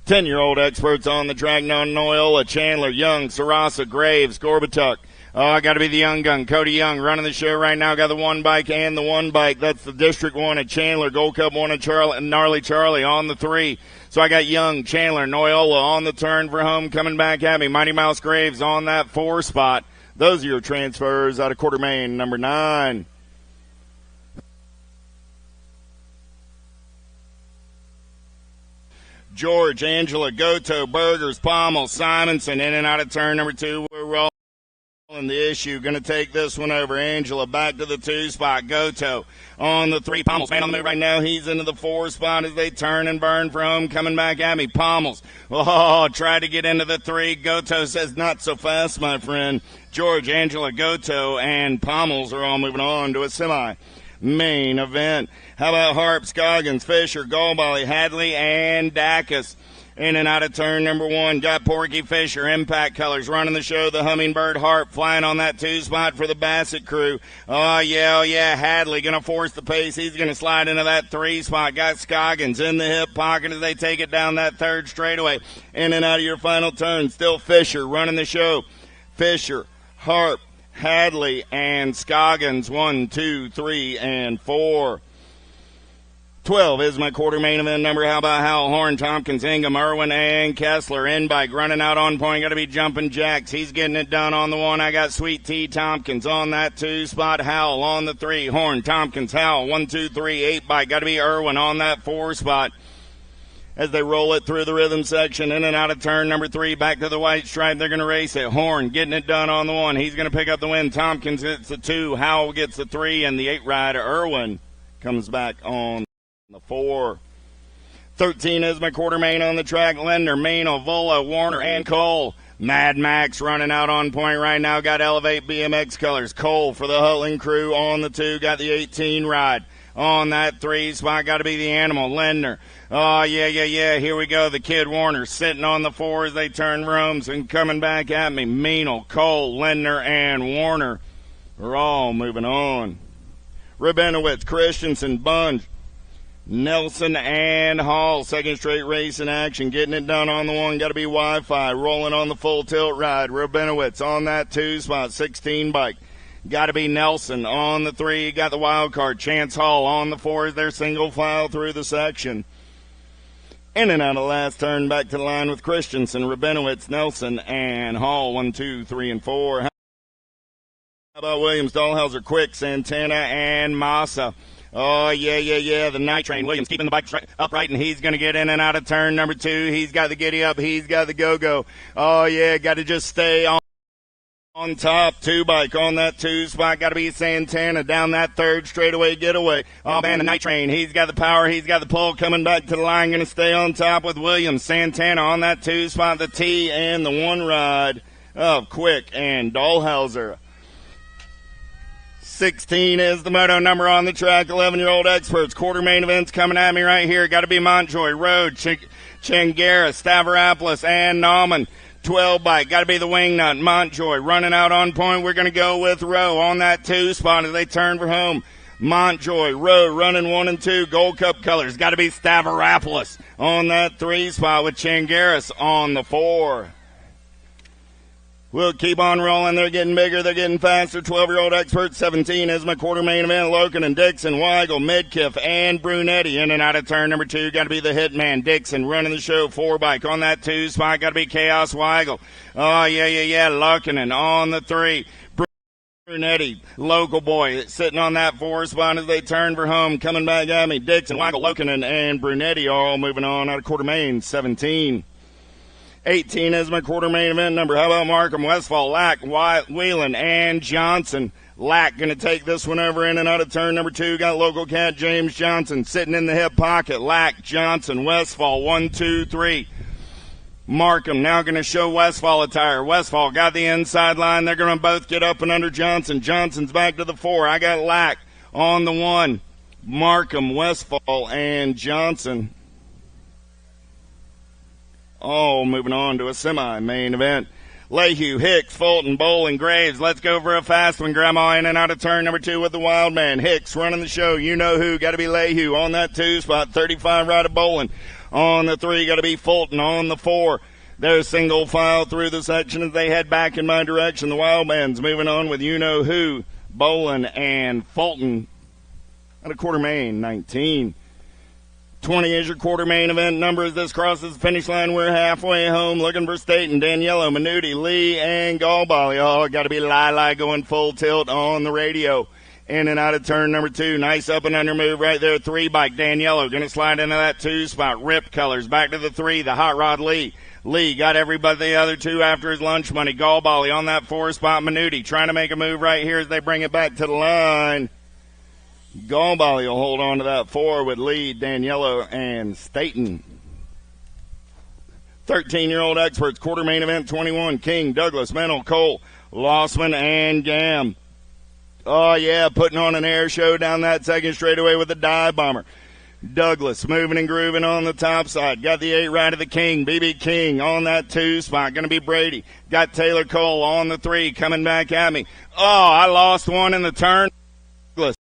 D: 10-year-old experts on the track. Noyola, Chandler, Young, Sarasa, Graves, Gorbatuk. Oh, got to be the young gun. Cody Young running the show right now. Got the 1 bike and the 1 bike. That's the District 1 at Chandler. Gold Cup 1 at Gnarly Charlie on the 3. So I got Young, Chandler, Noyola on the turn for home. Coming back at me. Mighty Mouse Graves on that 4 spot. Those are your transfers out of quarter main number 9. George, Angela, Goto, Burgers, Pommel, Simonson in and out of turn number 2. We're rolling the issue. Going to take this one over. Angela back to the 2 spot. Goto on the 3. Pommel's man on the move right now. He's into the 4 spot as they turn and burn for home. Coming back at me. Pommel's. Oh, tried to get into the 3. Goto says not so fast, my friend. George, Angela, Goto, and Pommel's are all moving on to a semi-main event. How about Harp, Scoggins, Fisher, Galbally, Hadley, and Dacus? In and out of turn number 1. Got Porky Fisher, Impact Colors, running the show. The Hummingbird Harp flying on that 2 spot for the Bassett crew. Oh, yeah. Hadley going to force the pace. He's going to slide into that 3 spot. Got Scoggins in the hip pocket as they take it down that 3rd straightaway. In and out of your final turn. Still Fisher running the show. Fisher, Harp, Hadley, and Scoggins. 1, 2, 3, and 4. 12 is my quarter main event number. How about Howell, Horn, Tompkins, Ingham, Irwin, and Kessler? In-bike running out on point. Got to be Jumping Jacks. He's getting it done on the 1. I got Sweet T Tompkins on that 2 spot. Howell on the 3. Horn, Tompkins, Howell. 1, 2, 3, 8-bike. Got to be Irwin on that 4 spot. As they roll it through the rhythm section, in and out of turn number 3, back to the white stripe. They're going to race it. Horn getting it done on the 1. He's going to pick up the win. Tompkins gets the 2. Howell gets the 3, and the 8 rider Irwin comes back on the 4. 13 is my quarter main on the track. Linder, Maino, Vola, Warner, and Cole. Mad Max running out on point right now. Got Elevate BMX Colors. Cole for the Hutling crew on the 2. Got the 18 ride. On that 3 spot, got to be the Animal. Linder. Oh, yeah. Here we go. The Kid Warner sitting on the 4 as they turn rooms and coming back at me. Meanle, Cole, Linder, and Warner are all moving on. Rabinowitz, Christensen, Bunge, Nelson, and Hall. 2nd straight race in action. Getting it done on the 1. Got to be Wi-Fi. Rolling on the full tilt ride. Rabinowitz on that 2 spot. 16 bike. Got to be Nelson on the 3. Got the wild card. Chance Hall on the 4 as they're single file through the section. In and out of last turn. Back to the line with Christensen, Rabinowitz, Nelson, and Hall. 1, 2, 3, and 4. How about Williams, Dahlhauser, Quick, Santana, and Massa? Oh, yeah. The Night Train. Williams keeping the bike upright, and he's going to get in and out of turn number 2. He's got the giddy up. He's got the go-go. Oh, yeah, got to just stay on top. 2 bike on that 2 spot. Got to be Santana down that 3rd straightaway getaway. Oh, man, the Night Train. He's got the power. He's got the pull coming back to the line. Going to stay on top with Williams. Santana on that 2 spot. The T and the 1 ride of Quick and Dahlhauser. 16 is the moto number on the track. 11-year-old experts. Quarter main events coming at me right here. Got to be Montjoy, Road, Changara, Stavropoulos, and Nauman. 12 bike. Got to be the Wingnut, Montjoy. Running out on point. We're going to go with Rowe on that 2 spot as they turn for home. Montjoy, Rowe running 1 and 2. Gold Cup colors. Got to be Stavropoulos on that 3 spot with Changaris on the 4. We'll keep on rolling. They're getting bigger. They're getting faster. 12-year-old expert. 17 is my quarter main event. Loken and Dixon, Weigel, Midkiff, and Brunetti in and out of turn number 2. Got to be the Hitman. Dixon running the show. 4 bike on that 2 spot. Got to be Chaos Weigel. Oh, yeah. Luckinen on the 3. Brunetti, local boy, sitting on that 4 spot as they turn for home. Coming back at me. Dixon, Weigel, Luckinen, and Brunetti all moving on out of quarter main. 17. 18 is my quarter main event number. How about Markham, Westfall, Lack, Whelan, and Johnson? Lack going to take this one over in and out of turn number 2. Got local cat James Johnson sitting in the hip pocket. Lack, Johnson, Westfall, 1, 2, 3. Markham now going to show Westfall attire. Westfall got the inside line. They're going to both get up and under Johnson. Johnson's back to the 4. I got Lack on the 1. Markham, Westfall, and Johnson. Oh, moving on to a semi-main event. Lehue, Hicks, Fulton, Bowling, Graves. Let's go for a fast one. Grandma in and out of turn number 2 with the Wild Man. Hicks running the show. You know who. Got to be Lehue on that 2 spot. 35 right of Bowling. On the 3, got to be Fulton. On the 4, they're single file through the section as they head back in my direction. The Wild Man's moving on with you know who. Bowling and Fulton at a quarter main. 19. 20 is your quarter main event number as this crosses the finish line. We're halfway home looking for Staten, Daniello, Minuti, Lee, and Galbali. Oh, got to be Lili going full tilt on the radio. In and out of turn number 2. Nice up and under move right there. 3 bike. Daniello going to slide into that 2 spot. Rip colors back to the 3. The Hot Rod Lee. Lee got everybody the other 2 after his lunch money. Galbali on that 4 spot. Minuti trying to make a move right here as they bring it back to the line. Galbali will hold on to that 4 with Lee, Daniello, and Staten. 13-year-old experts, quarter main event 21. King, Douglas, Mennel, Cole, Lossman, and Gam. Oh, yeah, putting on an air show down that second straightaway with the dive bomber. Douglas moving and grooving on the top side. Got the 8 right of the King. BB King on that 2 spot. Going to be Brady. Got Taylor Cole on the 3 coming back at me. Oh, I lost one in the turn. Douglas,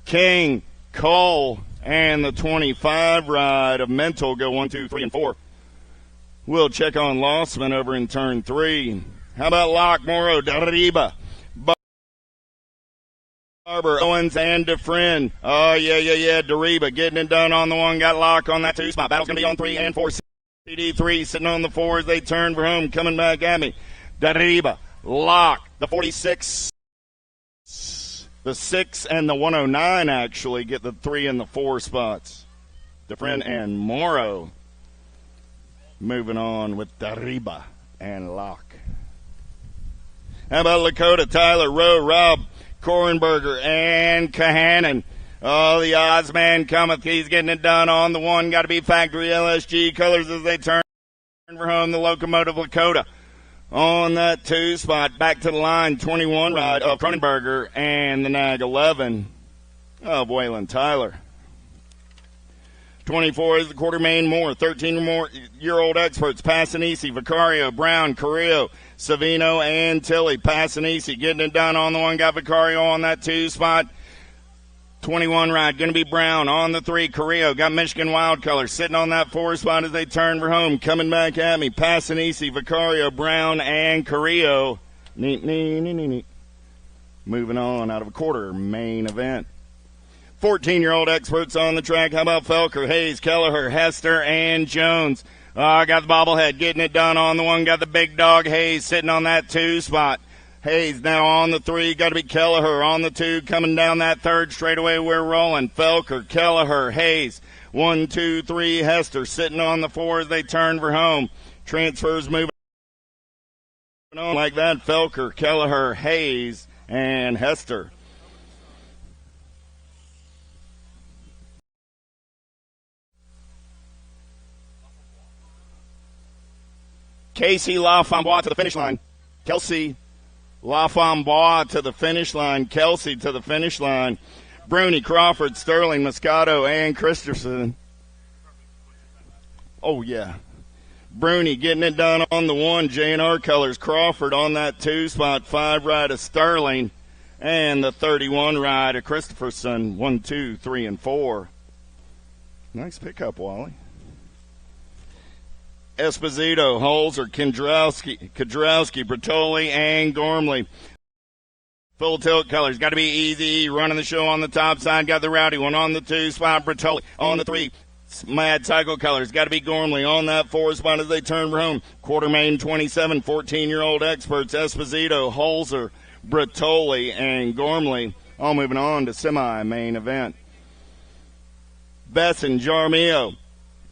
D: King, Cole, and the 25 ride of Mental go 1, 2, 3, and 4. We'll check on Lossman over in turn 3. How about Locke, Morrow, Dariba, Barber, Owens, and DeFriend. Oh, yeah. Dariba getting it done on the 1. Got Locke on that 2 spot. Battle's going to be on 3 and 4. CD3 sitting on the 4 as they turn for home. Coming back at me. Dariba, Locke, the 46. The 6 and the 109 actually get the 3 and the 4 spots. DeFriend and Morrow moving on with Dariba and Locke. How about Lakota, Tyler, Rowe, Rob, Korenberger, and Kahanen. Oh, the odds man cometh. He's getting it done on the 1. Got to be Factory LSG colors as they turn for home. The Locomotive Lakota on that 2 spot. Back to the line. 21 ride of Cronenberger and the Nag 11 of Waylon Tyler. 24 is the quarter main more. 13 or more year-old experts. Passanisi, Vicario, Brown, Carrillo, Savino, and Tilly. Passanisi getting it done on the 1. Got Vicario on that 2 spot. 21 ride. Going to be Brown on the 3. Carrillo got Michigan Wild Colors sitting on that 4 spot as they turn for home. Coming back at me. Passanisi, Vicario, Brown, and Carrillo. Neat. Moving on out of a quarter main event. 14-year-old experts on the track. How about Felker, Hayes, Kelleher, Hester, and Jones? Got the bobblehead getting it done on the 1. Got the big dog Hayes sitting on that 2 spot. Hayes now on the 3, got to be Kelleher on the 2, coming down that third straightaway, we're rolling. Felker, Kelleher, Hayes, 1, 2, 3, Hester sitting on the 4 as they turn for home. Transfers moving on like that, Felker, Kelleher, Hayes, and Hester. Casey Lafambois to the finish line. Kelsey Lafambois to the finish line. Kelsey to the finish line. Bruni, Crawford, Sterling, Moscato, and Christensen. Oh, yeah. Bruni getting it done on the 1. J&R colors. Crawford on that 2 spot. 5 ride of Sterling. And the 31 ride of Christopherson. 1, 2, 3, and 4. Nice pickup, Wally. Esposito, Holzer, Kudrowski, Bertoli, and Gormley. Full tilt colors. Got to be easy. Running the show on the top side. Got the rowdy one on the 2 spot. Bertoli on the 3. Mad cycle colors. Got to be Gormley on that 4 spot as they turn for home. Quartermain 27, 14-year-old experts. Esposito, Holzer, Bertoli, and Gormley. All moving on to semi-main event. Besson, Jaramillo,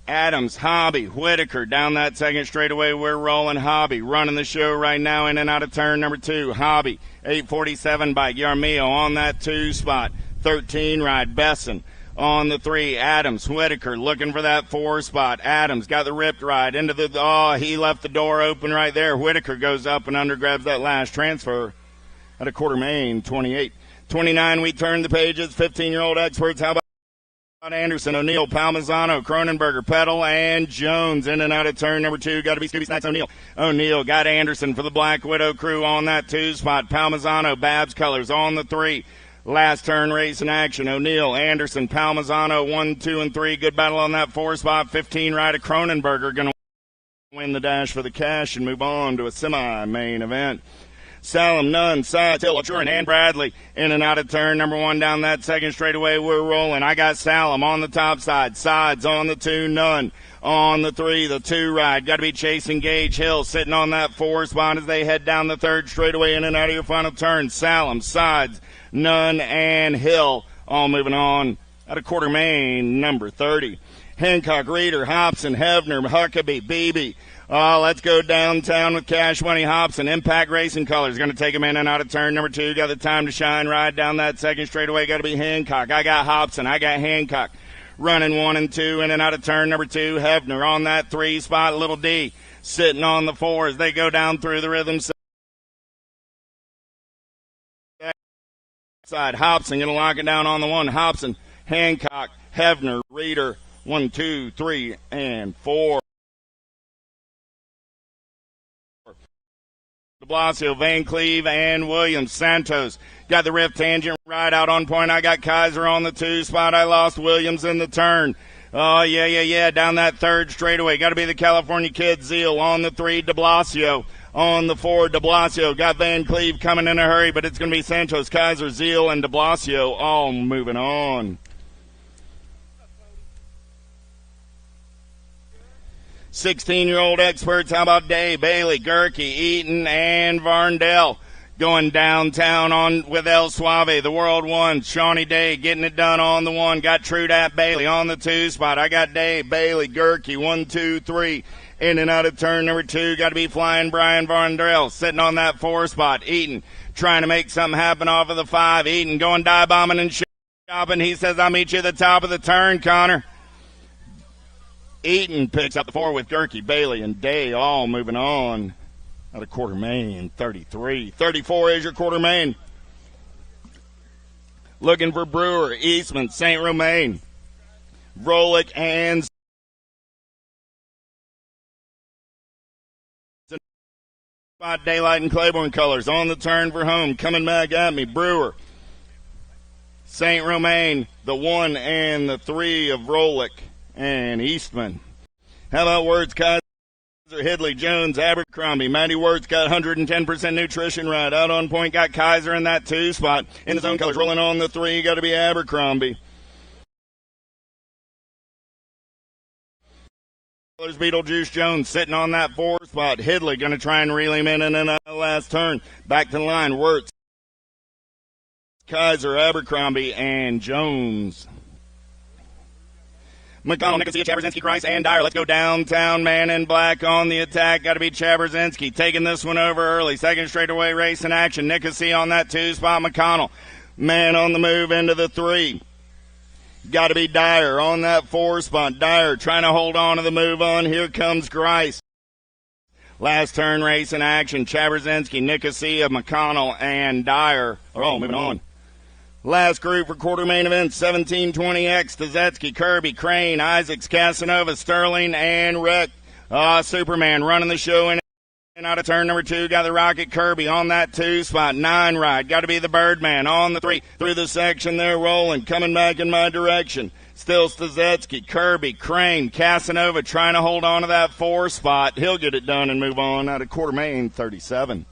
D: Adams, Hobby, Whitaker down that second straightaway. We're rolling. Hobby running the show right now in and out of turn number 2. Hobby, 847 by Jaramillo on that 2 spot. 13 ride Besson on the 3. Adams, Whitaker looking for that 4 spot. Adams got the ripped ride into the, he left the door open right there. Whitaker goes up and under, grabs that last transfer at a Quartermain 28. 29, we turn the pages. 15-year-old experts. How about Anderson, O'Neill, Palmisano, Cronenberger, Petal, and Jones in and out of turn number 2. Got to be Scooby Snacks O'Neill. O'Neill got Anderson for the Black Widow crew on that 2 spot. Palmisano, Babs colors on the 3. Last turn race in action. O'Neill, Anderson, Palmisano, 1, 2, and 3. Good battle on that 4 spot. 15 ride of Cronenberger going to win the dash for the cash and move on to a semi-main event. Salem, Nunn, Sides, Hill, Turin, and Bradley in and out of turn number 1 down that second straightaway. We're rolling. I got Salem on the top side. Sides on the 2, Nunn on the 3, the 2 ride. Got to be chasing Gage. Hill sitting on that 4 spot as they head down the third straightaway in and out of your final turn. Salem, Sides, Nunn, and Hill all moving on at a Quartermain number 30. Hancock, Reeder, Hobson, Hevner, Huckabee, Beebe. Let's go downtown with Cash Money. Hobson, Impact Racing Colors, going to take him in and out of turn number 2. Got the time to shine ride down that second straightaway. Got to be Hancock. I got Hobson. I got Hancock. Running 1 and 2 in and out of turn number 2. Hevner on that 3 spot. Little D sitting on the 4 as they go down through the rhythm side. Hobson going to lock it down on the 1. Hobson, Hancock, Hevner, Reeder, 1, 2, 3, and 4. De Blasio, Van Cleve, and Williams. Santos got the rift tangent right out on point. I got Kaiser on the 2 spot. I lost Williams in the turn. Oh, yeah. Down that third straightaway. Got to be the California kid. Zeal on the 3. De Blasio on the 4. De Blasio got Van Cleve coming in a hurry, but it's going to be Santos, Kaiser, Zeal, and De Blasio all moving on. 16-year-old experts. How about Day, Bailey, Gerke, Eaton, and Varndell going downtown on with El Suave, the World One. Shawnee Day getting it done on the 1. Got Trudat Bailey on the 2 spot. I got Day, Bailey, Gerke, 1, 2, 3. In and out of turn number 2. Got to be Flying Brian Varndell sitting on that 4 spot. Eaton trying to make something happen off of the 5. Eaton going dive bombing and shopping. He says, I'll meet you at the top of the turn, Connor. Eaton picks up the 4 with Gerke, Bailey, and Day all moving on out of Quartermain 33. 34 is your Quartermain. Looking for Brewer, Eastman, St. Romain, Rolick, and spot Daylight and Claiborne colors on the turn for home. Coming back at me, Brewer, St. Romain, the 1 and the 3 of Rolick and Eastman. How about Words, Kaiser, Hidley, Jones, Abercrombie. Matty Words got 110% nutrition right. Out on point, got Kaiser in that 2 spot. In his own colors, rolling on the 3, got to be Abercrombie. Beetlejuice Jones sitting on that 4 spot. Hidley going to try and reel him in the last turn. Back to the line. Wirtz, Kaiser, Abercrombie, and Jones. McConnell, Nicosia, Chaberzinski, Christ, and Dyer. Let's go downtown. Man in black on the attack. Got to be Chaberzinski. Taking this one over early. Second straightaway race in action. Nicosia on that 2 spot. McConnell. Man on the move into the 3. Got to be Dyer on that 4 spot. Dyer trying to hold on to the move on. Here comes Grice. Last turn race in action. Chaberzinski, Nicosia, McConnell, and Dyer. Oh, moving on. Last group for quarter main event, 1720X, Stazetsky, Kirby, Crane, Isaacs, Casanova, Sterling, and Rick. Superman running the show in and out of turn number 2. Got the Rocket Kirby on that 2 spot. 9 ride. Got to be the Birdman on the 3. Through the section there, rolling, coming back in my direction. Still Stazetsky, Kirby, Crane, Casanova trying to hold on to that 4 spot. He'll get it done and move on out of quarter main, 37.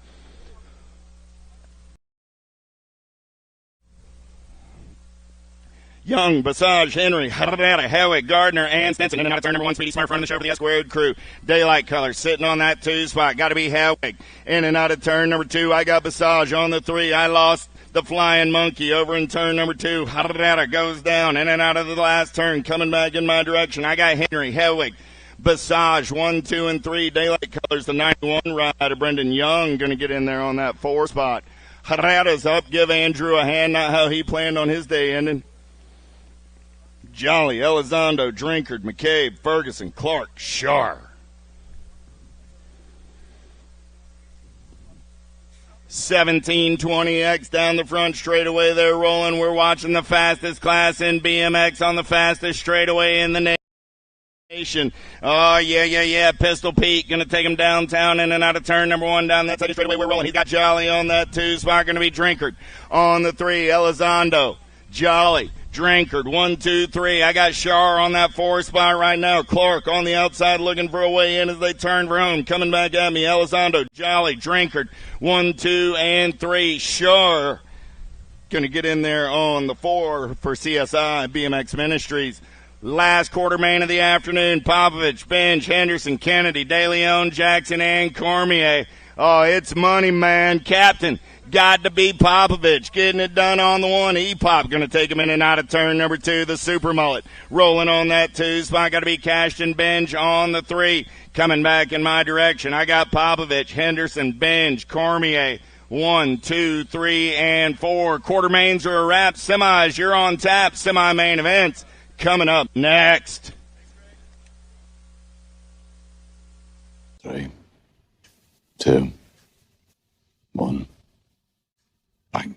D: Young, Basage, Henry, Howick, Gardner, and Stinson. In and out of turn number 1, Speedy Smart running the show for the S-Squared crew. Daylight Color sitting on that 2 spot. Got to be Howick. In and out of turn number 2, I got Basage on the 3. I lost the Flying Monkey over in turn number 2. Goes down. In and out of the last turn. Coming back in my direction. I got Henry, Howick, Basage, 1, 2, and 3. Daylight Colors, the 91 rider. Brendan Young going to get in there on that 4 spot. Harada's up. Give Andrew a hand. Not how he planned on his day ending. Jolly, Elizondo, Drinkard, McCabe, Ferguson, Clark, Shar. 1720X down the front straightaway. They're rolling. We're watching the fastest class in BMX on the fastest straightaway in the nation. Oh, yeah. Pistol Pete going to take him downtown in and out of turn number 1 down that second straightaway. We're rolling. He's got Jolly on that 2 spot. Going to be Drinkard on the 3. Elizondo, Jolly, Drinkard, 1, 2, 3. I got Shar on that 4 spot right now. Clark on the outside looking for a way in as they turn for home. Coming back at me. Elizondo, Jolly, Drinkard, 1, 2, and 3. Shar going to get in there on the 4 for CSI BMX Ministries. Last quarter main of the afternoon. Popovich, Benj, Henderson, Kennedy, De Leon, Jackson, and Cormier. Oh, it's money, man. Captain. Got to be Popovich, getting it done on the 1. E-Pop going to take him in and out of turn number 2. The Super Mullet rolling on that 2 spot. Got to be Cashton, Benj on the 3. Coming back in my direction. I got Popovich, Henderson, Benj, Cormier. 1, 2, 3, and 4. Quarter mains are a wrap. Semis, you're on tap. Semi-main events coming up next.
E: 3, 2, 1. Bang.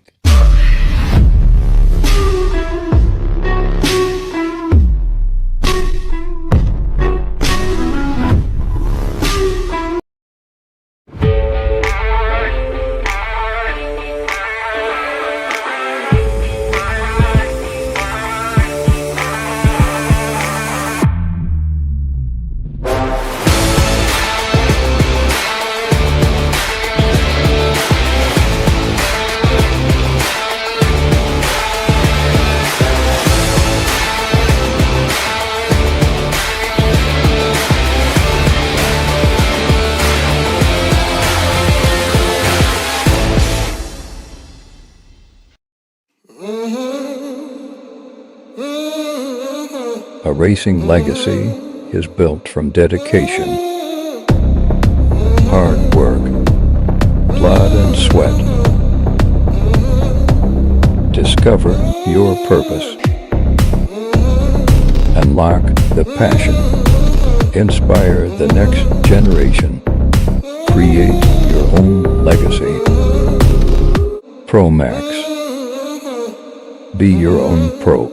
A: A racing legacy is built from dedication, hard work, blood and sweat. Discover your purpose. Unlock the passion. Inspire the next generation. Create your own legacy. ProMax. Be your own pro.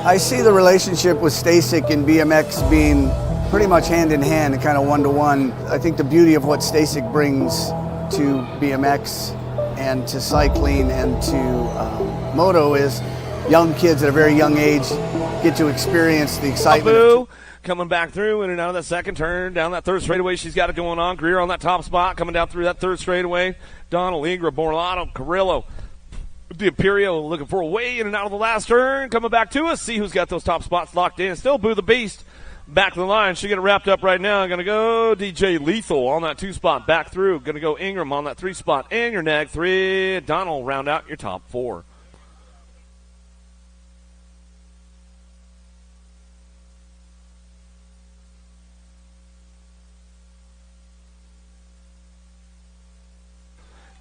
C: I see the relationship with Stasic and BMX being pretty much hand in hand and kind of one-to-one. I think the beauty of what Stasic brings to BMX and to cycling and to moto is young kids at a very young age get to experience the excitement.
F: Abu coming back through in and out of that second turn, down that third straightaway. She's got it going on. Greer on that top spot, coming down through that third straightaway. Donald, Ingram, Borlato, Carrillo, the Imperio looking for a way in and out of the last turn. Coming back to us. See who's got those top spots locked in. Still Boo the Beast back to the line. She get it wrapped up right now. Going to go DJ Lethal on that 2 spot back through. Going to go Ingram on that 3 spot. And your nag 3. Donald round out your top 4.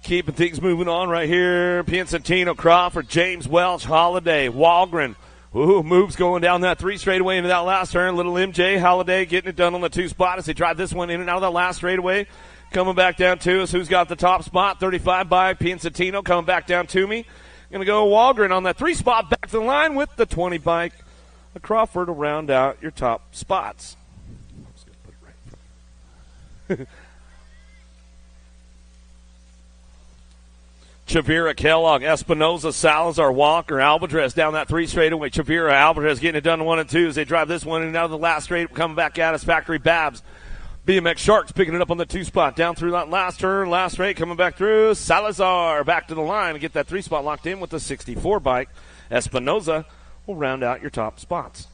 F: Keeping things moving on right here. Piancentino, Crawford, James Welch, Holiday, Walgren. Ooh, moves going down that 3 straightaway into that last turn. Little MJ, Holiday getting it done on the 2 spot as they drive this one in and out of that last straightaway. Coming back down to us. Who's got the top spot? 35 by Piancentino coming back down to me. Going to go Walgren on that 3 spot back to the line with the 20 bike. Crawford will round out your top spots. I'm just going to put it right. Chavira, Kellogg, Espinoza, Salazar, Walker, Alvarez down that 3 straightaway. Chavira, Alvarez getting it done 1 and 2 as they drive this one in and out of the last straight. Coming back at us, Factory Babs. BMX Sharks picking it up on the 2 spot. Down through that last turn, last straight, coming back through. Salazar back to the line and get that 3 spot locked in with the 64 bike. Espinoza will round out your top spots.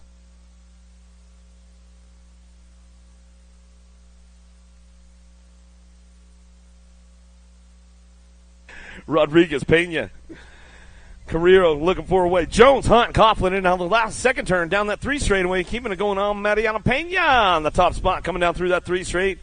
F: Rodriguez, Pena, Carrero looking for a way. Jones, Hunt, Coughlin in on the last second turn down that 3 straightaway, keeping it going on. Mariana Pena on the top spot, coming down through that 3 straight,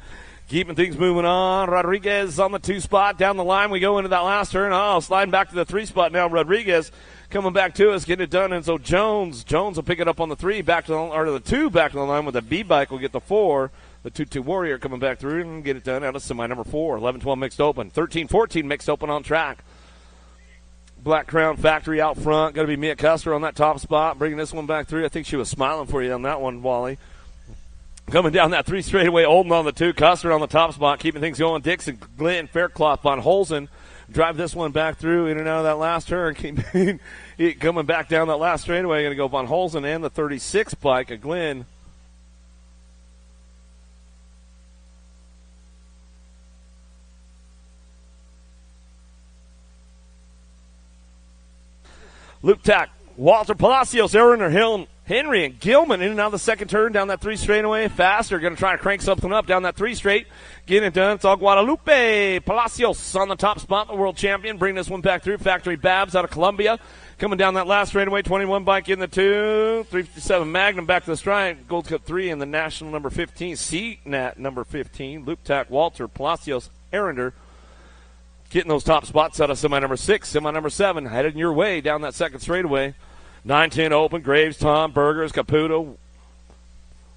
F: keeping things moving on. Rodriguez on the 2 spot down the line. We go into that last turn. Oh, sliding back to the 3 spot now. Rodriguez coming back to us, getting it done. And so Jones will pick it up on the 3 back to the 2 back to the line with the B bike. Will get the 4. The 2-2 Warrior coming back through and get it done out of semi number 4. 11-12 mixed open. 13-14 mixed open on track. Black Crown Factory out front. Going to be Mia Custer on that top spot. Bringing this one back through. I think she was smiling for you on that one, Wally. Coming down that 3 straightaway. Olden on the 2. Custer on the top spot. Keeping things going. Dixon, Glenn, Faircloth on Holzen. Drive this one back through in and out of that last turn. Coming back down that last straightaway. Going to go Von Holzen and the 36 bike of Glenn. Luke Tack, Walter Palacios, Aaron Hill, Henry, and Gilman in and out of the second turn down that 3 straightaway. Faster, going to try to crank something up down that 3 straight. Getting it done. It's all Guadalupe. Palacios on the top spot, the world champion. Bring this one back through. Factory Babs out of Columbia. Coming down that last straightaway. 21 bike in the 2. 357 Magnum back to the stride. Gold Cup 3 in the national number 15. CNAT number 15. Luke Tack, Walter Palacios, Arender. Getting those top spots out of semi number 6, semi number 7, headed your way down that second straightaway. 9-10 open. Graves, Tom, Burgers, Caputo.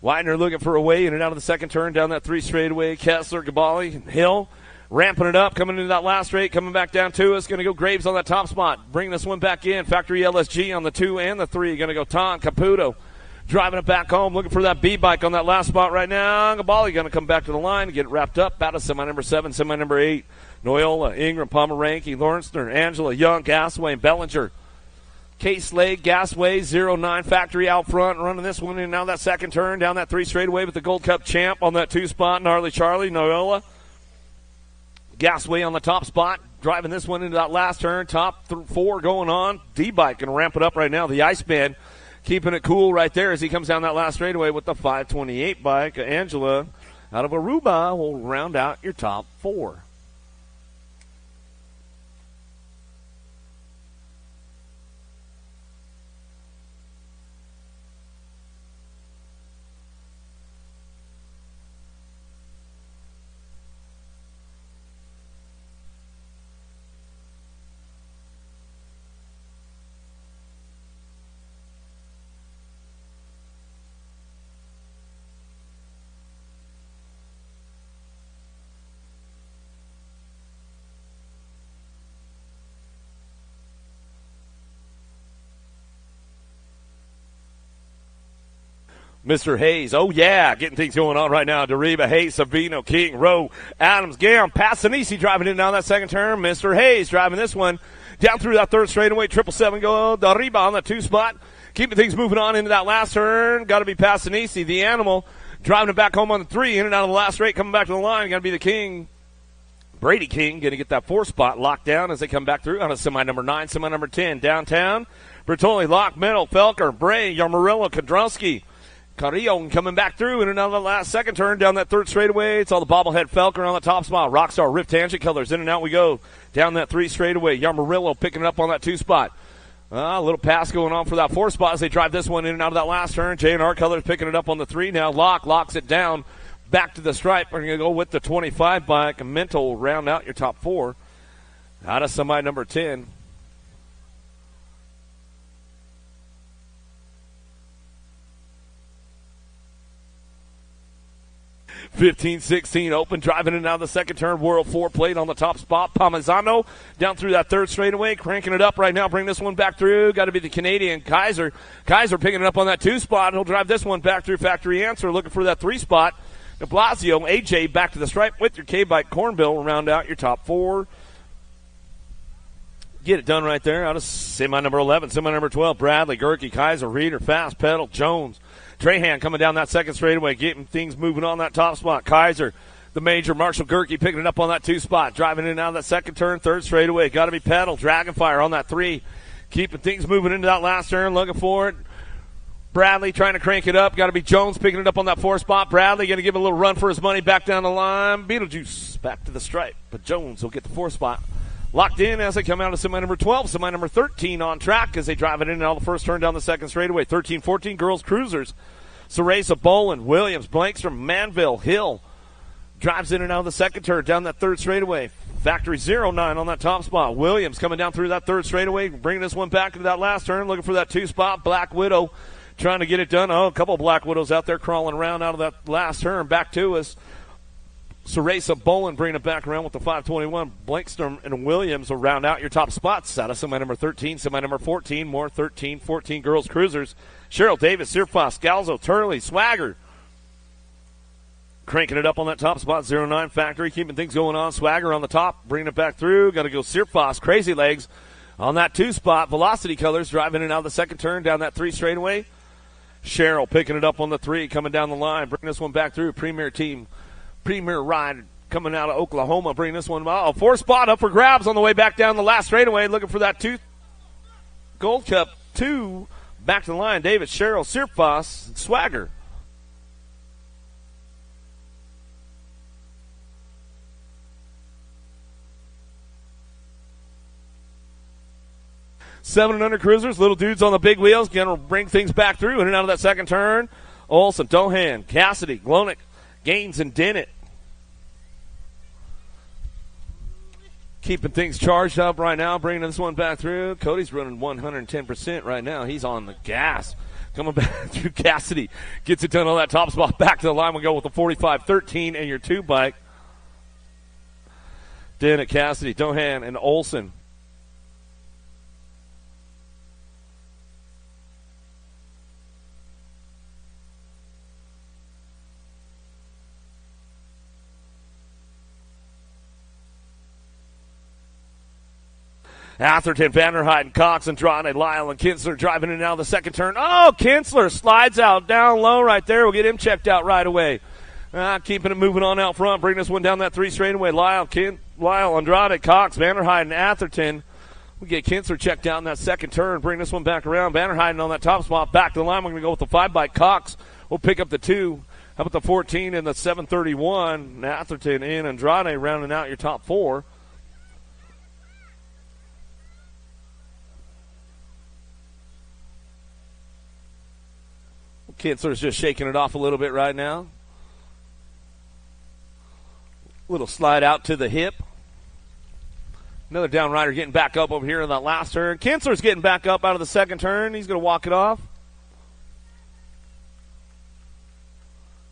F: Widener looking for a way in and out of the second turn down that 3 straightaway. Kessler, Gabali, Hill ramping it up, coming into that last straight, coming back down to us. Going to go Graves on that top spot. Bring this one back in. Factory LSG on the 2 and the 3. Going to go Tom, Caputo. Driving it back home, looking for that B bike on that last spot right now. Gabali going to come back to the line and get it wrapped up out of semi number 7, semi number 8. Noyola, Ingram, Pomeranke, Lawrencener, Angela, Young, Gasway, and Bellinger. Case Lake, Gasway, 09 Factory out front, running this one in now that second turn, down that 3 straightaway with the Gold Cup champ on that 2 spot, Gnarly Charlie, Noyola. Gasway on the top spot, driving this one into that last turn, top 4 going on. D-Bike going to ramp it up right now. The Iceman keeping it cool right there as he comes down that last straightaway with the 528 bike. Angela out of Aruba will round out your top 4. Mr. Hayes, oh yeah, getting things going on right now. Deriva, Hayes, Savino, King, Rowe, Adams, Gam, Passanisi driving in down that second turn. Mr. Hayes driving this one down through that third straightaway. 777 go Deriva on the 2 spot. Keeping things moving on into that last turn. Got to be Passanisi, the animal, driving it back home on the 3, in and out of the last straight, coming back to the line. Got to be the King. Brady King going to get that 4 spot locked down as they come back through on a semi number 9, semi number 10. Downtown, Bertoli, Lock, Middle, Felker, Bray, Yarmarillo, Kodrowski, Carrillo coming back through in another last second turn down that third straightaway. It's all the bobblehead Felker on the top spot. Rockstar, Rift Tangent Colors, in and out we go. Down that 3 straightaway. Yarmarillo picking it up on that 2 spot. A little pass going on for that 4 spot as they drive this one in and out of that last turn. J&R Colors picking it up on the 3 now. Locks it down back to the stripe. We're going to go with the 25 bike. Mental round out your top 4. Out of semi number 10. 15-16 open, driving in out of the second turn. World 4 plate on the top spot. Parmesano down through that third straightaway, cranking it up right now. Bring this one back through. Got to be the Canadian Kaiser. Kaiser picking it up on that 2 spot. He'll drive this one back through Factory Answer, looking for that 3 spot. De Blasio, AJ back to the stripe with your K-Bike Cornbill. Round out your top 4. Get it done right there out of semi number 11, semi number 12. Bradley, Gerke, Kaiser, Reeder, Fast Pedal, Jones. Trahan coming down that second straightaway, getting things moving on that top spot. Kaiser, the major, Marshall Gerke picking it up on that 2 spot. Driving in and out of that second turn, third straightaway. Got to be Pedal, Dragonfire on that 3. Keeping things moving into that last turn, looking for it. Bradley trying to crank it up. Got to be Jones picking it up on that 4 spot. Bradley going to give a little run for his money back down the line. Beetlejuice back to the stripe, but Jones will get the 4 spot. Locked in as they come out of semi number 12, semi number 13 on track as they drive it in and out of the first turn down the second straightaway. 13-14 girls cruisers. Cereza, Bolin, Williams, Blankstrom, Manville, Hill drives in and out of the second turn down that third straightaway. Factory 09 on that top spot. Williams coming down through that third straightaway, bringing this one back into that last turn, looking for that 2 spot. Black Widow trying to get it done. Oh, a couple of Black Widows out there crawling around out of that last turn. Back to us. Cereza, Bolin bringing it back around with the 521. Blankstrom and Williams will round out your top spots out of semi number 13, semi number 14. More 13-14 girls cruisers. Cheryl Davis, Sirfos, Galzo, Turley, Swagger. Cranking it up on that top spot, 09 Factory, keeping things going on. Swagger on the top, bringing it back through. Got to go Sirfos, Crazy Legs on that 2 spot. Velocity Colors driving in and out of the second turn down that 3 straightaway. Cheryl picking it up on the 3, coming down the line, bringing this one back through. Premier Ride coming out of Oklahoma, bringing this one. Oh, 4 spot up for grabs on the way back down the last straightaway, looking for that 2 Gold Cup 2. Back to the line, David, Cheryl, Sirfos, Swagger. Seven and under cruisers, little dudes on the big wheels, going to bring things back through in and out of that second turn. Olson, Dohan, Cassidy, Glonick, Gaines, and Dennett. Keeping things charged up right now, bringing this one back through. Cody's running 110% right now. He's on the gas. Coming back through, Cassidy gets it done on that top spot. Back to the line, we go with the 45-13 and your 2 bike. Dennett, Cassidy, Dohan, and Olson. Atherton, Vanderheiden, Cox, Andrade, Lyle, and Kinsler driving in and out of the second turn. Oh, Kinsler slides out down low right there. We'll get him checked out right away. Keeping it moving on out front. Bring this one down that 3 straightaway. Lyle, Andrade, Cox, Vanderheiden, Atherton. We get Kinsler checked out in that second turn. Bring this one back around. Vanderheiden on that top spot. Back to the line. We're going to go with the 5 bike. Cox will pick up the 2. How about the 14 and the 731? Atherton and Andrade rounding out your top 4. Kinsler's just shaking it off a little bit right now. Little slide out to the hip. Another down rider getting back up over here in that last turn. Kinsler's getting back up out of the second turn. He's going to walk it off.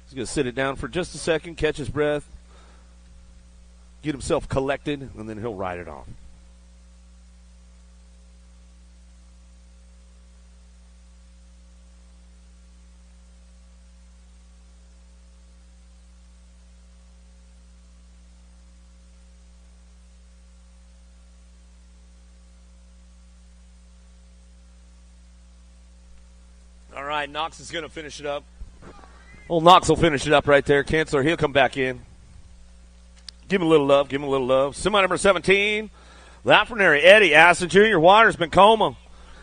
F: He's going to sit it down for just a second, catch his breath, get himself collected, and then he'll ride it off. right, Knox is going to finish it up. Old Knox will finish it up right there. Kinsler, he'll come back in. Give him a little love. Give him a little love. Semi number 17, Lafrenary, Eddie, Addison Jr., Waters, Bencoma.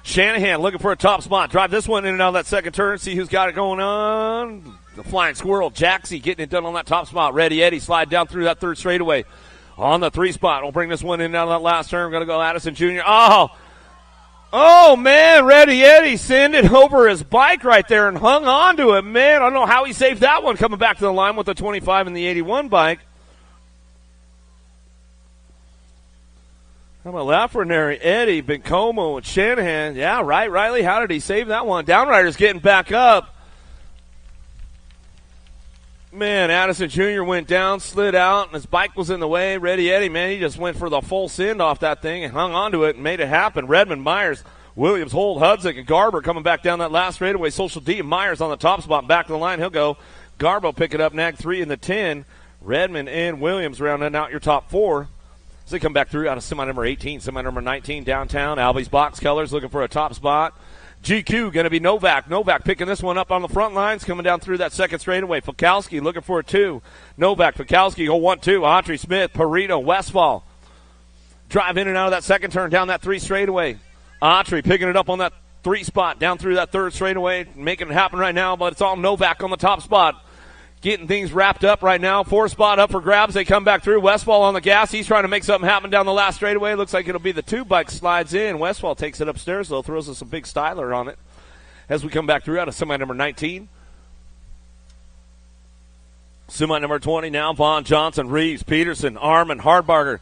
F: Shanahan looking for a top spot. Drive this one in and out of that second turn. See who's got it going on. The Flying Squirrel, Jaxie, getting it done on that top spot. Ready, Eddie, slide down through that third straightaway. On the 3 spot. We'll bring this one in and out of that last turn. We're going to go Addison Jr. Oh, man, Ready Eddie sent it over his bike right there and hung on to it. Man, I don't know how he saved that one coming back to the line with the 25 and the 81 bike. How about Lafrenary, Eddie, Bencomo, and Shanahan? Yeah, right, Riley. How did he save that one? Downrider's getting back up. Man, Addison Jr. went down, slid out, and his bike was in the way. Ready Eddie, man, he just went for the full send off that thing and hung onto it and made it happen. Redmond, Myers, Williams, Holt, Hudzik, and Garber coming back down that last straightaway. Social D, Myers on the top spot, back of the line. He'll go. Garbo pick it up, nag 3 in the 10. Redmond and Williams rounding out your top 4. So they come back through out of semi number 18, semi number 19 downtown. Albie's Box Colors looking for a top spot. GQ going to be Novak. Novak picking this one up on the front lines, coming down through that second straightaway. Fikowski looking for a 2. Novak, Fikowski go 1-2. Autry Smith, Perito, Westfall. Drive in and out of that second turn down that 3 straightaway. Autry picking it up on that 3 spot down through that third straightaway, making it happen right now, but it's all Novak on the top spot. Getting things wrapped up right now. 4 spot up for grabs. They come back through. Westfall on the gas. He's trying to make something happen down the last straightaway. Looks like it'll be the 2 bike slides in. Westfall takes it upstairs, though. Throws us a big styler on it as we come back through out of semi number 19. Semi number 20 now. Vaughn, Johnson, Reeves, Peterson, Armin, Hardbarger.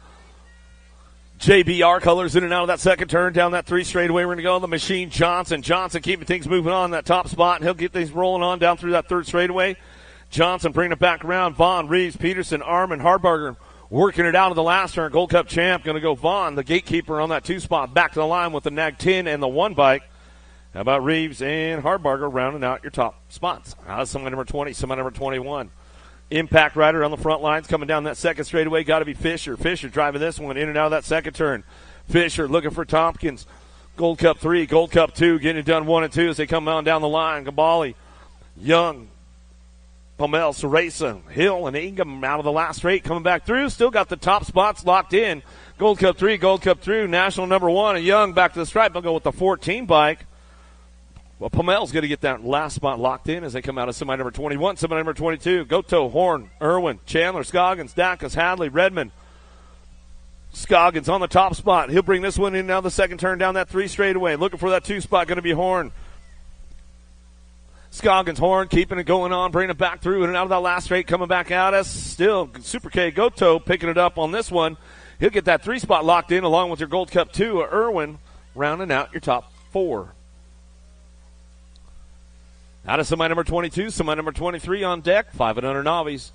F: JBR Colors in and out of that second turn down that 3 straightaway. We're going to go the Machine Johnson. Johnson keeping things moving on that top spot, and he'll get things rolling on down through that 3rd straightaway. Johnson bringing it back around. Vaughn, Reeves, Peterson, Armin, Hardbarger working it out of the last turn. Gold Cup champ going to go Vaughn, the gatekeeper on that 2 spot, back to the line with the nag 10 and the 1 bike. How about Reeves and Hardbarger rounding out your top spots? Semi number 20, semi number 21. Impact Rider on the front lines coming down that second straightaway. Got to be Fisher. Fisher driving this one in and out of that second turn. Fisher looking for Tompkins. Gold Cup 3, Gold Cup 2, getting it done 1 and 2 as they come on down the line. Gabali, Young, Pomel, Ceresa, Hill, and Ingham out of the last straight coming back through. Still got the top spots locked in. Gold Cup 3, Gold Cup 2, National number 1, and Young back to the stripe. They'll go with the 14 bike. Well, Pomel's going to get that last spot locked in as they come out of semi number 21, semi number 22. Goto, Horn, Irwin, Chandler, Scoggins, Dacus, Hadley, Redmond. Scoggins on the top spot. He'll bring this one in now the second turn down that 3 straightaway. Looking for that 2 spot, going to be Horn. Scoggins, Horn, keeping it going on, bringing it back through and out of that last straight, coming back at us. Still, Super K Goto picking it up on this one. He'll get that 3 spot locked in along with your Gold Cup 2, Irwin, rounding out your top 4. Out of semi number 22, semi number 23 on deck, 5 and under novice.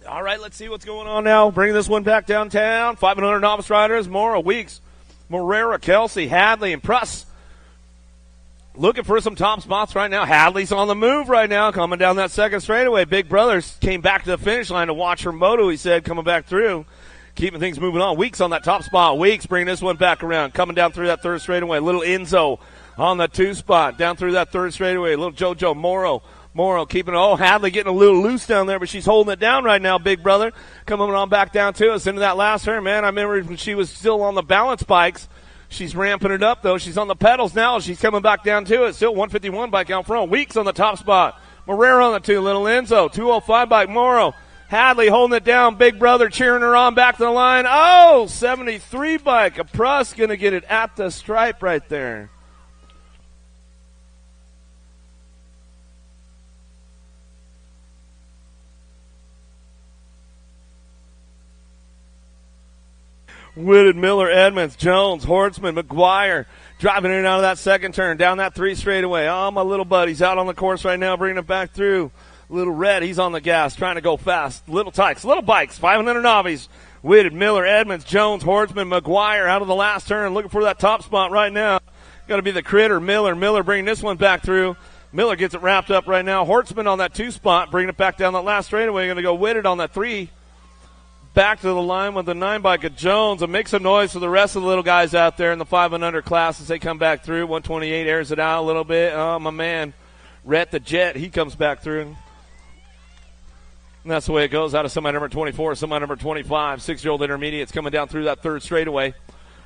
F: All right, let's see what's going on now. Bringing this one back downtown. 500 novice riders. Mora, Weeks, Morera, Kelsey, Hadley, and Pruss. Looking for some top spots right now. Hadley's on the move right now, coming down that second straightaway. Big Brothers came back to the finish line to watch her moto, he said, coming back through. Keeping things moving on. Weeks on that top spot. Weeks bringing this one back around. Coming down through that third straightaway. Little Enzo on the 2 spot. Down through that third straightaway. Little JoJo Morrow keeping it. Hadley getting a little loose down there, but she's holding it down right now, Big Brother. Coming on back down to us into that last turn, man. I remember when she was still on the balance bikes. She's ramping it up, though. She's on the pedals now. She's coming back down to it. Still 151 bike out front. Weeks on the top spot. Morera on the 2. Little Enzo. 205 bike. Morrow. Hadley holding it down. Big Brother cheering her on back to the line. 73 bike. A Pruss going to get it at the stripe right there. Whitted, Miller, Edmonds, Jones, Hortzman, McGuire driving in and out of that second turn, down that 3 straightaway. Oh, my little buddy's out on the course right now, bringing it back through. Little Red, he's on the gas, trying to go fast. Little Tykes, Little Bikes, 500 novice. Whitted, Miller, Edmonds, Jones, Hortzman, McGuire out of the last turn, looking for that top spot right now. Got to be the Critter, Miller. Miller bringing this one back through. Miller gets it wrapped up right now. Hortzman on that 2 spot, bringing it back down that last straightaway. Going to go Whitted on that 3. Back to the line with the 9 bike of Jones, and make some noise for the rest of the little guys out there in the 5 and under class as they come back through. 128 airs it out a little bit. Oh, my man, Rhett the Jet, he comes back through. And that's the way it goes out of semi number 24, semi number 25. 6-year-old intermediates coming down through that 3rd straightaway.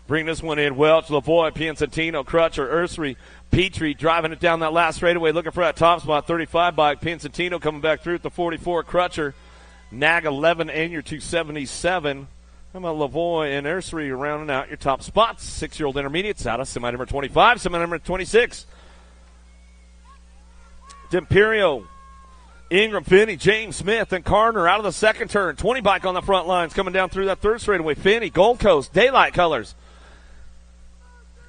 F: Bring this one in. Welch, Lavoie, Piancentino, Crutcher, Ursery, Petrie driving it down that last straightaway, looking for that top spot. 35 bike. Piancentino coming back through at the 44. Crutcher. Nag 11 and your 277. How about Lavoie and Ursery rounding out your top spots? 6-year-old intermediates out of semi number 25, semi number 26. D'Imperio, Ingram, Finney, James Smith, and Carter out of the second turn. 20 bike on the front lines coming down through that 3rd straightaway. Finney, Gold Coast, Daylight Colors.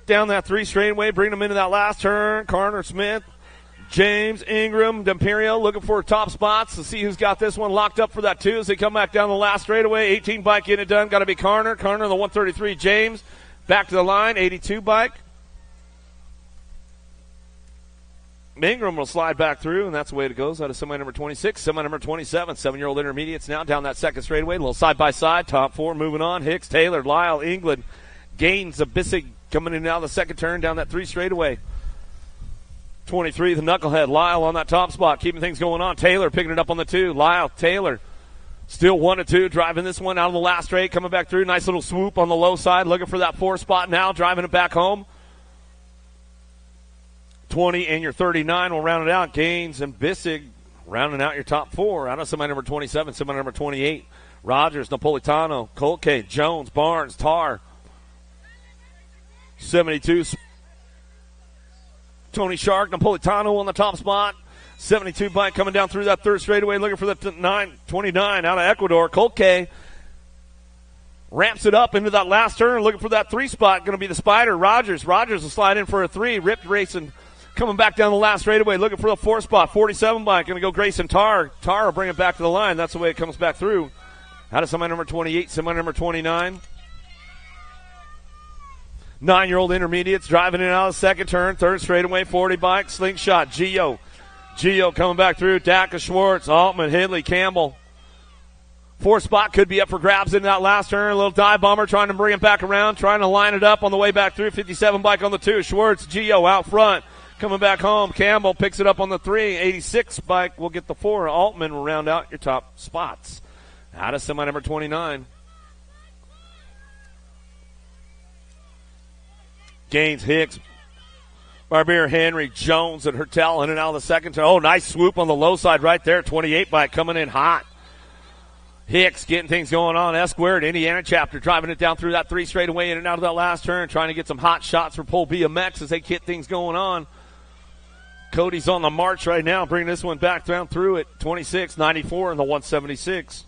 F: Down that 3 straightaway, bring them into that last turn. Carter, Smith, James, Ingram, D'Imperio looking for top spots to see who's got this one locked up for that 2 as they come back down the last straightaway. 18 bike getting it done. Got to be Carter. Carter, the 133. James back to the line. 82 bike. Ingram will slide back through, and that's the way it goes out of semi number 26, semi number 27. 7-year-old intermediates now down that 2nd straightaway. A little side-by-side. Top 4 moving on. Hicks, Taylor, Lyle, England, Gaines, Bissig coming in now the 2nd turn down that 3 straightaway. 23, the Knucklehead. Lyle on that top spot, keeping things going on. Taylor picking it up on the 2. Lyle, Taylor, still 1 and 2, driving this one out of the last straight, coming back through. Nice little swoop on the low side, looking for that 4 spot now, driving it back home. 20 and your 39 will round it out. Gaines and Bissig rounding out your top 4. Out of semi number 27, semi number 28. Rogers, Napolitano, Colque, Jones, Barnes, Tar. 72. Tony Shark, Napolitano on the top spot. 72 bike coming down through that 3rd straightaway, looking for the 29 out of Ecuador. Colque ramps it up into that last turn, looking for that 3 spot. Going to be the Spider. Rogers will slide in for a 3. Ripped racing, coming back down the last straightaway, looking for the 4 spot. 47 bike, going to go Grayson Tar. Tar will bring it back to the line. That's the way it comes back through. Out of semi number 28, semi number 29. 9-year-old intermediates driving in out of the 2nd turn, 3rd straightaway, 40 bike, Slingshot, Gio coming back through, Daka, Schwartz, Altman, Hidley, Campbell. 4 spot could be up for grabs in that last turn. A little dive bomber trying to bring it back around, trying to line it up on the way back through. 57 bike on the 2, Schwartz, Gio out front, coming back home. Campbell picks it up on the 3. 86 bike will get the 4. Altman will round out your top spots. Out of semi number 29. Gaines, Hicks, Barbier, Henry, Jones, and Hertel in and out of the 2nd turn. Oh, nice swoop on the low side right there. 28 bike coming in hot. Hicks getting things going on. Esquire, Indiana chapter, driving it down through that 3 straightaway in and out of that last turn, trying to get some hot shots for Pole BMX as they get things going on. Cody's on the march right now, bringing this one back down through it. 26, 94, and the 176.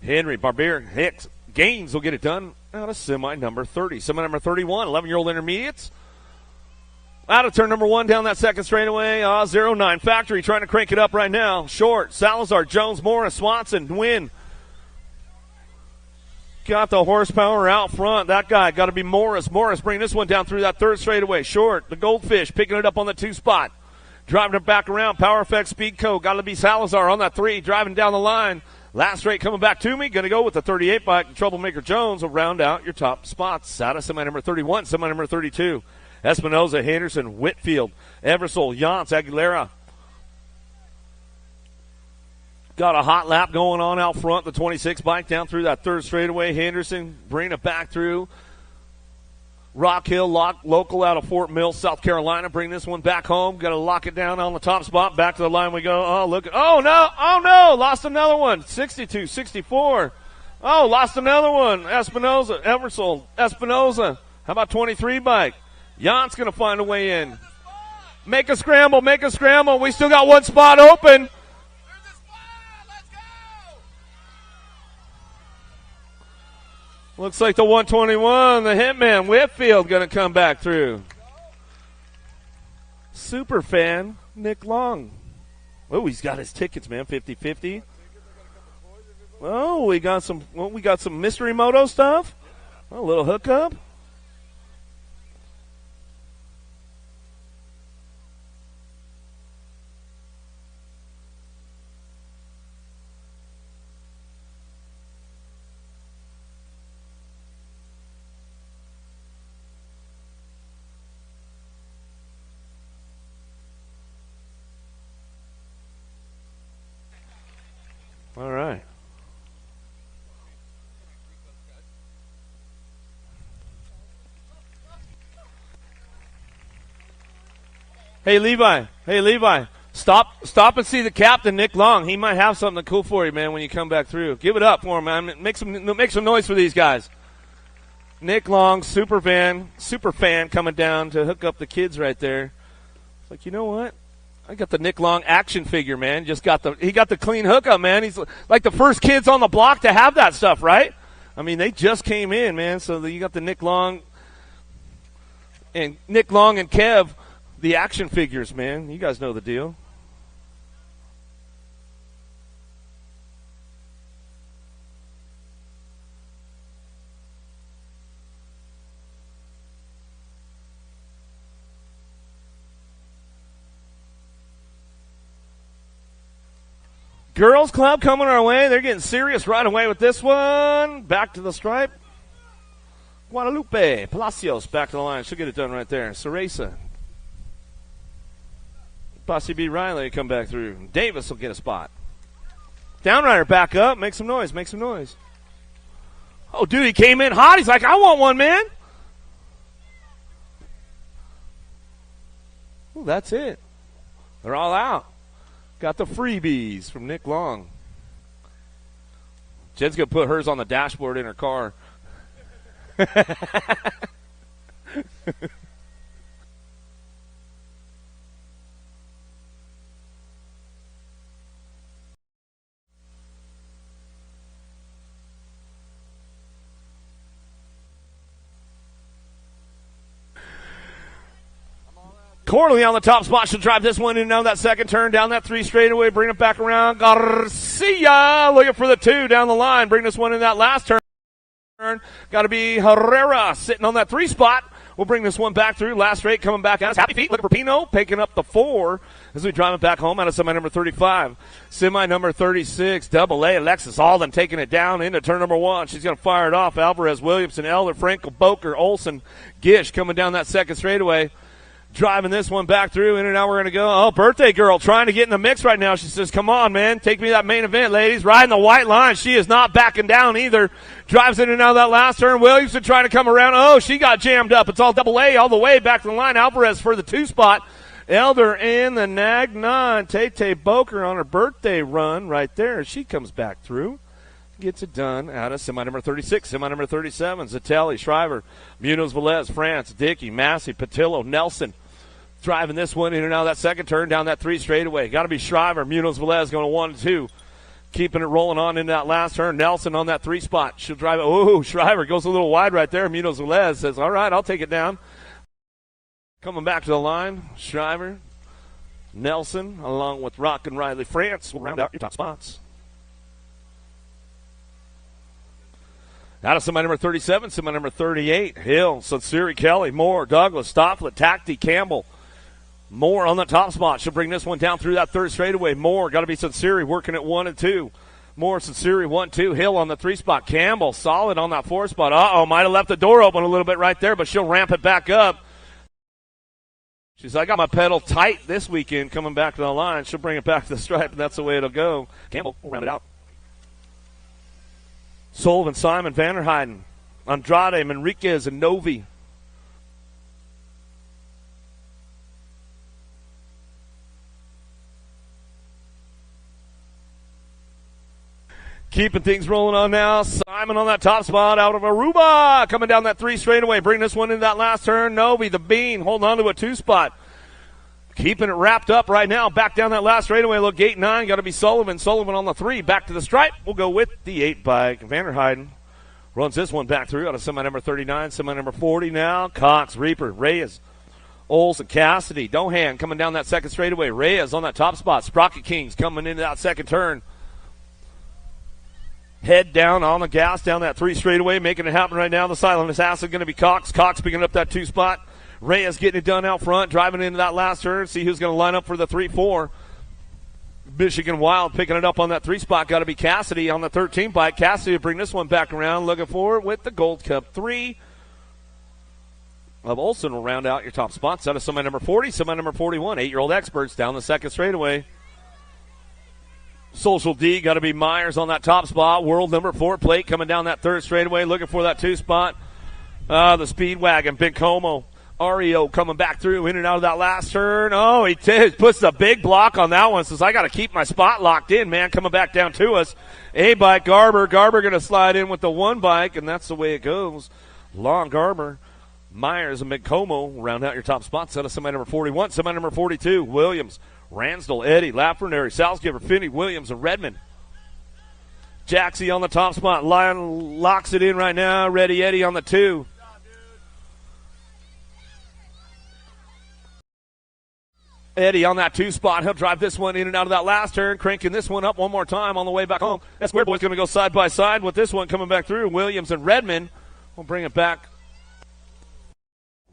F: Henry, Barbier, Hicks, Gaines will get it done out of semi number 30. Semi number 31, 11-year-old intermediates. Out of turn number 1 down that 2nd straightaway. 09 Factory trying to crank it up right now. Short, Salazar, Jones, Morris, Swanson, Wynn. Got the horsepower out front. That guy got to be Morris. Morris bringing this one down through that 3rd straightaway. Short, the Goldfish picking it up on the 2 spot. Driving it back around. Power Effect Speed Co. Got to be Salazar on that 3, driving down the line. Last straight coming back to me. Going to go with the 38 bike. Troublemaker Jones will round out your top spots. Out of semi number 31, semi number 32. Espinoza, Henderson, Whitfield, Eversole, Yance, Aguilera. Got a hot lap going on out front. The 26 bike down through that 3rd straightaway. Henderson bringing it back through. Rock Hill, local out of Fort Mill, South Carolina. Bring this one back home. Got to lock it down on the top spot. Back to the line we go. Oh, look. Oh, no. Lost another one. 62, 64. Oh, lost another one. Espinoza, Eversole, Espinoza. How about 23 bike? Jan's going to find a way in. Make a scramble. We still got 1 spot open. Looks like the 121, the Hitman, Whitfield, going to come back through. Super fan, Nick Long. Oh, he's got his tickets, man, 50-50. Oh, we got some mystery moto stuff. A little hookup. All right. Hey, Levi. Stop and see the captain, Nick Long. He might have something cool for you, man, when you come back through. Give it up for him, man. Make some noise for these guys. Nick Long, super fan coming down to hook up the kids right there. It's like, you know what? I got the Nick Long action figure, man. He got the clean hookup, man. He's like the first kids on the block to have that stuff, right? I mean, they just came in, man. So you got the Nick Long and Kev, the action figures, man. You guys know the deal. Girls Club coming our way. They're getting serious right away with this one. Back to the stripe. Guadalupe Palacios back to the line. She'll get it done right there. Cereza. Posse B. Riley come back through. Davis will get a spot. Downrider back up. Make some noise. Oh, dude, he came in hot. He's like, I want one, man. Ooh, that's it. They're all out. Got the freebies from Nick Long. Jen's going to put hers on the dashboard in her car. Corley on the top spot. She'll drive this one in down that second turn, down that 3 straightaway, bring it back around. Garcia looking for the 2 down the line. Bring this one in that last turn. Got to be Herrera sitting on that 3 spot. We'll bring this one back through. Last straight coming back out. Happy feet looking for Pino, picking up the 4 as we drive it back home out of semi number 35. Semi number 36, double A, Alexis Alden taking it down into turn number 1. She's going to fire it off. Alvarez, Williamson, Elder, Frankel, Boker, Olson, Gish coming down that second straightaway. Driving this one back through, in and out we're going to go. Oh, birthday girl trying to get in the mix right now. She says, come on, man. Take me to that main event, ladies. Riding the white line. She is not backing down either. Drives in and out of that last turn. Williamson trying to come around. Oh, she got jammed up. It's all double A all the way back to the line. Alvarez for the 2 spot. Elder and the Nag 9. Tate Boker on her birthday run right there. She comes back through. Gets it done out of semi number 36, semi number 37. Zatelli, Shriver, Munoz, Velez, France, Dickey, Massey, Patillo, Nelson. Driving this one in and out of that second turn, down that 3 straightaway. Got to be Shriver. Munoz Velez going 1-2. Keeping it rolling on into that last turn. Nelson on that 3 spot. She'll drive it. Oh, Shriver goes a little wide right there. Munoz Velez says, all right, I'll take it down. Coming back to the line, Shriver, Nelson, along with Rock and Riley France will round out your top spots. Out of semi number 37, semi number 38, Hill, Sansiri, Kelly, Moore, Douglas, Stofflet, Tacti, Campbell. Moore on the top spot. She'll bring this one down through that 3rd straightaway. Moore, got to be Sansiri, working at 1 and 2. Moore, Sansiri, 1-2. Hill on the 3 spot. Campbell, solid on that 4 spot. Might have left the door open a little bit right there, but she'll ramp it back up. She's like, I got my pedal tight this weekend coming back to the line. She'll bring it back to the stripe, and that's the way it'll go. Campbell will round it out. Sullivan, Simon, Vanderheiden, Andrade, Manriquez, and Novi. Keeping things rolling on now. Simon on that top spot out of Aruba. Coming down that 3 straightaway. Bring this one in that last turn. Novi, the Bean, holding on to a 2 spot. Keeping it wrapped up right now. Back down that last straightaway. Look, gate 9. Got to be Sullivan. Sullivan on the 3. Back to the stripe. We'll go with the 8 bike. Vanderheiden Runs this one back through out of semi number 39, semi number 40 now. Cox, Reaper, Reyes, Olsen, Cassidy, Dohan coming down that second straightaway. Reyes on that top spot. Sprocket Kings coming into that second turn. Head down on the gas down that 3 straightaway, making it happen right now. The silent assassin going to be Cox. Cox picking up that 2 spot. Reyes getting it done out front, driving into that last turn. See who's going to line up for the 3-4. Michigan Wild picking it up on that 3 spot. Got to be Cassidy on the 13 bike. Cassidy to bring this one back around. Looking for it with the Gold Cup 3. Of Olsen will round out your top spots. Out of semi number 40, semi number 41. 8-year-old experts down the second straightaway. Social D got to be Myers on that top spot. World number 4 plate coming down that third straightaway. Looking for that 2 spot. The Speedwagon, Big Como. REO coming back through in and out of that last turn. Oh, he puts a big block on that one. Says, I got to keep my spot locked in, man. Coming back down to us. A bike, Garber. Garber going to slide in with the 1 bike, and that's the way it goes. Long Garber. Myers and McComo round out your top spots. Out of semi number 41, semi number 42. Williams, Ransdell, Eddie, Lafrenary, Salzgiver, Finney, Williams, and Redmond. Jaxie on the top spot. Lion locks it in right now. Ready Eddie on the 2. Eddie on that 2 spot. He'll drive this one in and out of that last turn, cranking this one up one more time on the way back home. That Square Boy's going to go side by side with this one coming back through. Williams and Redmond will bring it back.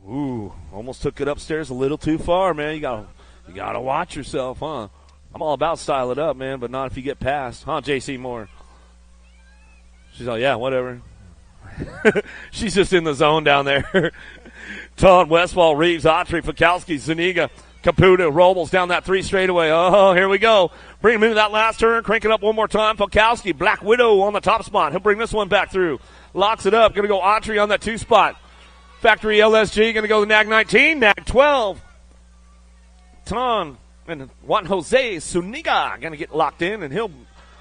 F: Ooh, almost took it upstairs a little too far, man. You gotta watch yourself, huh? I'm all about style it up, man, but not if you get past, huh, J.C. Moore? She's like, yeah, whatever. She's just in the zone down there. Todd, Westfall, Reeves, Autry, Fikowski, Zuniga, Caputo, Robles down that 3 straightaway. Oh, here we go. Bring him into that last turn. Crank it up one more time. Fikowski, Black Widow on the top spot. He'll bring this one back through. Locks it up. Going to go Autry on that 2 spot. Factory LSG going to go the Nag 19, Nag 12. Ton and Juan Jose Zuniga going to get locked in, and he'll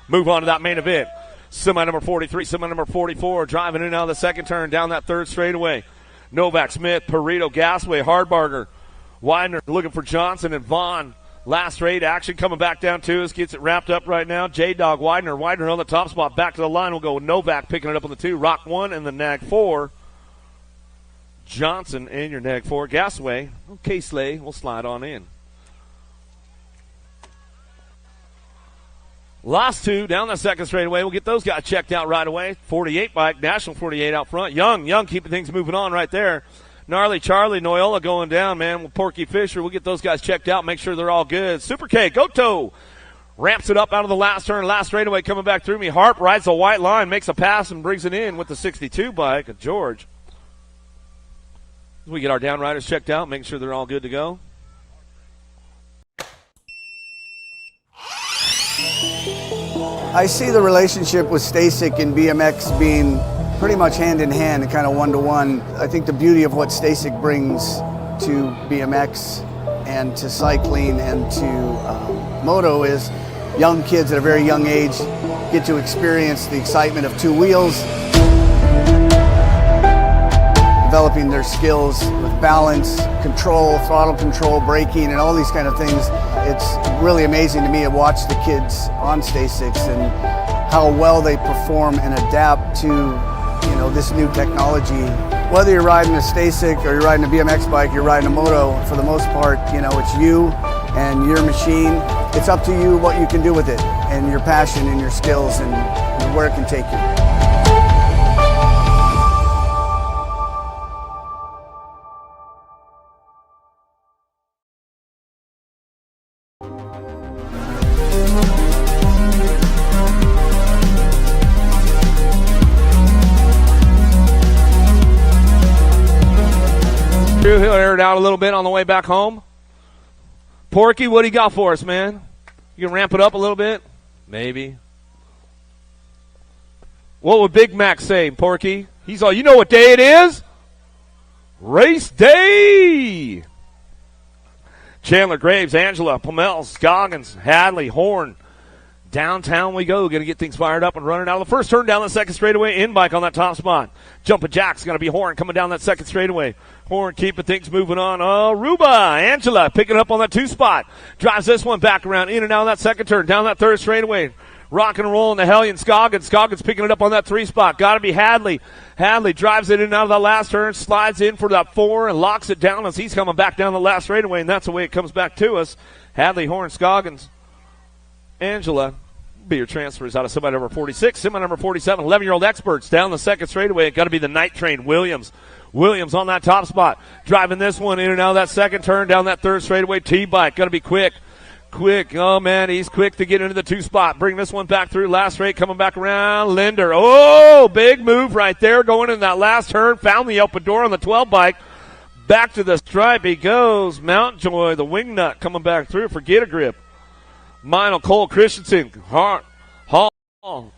F: move on to that main event. Semi number 43, semi number 44, driving in and out of the second turn down that 3rd straightaway. Novak, Smith, Perito, Gasway, Hardbarger, Widener looking for Johnson and Vaughn. Last straight action coming back down to us. Gets it wrapped up right now. J-Dog, Widener. Widener on the top spot. Back to the line. We'll go with Novak picking it up on the 2. Rock 1 and the Nag 4. Johnson in your Nag 4. Gasway. Okay, Slay. We'll slide on in. Last 2 down the second straightaway. We'll get those guys checked out right away. 48 bike. National 48 out front. Young keeping things moving on right there. Gnarly Charlie, Noyola going down, man. With Porky Fisher. We'll get those guys checked out. Make sure they're all good. Super K, Goto. Ramps it up out of the last turn. Last straightaway coming back through me. Harp rides the white line. Makes a pass and brings it in with the 62 bike of George. We get our downriders checked out, making sure they're all good to go.
C: I see the relationship with Stasic and BMX being pretty much hand in hand and kind of one-to-one. I think the beauty of what Stasic brings to BMX and to cycling and to moto is young kids at a very young age get to experience the excitement of 2 wheels, developing their skills with balance, control, throttle control, braking, and all these kind of things. It's really amazing to me to watch the kids on Stasics and how well they perform and adapt to, this new technology. Whether you're riding a Stasic or you're riding a BMX bike, you're riding a moto, for the most part, it's you and your machine. It's up to you what you can do with it and your passion and your skills and where it can take you.
F: He'll air it out a little bit on the way back home. Porky, what do you got for us, man? You can ramp it up a little bit? Maybe. What would Big Mac say, Porky? He's all, you know what day it is? Race day! Chandler, Graves, Angela, Pomel, Scoggins, Hadley, Horn. Downtown we go. Going to get things fired up and running out of the first turn down the second straightaway. In bike on that top spot. Jumping Jack's going to be Horn coming down that second straightaway. Horn keeping things moving on. Oh, Ruba, Angela picking up on that 2 spot. Drives this one back around in and out of that second turn. Down that third straightaway. Rock and roll in the Hellion Scoggins. Scoggins picking it up on that 3 spot. Got to be Hadley. Hadley drives it in and out of the last turn, slides in for that 4 and locks it down as he's coming back down the last straightaway, and that's the way it comes back to us. Hadley, Horn, Scoggins, Angela. Be your transfers out of semi number 46, semi number 47, 11-year-old experts down the second straightaway. Got to be the night train, Williams. Williams on that top spot, driving this one in and out of that second turn, down that third straightaway. T-bike, got to be quick. Oh, man, he's quick to get into the 2 spot. Bring this one back through. Last straight, coming back around. Linder. Oh, big move right there going in that last turn. Found the open door on the 12 bike. Back to the stripe he goes. Mountjoy, the wingnut, coming back through for Get a Grip. Meinl, Cole, Christensen, Hart, Hall,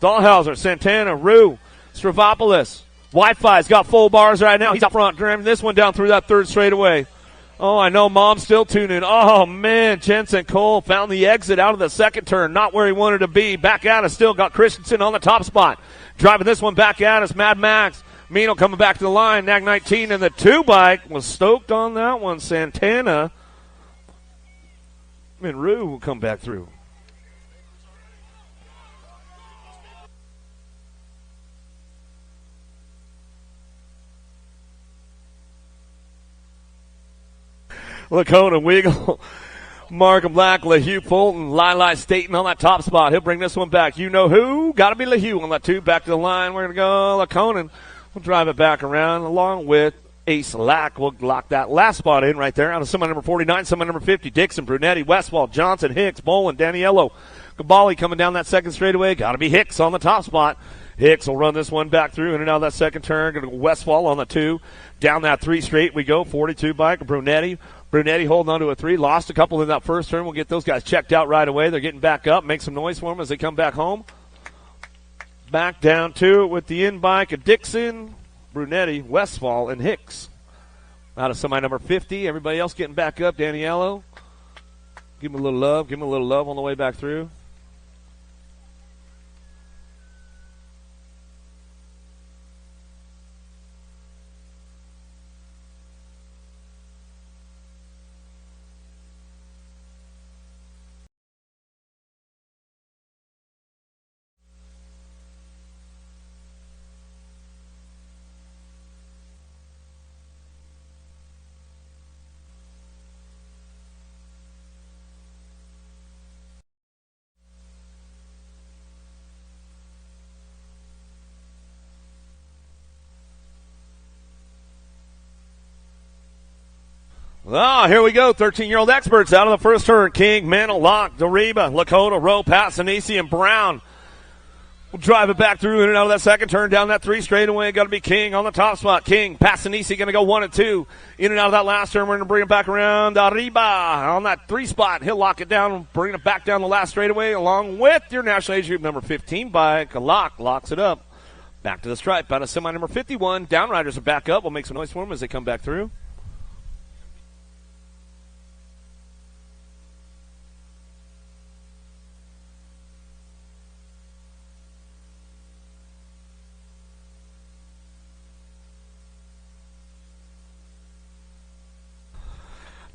F: Dahlhauser, Santana, Rue, Stravopoulos. Wi-Fi's got full bars right now. He's up front, driving this one down through that third straightaway. Oh, I know Mom's still tuning. Oh, man, Jensen Cole found the exit out of the second turn. Not where he wanted to be. Back at us still. Got Christensen on the top spot. Driving this one back at us. Mad Max. Mino coming back to the line. Nag 19 and the 2 bike was stoked on that one. Santana. And Rue will come back through. Lacona, Wiggle, Markham Black, LaHue Fulton, Lili Staten on that top spot. He'll bring this one back. You know who? Got to be LaHue on that 2. Back to the line. We're going to go Laconin. We'll drive it back around along with Ace Lack. We'll lock that last spot in right there out of semi number 49, semi number 50. Dixon, Brunetti, Westfall, Johnson, Hicks, Bolin, Daniello, Cabali coming down that second straightaway. Got to be Hicks on the top spot. Hicks will run this one back through in and out of that second turn. Going to go Westfall on the 2. Down that 3 straight we go. 42 bike. Brunetti holding on to a 3. Lost a couple in that first turn. We'll get those guys checked out right away. They're getting back up. Make some noise for them as they come back home. Back down to it with the in bike of Dixon, Brunetti, Westfall, and Hicks. Out of semi number 50. Everybody else getting back up. Daniello. Give him a little love. Give him a little love on the way back through. Ah, here we go. 13-year-old experts out of the first turn. King, Mantle, Locke, Doriba, Lakota, Rowe, Passanisi, and Brown. We'll drive it back through in and out of that second turn. Down that 3 straightaway. Got to be King on the top spot. King, Passanisi going to go 1 and 2. In and out of that last turn. We're going to bring it back around. Doriba on that 3 spot. He'll lock it down. Bring it back down the last straightaway along with your National Age Group number 15 bike. Locke locks it up. Back to the stripe. Out of semi number 51. Downriders are back up. We'll make some noise for them as they come back through.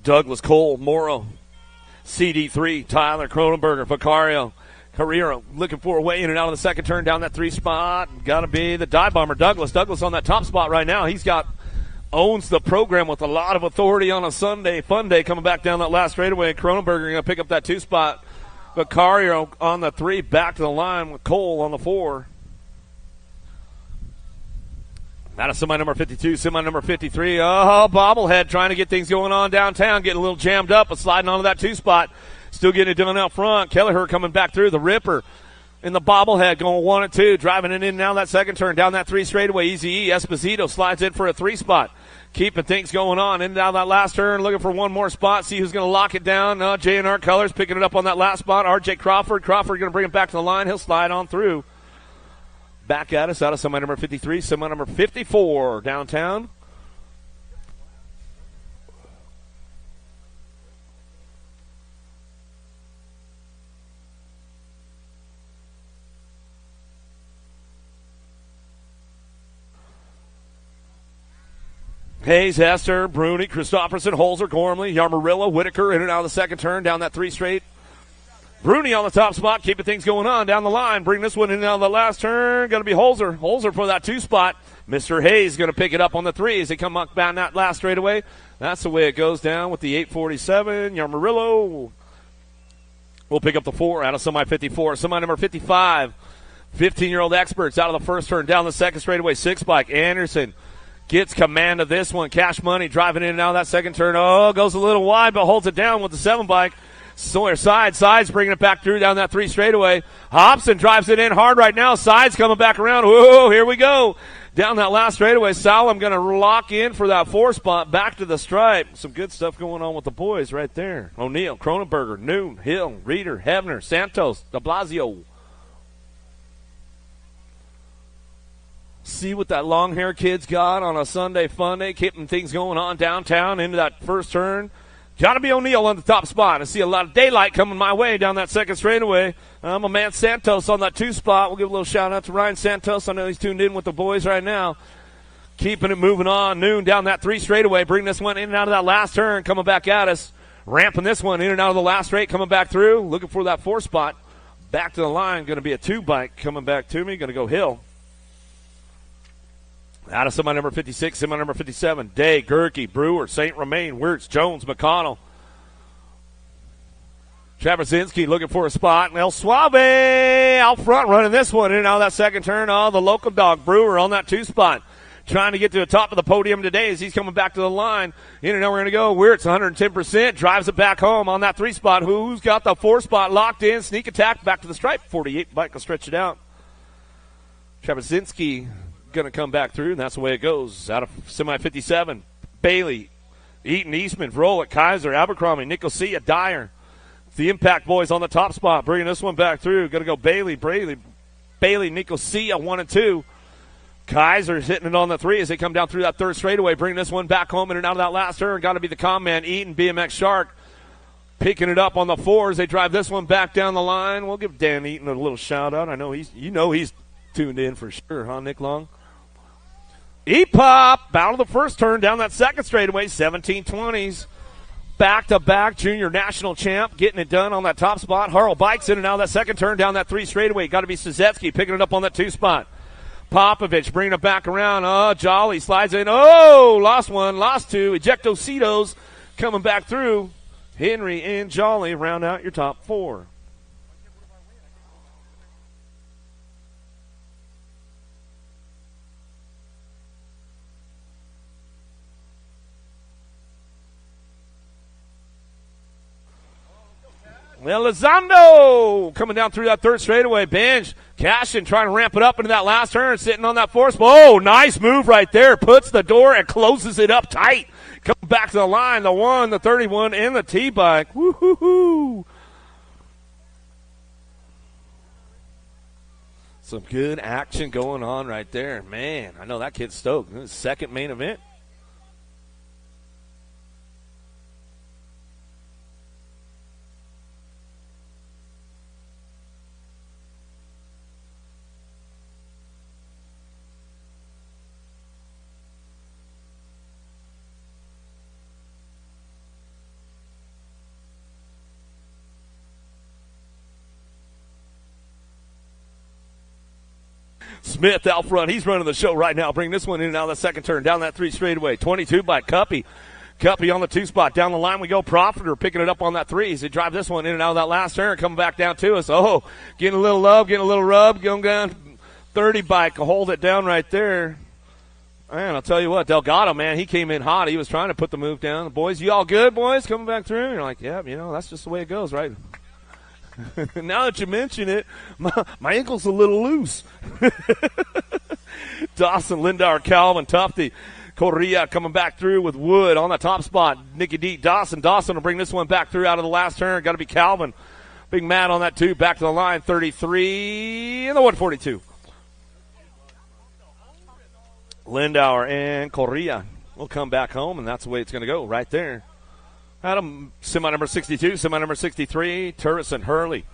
F: Douglas, Cole, Morrow, CD3, Tyler, Cronenberger, Vicario, Carrera looking for a way in and out of the second turn down that 3 spot. Got to be the dive bomber, Douglas. Douglas on that top spot right now. Owns the program with a lot of authority on a Sunday, fun day, coming back down that last straightaway. Cronenberger going to pick up that 2 spot. Vicario on the 3, back to the line with Cole on the 4. Out of semi number 52, semi number 53. Oh, bobblehead trying to get things going on downtown, getting a little jammed up, but sliding onto that 2 spot. Still getting it done out front. Kelleher coming back through. The Ripper in the bobblehead going 1 and 2, driving it in and now that second turn. Down that 3 straightaway. Easy E. Esposito slides in for a 3 spot. Keeping things going on. In and out that last turn, looking for one more spot. See who's going to lock it down. J&R Colors picking it up on that last spot. RJ Crawford. Crawford going to bring it back to the line. He'll slide on through. Back at us out of semi number 53, semi number 54 downtown. Hayes, Hester, Bruni, Christopherson, Holzer, Gormley, Yarmarillo, Whitaker in and out of the second turn down that 3 straight. Bruni on the top spot, keeping things going on down the line. Bring this one in on the last turn. Going to be Holzer. Holzer for that 2 spot. Mr. Hayes going to pick it up on the 3 as they come up down that last straightaway. That's the way it goes down with the 847. Yarmarillo will pick up the 4 out of semi 54. Semi number 55. 15-year-old experts out of the first turn down the second straightaway. 6 bike. Anderson gets command of this one. Cash Money driving in and out of that second turn. Oh, goes a little wide, but holds it down with the 7 bike. Sawyer Sides bringing it back through down that 3 straightaway. Hobson drives it in hard right now. Sides coming back around. Whoa, here we go. Down that last straightaway. Salem going to lock in for that 4 spot. Back to the stripe. Some good stuff going on with the boys right there. O'Neill, Cronenberger, Noon, Hill, Reeder, Hebner, Santos, de Blasio. See what that long hair kid's got on a Sunday fun day, keeping things going on downtown into that first turn. Got to be O'Neill on the top spot. I see a lot of daylight coming my way down that second straightaway. My man Santos on that 2 spot. We'll give a little shout out to Ryan Santos. I know he's tuned in with the boys right now. Keeping it moving on. Noon down that 3 straightaway. Bring this one in and out of that last turn. Coming back at us. Ramping this one in and out of the last straight. Coming back through. Looking for that 4 spot. Back to the line. Going to be a 2 bike coming back to me. Going to go Hill. Out of semi number 56, semi number 57, Day, Gerke, Brewer, St. Romain, Wirtz, Jones, McConnell. Traversinski looking for a spot. And El Suave out front running this one in and out of that second turn. Oh, the local dog, Brewer, on that 2 spot. Trying to get to the top of the podium today as he's coming back to the line. In and out we're going to go. Wirtz 110%. Drives it back home on that 3 spot. Who's got the 4 spot locked in? Sneak attack back to the stripe. 48 bike will stretch it out. Traversinski going to come back through, and that's the way it goes. Out of semi 57, Bailey, Eaton, Eastman, Vrolik, Kaiser, Abercrombie, Nicosia, Dyer. The Impact boys on the top spot, bringing this one back through. Going to go Bailey, Nicosia, 1 and 2. Kaiser's hitting it on the 3 as they come down through that 3rd straightaway, bringing this one back home in and out of that last turn. Got to be the comm man, Eaton, BMX Shark, picking it up on the 4 as they drive this one back down the line. We'll give Dan Eaton a little shout out. I know he's tuned in for sure, huh, Nick Long? E-Pop, out of the first turn, down that second straightaway, 1720s. Back-to-back junior national champ, getting it done on that top spot. Harrell bikes in and out of that second turn, down that 3 straightaway. Got to be Suzetsky picking it up on that 2 spot. Popovich bringing it back around. Oh, Jolly slides in. Oh, lost 1, lost 2. Ejectocitos coming back through. Henry and Jolly round out your top 4. Well, Elizondo coming down through that 3rd straightaway. Bench, Cashin trying to ramp it up into that last turn, sitting on that 4th. Oh, nice move right there. Puts the door and closes it up tight. Coming back to the line, the 1, the 31, and the T-bike. Woo-hoo-hoo. Some good action going on right there. Man, I know that kid's stoked. This is his 2nd main event. Smith out front. He's running the show right now. Bring this one in and out of the second turn. Down that 3 straightaway. 22 by Cuppy. Cuppy on the 2 spot. Down the line we go. Profiter picking it up on that 3. As they drive this one in and out of that last turn. Coming back down to us. Oh, getting a little love, getting a little rub. Going down 30 bike. Hold it down right there. Man, I'll tell you what. Delgado, man, he came in hot. He was trying to put the move down. The boys, you all good, boys? Coming back through. And you're like, yeah, that's just the way it goes, right? Now that you mention it, my ankle's a little loose. Dawson, Lindauer, Calvin, Tufty, Correa coming back through with Wood on the top spot. Nicky D, Dawson will bring this one back through out of the last turn. Got to be Calvin. Big Matt on that 2. Back to the line, 33 and the 142. Lindauer and Correa will come back home, and that's the way it's going to go right there. Adam, semi number 62, semi number 63, Turrison, Hurley,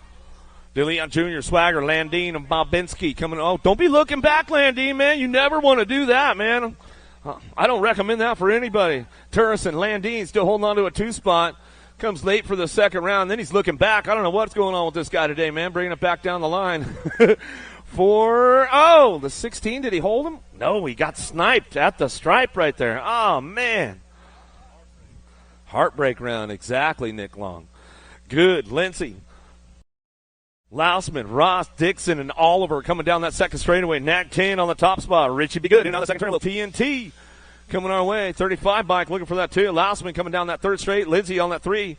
F: DeLeon Jr., Swagger, Landine, and Bobinski coming. Oh, don't be looking back, Landine, man. You never want to do that, man. I don't recommend that for anybody. Turrison, Landine still holding on to a 2 spot. Comes late for the second round. Then he's looking back. I don't know what's going on with this guy today, man. Bringing it back down the line. The 16. Did he hold him? No, he got sniped at the stripe right there. Oh, man. Heartbreak round. Exactly, Nick Long. Good. Lindsey. Lousman, Ross, Dixon, and Oliver coming down that second straightaway. Nat 10 on the top spot. Richie be good. And on the second turn, TNT coming our way. 35 bike looking for that too. Lousman coming down that third straight. Lindsey on that 3.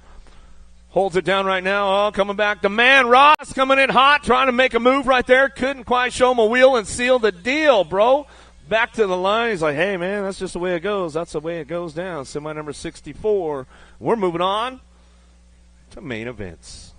F: Holds it down right now. Oh, coming back. The man, Ross, coming in hot, trying to make a move right there. Couldn't quite show him a wheel and seal the deal, bro. Back to the line. He's like, hey, man, that's just the way it goes. That's the way it goes down. Semi number 64. We're moving on to main events.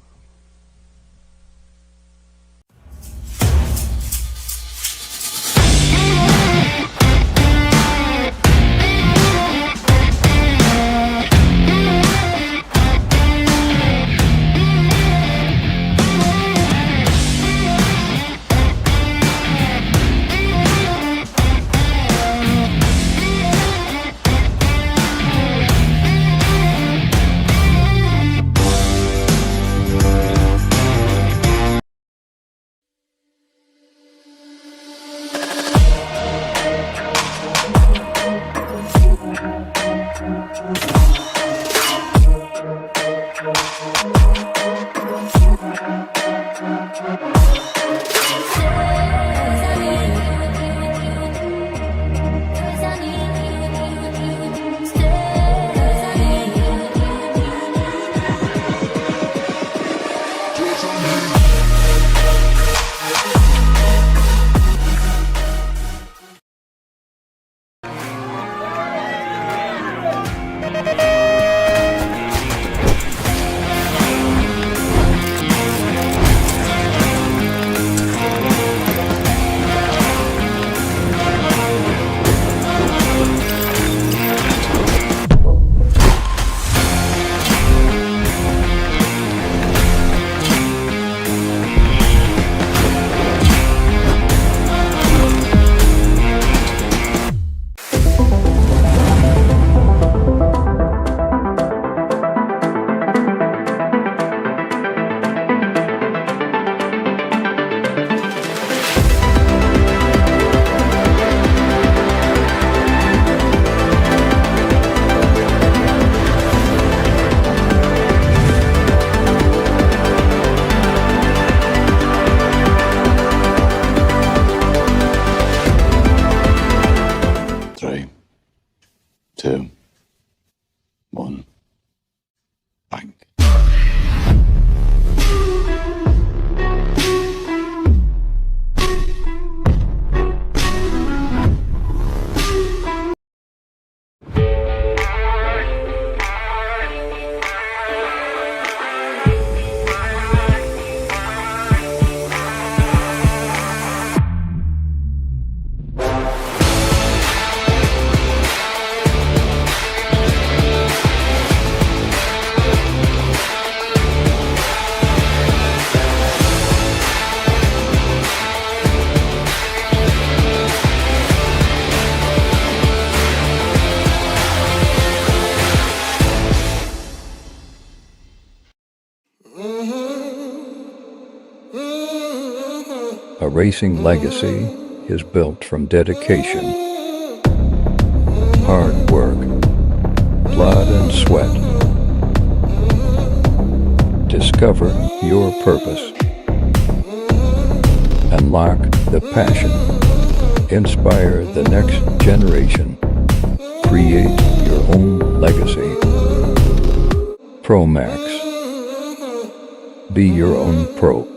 A: A racing legacy is built from dedication, hard work, blood and sweat. Discover your purpose. Unlock the passion. Inspire the next generation. Create your own legacy. ProMax. Be your own pro.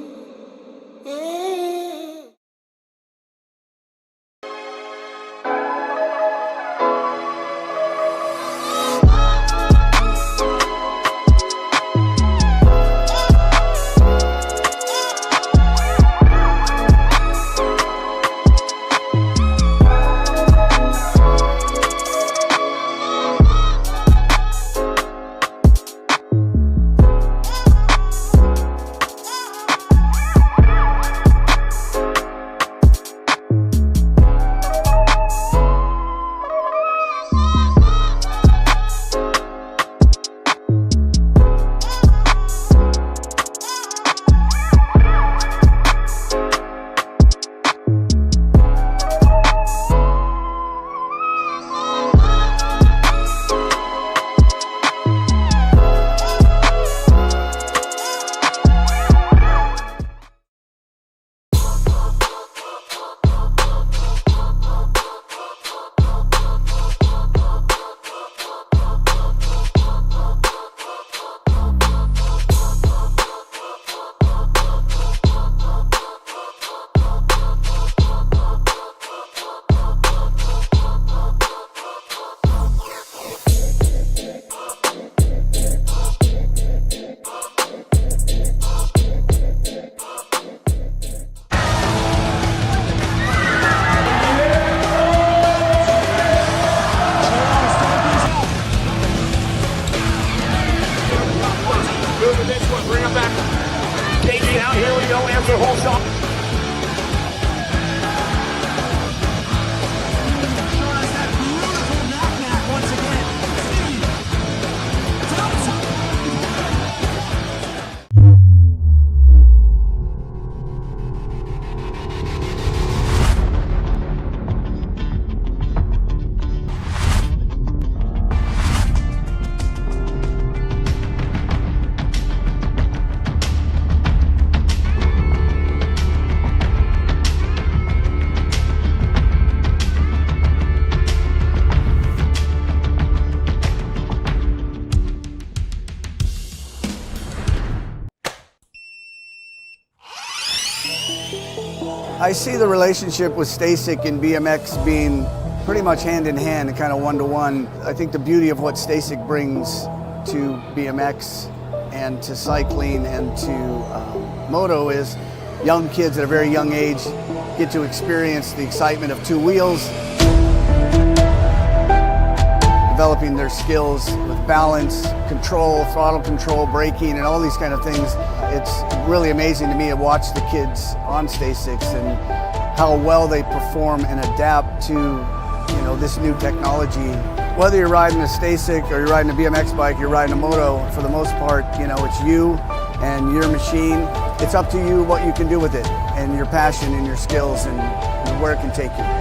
C: I see the relationship with Stasic and BMX being pretty much hand in hand and kind of one-to-one. I think the beauty of what Stasic brings to BMX and to cycling and to moto is young kids at a very young age get to experience the excitement of two wheels, developing their skills with balance, control, throttle control, braking, and all these kind of things. It's really amazing to me to watch the kids on Stasics and how well they perform and adapt to this new technology. Whether you're riding a Stasic or you're riding a BMX bike, you're riding a moto, for the most part, it's you and your machine. It's up to you what you can do with it and your passion and your skills and where it can take you.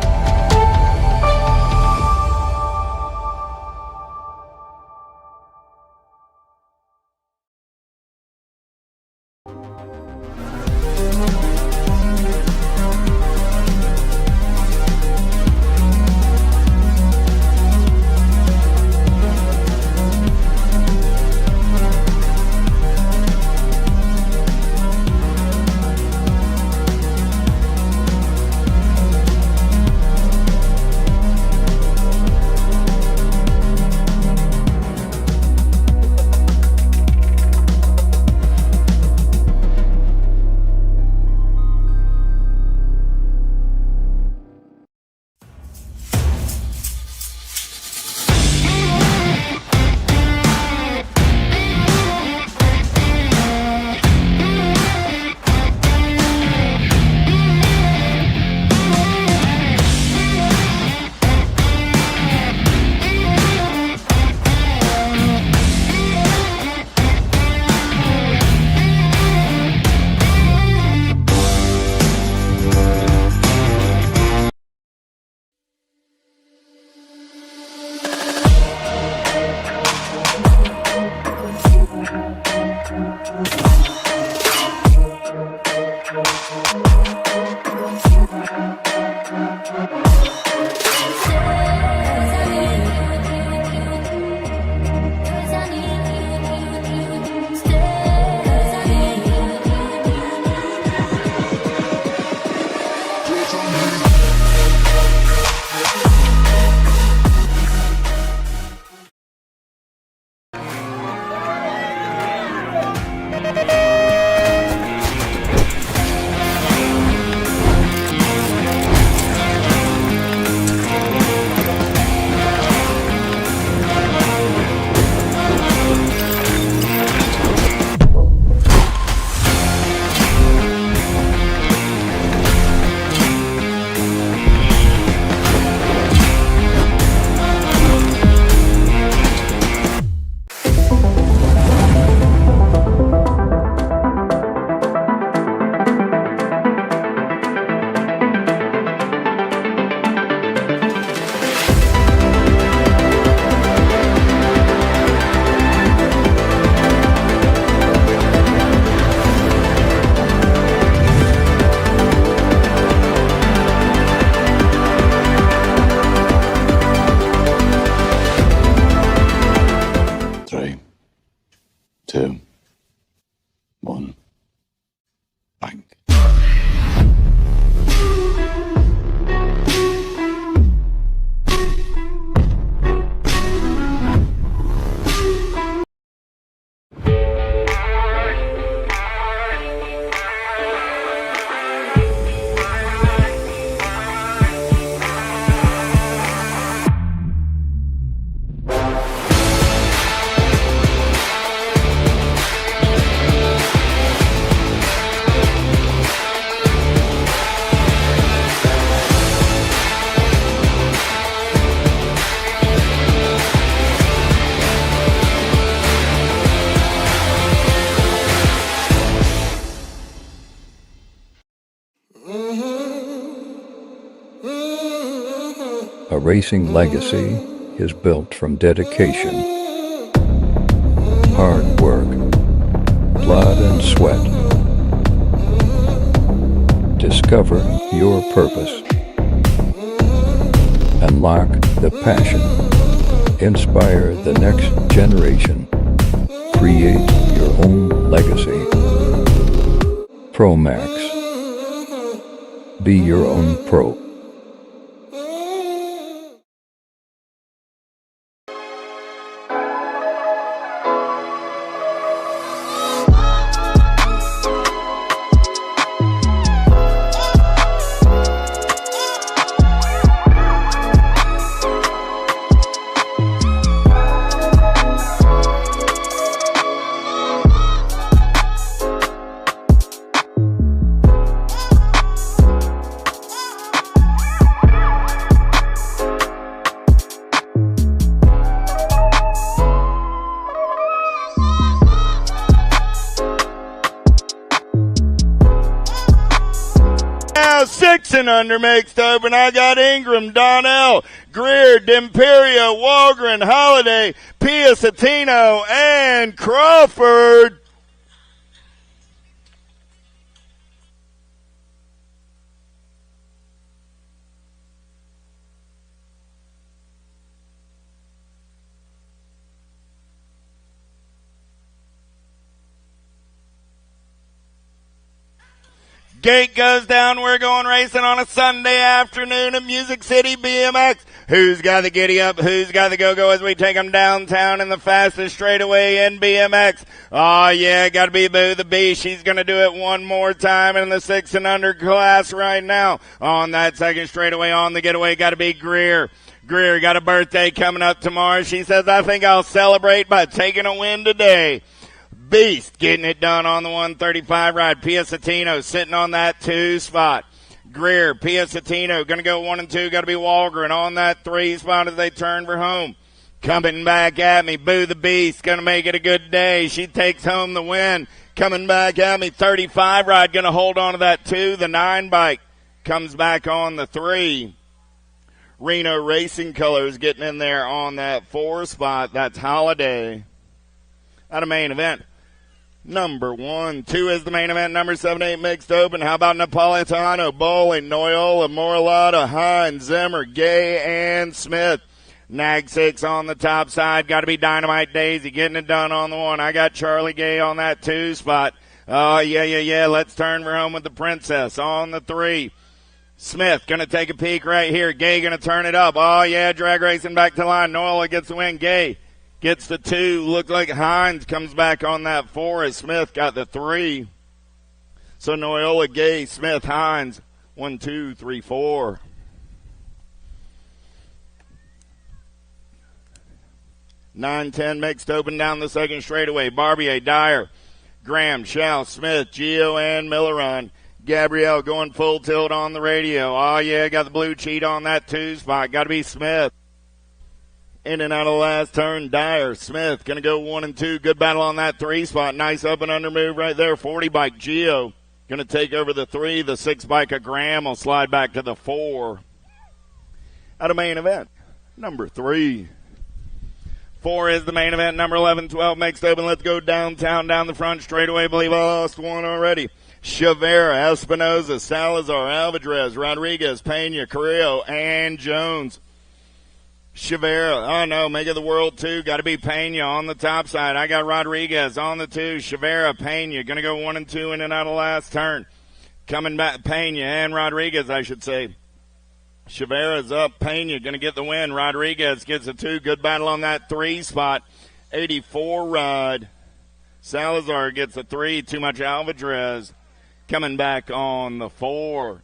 A: A racing legacy is built from dedication, hard work, blood and sweat. Discover your purpose. Unlock the passion. Inspire the next generation. Create your own legacy. ProMax. Be your own pro.
D: Now 6 and under mixed open. I got Ingram, Donnell, Greer, D'Imperio, Walgren, Holiday, Piasatino, and Crawford. Gate goes down. We're going racing on a Sunday afternoon at Music City BMX. Who's got the giddy up? Who's got the go-go as we take them downtown in the fastest straightaway in BMX? Oh, yeah, got to be Boo the Bee. She's going to do it one more time in the 6 and under class right now. On that second straightaway on the getaway, got to be Greer. Greer got a birthday coming up tomorrow. She says, I think I'll celebrate by taking a win today. Beast getting it done on the 135 ride. Piasatino sitting on that 2 spot. Greer, Piasatino going to go 1 and 2. Got to be Walgren on that 3 spot as they turn for home. Coming back at me, Boo the Beast going to make it a good day. She takes home the win. Coming back at me, 35 ride going to hold on to that 2. The 9 bike comes back on the 3. Reno Racing Colors getting in there on that 4 spot. That's Holiday. Out of main event. Number 1, 2 is the main event. Number 7, 8 mixed open. How about Napolitano, Bowling, Noyola, Morlata, Hines, Zimmer, Gay, and Smith. Nag 6 on the top side. Got to be Dynamite Daisy getting it done on the 1. I got Charlie Gay on that 2 spot. Oh, yeah. Let's turn for home with the Princess on the 3. Smith going to take a peek right here. Gay going to turn it up. Oh, yeah, drag racing back to line. Noyola gets the win. Gay gets the 2. Looked like Hines comes back on that 4 as Smith got the 3. So Noyola, Gay, Smith, Hines. 1, 2, 3, 4. Nine, 10 mixed open down the second straightaway. Barbier, Dyer, Graham, Schau, Smith, Gio, and Milleron. Gabrielle going full tilt on the radio. Oh, yeah, got the blue cheat on that 2 spot. Got to be Smith. In and out of the last turn, Dyer, Smith, going to go 1 and 2. Good battle on that 3 spot. Nice up and under move right there. 40 bike, Gio, going to take over the 3. The 6 bike of Graham will slide back to the 4. Out of main event, number 3. 4 is the main event. Number 11, 12 mixed open. Let's go downtown, down the front straightaway. Believe I lost one already. Chavera, Espinoza, Salazar, Alvarez, Rodriguez, Pena, Carrillo, and Jones. Chavera, oh no, Mega the World 2, got to be Pena on the top side. I got Rodriguez on the 2. Chavera, Pena, going to go 1 and 2 in and out of last turn. Coming back, Pena and Rodriguez, I should say. Chavera's up, Pena going to get the win. Rodriguez gets a 2. Good battle on that 3 spot. 84 ride. Salazar gets a 3. Too much Alvarez coming back on the 4.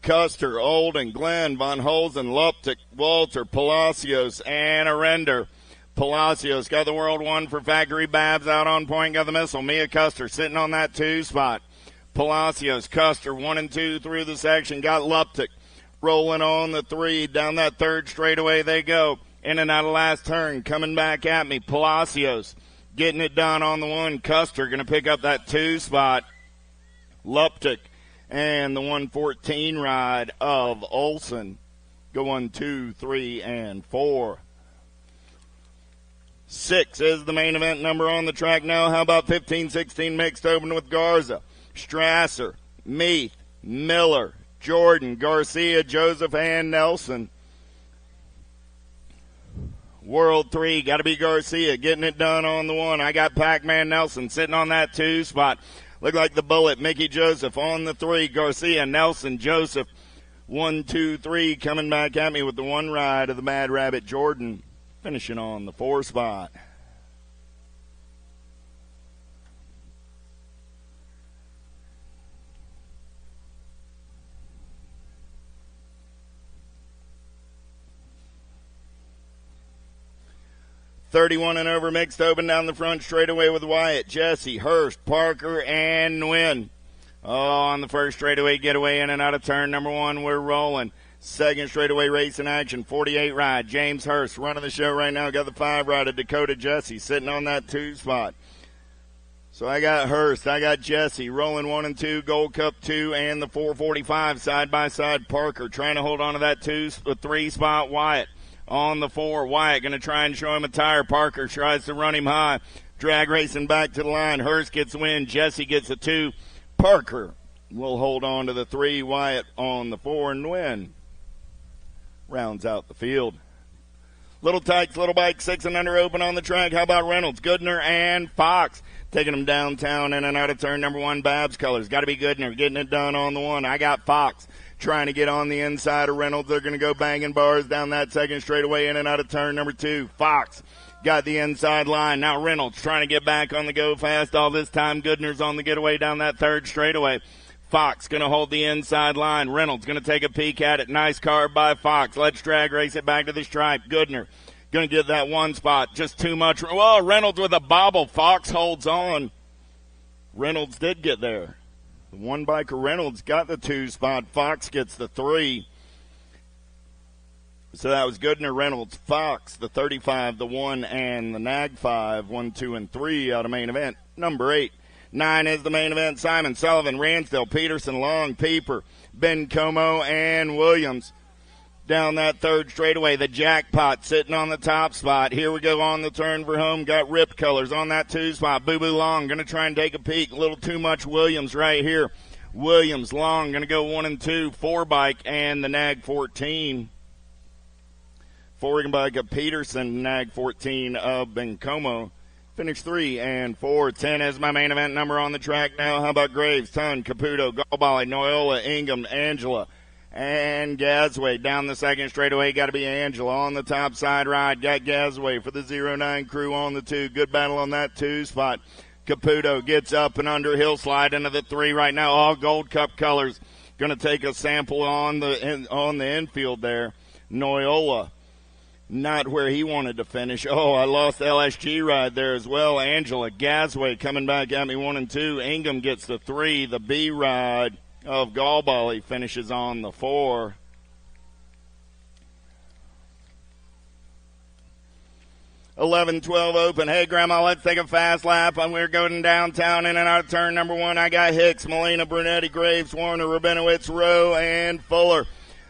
D: Custer, Olden, Glenn, Von Holzen, Luptic, Walter, Palacios, and Arender. Palacios got the World 1 for Factory Babs out on point, got the missile. Mia Custer sitting on that 2 spot. Palacios, Custer, 1 and 2 through the section, got Luptic rolling on the 3. Down that 3rd straightaway they go. In and out of last turn, coming back at me. Palacios getting it done on the 1. Custer going to pick up that 2 spot. Luptic and the 114 ride of Olson go 1, 2, 3, and 4. 6 is the main event number on the track now. How about 15, 16 mixed open with Garza, Strasser, Meath, Miller, Jordan, Garcia, Joseph, and Nelson. World 3, got to be Garcia, getting it done on the 1. I got Pac-Man Nelson sitting on that 2 spot. Look like the bullet, Mickey Joseph on the 3, Garcia, Nelson, Joseph. 1, 2, 3 coming back at me with the 1 ride of the Mad Rabbit Jordan, finishing on the 4 spot. .31 and over mixed open down the front straightaway with Wyatt, Jesse, Hurst, Parker, and Nguyen. Oh, on the first straightaway getaway in and out of turn number 1, we're rolling. Second straightaway race in action, 48 ride. James Hurst running the show right now. Got the 5 ride of Dakota Jesse sitting on that 2 spot. So I got Hurst, I got Jesse rolling 1 and 2, Gold Cup 2, and the 445 side by side. Parker trying to hold on to that 3 spot. Wyatt on the 4. Wyatt going to try and show him a tire. Parker tries to run him high. Drag racing back to the line. Hurst gets the win. Jesse gets a 2. Parker will hold on to the 3. Wyatt on the 4 and win. Rounds out the field. Little Tykes, Little Bike, 6 and under open on the track. How about Reynolds, Goodner, and Fox? Taking them downtown in and out of turn number 1, Babs Colors. Got to be Goodner getting it done on the 1. I got Fox trying to get on the inside of Reynolds. They're going to go banging bars down that second straightaway in and out of turn number 2. Fox got the inside line. Now Reynolds trying to get back on the go fast. All this time, Goodner's on the getaway down that third straightaway. Fox going to hold the inside line. Reynolds going to take a peek at it. Nice carve by Fox. Let's drag race it back to the stripe. Goodner going to get that 1 spot. Just too much. Well, Reynolds with a bobble. Fox holds on. Reynolds did get there. The 1 biker Reynolds got the 2 spot. Fox gets the 3. So that was Goodner, Reynolds, Fox, the 35, the 1, and the Nag 5. 1, 2, and 3 out of main event. Number 8. 9 is the main event. Simon, Sullivan, Ransdale, Peterson, Long, Pieper, Ben Como, and Williams. Down that third straightaway, the Jackpot sitting on the top spot. Here we go on the turn for home. Got Ripped Colors on that 2 spot. Boo Boo Long going to try and take a peek. A little too much Williams right here. Williams, Long going to go 1 and 2. 4 bike and the Nag 14. 4 bike of Peterson, Nag 14 of Ben Como. Finish 3 and 4. 10 is my main event number on the track now. How about Graves, Ton, Caputo, Galbali, Noyola, Ingham, Angela, and Gasway. Down the second straightaway, got to be Angela on the top side ride. Got Gasway for the 09 crew on the 2. Good battle on that 2 spot. Caputo gets up and under. He'll slide into the 3 right now. All Gold Cup colors. Going to take a sample on the infield there. Noyola. Not where he wanted to finish. Oh, I lost the LSG ride there as well. Angela Gasway coming back at me 1 and 2. Ingham gets the 3. The B ride of Galbali finishes on the 4. $11-12 open. Hey, Grandma, let's take a fast lap. We're going downtown in and out of turn number 1. I got Hicks, Molina, Brunetti, Graves, Warner, Rabinowitz, Rowe, and Fuller.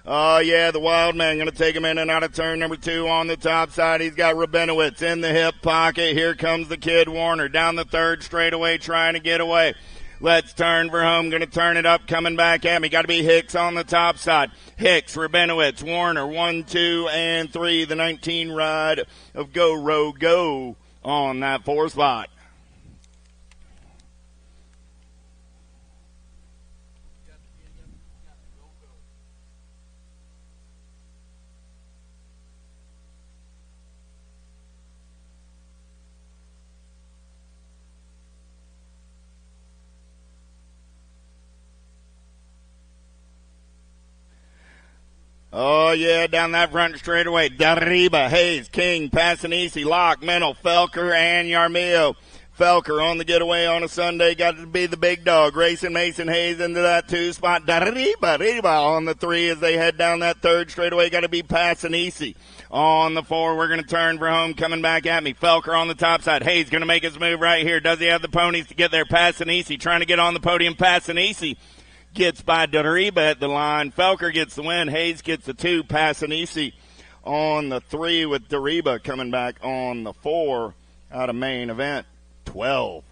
D: Oh, yeah, the Wild Man going to take him in and out of turn number 2 on the top side. He's got Rabinowitz in the hip pocket. Here comes the kid Warner down the third straightaway trying to get away. Let's turn for home. Going to turn it up, coming back at me. Got to be Hicks on the top side. Hicks, Rabinowitz, Warner, 1, 2, and 3. The 19 ride of Go Row Go on that 4 spot. Oh, yeah, down that front straightaway. Dariba, Hayes, King, Passanisi, Locke, Mental, Felker, and Yarmillo. Felker on the getaway on a Sunday. Got to be the big dog. Racing Mason Hayes into that 2 spot. Dariba on the 3 as they head down that third straightaway. Got to be Passanisi. On the 4, we're going to turn for home. Coming back at me. Felker on the top side. Hayes going to make his move right here. Does he have the ponies to get there? Passanisi trying to get on the podium. Passanisi gets by Dariba at the line. Felker gets the win. Hayes gets the 2. Passanisi on the 3 with Dariba coming back on the 4 out of main event. 12.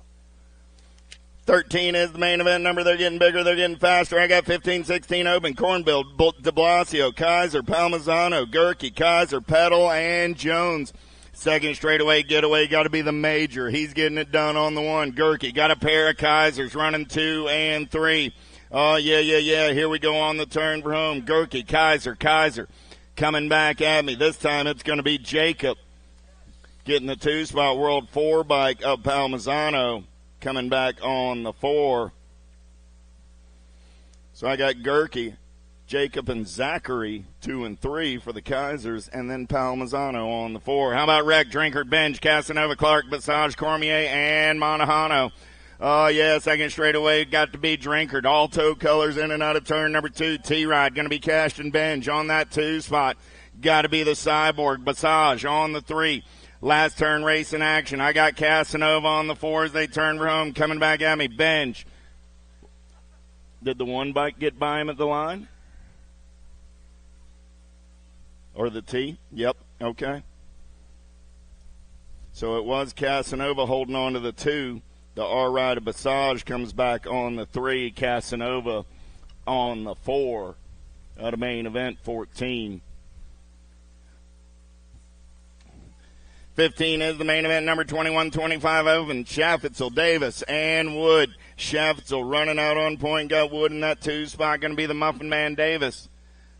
D: 13 is the main event number. They're getting bigger. They're getting faster. I got 15, 16 open. Cornbill, de Blasio, Kaiser, Palmazano, Gerke, Kaiser, Petal, and Jones. Second straightaway getaway got to be the Major. He's getting it done on the 1. Gerke got a pair of Kaisers running 2 and 3. Oh, yeah. Here we go on the turn for home. Gerke, Kaiser coming back at me. This time it's going to be Jacob getting the 2-spot World 4 bike of Palmisano coming back on the 4. So I got Gerke, Jacob, and Zachary 2 and 3 for the Kaisers, and then Palmisano on the 4. How about Wreck, Drinkard, Benj, Casanova, Clark, Basage, Cormier, and Montajano? Oh, yeah, second straightaway got to be Drinkard. All toe colors in and out of turn number 2. T-Ride going to be Cashed and Benj on that 2 spot. Got to be the Cyborg. Basage on the 3. Last turn race in action. I got Casanova on the 4 as they turn for home. Coming back at me, Benj. Did the 1 bike get by him at the line? Or the T? Yep, okay. So it was Casanova holding on to the 2. The R-Ride of Basage comes back on the 3. Casanova on the 4. Out of main event 14. 15 is the main event, number 21-25 Oven, Schaffitzel, Davis, and Wood. Schaffitzel running out on point, got Wood in that 2 spot, going to be the Muffin Man Davis.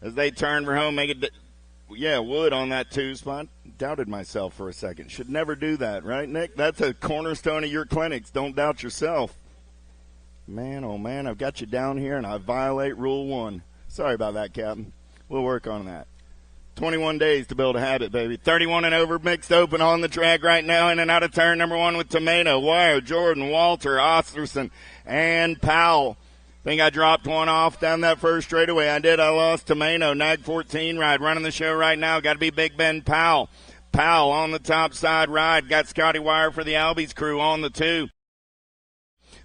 D: As they turn for home, Wood on that 2 spot. Doubted myself for a second. Should never do that, right, Nick? That's a cornerstone of your clinics. Don't doubt yourself. Man, oh man, I've got you down here and I violate Rule 1. Sorry about that, Captain. We'll work on that. 21 days to build a habit, baby. 31 and over, mixed open on the track right now, in and out of turn number 1 with Tomato, Wire, Jordan, Walter, Osterson, and Powell. Think I dropped one off down that first straightaway. I did. I lost Tomato. Nag 14 ride. Running the show right now. Got to be Big Ben Powell. Powell on the top side ride. Got Scotty Wire for the Albies crew on the 2.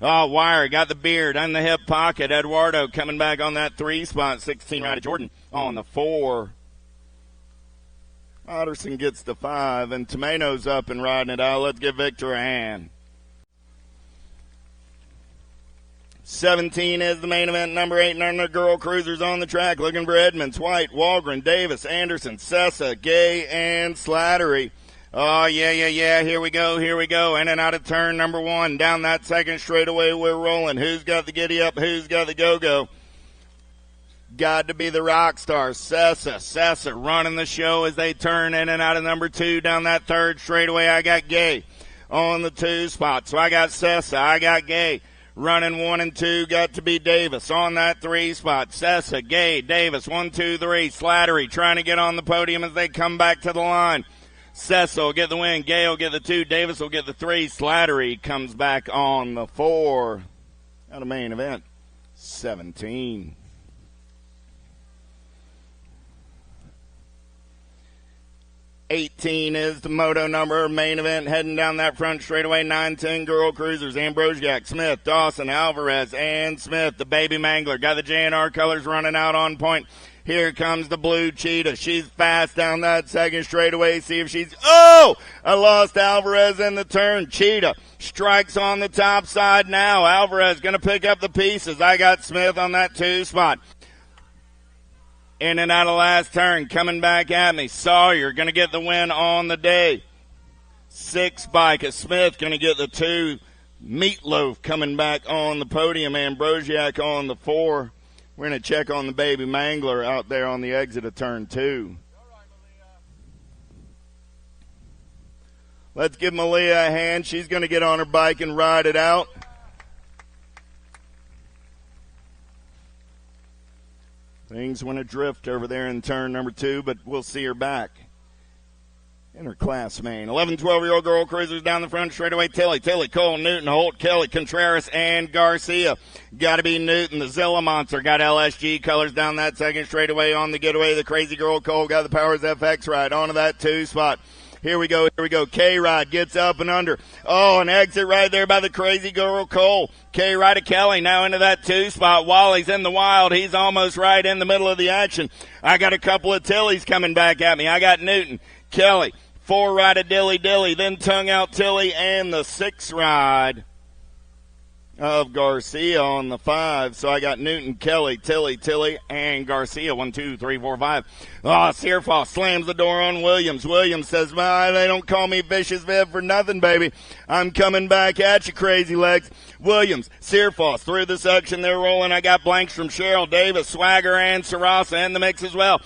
D: Oh, Wire got the beard and the hip pocket. Eduardo coming back on that 3 spot. 16 ride. Jordan on the 4. Otterson gets the 5, and Tomato's up and riding it out. Let's give Victor a hand. 17 is the main event, number 8, none of the girl cruisers on the track. Looking for Edmonds, White, Walgren, Davis, Anderson, Sessa, Gay, and Slattery. Oh, yeah. Here we go. In and out of turn number 1. Down that second straightaway, we're rolling. Who's got the giddy up? Who's got the go-go? Got to be the rock star, Sessa running the show as they turn in and out of number 2 down that third straightaway. I got Gay on the 2 spot. So I got Sessa, I got Gay. Running 1 and 2 got to be Davis on that 3 spot. Sessa, Gay, Davis, 1, 2, 3. Slattery trying to get on the podium as they come back to the line. Sessa will get the win. Gay will get the 2. Davis will get the 3. Slattery comes back on the 4. Out of main event, 17. 18 is the moto number, main event, heading down that front straightaway, 9-10 girl cruisers, Ambrosiak, Smith, Dawson, Alvarez, and Smith, the baby mangler, got the JNR colors running out on point. Here comes the blue cheetah. She's fast down that second straightaway. See if she's, I lost Alvarez in the turn. Cheetah strikes on the top side now. Alvarez going to pick up the pieces. I got Smith on that 2 spot. In and out of last turn, coming back at me. Sawyer going to get the win on the day. 6 bike of Smith going to get the 2. Meatloaf coming back on the podium. Ambrosiak on the 4. We're going to check on the baby mangler out there on the exit of turn 2. Let's give Malia a hand. She's going to get on her bike and ride it out. Things went adrift over there in turn number 2, but we'll see her back in her class main. 11, 12-year-old girl cruisers down the front straightaway. Tilly, Cole, Newton, Holt, Kelly, Contreras, and Garcia. Got to be Newton. The Zilla Monster got LSG colors down that second straightaway on the getaway. The crazy girl Cole got the Powers FX ride onto that 2 spot. Here we go. K-Rod gets up and under. Oh, an exit right there by the crazy girl Cole. K-Rod to Kelly now into that 2 spot. Wally's in the wild. He's almost right in the middle of the action. I got a couple of Tillys coming back at me. I got Newton, Kelly, 4 ride of Dilly, then tongue out Tilly, and the 6 ride of Garcia on the 5. So I got Newton, Kelly, Tilly, and Garcia. 1, 2, 3, 4, 5. Searfoss slams the door on Williams. Williams says, well, they don't call me Vicious Viv for nothing, baby. I'm coming back at you, crazy legs. Williams, Searfoss through the section. They're rolling. I got blanks from Cheryl Davis, Swagger, and Sarasa in the mix as well.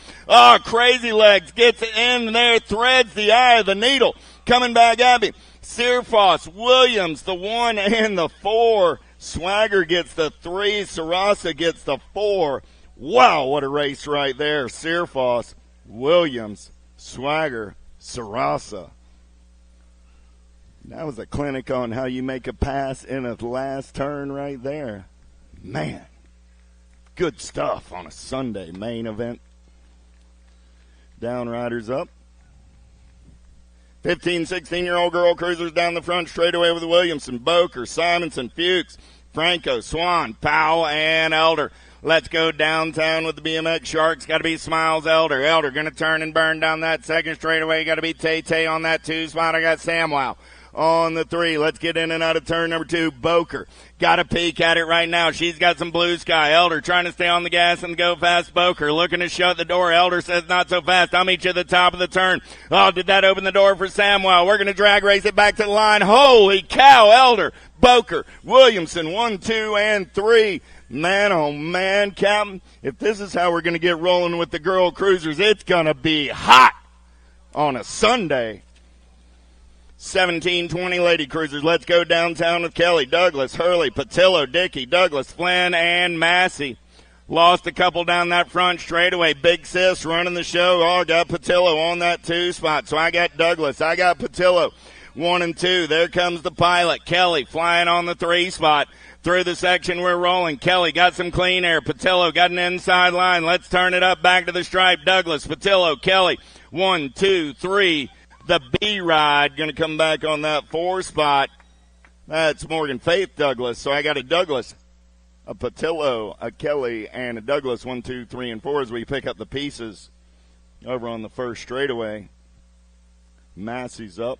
D: Crazy legs gets in there, threads the eye of the needle. Coming back at me. Searfoss, Williams, the 1 and the 4. Swagger gets the 3. Sarasa gets the 4. Wow, what a race right there. Searfoss, Williams, Swagger, Sarasa. That was a clinic on how you make a pass in a last turn right there. Man, good stuff on a Sunday main event. Downriders up. 15, 16-year-old girl cruisers down the front straightaway with Williamson, Boker, Simonson, Fuchs, Franco, Swan, Powell, and Elder. Let's go downtown with the BMX Sharks. Got to be Smiles, Elder. Elder going to turn and burn down that second straightaway. Got to be Tay-Tay on that 2 spot. I got Samwow on the 3. Let's get in and out of turn number 2. Boker. Got a peek at it right now. She's got some blue sky. Elder trying to stay on the gas and go fast. Boker looking to shut the door. Elder says not so fast. I'll meet you at the top of the turn. Did that open the door for Samwell? We're going to drag race it back to the line. Holy cow, Elder, Boker, Williamson, 1, 2, and 3. Man, oh man, Captain, if this is how we're going to get rolling with the girl cruisers, it's going to be hot on a Sunday. 17, 20 lady cruisers. Let's go downtown with Kelly, Douglas, Hurley, Patillo, Dickey, Douglas, Flynn, and Massey. Lost a couple down that front straightaway. Big Sis running the show. I got Patillo on that 2 spot. So I got Douglas. I got Patillo. 1 and 2. There comes the pilot. Kelly flying on the 3 spot. Through the section, we're rolling. Kelly got some clean air. Patillo got an inside line. Let's turn it up back to the stripe. Douglas, Patillo, Kelly. 1, 2, 3. The B ride going to come back on that 4 spot. That's Morgan Faith Douglas. So I got a Douglas, a Patillo, a Kelly, and a Douglas. 1, 2, 3, and 4 as we pick up the pieces over on the first straightaway. Massey's up.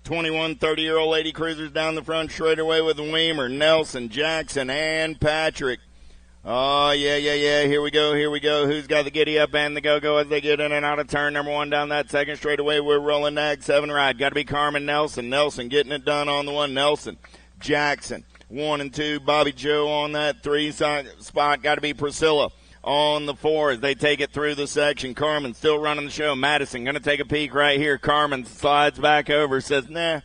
D: 21, 30-year-old lady cruisers down the front straightaway with Weimer, Nelson, Jackson, and Patrick. Oh, yeah. Here we go. Who's got the giddy up and the go-go as they get in and out of turn number 1 down that second straightaway? We're rolling nag 7 ride. Got to be Carmen Nelson. Nelson getting it done on the 1. Nelson, Jackson, 1 and 2. Bobby Joe on that 3 spot. Got to be Priscilla on the 4 as they take it through the section. Carmen still running the show. Madison going to take a peek right here. Carmen slides back over, says, nah,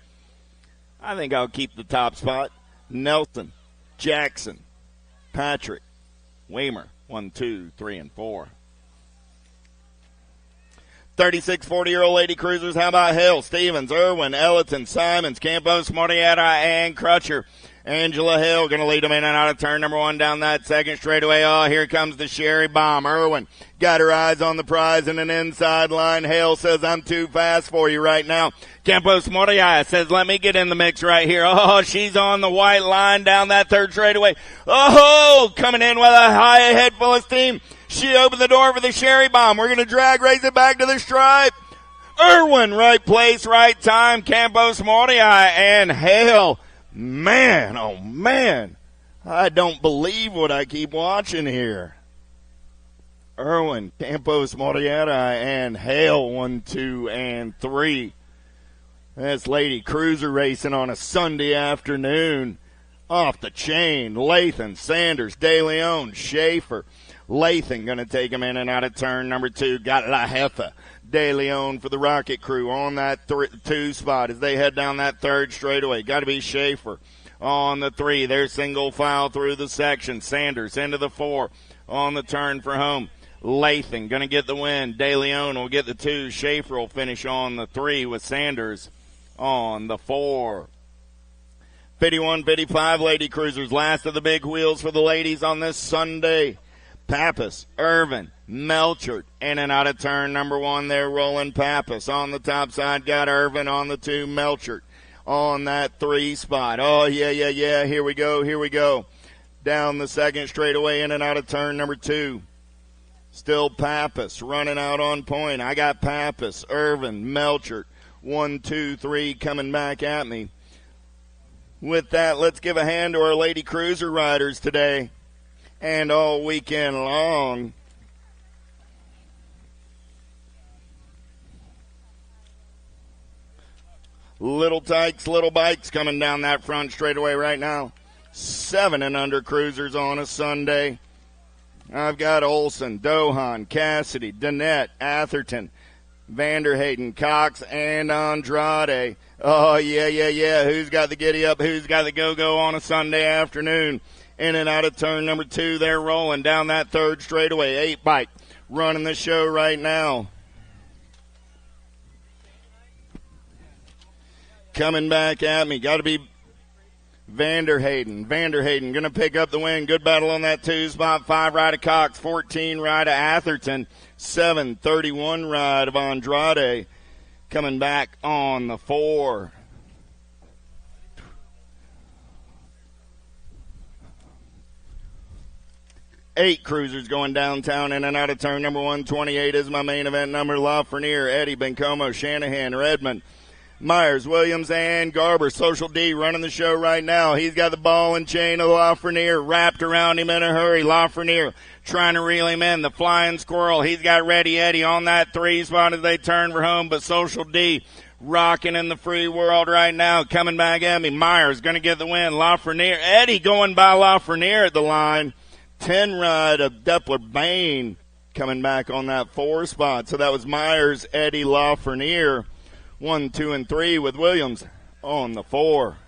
D: I think I'll keep the top spot. Nelson, Jackson, Patrick, Weimer, 1, 2, 3, and 4. 36, 40-year-old lady cruisers. How about Hill, Stevens, Irwin, Ellerton, Simons, Campos, Morietta, and Crutcher. Angela Hill going to lead them in and out of turn number 1 down that second straightaway. Oh, here comes the Sherry Bomb. Irwin got her eyes on the prize in an inside line. Hill says, I'm too fast for you right now. Campos Morietta says, let me get in the mix right here. Oh, she's on the white line down that third straightaway. Oh, coming in with a high head full of steam. She opened the door for the Sherry Bomb. We're going to drag race it back to the stripe. Irwin, right place, right time. Campos Morietta and Hale. Man, oh man, I don't believe what I keep watching here. Irwin, Campos, Morietta, and Hale, 1, 2, and 3. This lady cruiser racing on a Sunday afternoon. Off the chain, Lathan, Sanders, De Leon, Schaefer. Lathan going to take him in and out of turn number 2. Got La Jefa. De Leon for the Rocket Crew on that 2 spot as they head down that third straightaway. Got to be Schaefer on the 3. They're single file through the section. Sanders into the 4 on the turn for home. Lathan going to get the win. De Leon will get the 2. Schaefer will finish on the 3 with Sanders on the 4. 51, 55 lady cruisers. Last of the big wheels for the ladies on this Sunday. Pappas, Irvin, Melchert, in and out of turn number 1. They're rolling Pappas. On the top side, got Irvin on the 2, Melchert on that 3 spot. Oh, yeah. Here we go. Down the second straightaway, in and out of turn number 2. Still Pappas running out on point. I got Pappas, Irvin, Melchert, 1, 2, 3 coming back at me. With that, let's give a hand to our lady cruiser riders today and all weekend long. Little tykes, little bikes coming down that front straightaway right now. 7 and under cruisers on a Sunday. I've got Olson, Dohan, Cassidy, Danette, Atherton, Vanderhayden, Cox, and Andrade. Oh, yeah. Who's got the giddy up? Who's got the go-go on a Sunday afternoon? In and out of turn number 2, they're rolling down that third straightaway. 8 bike running the show right now. Coming back at me. Got to be Vanderhayden. Vanderhayden going to pick up the win. Good battle on that 2 spot. 5 ride of Cox, 14 ride of Atherton, 7:31 ride of Andrade. Coming back on the 4. Eight cruisers going downtown in and out of turn number 1. 28 is my main event number. Lafreniere, Eddie, Bencomo, Shanahan, Redmond, Myers, Williams, and Garber. Social D running the show right now. He's got the ball and chain of Lafreniere wrapped around him in a hurry. Lafreniere trying to reel him in. The flying squirrel. He's got Ready Eddie on that 3 spot as they turn for home. But Social D rocking in the free world right now. Coming back at me. Myers going to get the win. Lafreniere. Eddie going by Lafreniere at the line. 10 ride of Doppler Bain coming back on that 4 spot. So that was Myers, Eddie, Lafreniere. 1, 2, and 3 with Williams on the 4.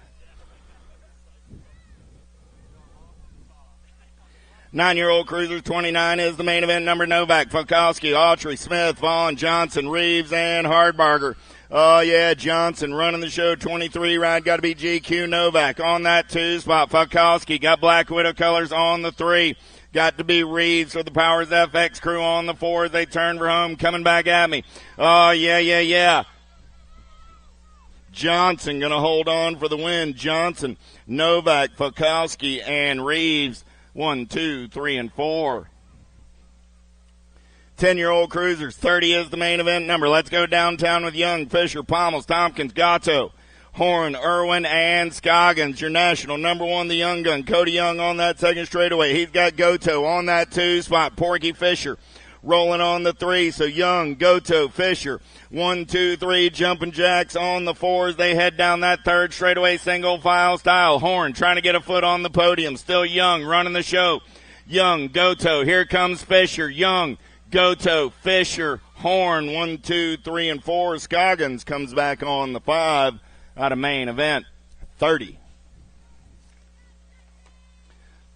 D: 9-year-old cruisers, 29 is the main event number. Novak, Fokowski, Autry, Smith, Vaughn, Johnson, Reeves, and Hardbarger. Oh, yeah, Johnson running the show. 23 ride, got to be GQ Novak on that 2 spot. Fokowski got Black Widow colors on the 3. Got to be Reeves for the Powers FX crew on the 4 as they turn for home. Coming back at me. Oh, yeah. Johnson going to hold on for the win. Johnson, Novak, Fokowski, and Reeves. 1, 2, 3, and 4. 10-year-old cruisers, 30 is the main event number. Let's go downtown with Young, Fisher, Pommels, Tompkins, Gatto, Horn, Irwin, and Scoggins. Your national number 1, the young gun, Cody Young on that second straightaway. He's got Goto on that 2 spot. Porky Fisher rolling on the 3. So Young, Goto, Fisher. 1, 2, 3, jumping jacks on the 4s. They head down that third straightaway single file style. Horn trying to get a foot on the podium. Still Young running the show. Young, Goto. Here comes Fisher. Young, Goto, Fisher, Horn. 1, 2, 3, and 4. Scoggins comes back on the 5. Out of main event, 30.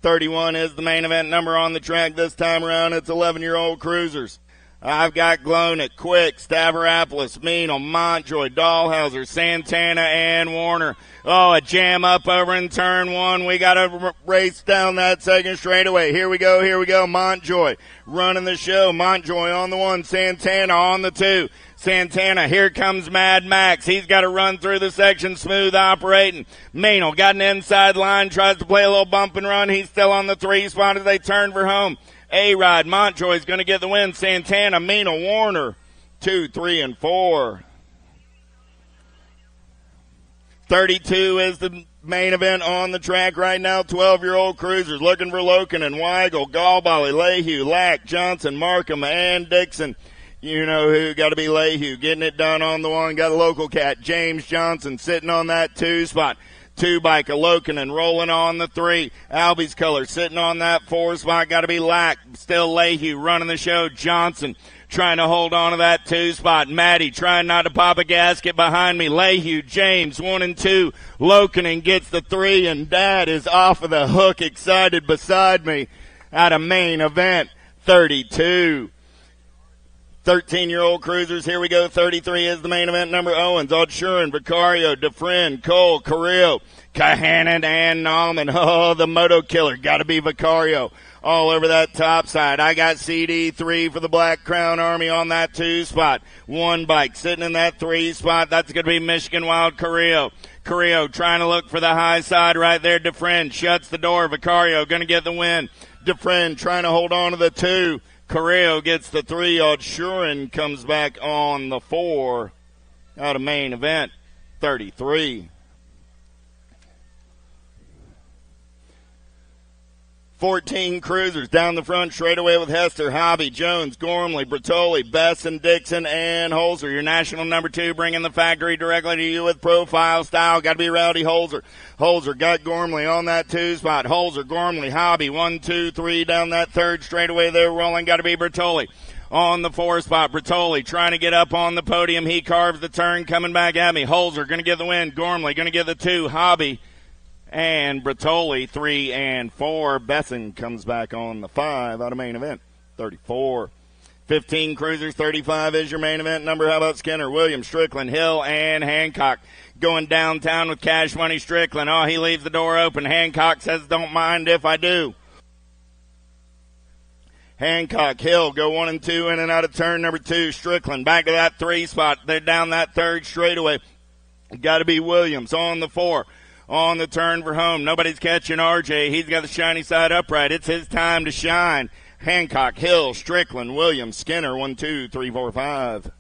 D: 31 is the main event number on the track this time around. It's 11-year-old cruisers. I've got Glonek, Quick, Stavropoulos, Meanle, Montjoy, Dahlhauser, Santana, and Warner. Oh, a jam up over in turn 1. We got to race down that second straightaway. Here we go. Montjoy running the show. Montjoy on the 1, Santana on the 2. Santana, here comes Mad Max. He's got to run through the section, smooth operating. Meanle got an inside line, tries to play a little bump and run. He's still on the 3 spot as they turn for home. A-Rod, Montjoy's going to get the win. Santana, Meanle, Warner, 2, 3, and 4. 32 is the main event on the track right now. 12-year-old cruisers looking for Loken and Weigel, Galbally, Lehue, Lack, Johnson, Markham, and Dixon. You know who, got to be Lehue. Getting it done on the 1. Got a local cat, James Johnson, sitting on that 2 spot. 2 bike, Loken and rolling on the 3. Albie's Color sitting on that 4 spot. Got to be Lack. Still Lehue running the show. Johnson trying to hold on to that 2 spot. Maddie trying not to pop a gasket behind me. Lehue, James, 1 and 2. Lokenen gets the 3, and Dad is off of the hook, excited beside me. Out of main event, 32. 13-year-old cruisers, here we go. 33 is the main event number. Owens, Odshurin, Vicario, DeFriend, Cole, Carrillo, Kahanan, and Nallman. Oh, the Moto Killer. Got to be Vicario. All over that top side. I got CD3 for the Black Crown Army on that 2 spot. 1 bike sitting in that 3 spot. That's going to be Michigan Wild Carrillo. Carrillo trying to look for the high side right there. DeFriend shuts the door. Vicario going to get the win. DeFriend trying to hold on to the 2. Carrillo gets the 3. Odshurin comes back on the 4. Out of main event, 33. 14 cruisers down the front straightaway with Hester, Hobby, Jones, Gormley, Bertoli, Besson, Dixon, and Holzer. Your national number 2 bringing the factory directly to you with profile style. Got to be Rowdy Holzer. Holzer got Gormley on that 2 spot. Holzer, Gormley, Hobby, 1, 2, 3 down that third straightaway there rolling. Got to be Bertoli. On the 4 spot, Bertoli trying to get up on the podium. He carves the turn, coming back at me. Holzer going to get the win. Gormley going to get the 2. Hobby and Bertoli, 3 and 4. Besson comes back on the 5 out of main event, 34. 15 cruisers, 35 is your main event number. How about Skinner, Williams, Strickland, Hill, and Hancock? Going downtown with Cash Money Strickland. Oh, he leaves the door open. Hancock says, don't mind if I do. Hancock, Hill go 1 and 2 in and out of turn number 2. Strickland back to that 3 spot. They're down that third straightaway. Got to be Williams on the 4. On the turn for home. Nobody's catching RJ. He's got the shiny side upright. It's his time to shine. Hancock, Hill, Strickland, Williams, Skinner, 1, 2, 3, 4, 5.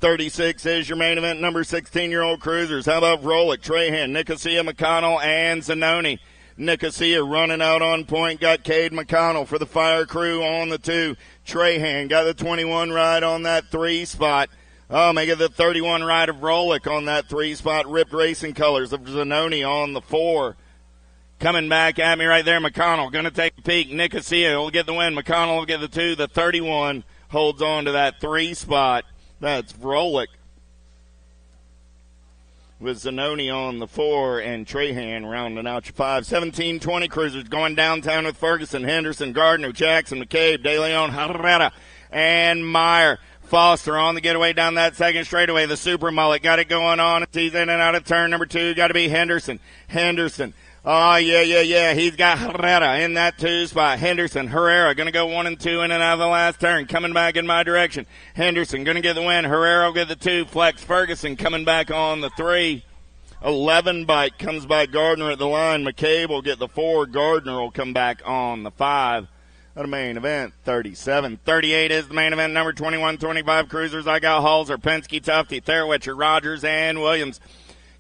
D: 36 is your main event number. 16-year-old cruisers. How about Rolick, Trahan, Nicosia, McConnell, and Zanoni? Nicosia running out on point. Got Cade McConnell for the Fire Crew on the 2. Trahan got the 21 ride on that 3 spot. Oh, make it the 31 ride of Rolick on that 3 spot. Ripped Racing Colors of Zanoni on the 4. Coming back at me right there, McConnell going to take a peek. Nicosia will get the win. McConnell will get the 2. The 31 holds on to that 3 spot. That's Rolick. With Zanoni on the 4 and Trahan rounding out your 5. 17-20 cruisers going downtown with Ferguson, Henderson, Gardner, Jackson, McCabe, De Leon, Herrera, and Meyer. Foster on the getaway down that second straightaway. The super mullet got it going on. He's in and out of turn number 2. Got to be Henderson. Oh, yeah. He's got Herrera in that 2 spot. Herrera going to go 1 and 2 in and out of the last turn. Coming back in my direction. Henderson going to get the win. Herrera will get the 2. Flex Ferguson coming back on the 3. 11 bike comes by Gardner at the line. McCabe will get the 4. Gardner will come back on the 5. The main event, 37. 38 is the main event, number 21, 25 cruisers. I got Halser, Penske, Tufty, Therwitcher, Rogers, and Williams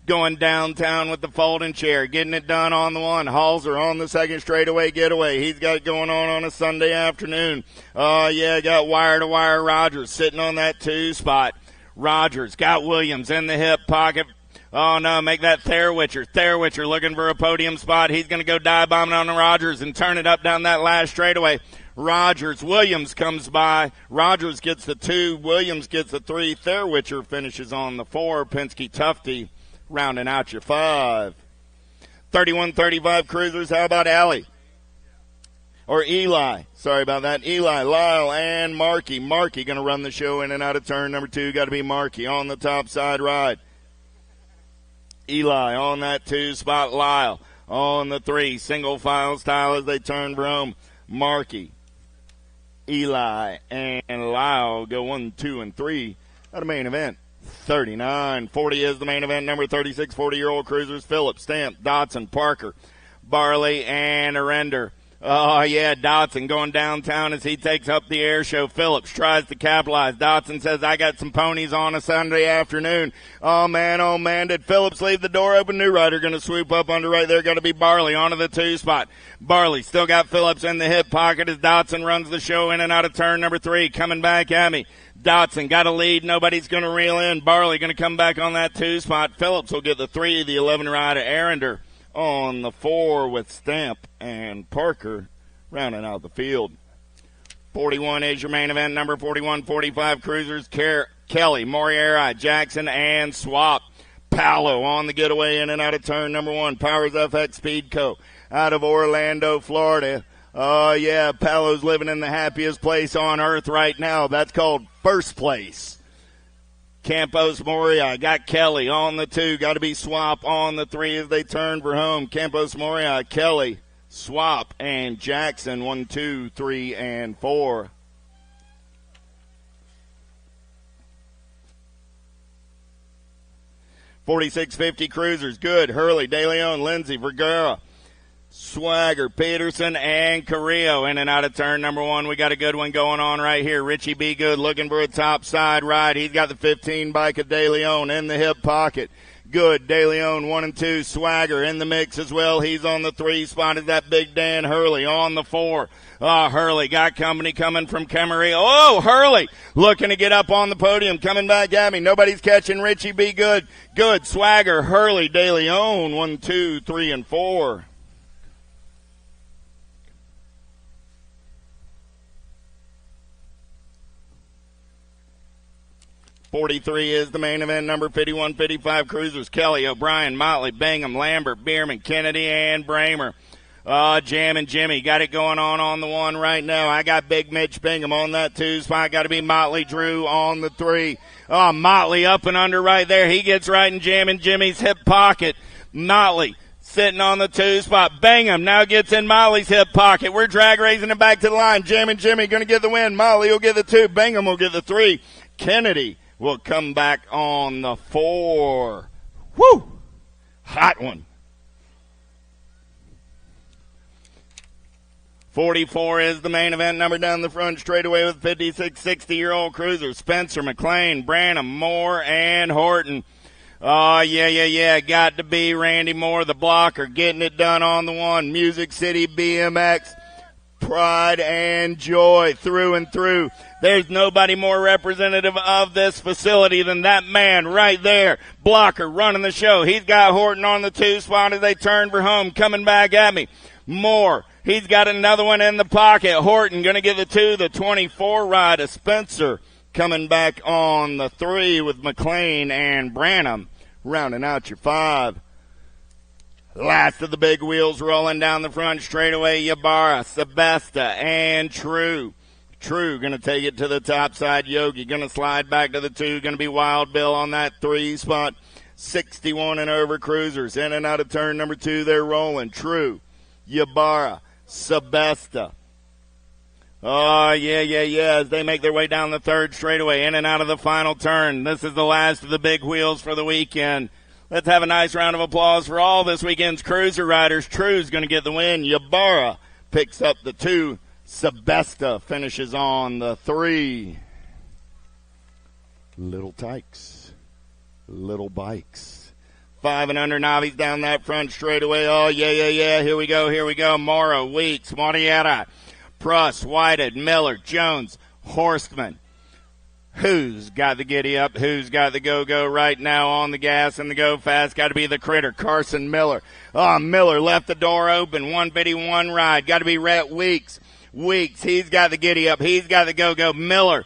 D: going downtown with the folding chair, getting it done on the one. Halser on the second straightaway getaway. He's got it going on a Sunday afternoon. Oh, yeah, got wire-to-wire Rogers sitting on that 2 spot. Rogers got Williams in the hip pocket. Oh, no, make that Therwitcher. Therwitcher looking for a podium spot. He's going to go dive bombing on the Rogers and turn it up down that last straightaway. Rogers. Williams comes by. Rogers gets the 2. Williams gets the 3. Therwitcher finishes on the 4. Penske Tufty rounding out your 5. 31-35 cruisers. How about Allie? Or Eli. Sorry about that. Eli, Lyle, and Markey. Markey going to run the show in and out of turn number 2. Got to be Markey on the top side ride. Eli on that 2 spot. Lyle on the 3. Single file style as they turn for home. Markey, Eli, and Lyle go 1, 2, and 3 at a main event. 39-40 is the main event. Number 36, 40-year-old cruisers. Phillips, Stamp, Dotson, Parker, Barley, and Arender. Oh, yeah, Dotson going downtown as he takes up the air show. Phillips tries to capitalize. Dotson says, I got some ponies on a Sunday afternoon. Oh, man, did Phillips leave the door open? New rider going to swoop up under right there. Got to be Barley onto the 2 spot. Barley still got Phillips in the hip pocket as Dotson runs the show in and out of turn number 3. Coming back at me. Dotson got a lead. Nobody's going to reel in. Barley going to come back on that 2 spot. Phillips will get the 3, the 11 rider. Arender on the 4 with Stamp and Parker rounding out the field. 41 is your main event. Number 41, 45 cruisers. Kelly, Moriera, Jackson, and Swap. Paolo on the getaway in and out of turn number 1. Powers FX Speed Co. out of Orlando, Florida. Oh, yeah, Paolo's living in the happiest place on earth right now. That's called first place. Campos Moria got Kelly on the 2. Got to be Swap on the 3 as they turn for home. Campos Moria, Kelly, Swap, and Jackson 1, 2, 3, and 4. $46.50 cruisers. Good. Hurley, De Leon, Lindsay, Vergara, Swagger, Peterson, and Carrillo in and out of turn number 1. We got a good one going on right here. Richie B. Good looking for a top side ride. He's got the 15 bike of De Leon in the hip pocket. Good. De Leon 1 and 2. Swagger in the mix as well. He's on the 3 spot. Is that Big Dan Hurley on the 4. Oh, Hurley got company coming from Camarillo. Oh, Hurley looking to get up on the podium. Coming back at me. Nobody's catching Richie B. Good. Good. Swagger, Hurley, De Leon 1, 2, 3, and 4. $43 is the main event. Number 51, 55 cruisers. Kelly, O'Brien, Motley, Bingham, Lambert, Bierman, Kennedy, and Bramer. Jam and Jimmy got it going on the 1 right now. I got Big Mitch Bingham on that 2 spot. Got to be Motley Drew on the 3. Oh, Motley up and under right there. He gets right in Jam and Jimmy's hip pocket. Motley sitting on the 2 spot. Bingham now gets in Motley's hip pocket. We're drag racing it back to the line. Jam and Jimmy going to get the win. Motley will get the 2. Bingham will get the 3. Kennedy will come back on the 4. Woo! Hot one. 44 is the main event. Number down the front straightaway with 56, 60-year-old cruisers. Spencer, McLean, Branham, Moore, and Horton. Oh, yeah. Got to be Randy Moore, the blocker, getting it done on the 1. Music City BMX. Pride and joy through and through. There's nobody more representative of this facility than that man right there. Blocker running the show. He's got Horton on the 2 spot as they turn for home. Coming back at me. Moore. He's got another one in the pocket. Horton going to get the 2. The 24 ride of Spencer coming back on the 3 with McLean and Branham rounding out your 5. Last of the big wheels rolling down the front straightaway. Ybarra, Sebesta, and True. True going to take it to the top side. Yogi going to slide back to the 2. Going to be Wild Bill on that 3 spot. 61 and over cruisers. In and out of turn number 2. They're rolling. True, Ybarra, Sebesta. Oh, yeah. As they make their way down the 3rd straightaway. In and out of the final turn. This is the last of the big wheels for the weekend. Let's have a nice round of applause for all this weekend's cruiser riders. True's going to get the win. Ybarra picks up the 2. Sebesta finishes on the 3. Little Tykes, little bikes. 5 and under Navis down that front straightaway. Oh, yeah. Here we go. Morrow, Weeks, Marietta, Pruss, Whited, Miller, Jones, Horstman. Who's got the giddy up? Who's got the go-go right now on the gas and the go fast? Got to be the critter, Carson Miller. Oh, Miller left the door open. 151 ride. Got to be Rhett Weeks. Weeks, he's got the giddy up. He's got the go-go. Miller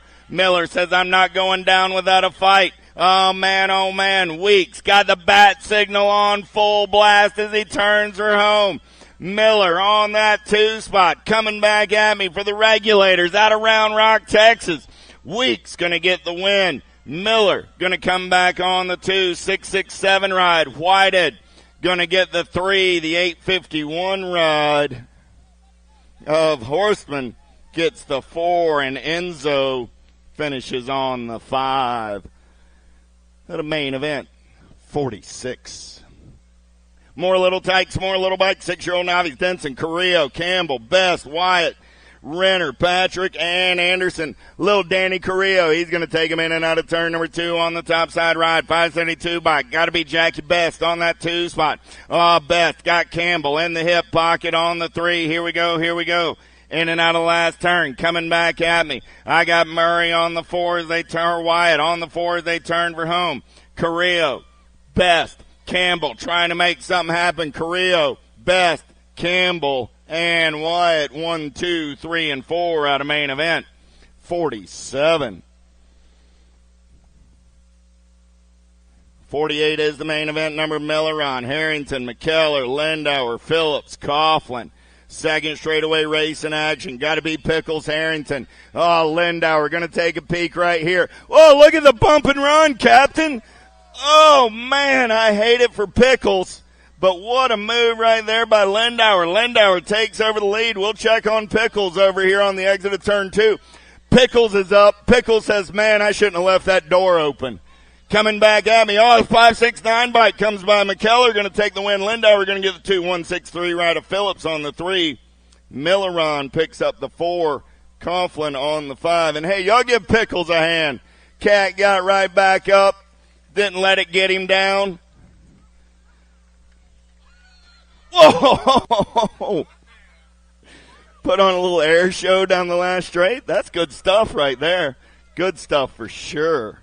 D: says, I'm not going down without a fight. Oh, man. Weeks got the bat signal on full blast as he turns her home. Miller on that 2 spot. Coming back at me for the Regulators out of Round Rock, Texas. Weeks going to get the win. Miller going to come back on the 2, 667 ride. Whited going to get the 3, the 851 ride of Horstman gets the 4, and Enzo finishes on the 5. At a main event, 46. More little tykes, more little bikes. 6-year-old Navis, Denson, Carrillo, Campbell, Best, Wyatt, Renner, Patrick, and Anderson. Little Danny Carrillo, he's going to take him in and out of turn number 2 on the top side ride. 572 bike. Got to be Jackie Best on that 2 spot. Oh, Best got Campbell in the hip pocket on the 3. Here we go. In and out of the last turn. Coming back at me. I got Murray on the 4 as they turn. Wyatt on the 4 as they turn for home. Carrillo, Best, Campbell trying to make something happen. Carrillo, Best, Campbell, and Wyatt, 1, 2, 3, and 4 out of main event. 47. 48 is the main event number. Milleron, Harrington, McKellar, Lindauer, Phillips, Coughlin. Second straightaway race in action. Got to be Pickles, Harrington. Oh, Lindauer going to take a peek right here. Oh, look at the bump and run, Captain. Oh, man, I hate it for Pickles. But what a move right there by Lindauer. Lindauer takes over the lead. We'll check on Pickles over here on the exit of turn 2. Pickles is up. Pickles says, man, I shouldn't have left that door open. Coming back at me. Oh, 569 bike comes by. McKellar going to take the win. Lindauer going to get the 2. 163 right of Phillips on the 3. Milleron picks up the 4. Coughlin on the 5. And, hey, y'all give Pickles a hand. Cat got right back up. Didn't let it get him down. Whoa! Put on a little air show down the last straight. That's good stuff right there. Good stuff for sure.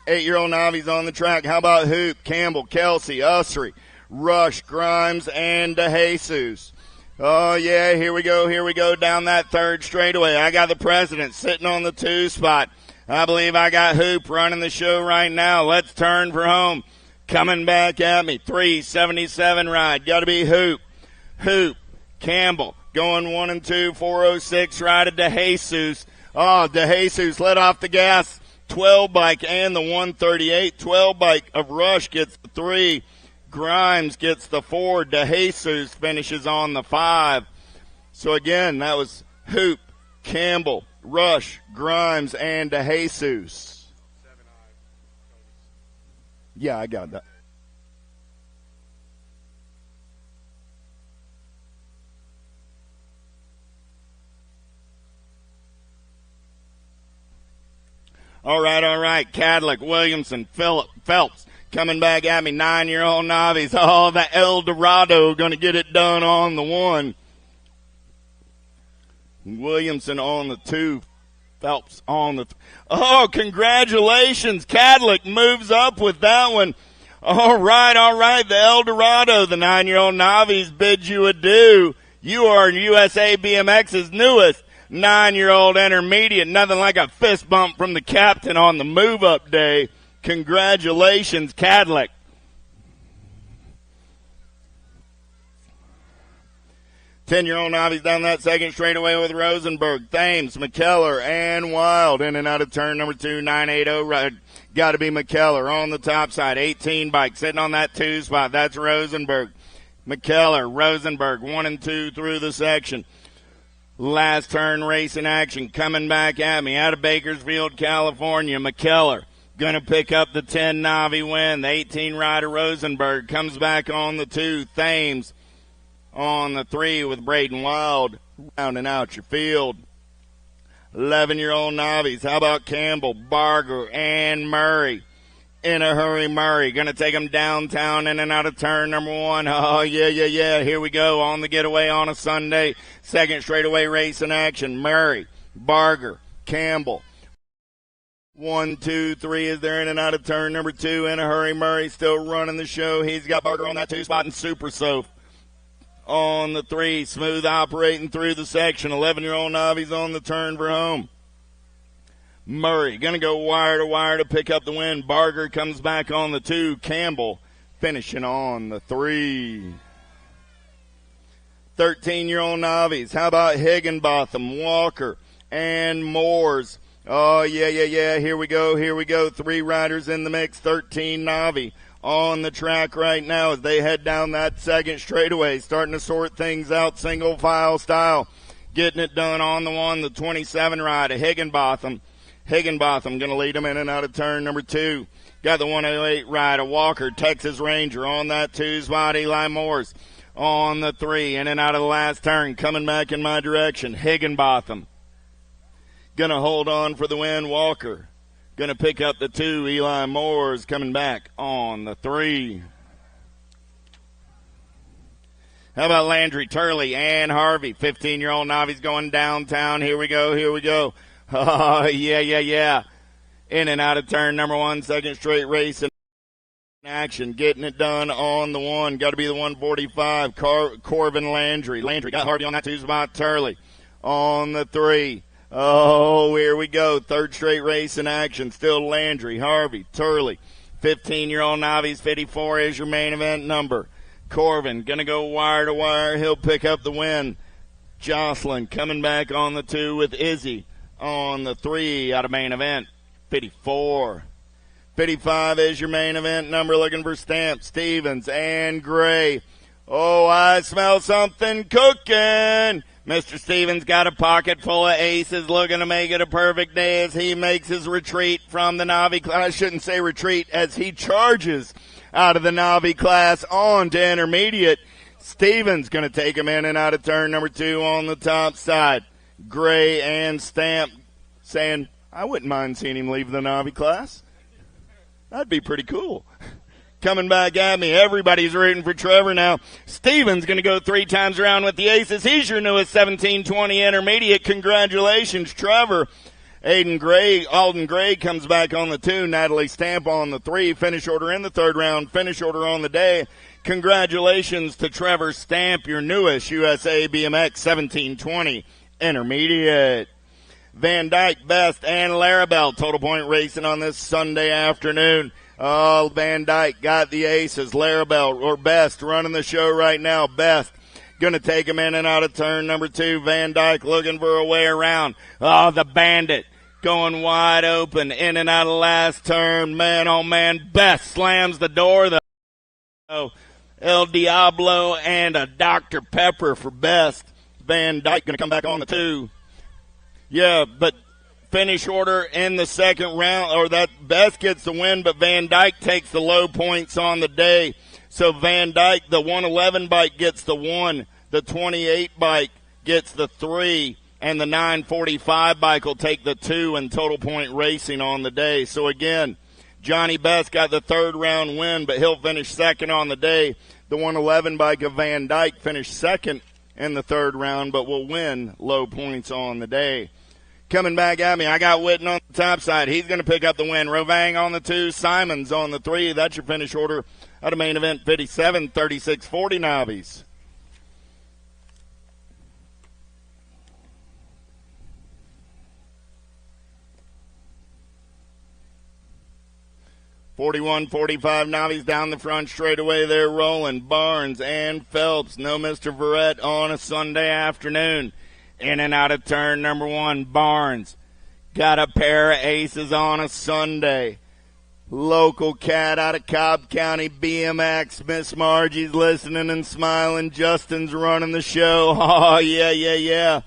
D: 8-year-old Navi's on the track. How about Hoop, Campbell, Kelsey, Ussery, Rush, Grimes, and DeJesus. Oh, yeah, here we go down that third straightaway. I got the President sitting on the 2 spot. I believe I got Hoop running the show right now. Let's turn for home. Coming back at me, 377 ride. Got to be Hoop. Campbell going 1 and 2, 406 ride of DeJesus. Oh, DeJesus let off the gas. 12 bike and the 138. 12 bike of Rush gets the 3. Grimes gets the 4. DeJesus finishes on the 5. So again, that was Hoop, Campbell, Rush, Grimes, and DeJesus. Yeah, I got that. All right. Cadlick, Williamson, Phelps coming back at me. 9-year-old Navis. Oh, the El Dorado going to get it done on the 1. Williamson on the 2. Phelps on the Oh, congratulations. Cadlick moves up with that one. All right. The El Dorado, the 9-year-old Navis bids you adieu. You are USA BMX's newest 9-year-old intermediate. Nothing like a fist bump from the captain on the move-up day. Congratulations, Cadlick. Ten-year-old Navi's down that second straightaway with Rosenberg, Thames, McKellar, and Wild. In and out of turn number 2, 980 ride. Got to be McKellar on the top side. 18 bike sitting on that 2 spot. That's Rosenberg. McKellar, Rosenberg, 1 and 2 through the section. Last turn race in action coming back at me out of Bakersfield, California. McKellar going to pick up the 10 Navi win. The 18 rider Rosenberg comes back on the 2. Thames on the 3 with Braden Wild rounding out your field. 11-year-old novice. How about Campbell, Barger, and Murray? In a hurry, Murray. Going to take him downtown in and out of turn number 1. Oh, yeah. Here we go on the getaway on a Sunday. Second straightaway race in action. Murray, Barger, Campbell. 1, 2, 3 is there in and out of turn number 2. In a hurry, Murray still running the show. He's got Barger on that 2 spot and Super Soap on the 3. Smooth operating through the section. 11-year-old novice on the turn for home. Murray going to go wire to wire to pick up the win. Barger comes back on the 2. Campbell finishing on the 3. 13-year-old novice. How about Higginbotham, Walker, and Moores? Oh, yeah. Here we go. 3 riders in the mix. 13 Navi on the track right now as they head down that second straightaway, starting to sort things out single file style. Getting it done on the 1, the 27 rider, Higginbotham. Higginbotham going to lead him in and out of turn number 2. Got the 108 rider, Walker, Texas Ranger on that 2 spot. Eli Morse on the 3, in and out of the last turn, coming back in my direction. Higginbotham going to hold on for the win. Walker going to pick up the 2. Eli Morse coming back on the 3. How about Landry, Turley, and Harvey? 15-year-old novice going downtown. Here we go. Oh, yeah. In and out of turn number 1, second straight race in action. Getting it done on the 1. Got to be the 145, Corbin Landry. Landry got Harvey on that 2 spot. Turley on the 3. Oh, here we go. Third straight race in action. Still Landry, Harvey, Turley. 15-year-old novice, 54 is your main event number. Corbin going to go wire to wire. He'll pick up the win. Jocelyn coming back on the 2 with Izzy on the 3 out of main event. 54. 55 is your main event number. Looking for Stamp, Stevens, and Gray. Oh, I smell something cooking. Mr. Stevens got a pocket full of aces, looking to make it a perfect day as he makes his retreat from the Navi class. I shouldn't say retreat, as he charges out of the Navi class on to intermediate. Stevens going to take him in and out of turn number 2 on the top side. Gray and Stamp saying, I wouldn't mind seeing him leave the Navi class. That'd be pretty cool. Coming back at me. Everybody's rooting for Trevor now. Stevens going to go 3 times around with the aces. He's your newest 1720 intermediate. Congratulations, Trevor. Alden Gray comes back on the 2. Natalie Stamp on the 3. Finish order in the 3rd round. Finish order on the day. Congratulations to Trevor Stamp, your newest USA BMX 1720 intermediate. Van Dyke, Best, and Larabelle total point racing on this Sunday afternoon. Oh, Van Dyke got the aces. Larabelle or Best running the show right now. Best going to take him in and out of turn number 2. Van Dyke looking for a way around. Oh, the Bandit going wide open in and out of last turn. Man, oh man, Best slams the door. El Diablo and a Dr. Pepper for Best. Van Dyke going to come back on the 2. Yeah, but finish order in the 2nd round, or that Best gets the win, but Van Dyke takes the low points on the day. So Van Dyke, the 111 bike gets the 1, the 28 bike gets the 3, and the 945 bike will take the 2 in total point racing on the day. So again, Johnny Best got the 3rd round win, but he'll finish 2nd on the day. The 111 bike of Van Dyke finished 2nd in the 3rd round, but will win low points on the day. Coming back at me, I got Witten on the top side. He's going to pick up the win. Rovang on the 2, Simons on the 3. That's your finish order out of main event 57, 36, 40 Navies. .41-45 Navies down the front straightaway. They're rolling. Barnes and Phelps. No Mr. Verrett on a Sunday afternoon. In and out of turn number 1, Barnes. Got a pair of aces on a Sunday. Local cat out of Cobb County, BMX. Miss Margie's listening and smiling. Justin's running the show. Oh, yeah.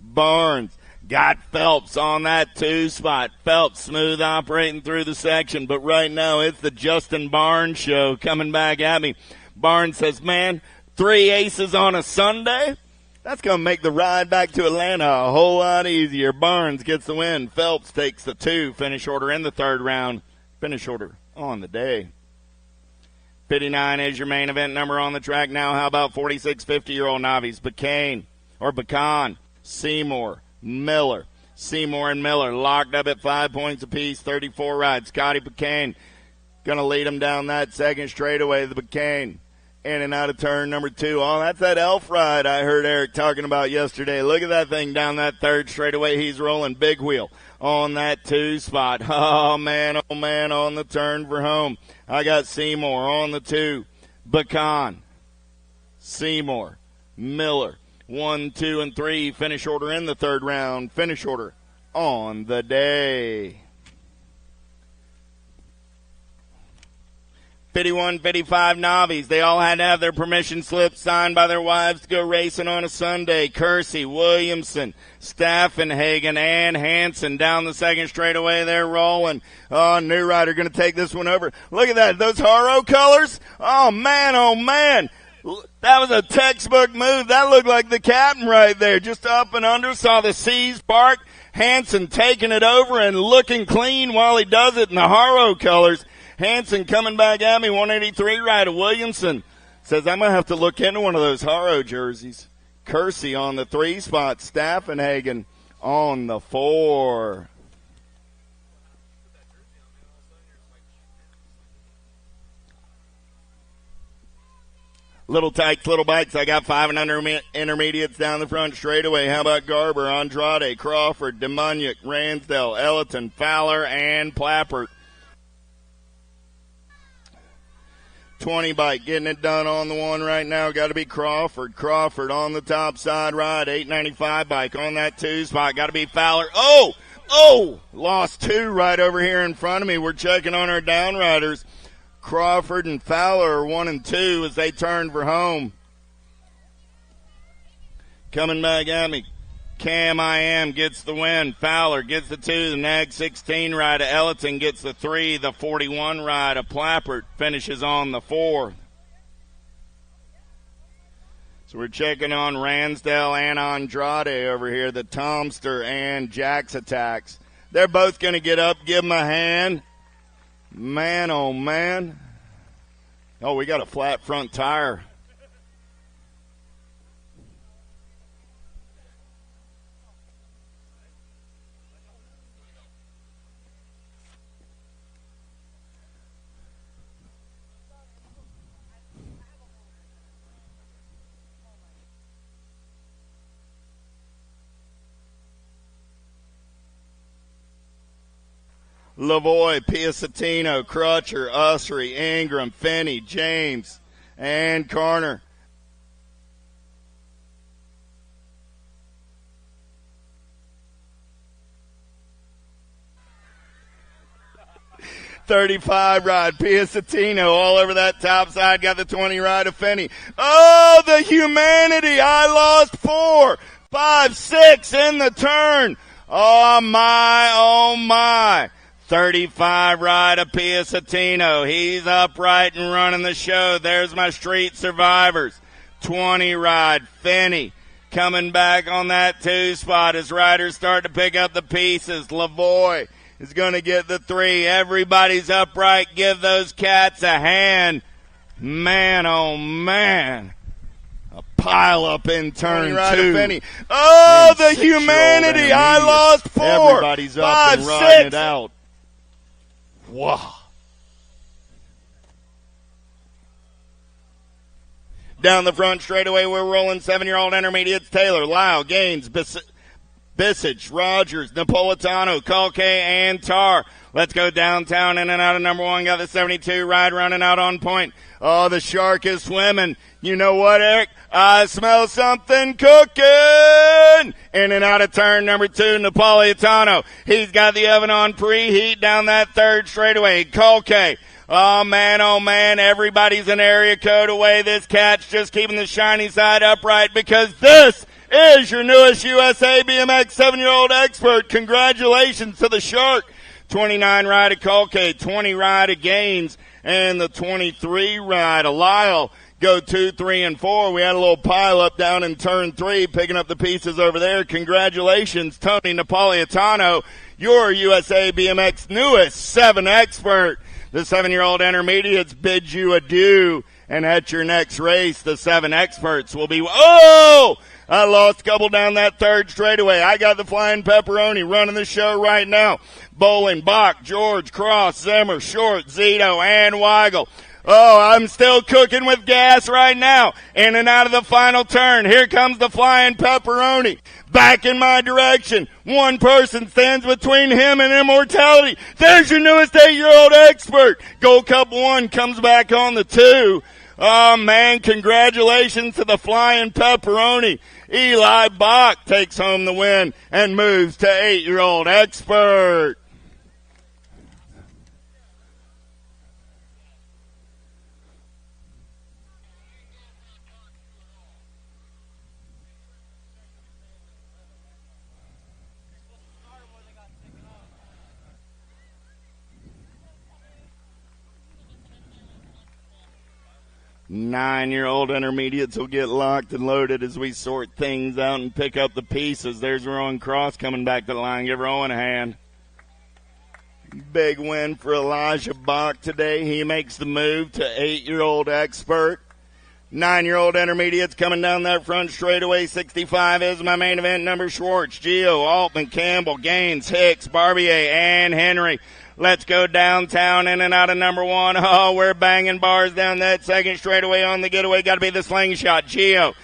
D: Barnes got Phelps on that 2 spot. Phelps smooth operating through the section, but right now it's the Justin Barnes show coming back at me. Barnes says, man, 3 aces on a Sunday. That's going to make the ride back to Atlanta a whole lot easier. Barnes gets the win. Phelps takes the 2. Finish order in the third round. Finish order on the day. 59 is your main event number on the track now. How about 46 50-year-old novice? Bacon, Seymour, Miller. Seymour and Miller locked up at 5 points apiece, 34 rides. Scotty Bacane going to lead him down that second straightaway. The Bacane in and out of turn number 2. Oh, that's that elf ride I heard Eric talking about yesterday. Look at that thing down that third straightaway. He's rolling big wheel on that 2 spot. Oh, man, on the turn for home. I got Seymour on the 2. Bacon, Seymour, Miller. 1, 2, and 3. Finish order in the third round. Finish order on the day. 51, 55 novies. They all had to have their permission slips signed by their wives to go racing on a Sunday. Kersey, Williamson, Staffenhagen, and Hansen down the second straightaway. They're rolling. Oh, new rider going to take this one over. Look at that. Those Haro colors. Oh, man. That was a textbook move. That looked like the captain right there. Just up and under. Saw the C's bark. Hansen taking it over and looking clean while he does it in the Haro colors. Hansen coming back at me, 183 rider. Williamson says, I'm going to have to look into one of those Haro jerseys. Kersey on the 3 spot. Staffenhagen on the 4. Little tights, little bites. I got 5 and under intermediates down the front straightaway. How about Garber, Andrade, Crawford, DeMoniak, Ransdell, Elliton, Fowler, and Plappert. 20 bike, getting it done on the one right now. Got to be Crawford. Crawford on the top side ride. 895 bike on that 2 spot. Got to be Fowler. Oh! Lost 2 right over here in front of me. We're checking on our downriders. Crawford and Fowler are 1 and 2 as they turn for home. Coming back at me. Cam I Am gets the win. Fowler gets the 2. The Nag 16 ride of Elliton gets the 3. The 41 ride of Plappert finishes on the 4. So we're checking on Ransdell and Andrade over here. The Tomster and Jack's attacks. They're both going to get up. Give them a hand. Man, oh, man. Oh, we got a flat front tire. Lavoie, Piacentino, Crutcher, Usry, Ingram, Finney, James, and Carner. .35 ride, Piacentino all over that top side. Got the 20 ride of Finney. Oh, the humanity! I lost 4, 5, 6 in the turn. Oh my! 35 ride of Piacentino. He's upright and running the show. There's my street survivors. 20 ride Finney coming back on that 2 spot as riders start to pick up the pieces. Lavoie is going to get the 3. Everybody's upright. Give those cats a hand. Man, oh man. A pile up in turn 2. Finney. Oh, the humanity. I lost 4. Everybody's 5, up and riding 6. It out. Wow. Down the front straightaway, we're rolling 7-year-old intermediates. Taylor, Lyle, Gaines, Bissage, Rogers, Napolitano, Colque, and Tar. Let's go downtown, in and out of number 1. Got the 72 ride running out on point. Oh, the shark is swimming. You know what, Eric? I smell something cooking. In and out of turn number 2, Napolitano. He's got the oven on preheat down that 3rd straightaway. Colque. Oh, man, everybody's an area code away. This cat's just keeping the shiny side upright because this is your newest USA BMX 7-year-old expert. Congratulations to the shark. 29 ride of Colque, 20 ride of Gaines, and the 23 ride of Lyle go 2, 3, and 4. We had a little pile up down in turn 3, picking up the pieces over there. Congratulations, Tony Napolitano, your USA BMX newest 7 expert. The 7-year-old intermediates bid you adieu. And at your next race, the 7 experts will be, oh! I lost a couple down that third straightaway. I got the Flying Pepperoni running the show right now. Bowling, Bach, George, Cross, Zimmer, Short, Zito, and Weigel. Oh, I'm still cooking with gas right now. In and out of the final turn. Here comes the Flying Pepperoni. Back in my direction. One person stands between him and immortality. There's your newest 8-year-old expert. Gold Cup 1 comes back on the 2. Oh, man, congratulations to the Flying Pepperoni. Eli Bach takes home the win and moves to 8-year-old expert. Nine-year-old intermediates will get locked and loaded as we sort things out and pick up the pieces. There's Rowan Cross coming back to the line. Give Rowan a hand. Big win for Elijah Bach today. He makes the move to 8-year-old expert. 9-year-old intermediates coming down that front straightaway. 65 is my main event number. Schwartz, Gio, Altman, Campbell, Gaines, Hicks, Barbier, and Henry. Let's go downtown, in and out of number 1. Oh, we're banging bars down that second straightaway on the getaway. Got to be the slingshot. Gio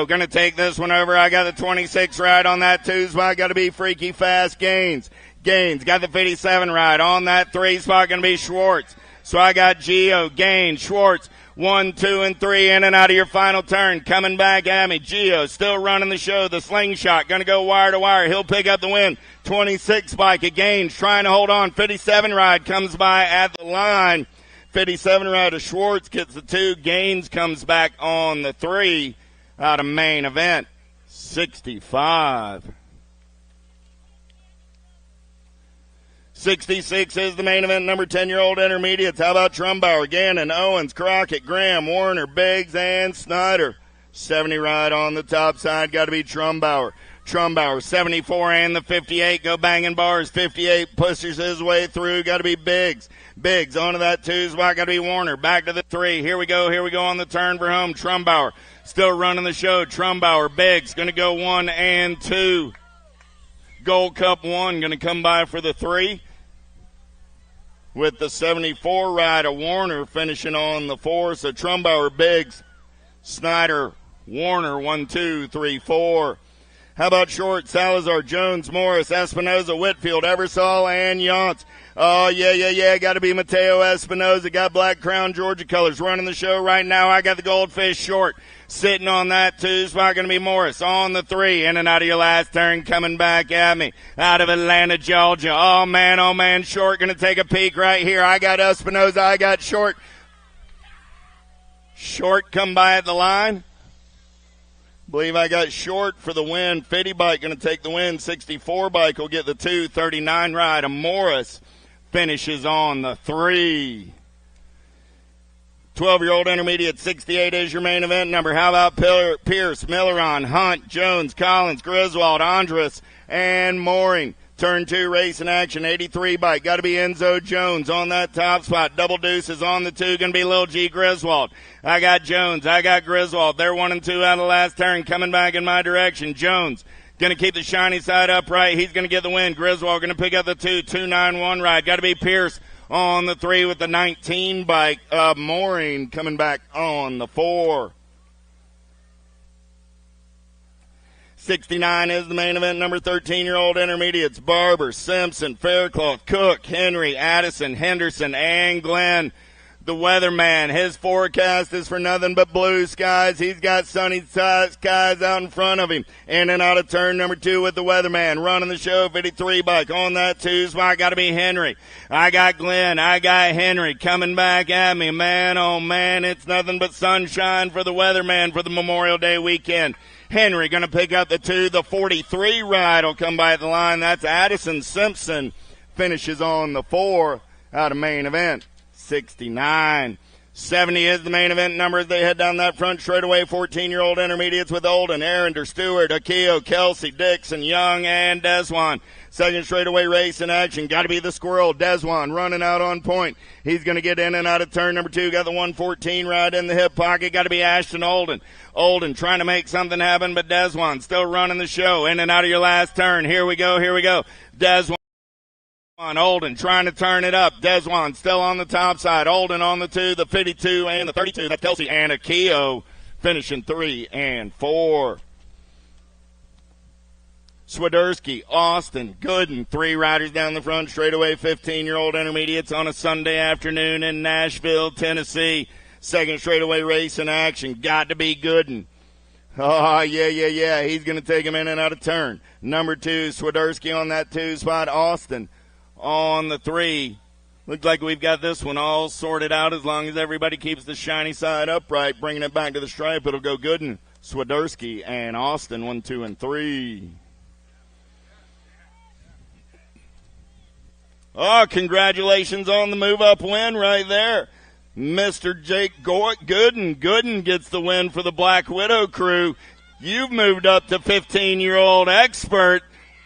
D: going to take this one over. I got the 26 ride on that 2 spot. Got to be freaky fast. Gaines got the 57 ride on that 3 spot. Going to be Schwartz. So I got Gio, Gaines, Schwartz. 1, 2, and 3 in and out of your final turn. Coming back at me. Gio still running the show. The slingshot going to go wire to wire. He'll pick up the win. 26 bike again, trying to hold on. 57 ride comes by at the line. 57 ride of Schwartz gets the 2. Gaines comes back on the 3 out of main event. 65. 66 is the main event, number 10-year-old intermediates. How about Trumbauer, Gannon, Owens, Crockett, Graham, Warner, Biggs, and Snyder. 70 ride on the top side. Got to be Trumbauer. 74 and the 58 go banging bars. 58 pushes his way through. Got to be Biggs. Biggs onto that 2 spot. Got to be Warner. Back to the 3. Here we go on the turn for home. Trumbauer still running the show. Trumbauer, Biggs going to go 1 and 2. Gold Cup 1 going to come by for the 3. With the 74 ride of Warner finishing on the 4. So Trumbauer, Biggs, Snyder, Warner, 1, 2, 3, 4. How about Short, Salazar, Jones, Morris, Espinoza, Whitfield, Eversole, and Yance? Oh, yeah. Got to be Mateo Espinoza. Got Black Crown Georgia colors running the show right now. I got the Goldfish Short sitting on that 2 spot. Going to be Morris on the 3. In and out of your last turn coming back at me. Out of Atlanta, Georgia. Oh, man. Short going to take a peek right here. I got Espinoza. I got Short. Short come by at the line. Believe I got Short for the win. 50 bike going to take the win. 64 bike will get the 2. 39 ride of Morris finishes on the 3. 12-year-old intermediate, 68 is your main event number. How about Pierce, Milleron, Hunt, Jones, Collins, Griswold, Andrus, and Mooring. Turn 2 race in action, 83 bike. Got to be Enzo Jones on that top spot. Double deuces on the 2. Going to be Lil G Griswold. I got Jones. I got Griswold. They're 1 and 2 out of the last turn. Coming back in my direction. Jones going to keep the shiny side upright. He's going to get the win. Griswold going to pick up the 291 ride. Got to be Pierce on the 3 with the 19 bike. Mooring coming back on the 4. 69 is the main event, number 13-year-old intermediates. Barber, Simpson, Faircloth, Cook, Henry, Addison, Henderson, and Glenn. The weatherman, his forecast is for nothing but blue skies. He's got sunny skies out in front of him. In and out of turn number 2 with the weatherman. Running the show, 53 bike on that 2 spot. Got to be Henry. I got Glenn. I got Henry coming back at me. Man, oh man, it's nothing but sunshine for the weatherman for the Memorial Day weekend. Henry going to pick up the 2. The 43 ride will come by at the line. That's Addison Simpson. Finishes on the 4 out of main event. 69. 70 is the main event number as they head down that front straightaway. 14-year-old intermediates with Olden, Arender, Stewart, Akio, Kelsey, Dixon, Young, and Deswan. Second straightaway race in action. Got to be the Squirrel. Deswan running out on point. He's going to get in and out of turn number 2. Got the 114 right in the hip pocket. Got to be Ashton Olden. Olden trying to make something happen, but Deswan still running the show. In and out of your last turn. Here we go. Deswan. Olden trying to turn it up. Deswan still on the top side. Olden on the 2, the 52, and the 32. That's Kelsey and Akio finishing 3 and 4. Swiderski, Austin, Gooden, 3 riders down the front straightaway. 15-year-old intermediates on a Sunday afternoon in Nashville, Tennessee. Second straightaway race in action. Got to be Gooden. Oh, yeah. He's going to take him in and out of turn. Number 2, Swiderski on that 2 spot. Austin on the 3. Looks like we've got this one all sorted out as long as everybody keeps the shiny side upright. Bringing it back to the stripe, it'll go Gooden, Swiderski, and Austin, 1, 2, and 3. Oh, congratulations on the move-up win right there. Mr. Jake Gooden. Gooden gets the win for the Black Widow crew. You've moved up to 15-year-old expert.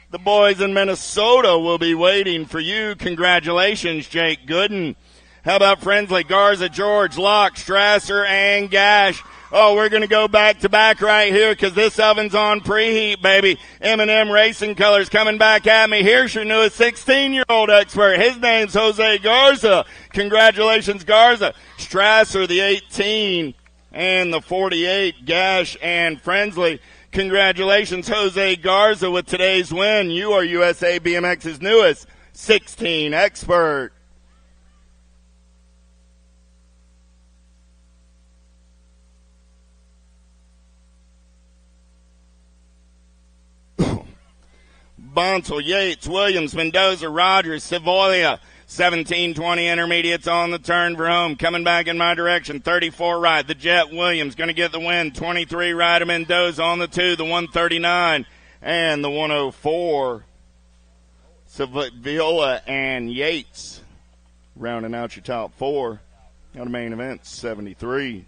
D: The boys in Minnesota will be waiting for you. Congratulations, Jake Gooden. How about Frensley, Garza, George, Locke, Strasser, and Gash? Oh, we're going to go back-to-back right here because this oven's on preheat, baby. M&M Racing Colors coming back at me. Here's your newest 16-year-old expert. His name's Jose Garza. Congratulations, Garza. Strasser, the 18, and the 48, Gash and Frensley. Congratulations, Jose Garza, with today's win. You are USA BMX's newest 16 expert. Bonsall, Yates, Williams, Mendoza, Rogers, Savoia, 17-20 intermediates on the turn for home. Coming back in my direction, 34 right. The Jet Williams going to get the win. 23 right of Mendoza on the 2, the 139, and the 104. Viola and Yates rounding out your top 4. On the main event, 73.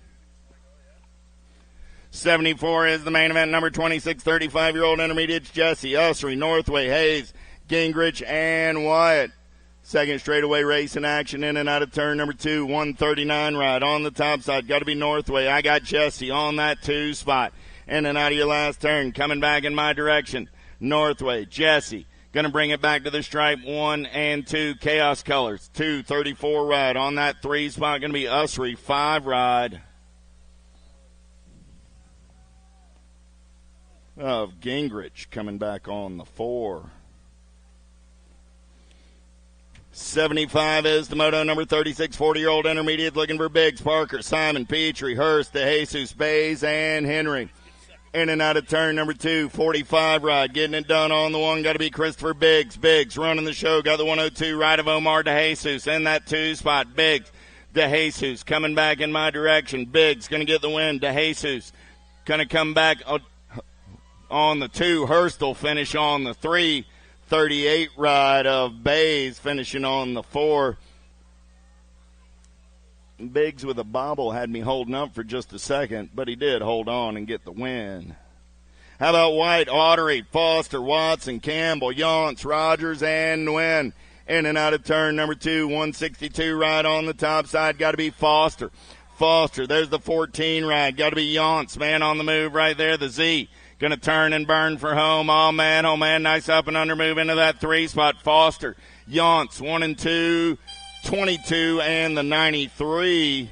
D: 74 is the main event, number 26, 35-year-old intermediates, Jesse, Ussery, Northway, Hayes, Gingrich, and Wyatt. Second straightaway race in action, in and out of turn number 2, 139 right on the top side. Got to be Northway. I got Jesse on that 2 spot. In and out of your last turn, coming back in my direction. Northway, Jesse, going to bring it back to the stripe, 1 and 2, Chaos Colors, 2, 34 right on that 3 spot. Going to be Ussery, 5 ride. Of Gingrich coming back on the 4. 75 is the moto number 36, 40-year-old intermediate looking for Biggs, Parker, Simon, Petrie, Hurst, DeJesus, Bays, and Henry. In and out of turn number 2, 45 ride. Getting it done on the 1, got to be Christopher Biggs. Biggs running the show, got the 102 right of Omar DeJesus. In that 2 spot, Biggs, DeJesus coming back in my direction. Biggs going to get the win. DeJesus going to come back on the 2. Hurst will finish on the 3. 38 ride of Bays finishing on the 4. Biggs with a bobble had me holding up for just a second, but he did hold on and get the win. How about White, Autry, Foster, Watson, Campbell, Yance, Rogers, and Nguyen. In and out of turn number 2, 162 ride on the top side. Got to be Foster. Foster, there's the 14 ride. Got to be Yance, man on the move right there. The Z. Going to turn and burn for home. Oh, man. Nice up and under move into that 3 spot. Foster, Yance, 1 and 2, 22, and the 93.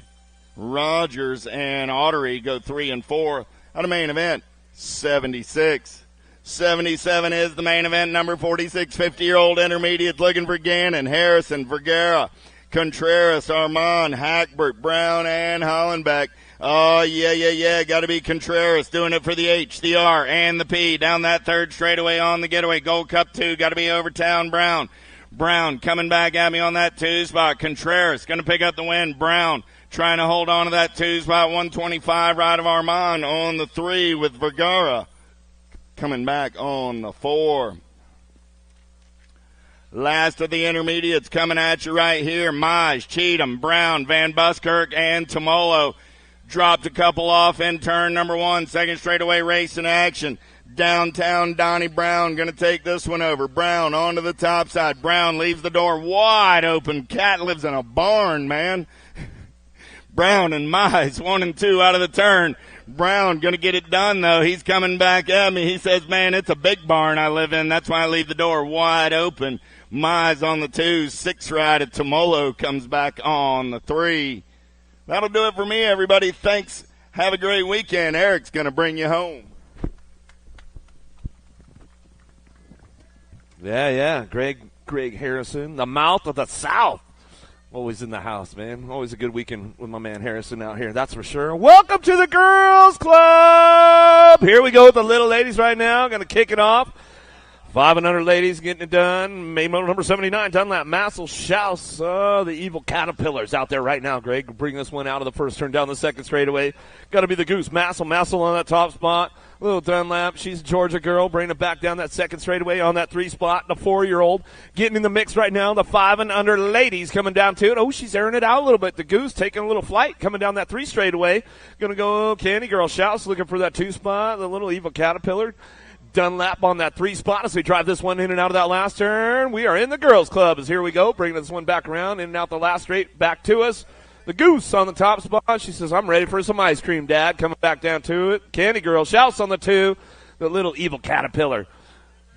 D: Rogers and Autry go 3 and 4. On the main event, 76. 77 is the main event. Number 46, 50-year-old intermediate looking for Gannon, Harrison, Vergara, Contreras, Armand, Hackbert, Brown, and Hollenbeck. Oh, yeah. Got to be Contreras doing it for the H, the R, and the P. Down that 3rd straightaway on the getaway. Gold Cup 2. Got to be Overtown Brown. Brown coming back at me on that 2 spot. Contreras going to pick up the win. Brown trying to hold on to that 2 spot. 125 right of Armand on the 3 with Vergara coming back on the 4. Last of the intermediates coming at you right here. Mize, Cheatham, Brown, Van Buskirk, and Tomolo. Dropped a couple off in turn number 1. Second straightaway race in action. Downtown Donnie Brown going to take this one over. Brown onto the top side. Brown leaves the door wide open. Cat lives in a barn, man. Brown and Mize, 1 and 2 out of the turn. Brown going to get it done, though. He's coming back at me. He says, man, it's a big barn I live in. That's why I leave the door wide open. Mize on the 2. 6 ride at Tomolo comes back on the 3. That'll do it for me, everybody. Thanks. Have a great weekend. Eric's going to bring you home.
F: Yeah. Greg Harrison, the mouth of the South. Always in the house, man. Always a good weekend with my man Harrison out here, that's for sure. Welcome to the Girls Club. Here we go with the little ladies right now. Going to kick it off. 5 and under ladies getting it done. Main model number 79, Dunlap, Massel, Schaus, the evil caterpillars out there right now. Greg, bring this one out of the first turn down the second straightaway. Got to be the Goose. Massel on that top spot. Little Dunlap, she's a Georgia girl, bringing it back down that second straightaway on that 3 spot. The 4-year-old getting in the mix right now. The 5 and under ladies coming down to it. Oh, she's airing it out a little bit. The Goose taking a little flight coming down that 3 straightaway. Going to go Candy Girl Schaus looking for that 2 spot. The little evil caterpillar. Dunlap on that 3 spot as we drive this one in and out of that last turn. We are in the Girls Club as here we go, bringing this one back around, in and out the last straight, back to us. The Goose on the top spot. She says, I'm ready for some ice cream, Dad. Coming back down to it. Candy Girl Shouts on the 2. The little evil caterpillar.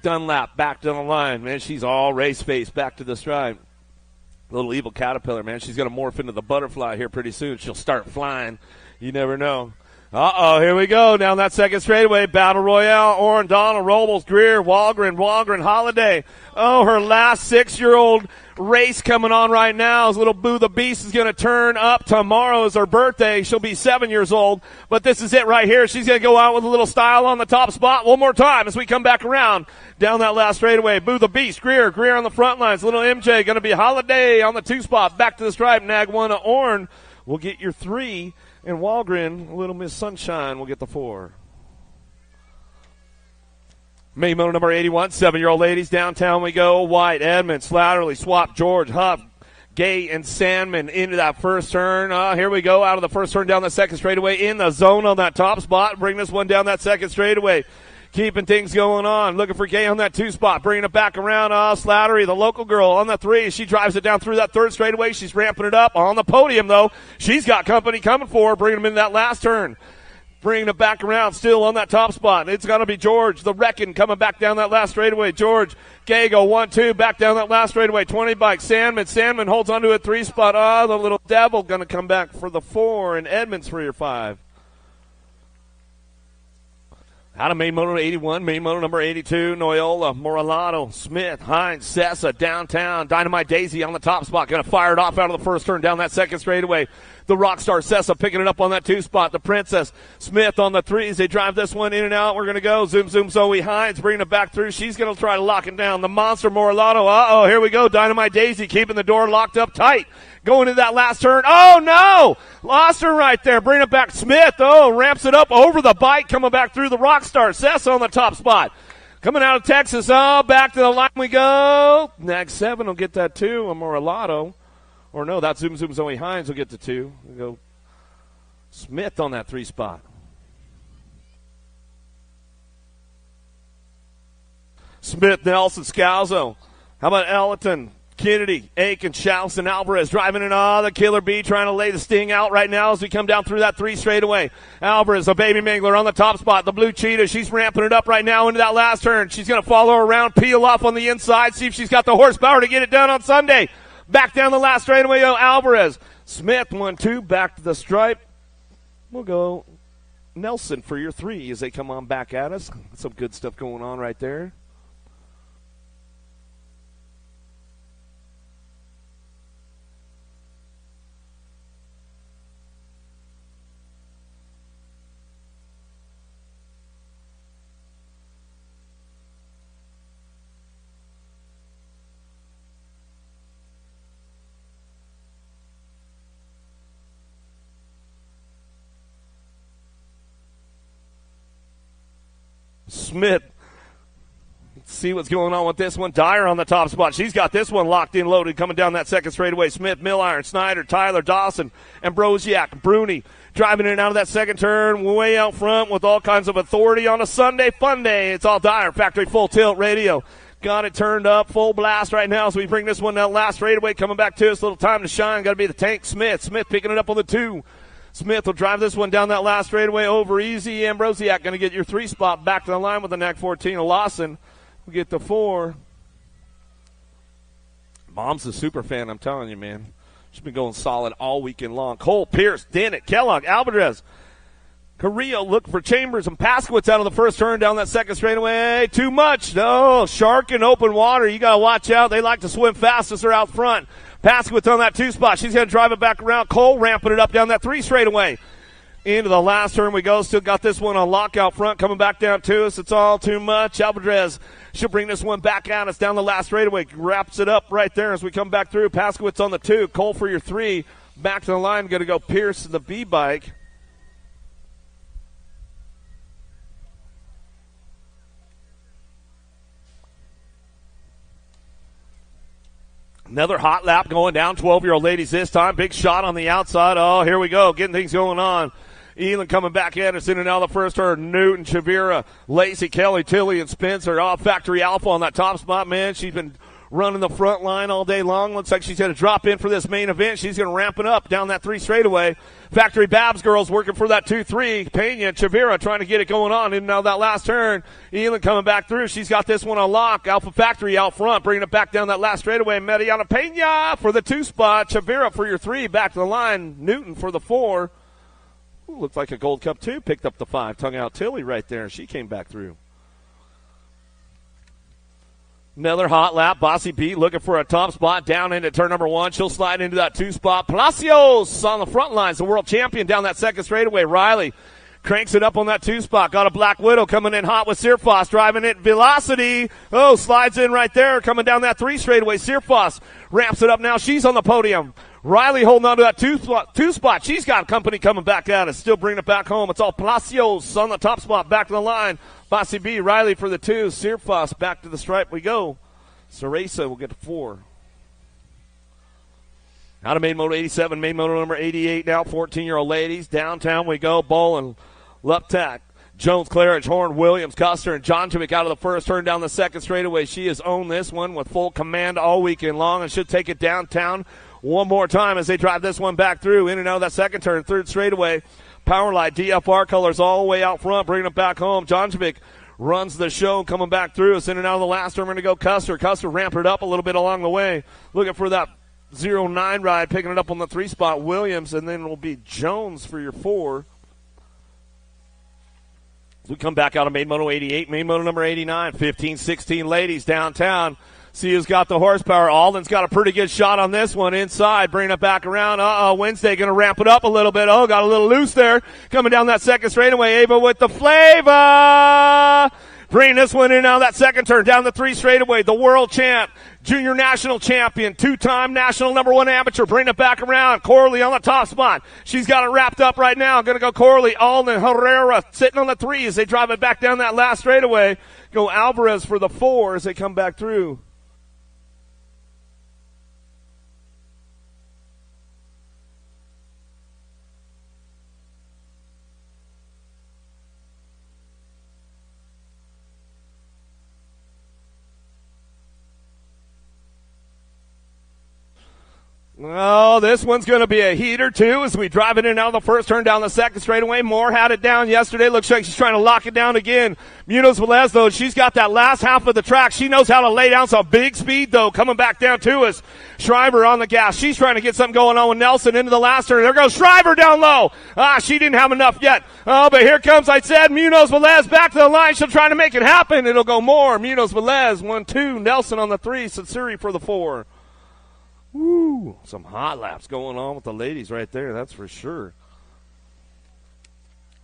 F: Dunlap back to the line. Man, she's all race face back to the stride. Little evil caterpillar, man. She's going to morph into the butterfly here pretty soon. She'll start flying. You never know. Here we go. Down that second straightaway. Battle Royale. Orrin, Donald, Robles, Greer, Walgren, Holiday. Oh, her last 6-year-old race coming on right now. As little Boo the Beast is going to turn up. Tomorrow is her birthday. She'll be 7 years old. But this is it right here. She's going to go out with a little style on the top spot one more time as we come back around. Down that last straightaway. Boo the Beast. Greer on the front lines. Little MJ going to be Holiday on the 2 spot. Back to the stripe. Nag 1 of Orrin will get your 3. And Walgren, Little Miss Sunshine, will get the 4. Main model number 81, 7-year-old ladies. Downtown we go. White, Edmond, Slatterly, Swap, George, Huff, Gay, and Sandman into that first turn. Here we go out of the first turn down the second straightaway in the zone on that top spot. Bring this one down that second straightaway. Keeping things going on. Looking for Gay on that 2 spot. Bringing it back around. Slattery, the local girl, on the 3. She drives it down through that third straightaway. She's ramping it up on the podium, though. She's got company coming for her, bringing them in that last turn. Bringing it back around, still on that top spot. It's going to be George, the Wreckin', coming back down that last straightaway. George, Gay go 1-2, back down that last straightaway. 20 bike. Sandman holds onto a 3 spot. The little devil going to come back for the 4, and Edmonds for your 5. Out of main motor 81, main motor number 82, Noyola, Moralato, Smith, Hines, Sessa, downtown, Dynamite Daisy on the top spot, going to fire it off out of the first turn down that second straightaway. The Rockstar Sessa picking it up on that 2 spot. The Princess Smith on the 3s. They drive this one in and out. We're going to go. Zoom Zoe Hines bringing it back through. She's going to try to lock it down. The Monster Moralato. Here we go. Dynamite Daisy keeping the door locked up tight. Going into that last turn. Oh, no! Lost her right there. Bring it back. Smith, ramps it up over the bike. Coming back through the Rockstar. Sessa on the top spot. Coming out of Texas. Back to the line we go. Next 7 will get that 2. A Moralato. Or no, that's Zoom Zoe Hines will get the 2. We'll go Smith on that 3 spot. Smith, Nelson, Scalzo. How about Ellerton? Kennedy, Aiken, Schaus, and Alvarez driving in. The Killer Bee trying to lay the sting out right now as we come down through that 3 straightaway. Alvarez, a Baby Mangler on the top spot. The Blue Cheetah, she's ramping it up right now into that last turn. She's going to follow her around, peel off on the inside, see if she's got the horsepower to get it done on Sunday. Back down the last straightaway, Alvarez. Smith, 1-2, back to the stripe. We'll go Nelson for your 3 as they come on back at us. Some good stuff going on right there. Smith see what's going on with this one. Dyer on the top spot. She's got this one locked in, loaded, coming down that second straightaway. Smith, Milliron, Snyder, Tyler, Dawson, Ambrosiak, Bruni driving in and out of that second turn, way out front with all kinds of authority on a Sunday fun day. It's all Dyer. Factory full tilt radio. Got it turned up, full blast right now as we bring this one down last straightaway. Coming back to us, little time to shine. Got to be the tank, Smith. Smith picking it up on the 2. Smith will drive this one down that last straightaway over easy. Ambrosiak going to get your 3 spot back to the line with the neck 14 of Lawson. We'll get the 4. Mom's a super fan, I'm telling you, man. She's been going solid all weekend long. Cole, Pierce, Dennett, Kellogg, Alvarez, Carrillo looking for Chambers and Paskowitz out of the first turn down that second straightaway. Too much. No, shark in open water. You got to watch out. They like to swim fast as they're out front. Paskowitz on that 2 spot. She's going to drive it back around. Cole ramping it up down that 3 straightaway. Into the last turn we go. Still got this one on lock out front. Coming back down to us. It's all too much. Alvarez she'll bring this one back out. It's down the last straightaway. Wraps it up right there as we come back through. Paskowitz on the 2. Cole for your 3. Back to the line. Going to go Pierce the B-bike. Another hot lap going down. 12-year-old ladies this time. Big shot on the outside. Oh, here we go. Getting things going on. Elin coming back in. It's in and out of the first turn. Newton, Chavira, Lacey, Kelly, Tilly, and Spencer. Oh, Factory Alpha on that top spot, man. She's been running the front line all day long. Looks like she's going to drop in for this main event. She's going to ramp it up down that 3 straightaway. Factory Babs girls working for that 2-3. Pena, Chavira trying to get it going on. And now that last turn, Elin coming back through. She's got this one on lock. Alpha Factory out front, bringing it back down that last straightaway. Mediana Pena for the 2 spot. Chavira for your 3. Back to the line. Newton for the 4. Ooh, looks like a Gold Cup 2. Picked up the 5. Tongue out Tilly right there. She came back through. Another hot lap. Bossy Pete looking for a top spot down into turn number 1. She'll slide into that 2 spot. Palacios on the front lines, the world champion down that second straightaway. Riley cranks it up on that 2 spot. Got a Black Widow coming in hot with Searfoss driving it. Velocity. Oh, slides in right there. Coming down that 3 straightaway. Searfoss ramps it up now. She's on the podium. Riley holding on to that 2 spot. She's got company coming back at us. Still bringing it back home. It's all Palacios on the top spot. Back to the line. Bossy B, Riley for the 2. Searfoss back to the stripe we go. Ceresa will get the 4. Out of main moto 87, main moto number 88 now. 14-year-old ladies. Downtown we go. Bolin, Luptak, Jones, Claridge, Horn, Williams, Custer, and Jonjovic out of the first turn down the second straightaway. She has owned this one with full command all weekend long and should take it downtown one more time as they drive this one back through. In and out of that second turn, 3rd straightaway. Powerlight, DFR colors all the way out front, bringing it back home. Jonjovic runs the show, coming back through. It's in and out of the last turn. We're going to go Custer. Custer ramped it up a little bit along the way. Looking for that 0-9 ride, picking it up on the 3 spot. Williams, and then it will be Jones for your 4. As we come back out of main moto 88, main moto number 89, 15-16 ladies downtown. See who's got the horsepower. Alden's got a pretty good shot on this one inside. Bringing it back around. Wednesday going to ramp it up a little bit. Oh, got a little loose there. Coming down that second straightaway. Ava with the flavor. Bringing this one in now that second turn. Down the 3 straightaway. The world champ. Junior national champion. 2-time national number 1 amateur. Bringing it back around. Corley on the top spot. She's got it wrapped up right now. Going to go Corley. Alden, Herrera sitting on the 3 as they drive it back down that last straightaway. Go Alvarez for the 4 as they come back through. Oh, this one's going to be a heater, too, as we drive it in out of the first turn down the second straightaway. Moore had it down yesterday. Looks like she's trying to lock it down again. Munoz Velez, though, she's got that last half of the track. She knows how to lay down some big speed, though, coming back down to us. Schreiber on the gas. She's trying to get something going on with Nelson into the last turn. There goes Schreiber down low. She didn't have enough yet. Oh, but here comes, I said, Munoz Velez back to the line. She'll try to make it happen. It'll go Moore. Munoz Velez, 1-2. Nelson on the 3. Satsuri for the 4. Woo, some hot laps going on with the ladies right there, that's for sure.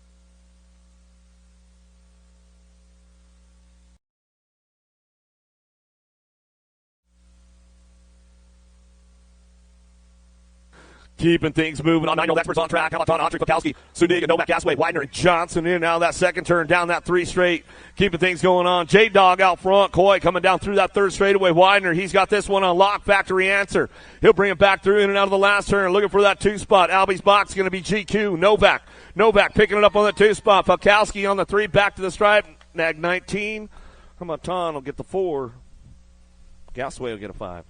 F: – – – – – – – – – – – – – – – – – – – – – – – – – – – – – – – – – – – – – – – – – – – – – – – – – – – – – – – – – – – – – – – – – – – – – – – – – – – – – – – – – – – – – – – – – – – – – – – – – – – – – – – – – – – – – – – – – – – – –– –– –– –– –– –– –– –– –– –– –– –– –– –– –– –– –– –– –– –– –– –– –– –– –– –– –– –– –– –– –– –– –– –– –– –– –– –– –– –– –– –– –– –– –– –– –– –– Keeping things moving on. 9-year-old experts on track. Hamilton, Audrey, Pukowski, Sudig, Novak, Gasway, Widener, and Johnson in and out of that second turn, down that 3 straight. Keeping things going on. J-Dog out front. Coy coming down through that 3rd straightaway. Widener, he's got this one on lock. Factory answer. He'll bring it back through in and out of the last turn. Looking for that 2 spot. Albie's box going to be GQ. Novak picking it up on the 2 spot. Pukowski on the 3. Back to the stripe. Nag 19. Hamilton will get the 4. Gasway will get a 5.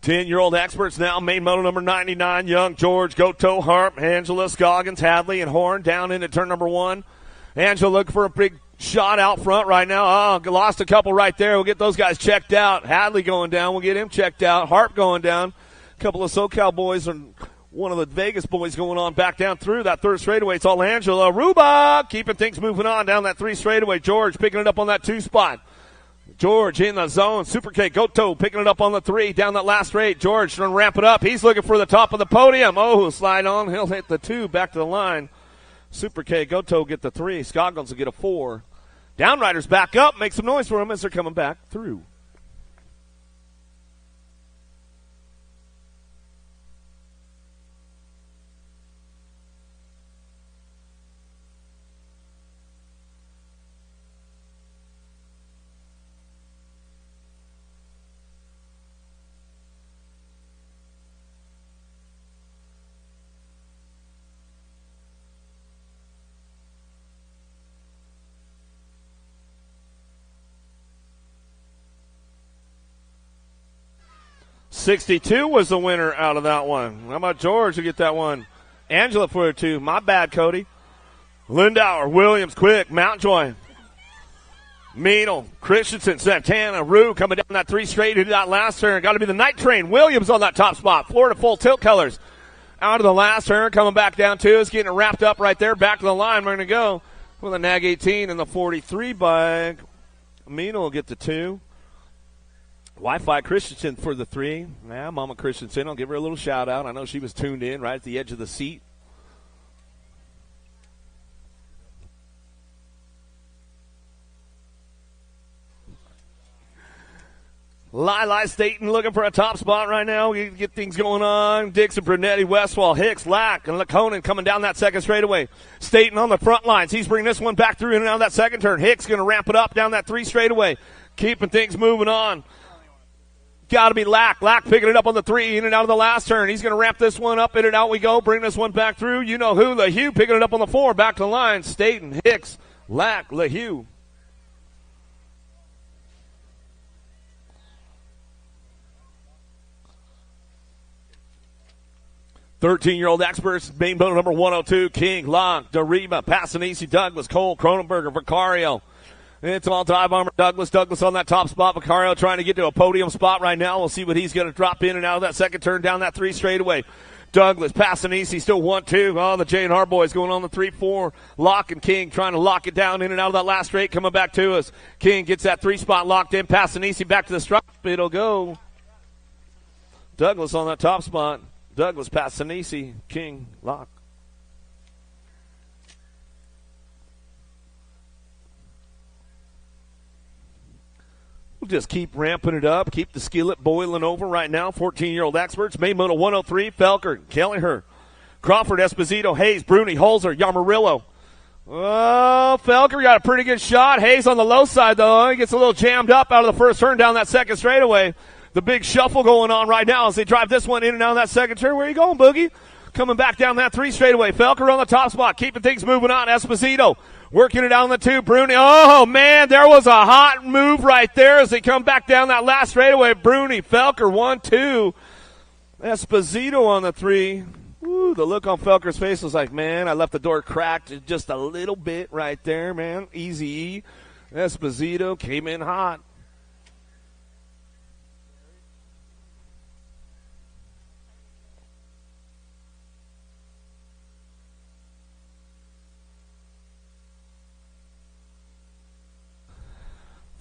F: 10-year-old experts now. Main moto number 99. Young, George, Goto, Harp, Angela, Scoggins, Hadley, and Horn down into turn number 1. Angela looking for a big shot out front right now. Oh, lost a couple right there. We'll get those guys checked out. Hadley going down. We'll get him checked out. Harp going down. A couple of SoCal boys and one of the Vegas boys going on back down through that 3rd straightaway. It's all Angela. Aruba keeping things moving on down that 3 straightaway. George picking it up on that 2 spot. George in the zone. Super K Goto picking it up on the 3 down that last straight. George trying to ramp it up. He's looking for the top of the podium. Oh, slide on. He'll hit the 2 back to the line. Super K Goto get the 3. Scoggins will get a 4. Downriders back up. Make some noise for them as they're coming back through. $62 was the winner out of that one. How about George to get that one? Angela for a 2. My bad, Cody. Lindauer, Williams, Quick, Mountjoy, Meadle, Christensen, Santana, Rue coming down that 3 straight into that last turn. Got to be the night train. Williams on that top spot. Florida full tilt colors. Out of the last turn, coming back down 2. It's getting wrapped up right there. Back to the line. We're going to go with a Nag 18 and the 43 bike. Meadle will get the 2. Wi-Fi Christensen for the 3. Now, Mama Christensen, I'll give her a little shout out. I know she was tuned in right at the edge of the seat. Lili Staten looking for a top spot right now. We get things going on. Dixon, Brunetti, Westfall, Hicks, Lack, and Laconin coming down that 2nd straightaway. Staten on the front lines. He's bringing this one back through in and out of that 2nd turn. Hicks going to ramp it up down that 3 straightaway. Keeping things moving on. Got to be Lack. Lack picking it up on the 3 in and out of the last turn. He's going to ramp this one up. In and out we go. Bring this one back through. You know who. LaHue picking it up on the 4. Back to the line. Staten, Hicks, Lack, LaHue. Thirteen-year-old experts, main moto number 102, King, Locke, Dariba, Passanisi, Douglas, Cole, Cronenberger, Vicario. It's all dive armor. Douglas on that top spot. Vicario trying to get to a podium spot right now. We'll see what he's going to drop in and out of that 2nd turn down that 3 straightaway. Douglas, Passanisi, still 1-2. Oh, the J&R boys going on the 3-4. Locke and King trying to lock it down in and out of that last straight. Coming back to us. King gets that 3 spot locked in. Passanisi back to the stripe. It'll go. Douglas on that top spot. Douglas, Passanisi, King, Locke. We'll just keep ramping it up, keep the skillet boiling over right now. 14-year-old experts, main moto 103, Felker, Kelleher, Crawford, Esposito, Hayes, Bruni, Holzer, Yamarillo. Oh, Felker got a pretty good shot. Hayes on the low side, though. He gets a little jammed up out of the 1st turn down that 2nd straightaway. The big shuffle going on right now as they drive this one in and out of that 2nd turn. Where you going, Boogie? Coming back down that 3 straightaway. Felker on the top spot, keeping things moving on. Esposito working it down the 2. Bruni. Oh, man, there was a hot move right there as they come back down that last straightaway. Bruni, Felker, 1-2. Esposito on the 3. Ooh, the look on Felker's face was like, man, I left the door cracked just a little bit right there, man. Easy E. Esposito came in hot.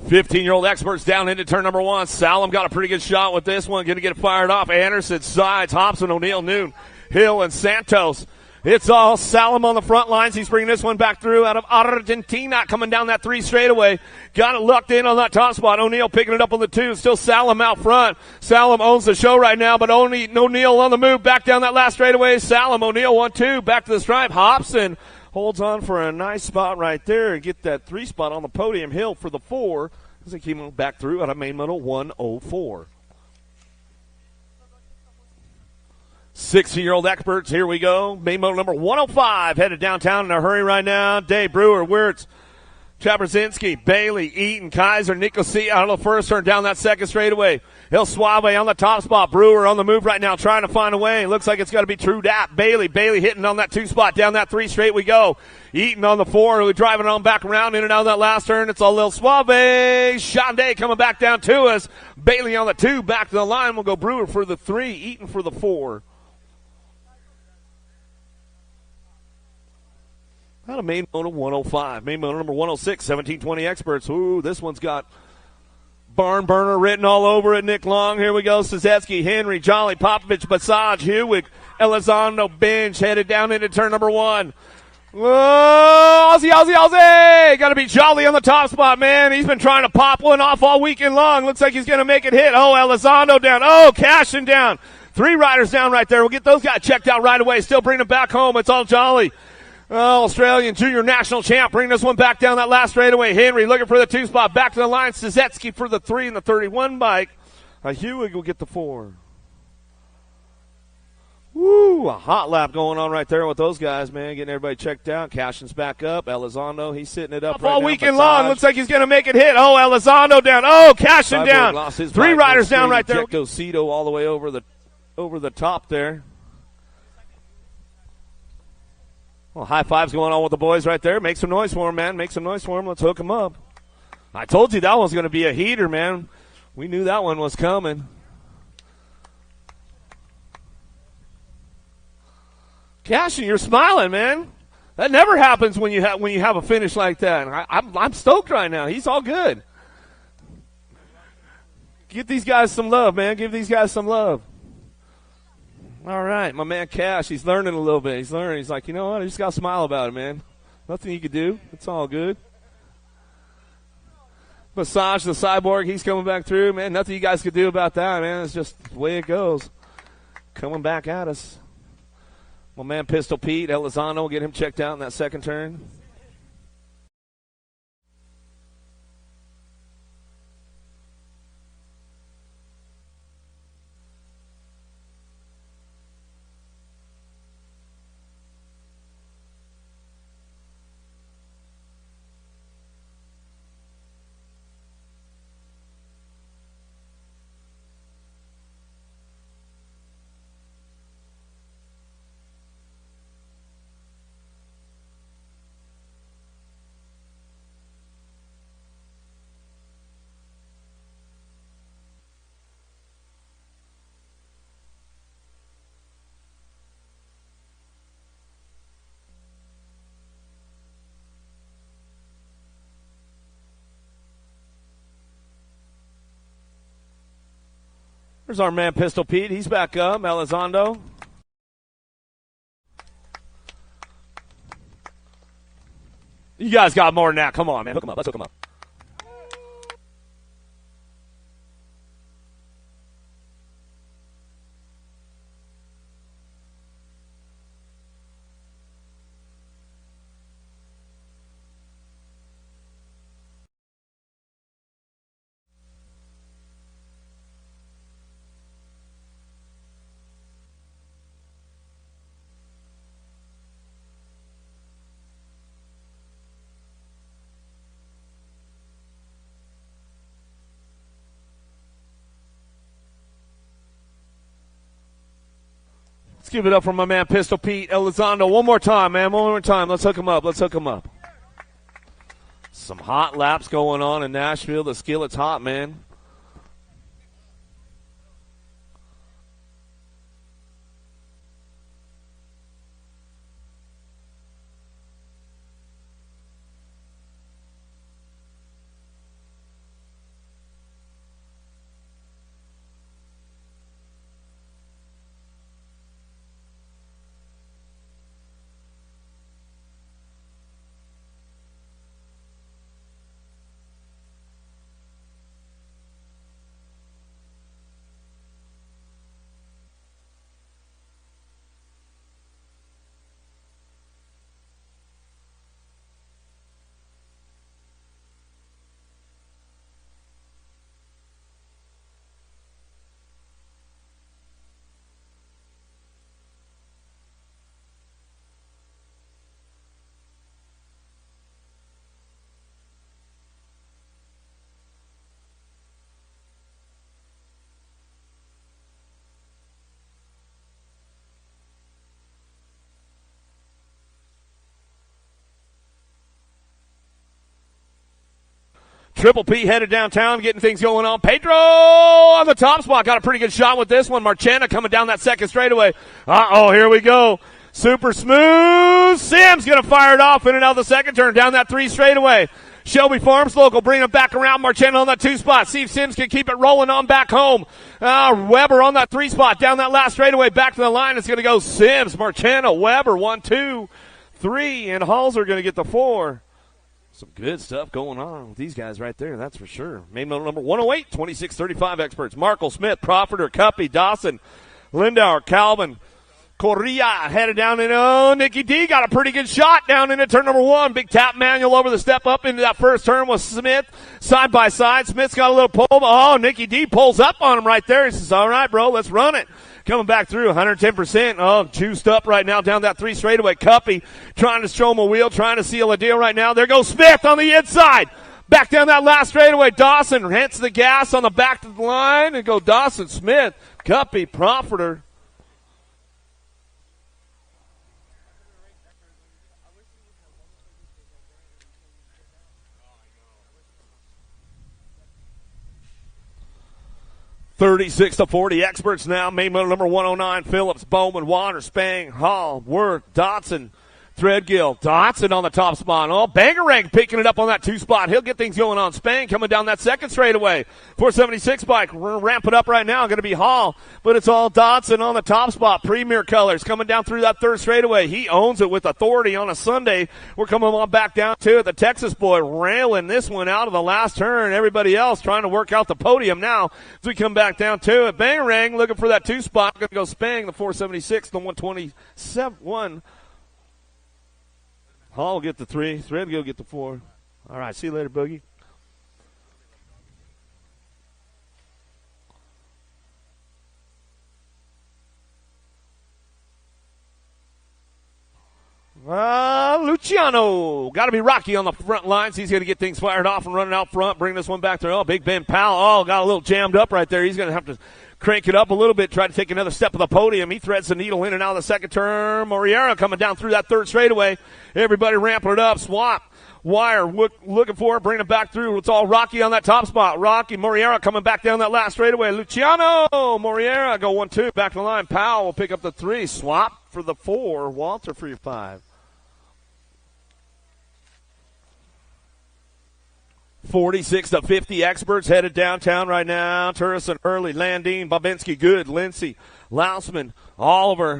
F: $15-year-old experts down into turn number 1. Salem got a pretty good shot with this one. Going to get it fired off. Anderson, Sides, Hobson, O'Neill, Noon, Hill, and Santos. It's all Salem on the front lines. He's bringing this one back through out of Argentina, coming down that 3 straightaway. Got it locked in on that top spot. O'Neal picking it up on the 2. Still Salem out front. Salem owns the show right now, but O'Neal on the move back down that last straightaway. Salem, O'Neal 1-2, back to the stripe. Hobson holds on for a nice spot right there and get that 3 spot on the podium hill for the 4 as they keep back through out of main model 104. 60-year-old experts, here we go. Main model number 105 headed downtown in a hurry right now. Dave Brewer, Wirtz, Chabrzinski, Bailey, Eaton, Kaiser, Nicosia out of the first turn down that second straightaway. Il Suave on the top spot. Brewer on the move right now trying to find a way. Looks like it's got to be True Dap. Bailey hitting on that 2 spot. Down that 3 straight we go. Eaton on the 4. We're driving on back around in and out of that last turn. It's all Il Suave. Shonday coming back down to us. Bailey on the 2. Back to the line. We'll go Brewer for the 3. Eaton for the 4. Out of main motor 105. Main motor number 106, 1720 experts. Ooh, this one's got barn burner written all over it. Nick Long, here we go. Sazetsky, Henry, Jolly, Popovich, Basaj, Hewitt, Elizondo, Bench, headed down into turn number 1. Whoa, Aussie. Got to be Jolly on the top spot, man. He's been trying to pop one off all weekend long. Looks like he's going to make it hit. Oh, Elizondo down. Oh, Cashin down. 3 riders down right there. We'll get those guys checked out right away. Still bring them back home. It's all Jolly. Oh, Australian junior national champ. Bring this one back down that last straightaway. Henry looking for the 2 spot. Back to the line. Sazetsky for the 3 and the 31 bike. Hewitt will get the 4. Woo, a hot lap going on right there with those guys, man. Getting everybody checked out. Cashin's back up. Elizondo, he's sitting it up right all now. Weekend long. Looks like he's going to make it hit. Oh, Elizondo down. Oh, Cashin down. 3 riders down right there.
E: Jecto Cito all the way over the top there.
F: Well, high fives going on with the boys right there. Make some noise for him, man. Make some noise for him. Let's hook him up. I told you that one's going to be a heater, man. We knew that one was coming. Cashin, you're smiling, man. That never happens when you have a finish like that. I'm stoked right now. He's all good. Give these guys some love, man. Give these guys some love. All right, my man Cash, he's learning a little bit. He's learning. He's like, you know what? I just got to smile about it, man. Nothing you could do. It's all good. Massage the Cyborg, he's coming back through, man. Nothing you guys could do about that, man. It's just the way it goes. Coming back at us. My man Pistol Pete, Elizondo will get him checked out in that second turn. There's our man Pistol Pete. He's back up. Elizondo. You guys got more than that. Come on, man. Hook him up. Let's hook him up. Let's give it up for my man Pistol Pete Elizondo. One more time, man. One more time. Let's hook him up. Let's hook him up. Some hot laps going on in Nashville. The skillet's hot, man. Triple P headed downtown, getting things going on. Pedro on the top spot. Got a pretty good shot with this one. Marchena coming down that second straightaway. Here we go. Super smooth. Sims going to fire it off in and out of the second turn down that 3 straightaway. Shelby Farms local, bring him back around. Marchena on that 2 spot. See if Sims can keep it rolling on back home. Weber on that 3 spot, down that last straightaway, back to the line. It's going to go Sims, Marchena, Weber, 1, 2, 3, and Halser going to get the 4. Some good stuff going on with these guys right there, that's for sure. Main medal number 108, 26-35 experts. Markle, Smith, Profiter, Cuppy, Dawson, Lindauer, Calvin, Correa headed down in, Nikki D got a pretty good shot down into turn number 1. Big tap manual over the step up into that first turn with Smith side by side. Smith's got a little pull. Nikki D pulls up on him right there. He says, all right, bro, let's run it. Coming back through 110%. Juiced up right now down that 3 straightaway. Cuppy trying to show him a wheel, trying to seal a deal right now. There goes Smith on the inside. Back down that last straightaway. Dawson hits the gas on the back of the line and go Dawson, Smith, Cuppy, Profiter. $36-40 experts now. Main medal number 109. Phillips, Bowman, Warner, Spang, Hall, Worth, Dotson, Threadgill, Dotson on the top spot. Bangarang picking it up on that 2 spot. He'll get things going on. Spang coming down that second straightaway. 476 bike. We're going to ramp it up right now. Going to be Hall, but it's all Dotson on the top spot. Premier Colors coming down through that 3rd straightaway. He owns it with authority on a Sunday. We're coming on back down to it. The Texas boy railing this one out of the last turn. Everybody else trying to work out the podium now as we come back down to it. Bangarang looking for that 2 spot. Going to go Spang, the 476, the 127. Hall will get the 3. Thread will get the 4. All right, see you later, Boogie. Luciano. Got to be Rocky on the front lines. He's going to get things fired off and running out front. Bring this one back there. Big Ben Powell. Got a little jammed up right there. He's going to have to crank it up a little bit, try to take another step of the podium. He threads the needle in and out of the second turn. Moriera coming down through that 3rd straightaway. Everybody ramping it up. Swap. Wire looking for it, bringing it back through. It's all Rocky on that top spot. Rocky, Moriera coming back down that last straightaway. Luciano, Moriera go 1-2. Back to the line. Powell will pick up the 3. Swap for the 4. Walter for your 5. 46-50 experts headed downtown right now. Turrison, Hurley, Landine, Babinski, Good, Lindsey, Lausman, Oliver.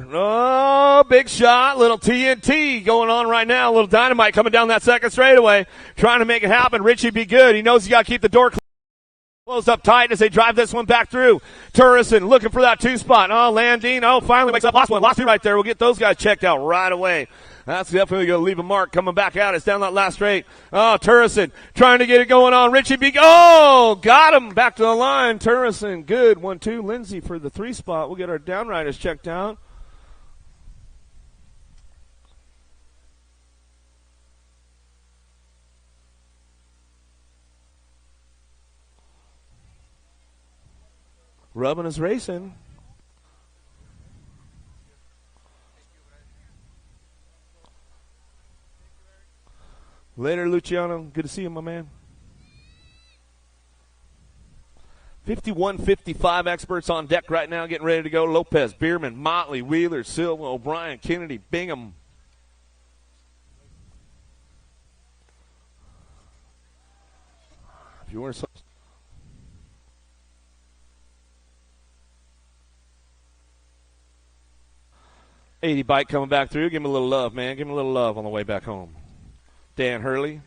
F: Big shot. Little TNT going on right now. A little dynamite coming down that second straightaway. Trying to make it happen. Richie be good. He knows he got to keep the door closed up tight as they drive this one back through. Turrison looking for that 2 spot. Landine. Finally makes up last one. Last 2 right there. We'll get those guys checked out right away. That's definitely going to leave a mark coming back out. It's down that last straight. Turrison trying to get it going on. Richie B. Got him. Back to the line. Turrison, good. 1-2. Lindsay for the 3 spot. We'll get our downriders checked out. Rubbing is racing. Later, Luciano. Good to see you, my man. 51-55 experts on deck right now, getting ready to go. Lopez, Bierman, Motley, Wheeler, Silva, O'Brien, Kennedy, Bingham. If you want to... 80 bike coming back through. Give him a little love, man. Give him a little love on the way back home. Dan Hurley.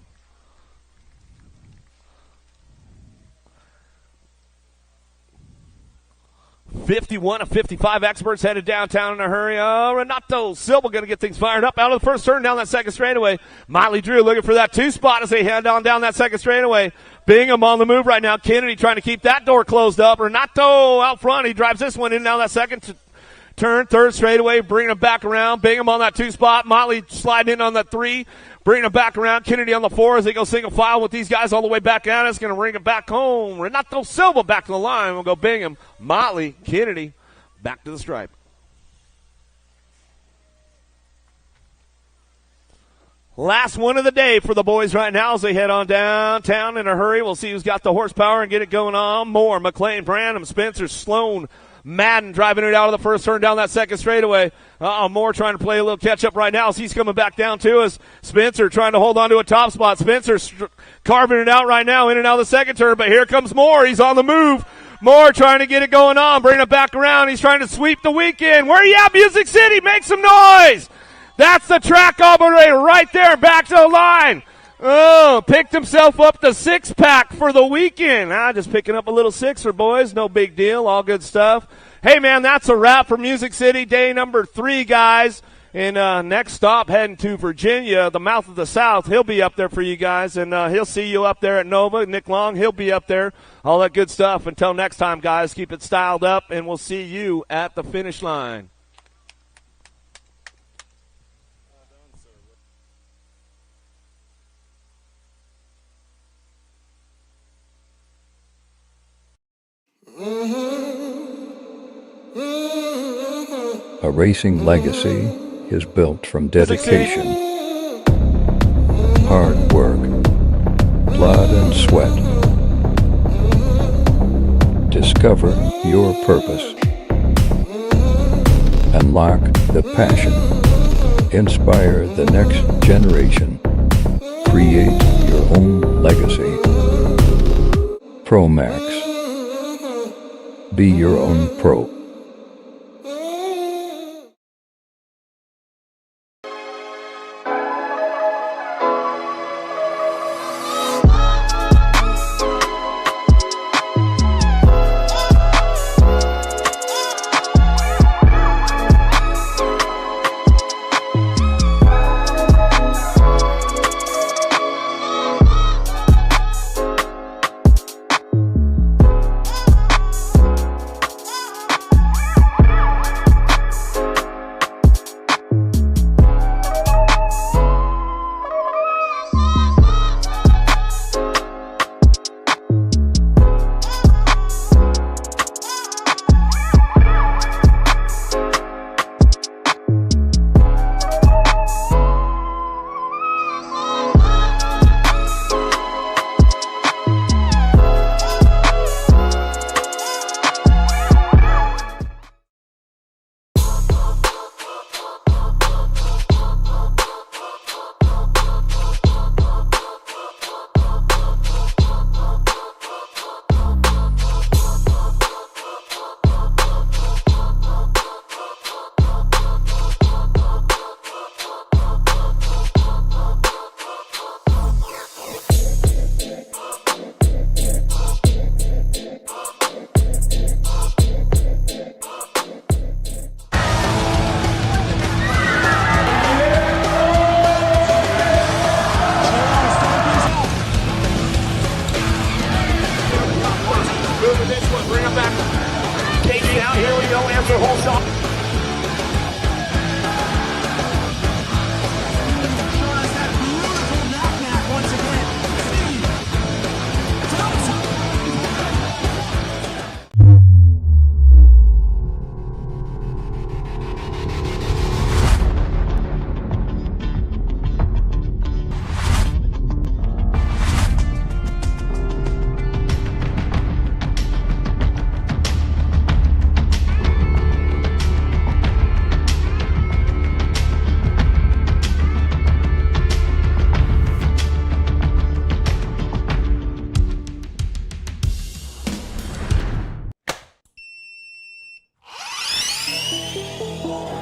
F: $51-55 experts headed downtown in a hurry. Renato Silva going to get things fired up out of the first turn down that second straightaway. Motley Drew looking for that 2 spot as they head on down that second straightaway. Bingham on the move right now. Kennedy trying to keep that door closed up. Renato out front. He drives this one in now that second turn, 3rd straightaway, bringing him back around. Bingham on that 2 spot. Motley sliding in on that 3. Bringing it back around. Kennedy on the 4 as they go single file with these guys all the way back out. It's going to bring it back home. Renato Silva back to the line. We'll go Bingham, Motley, Kennedy back to the stripe. Last one of the day for the boys right now as they head on downtown in a hurry. We'll see who's got the horsepower and get it going on. Moore, McLean, Branham, Spencer, Sloan, Madden driving it out of the first turn down that second straightaway. Moore trying to play a little catch-up right now as he's coming back down to us. Spencer trying to hold on to a top spot. Spencer carving it out right now in and out of the second turn, but here comes Moore. He's on the move. Moore trying to get it going on, bring it back around. He's trying to sweep the weekend. Where are you at, Music City? Make some noise! That's the track operator right there, back to the line. Oh, picked himself up the six-pack for the weekend. Just picking up a little sixer, boys. No big deal. All good stuff. Hey, man, that's a wrap for Music City, day number 3, guys. And next stop, heading to Virginia, the mouth of the South. He'll be up there for you guys, and he'll see you up there at Nova. Nick Long, he'll be up there. All that good stuff. Until next time, guys, keep it styled up, and we'll see you at the finish line.
A: A racing legacy is built from dedication, hard work, blood and sweat. Discover your purpose. Unlock the passion. Inspire the next generation. Create your own legacy. ProMax. Be your own pro.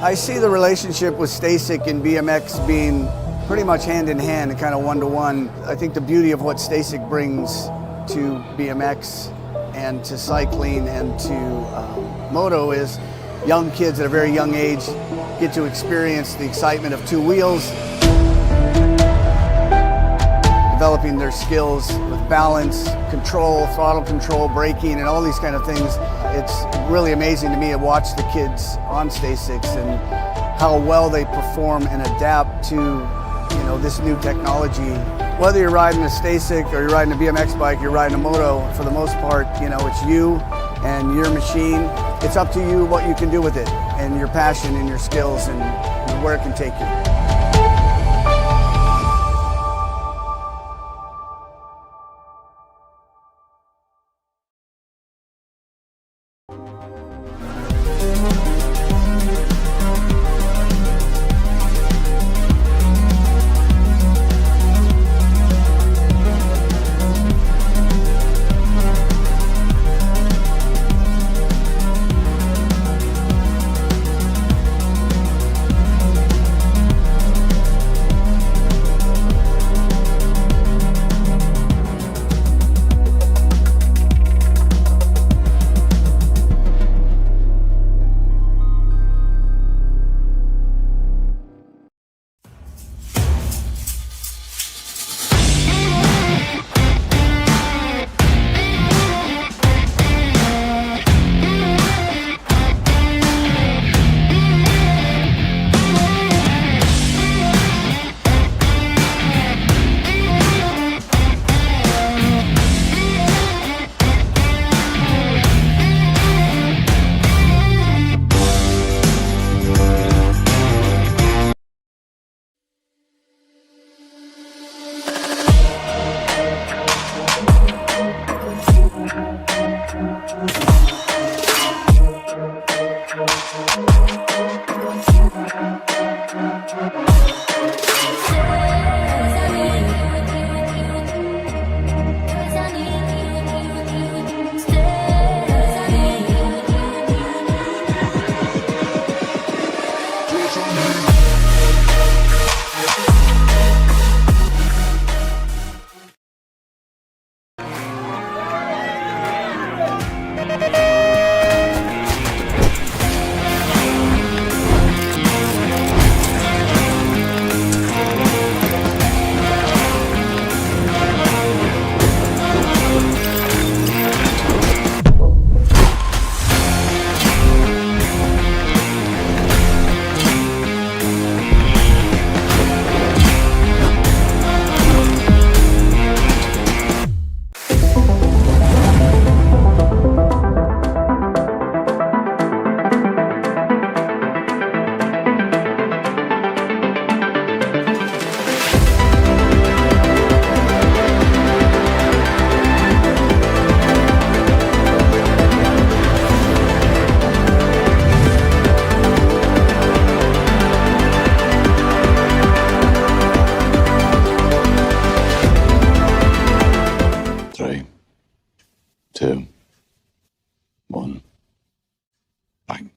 C: I see the relationship with Stasic and BMX being pretty much hand in hand and kind of one-to-one. I think the beauty of what Stasic brings to BMX and to cycling and to moto is young kids at a very young age get to experience the excitement of two wheels, developing their skills with balance, control, throttle control, braking, and all these kind of things. It's really amazing to me to watch the kids on Stasics and how well they perform and adapt to, this new technology. Whether you're riding a Stasic or you're riding a BMX bike, you're riding a moto, for the most part, it's you and your machine. It's up to you what you can do with it and your passion and your skills and where it can take you.
G: 2, 1, bang.